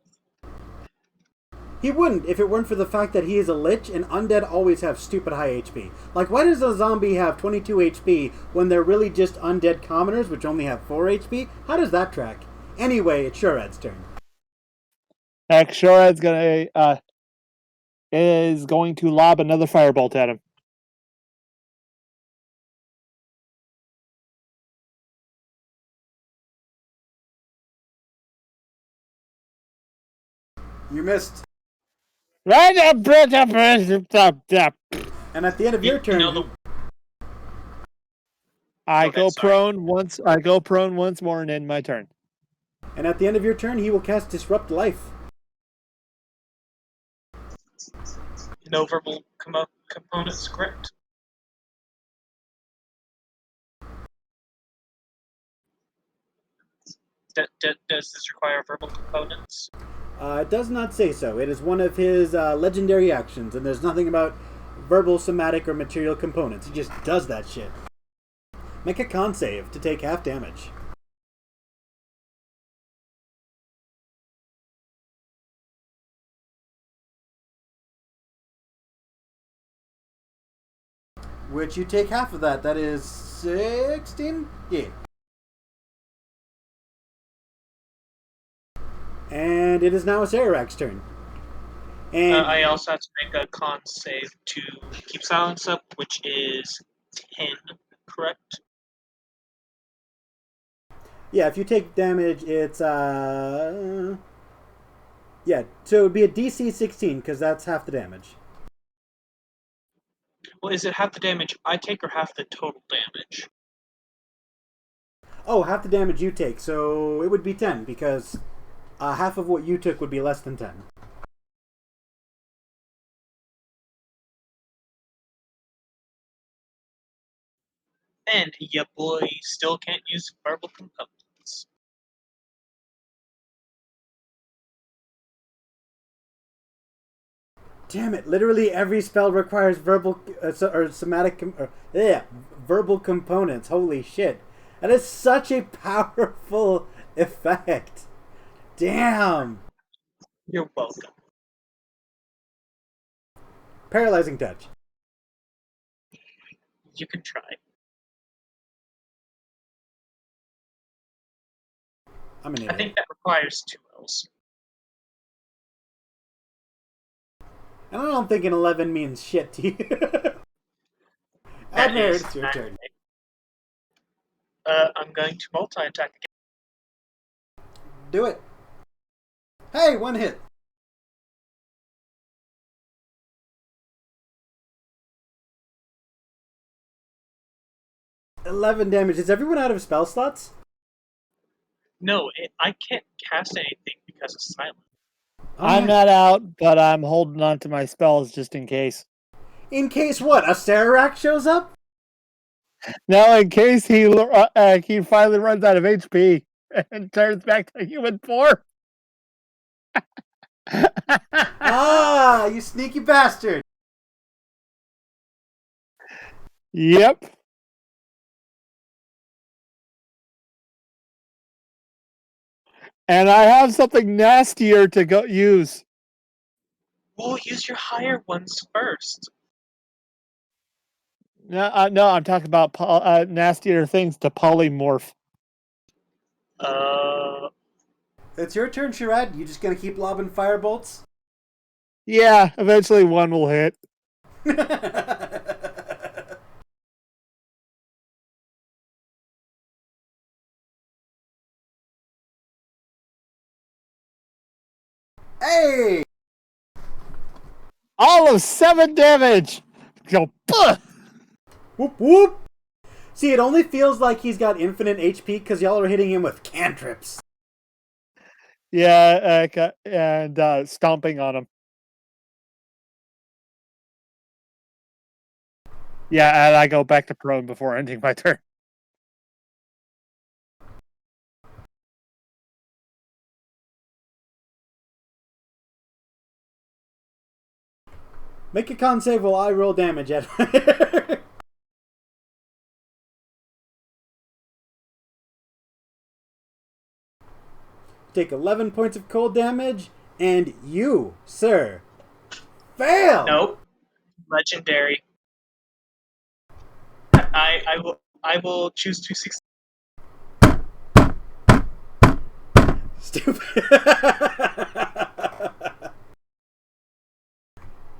He wouldn't if it weren't for the fact that he is a lich and undead always have stupid high HP. Like, why does a zombie have 22 HP when they're really just undead commoners which only have 4 HP? How does that track? Anyway, it's Shorad's turn. Shoraad's is going to lob another firebolt at him. You missed. And at the And at the end of your turn, I Okay, go sorry. prone once. I go prone once more and end my turn. and at the end of your turn, he will cast Disrupt Life. No verbal components, correct? Does this require verbal components? It does not say so. It is one of his legendary actions, and there's nothing about verbal, somatic, or material components. He just does that shit. Make a con save to take half damage. Which you take half of that. That is 16? Yeah. And it is now Sarak's turn. And I also have to make a con save to keep silence up, which is 10, correct? yeah, if you take damage, it's yeah. So it would be a DC 16 because that's half the damage. Well, is it half the damage I take or half the total damage? Oh, half the damage you take, so it would be 10 because half of what you took would be less than 10. And ya boy still can't use verbal components. Damn it! Literally every spell requires verbal or somatic verbal components. Holy shit! That is such a powerful effect. Damn. You're welcome. Paralyzing touch. You can try. I'm an I idiot. think that requires 2 L's. And I don't think an 11 means shit to you. That Admaer, is it's your turn. I'm going to multi-attack again. Do it. Hey, one hit. 11 damage. Is everyone out of spell slots? No, I can't cast anything because it's silent. I'm not out, but I'm holding on to my spells just in case. In case what? A Sarak shows up? No, in case he finally runs out of HP and turns back to human form. Ah, you sneaky bastard. Yep. And I have something nastier to go use. Well, use your higher ones first. No, I'm talking about nastier things to polymorph. It's your turn, Shoraad. You just gonna keep lobbing firebolts? Yeah, eventually one will hit. Hey! All of 7 damage. Go. Whoop whoop! See, it only feels like he's got infinite HP because y'all are hitting him with cantrips. Yeah, and stomping on him. Yeah, and I go back to prone before ending my turn. Make a con save while I roll damage at him. Take 11 points of cold damage, and you, sir, fail! Nope. Legendary. I will choose to succeed. Stupid.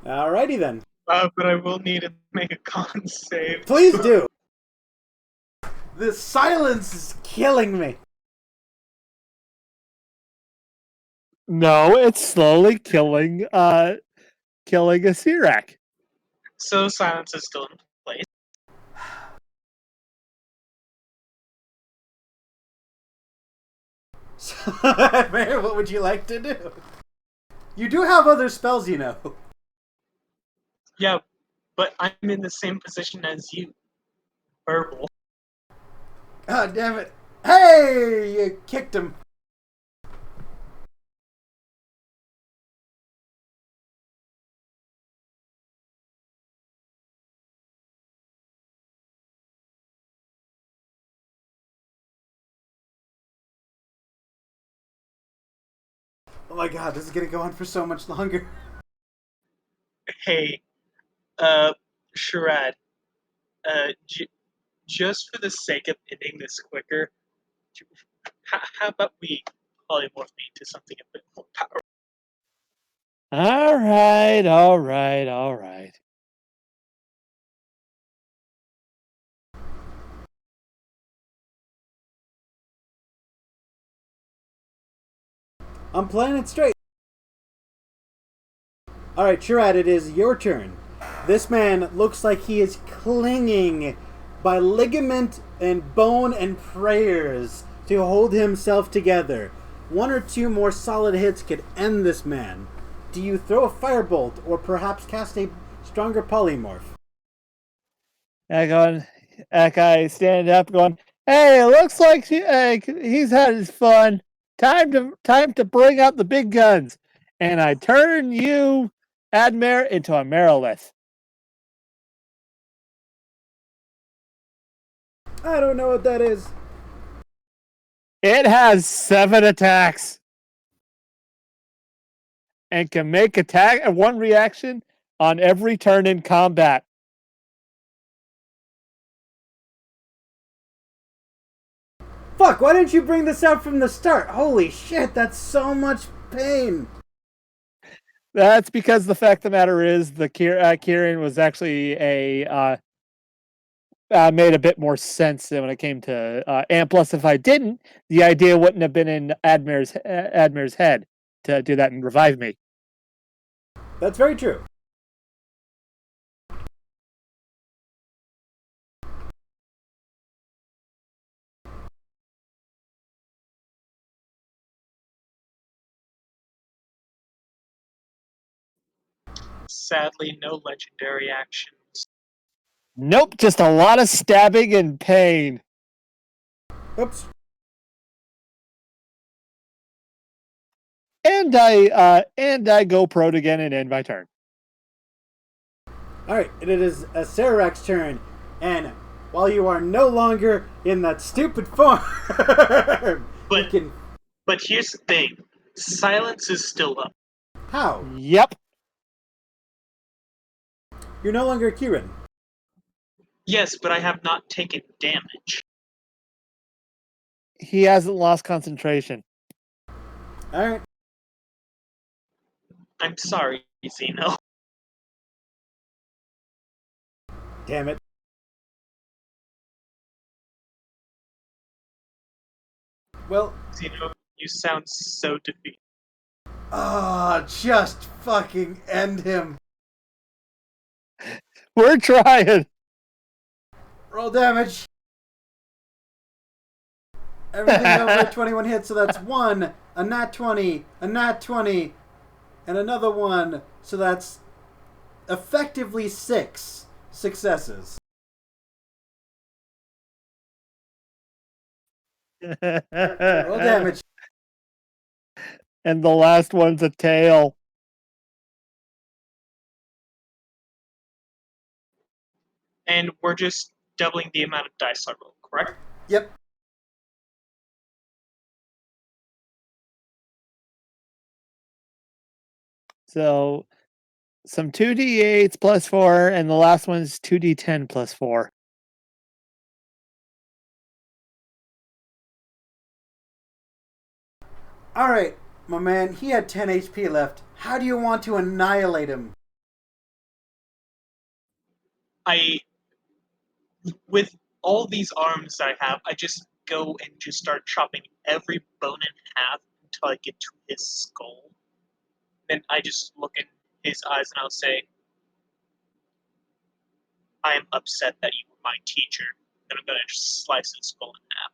Alrighty then. But I will need to make a con save. Please do. The silence is killing me. No, it's slowly killing a Sirak. So silence is still in place. Admaer, what would you like to do? You do have other spells, you know. Yeah, but I'm in the same position as you. Verbal. God damn it. Hey! You kicked him. Oh my god, this is gonna go on for so much longer. Hey, Shoraad, just for the sake of ending this quicker, how about we polymorph me into something a bit more powerful? All right, all right, all right. I'm playing it straight. Alright, Shoraad, it is your turn. This man looks like he is clinging by ligament and bone and prayers to hold himself together. 1 or 2 more solid hits could end this man. Do you throw a firebolt or perhaps cast a stronger polymorph? That guy stand up, going, "Hey, it looks like he's had his fun. Time to bring out the big guns." And I turn you, Admaer, into a Merilith. I don't know what that is. It has 7 attacks and can make one reaction on every turn in combat. Fuck, why didn't you bring this out from the start? Holy shit, that's so much pain. That's because the fact of the matter is the Kieran was actually made a bit more sense than when it came to and plus if I didn't, the idea wouldn't have been in Admaer's head to do that and revive me. That's very true. Sadly, no legendary actions. Nope, just a lot of stabbing and pain. Oops. And I go prone again and end my turn. Alright, it is a Sarak's turn, and while you are no longer in that stupid form, But you can... but here's the thing: silence is still up. How? Yep. You're no longer Kieran. Yes, but I have not taken damage. he hasn't lost concentration. All right. I'm sorry, Zeno. Damn it. Well, Zeno, you sound so defeated. just fucking end him. We're trying. Roll damage. Everything over 21 hits, so that's 1, a nat 20, a nat 20, and another 1, so that's effectively 6 successes. Roll damage. And the last one's a tail. And we're just doubling the amount of dice I roll, correct? Yep. So some 2d8s plus 4, and the last one's 2d10 plus 4. Alright, my man, he had 10 HP left. How do you want to annihilate him? With all these arms I have, I just go and just start chopping every bone in half until I get to his skull. Then I just look in his eyes and I'll say, I am upset that you were my teacher. Then I'm going to just slice his skull in half.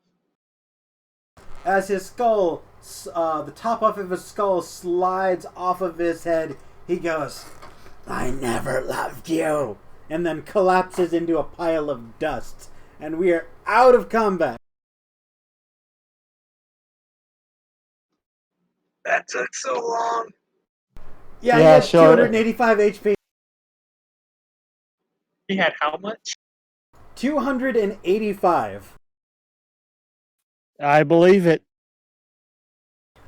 As his skull, the top off of his skull slides off of his head, he goes, I never loved you, and then collapses into a pile of dust. And we are out of combat. That took so long. Yeah, Yeah, he has sure. 285 HP. He had how much? 285. I believe it.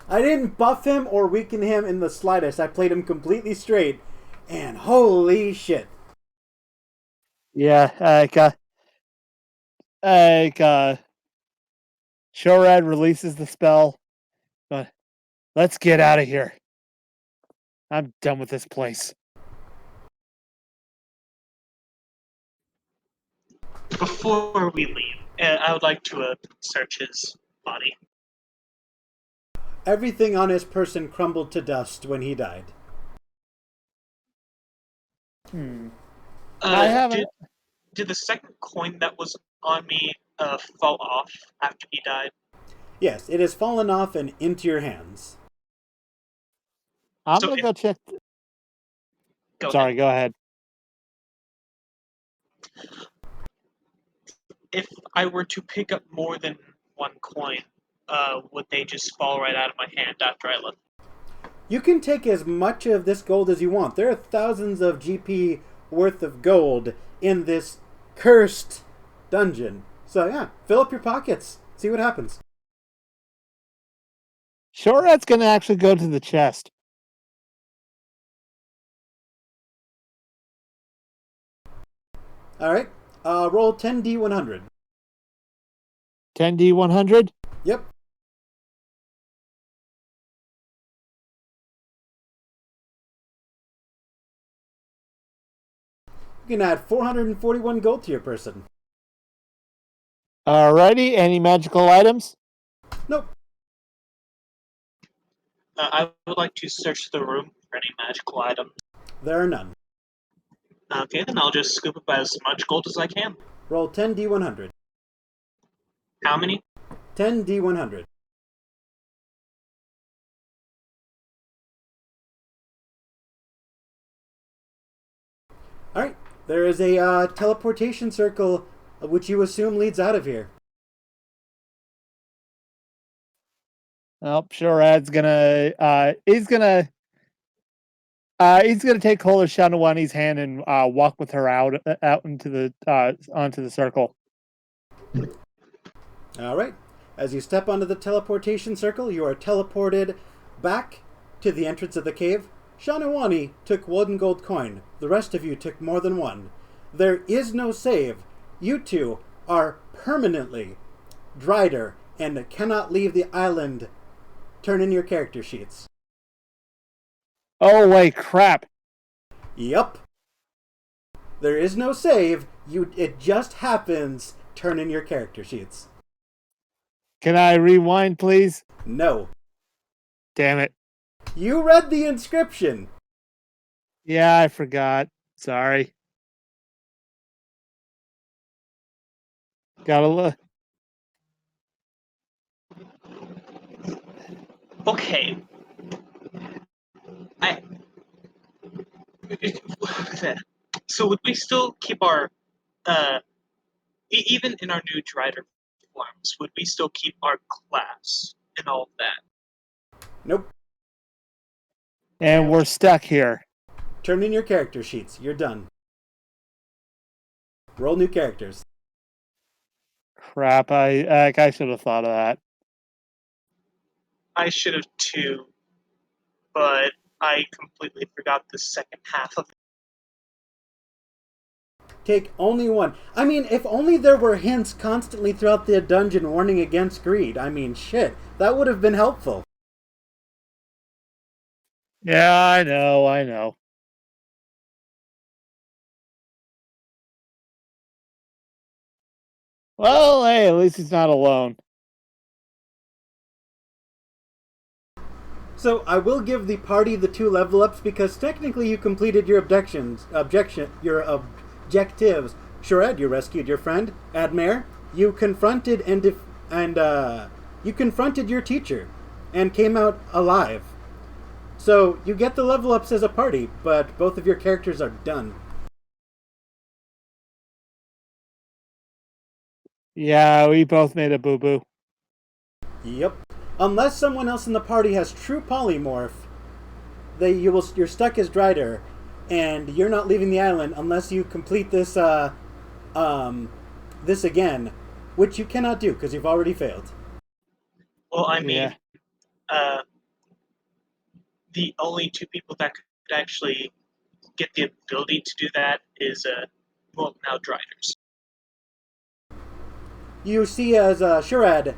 I didn't buff him or weaken him in the slightest. I played him completely straight. And holy shit. Yeah, Shoraad releases the spell. But let's get out of here. I'm done with this place. Before we leave, I would like to search his body. Everything on his person crumbled to dust when he died. I haven't. Did the second coin that was on me fall off after he died? Yes, it has fallen off and into your hands. I'm So gonna go check. Go Sorry, ahead. go ahead. If I were to pick up more than one coin, would they just fall right out of my hand after I left? You can take as much of this gold as you want. There are thousands of GP worth of gold in this cursed dungeon. So yeah, fill up your pockets. See what happens. Shoraad's gonna actually go to the chest. Alright, roll 10d100. 10d100. Yep. You can add 441 gold to your person. Alrighty. Any magical items? Nope. I would like to search the room for any magical items. There are none. Okay, then I'll just scoop up as much gold as I can. Roll 10d100. How many? 10d100. Alright, there is a teleportation circle which you assume leads out of here. Well, Shoraad's gonna he's gonna take hold of Shanawani's hand and walk with her out into the onto the circle. Alright, as you step onto the teleportation circle, you are teleported back to the entrance of the cave. Shanawani took 1 gold coin. The rest of you took more than 1. There is no save. You two are permanently Drider and cannot leave the island. Turn in your character sheets. Oh, wait, crap. Yup. There is no save. It just happens. Turn in your character sheets. Can I rewind, please? No. Damn it. You read the inscription. Yeah, I forgot. Sorry. Gotta look. Okay. So would we still keep our even in our new Drider forms, would we still keep our class and all of that? Nope. And we're stuck here. Turn in your character sheets. You're done. Roll new characters. Crap, I should have thought of that. I should have too, but I completely forgot the second half of it. Take only one. I mean, if only there were hints constantly throughout the dungeon warning against greed. I mean, shit. That would have been helpful. Yeah, I know. Well, hey, at least he's not alone. So I will give the party the 2 level ups because technically you completed your objectives. Shoraad, you rescued your friend. Admaer, you confronted you confronted your teacher and came out alive. So you get the level ups as a party, but both of your characters are done. Yeah, we both made a boo-boo. Yep. Unless someone else in the party has true polymorph, you're stuck as Drider, and you're not leaving the island unless you complete this this again, which you cannot do because you've already failed. Well, I mean, Yeah. The only 2 people that could actually get the ability to do that is now Driders. You see as Shoraad,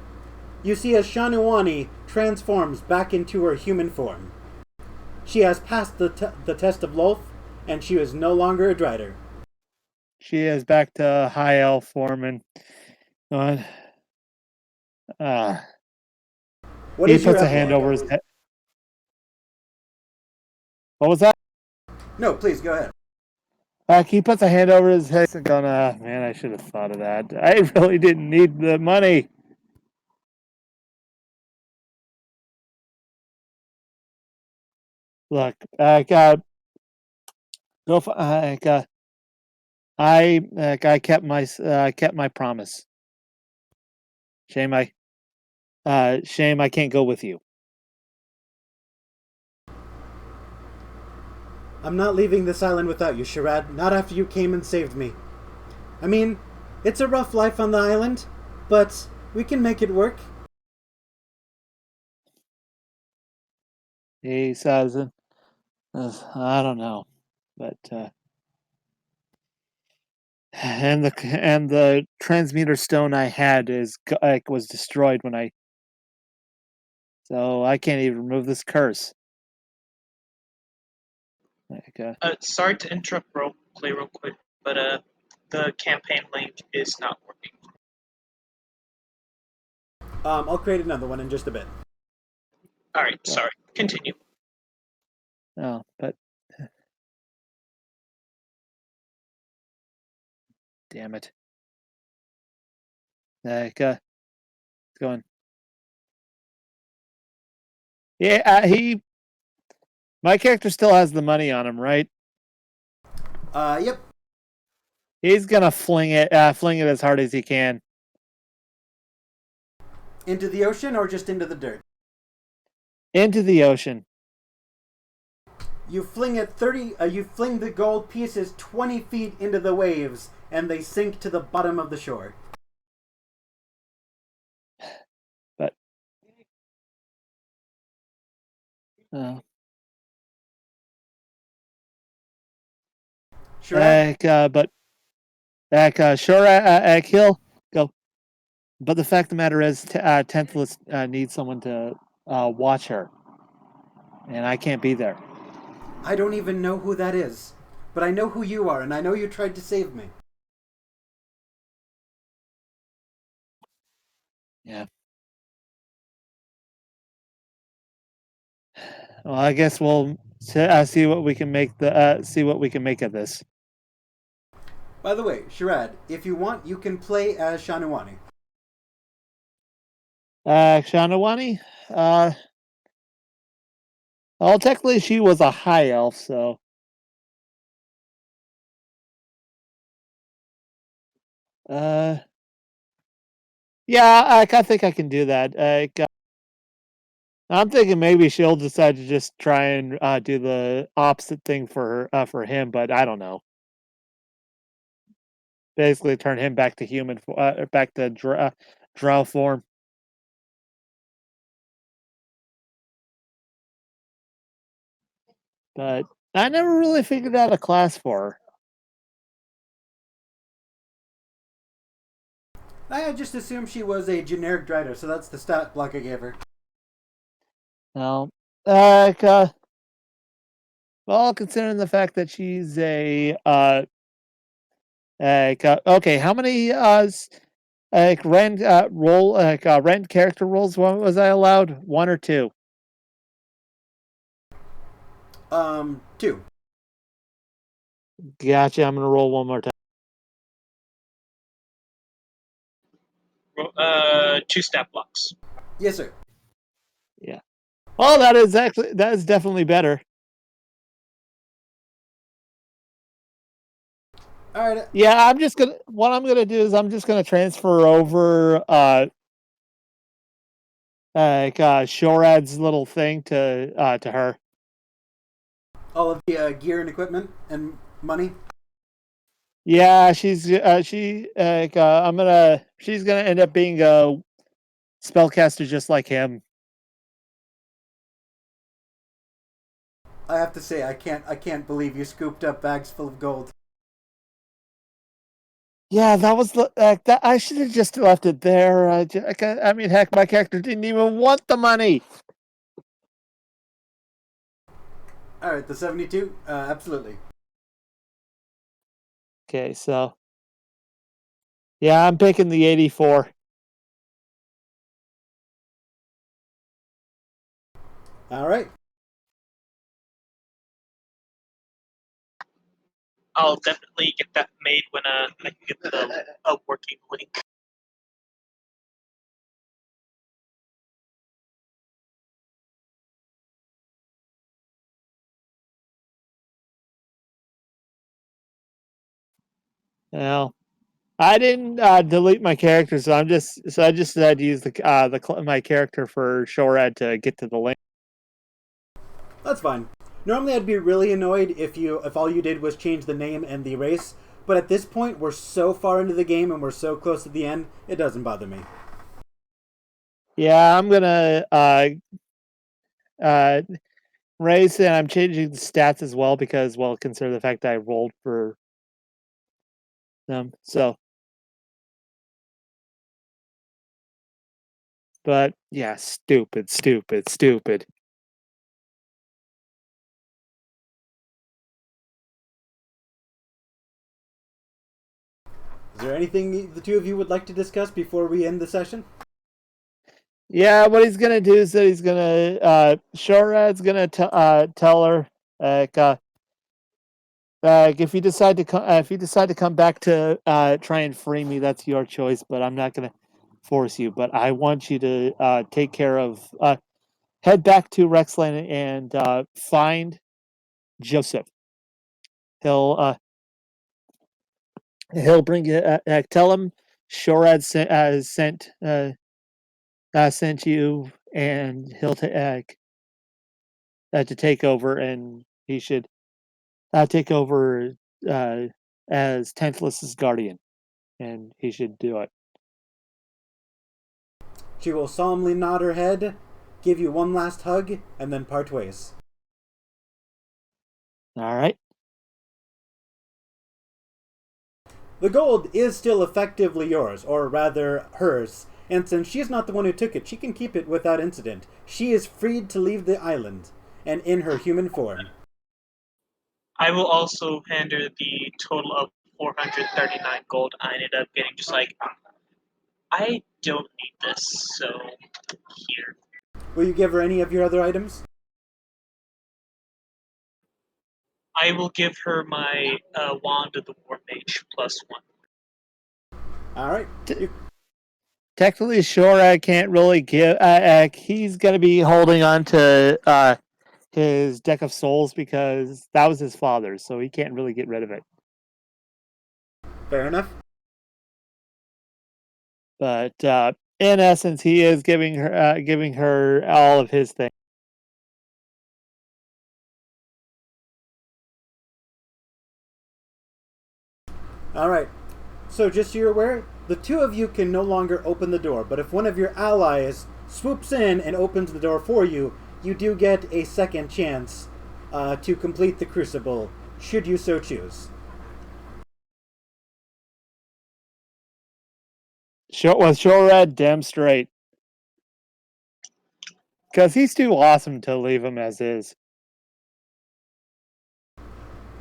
you see as Shanuwani transforms back into her human form. She has passed the test of Lolth, and she is no longer a Drider. She is back to high elf form and What he is your puts a hand epilogue? over his head. What was that? No, please go ahead. He puts a hand over his head and going, man, I should have thought of that. I really didn't need the money. Look, I kept my promise. Shame I can't go with you. I'm not leaving this island without you, Shoraad. Not after you came and saved me. I mean, it's a rough life on the island, but we can make it work. He says, I don't know, but and the transmuter stone I had was destroyed so I can't even remove this curse. Sorry to interrupt roleplay real quick, but the campaign link is not working. I'll create another one in just a bit. All right, sorry. Continue. No, but damn it. It's going. Yeah, my character still has the money on him, right? Yep. He's gonna fling it as hard as he can. Into the ocean or just into the dirt? Into the ocean. You fling it 30. You fling the gold pieces 20 feet into the waves, and they sink to the bottom of the shore. But Shoraad? Shoraad, Kill, go. But the fact of the matter is, Tenthless needs someone to watch her, and I can't be there. I don't even know who that is, but I know who you are, and I know you tried to save me. Yeah. Well, I guess we'll see what we can make of this. By the way, Shoraad, if you want, you can play as Shanuwani. Shanawani? Well, technically she was a high elf, so. Yeah, I think I can do that. I'm thinking maybe she'll decide to just try and do the opposite thing for him, but I don't know. Basically, turn him back to human, back to drow form. But I never really figured out a class for her. I just assumed she was a generic Drider, so that's the stat block I gave her. No, well, considering the fact that she's a okay, how many rend rend character rolls was I allowed? 1 or 2? 2. Gotcha. I'm gonna roll one more time. 2 stat blocks. Yes, sir. Yeah. Oh, that is definitely better. All right. Yeah, what I'm gonna do is I'm just gonna transfer over Shorad's little thing to her. All of the gear and equipment and money. Yeah, she's she's gonna end up being a spellcaster just like him. I have to say, I can't believe you scooped up bags full of gold. Yeah, that was that. I should have just left it there. I mean, heck, my character didn't even want the money. All right, the 72. Absolutely. Okay, so yeah, I'm picking the 84. All right. I'll definitely get that made when I can get a working link. Well, I didn't delete my character, so I just had to use my character for Shorad to get to the link. That's fine. Normally, I'd be really annoyed if all you did was change the name and the race. But at this point, we're so far into the game and we're so close to the end, it doesn't bother me. Yeah, I'm gonna raise, and I'm changing the stats as well because, well, consider the fact that I rolled for them. So, but yeah, stupid. Is there anything the two of you would like to discuss before we end the session? Yeah, what he's gonna do is that he's gonna Shorad's gonna tell her if you decide to come back to try and free me, that's your choice. But I'm not gonna force you. But I want you to take care of head back to Rexland and find Joseph. He'll he'll bring you. Tell him Shorad sent you, and he'll to take over, and he should take over as Tenthless's guardian, and he should do it. She will solemnly nod her head, give you one last hug, and then part ways. All right. The gold is still effectively yours, or rather hers, and since she's not the one who took it, she can keep it without incident. She is freed to leave the island, and in her human form. I will also hand her the total of 439 gold I ended up getting. Just like, I don't need this, so here. Will you give her any of your other items? I will give her my Wand of the War Mage +1. Alright. Technically, Shoraad can't really give. He's going to be holding on to his deck of souls because that was his father's, so he can't really get rid of it. Fair enough. But in essence, he is giving her all of his things. Alright. So just so you're aware, the two of you can no longer open the door, but if one of your allies swoops in and opens the door for you, you do get a second chance to complete the crucible, should you so choose. Was Shoraad damn straight. Because he's too awesome to leave him as is.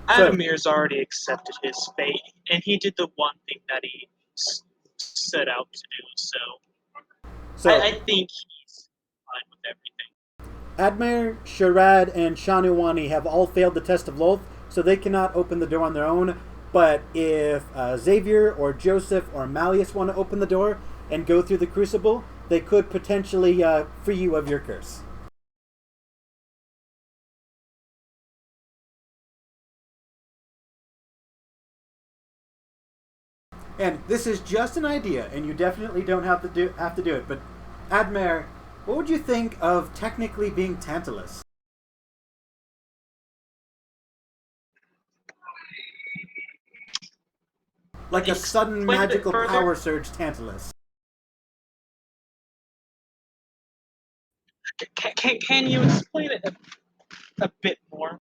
Admaer's already accepted his fate, and he did the one thing that he set out to do, so I think he's fine with everything. Admaer, Shoraad, and Shanuwani have all failed the test of Lolth, so they cannot open the door on their own. But if Xavier or Joseph or Malleus want to open the door and go through the crucible, they could potentially free you of your curse. And this is just an idea, and you definitely don't have to do it. But Admaer, what would you think of technically being Tantalus? Like a sudden magical power surge Tantalus. Can you explain it a bit more?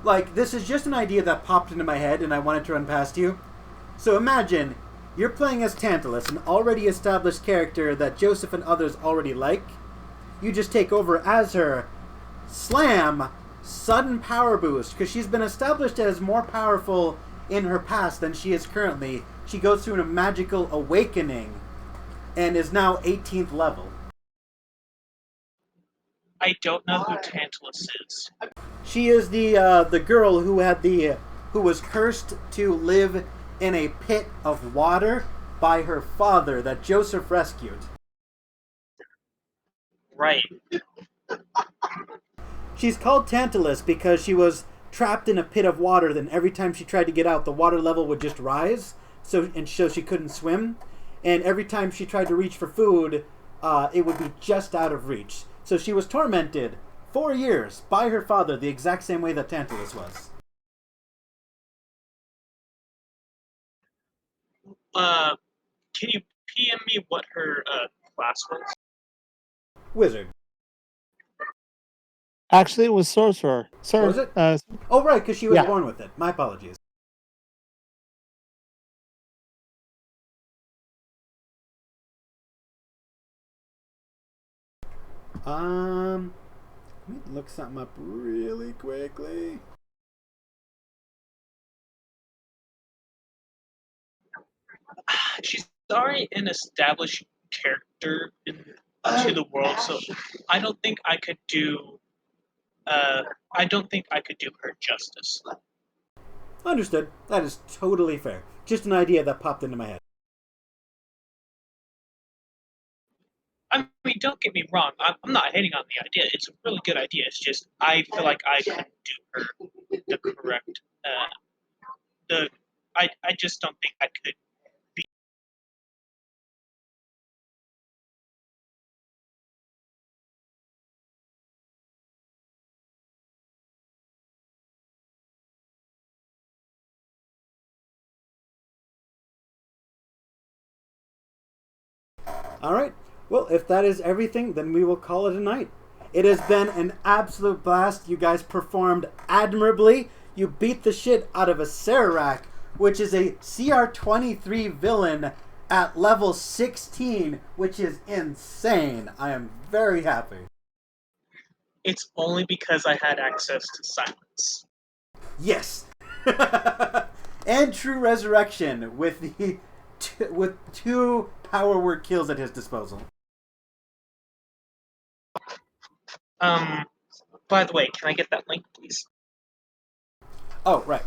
Like, this is just an idea that popped into my head and I wanted to run past you. So imagine, you're playing as Tantalus, an already established character that Joseph and others already like. You just take over as her. Slam! Sudden power boost, because she's been established as more powerful in her past than she is currently. She goes through a magical awakening and is now 18th level. I don't know who Tantalus is. She is the girl who was cursed to live in a pit of water by her father that Joseph rescued. Right. She's called Tantalus because she was trapped in a pit of water. Then every time she tried to get out, the water level would just rise, so she couldn't swim. And every time she tried to reach for food, it would be just out of reach. So she was tormented 4 years by her father, the exact same way that Tantalus was. Can you PM me what her class was? Wizard. Actually, it was sorcerer. Was it? Oh, right, because she was born with it. My apologies. Let me look something up really quickly. She's already an established character into the world, so I don't think I could do. I don't think I could do her justice. Understood. That is totally fair. Just an idea that popped into my head. I mean, don't get me wrong. I'm not hating on the idea. It's a really good idea. It's just I feel like I couldn't do her the correct. I just don't think I could. Alright. Well, if that is everything, then we will call it a night. It has been an absolute blast. You guys performed admirably. You beat the shit out of a Sararak which is a CR23 villain at level 16, which is insane. I am very happy. It's only because I had access to silence. Yes. And True Resurrection with the with 2 power word kills at his disposal. By the way, can I get that link, please? Oh, right.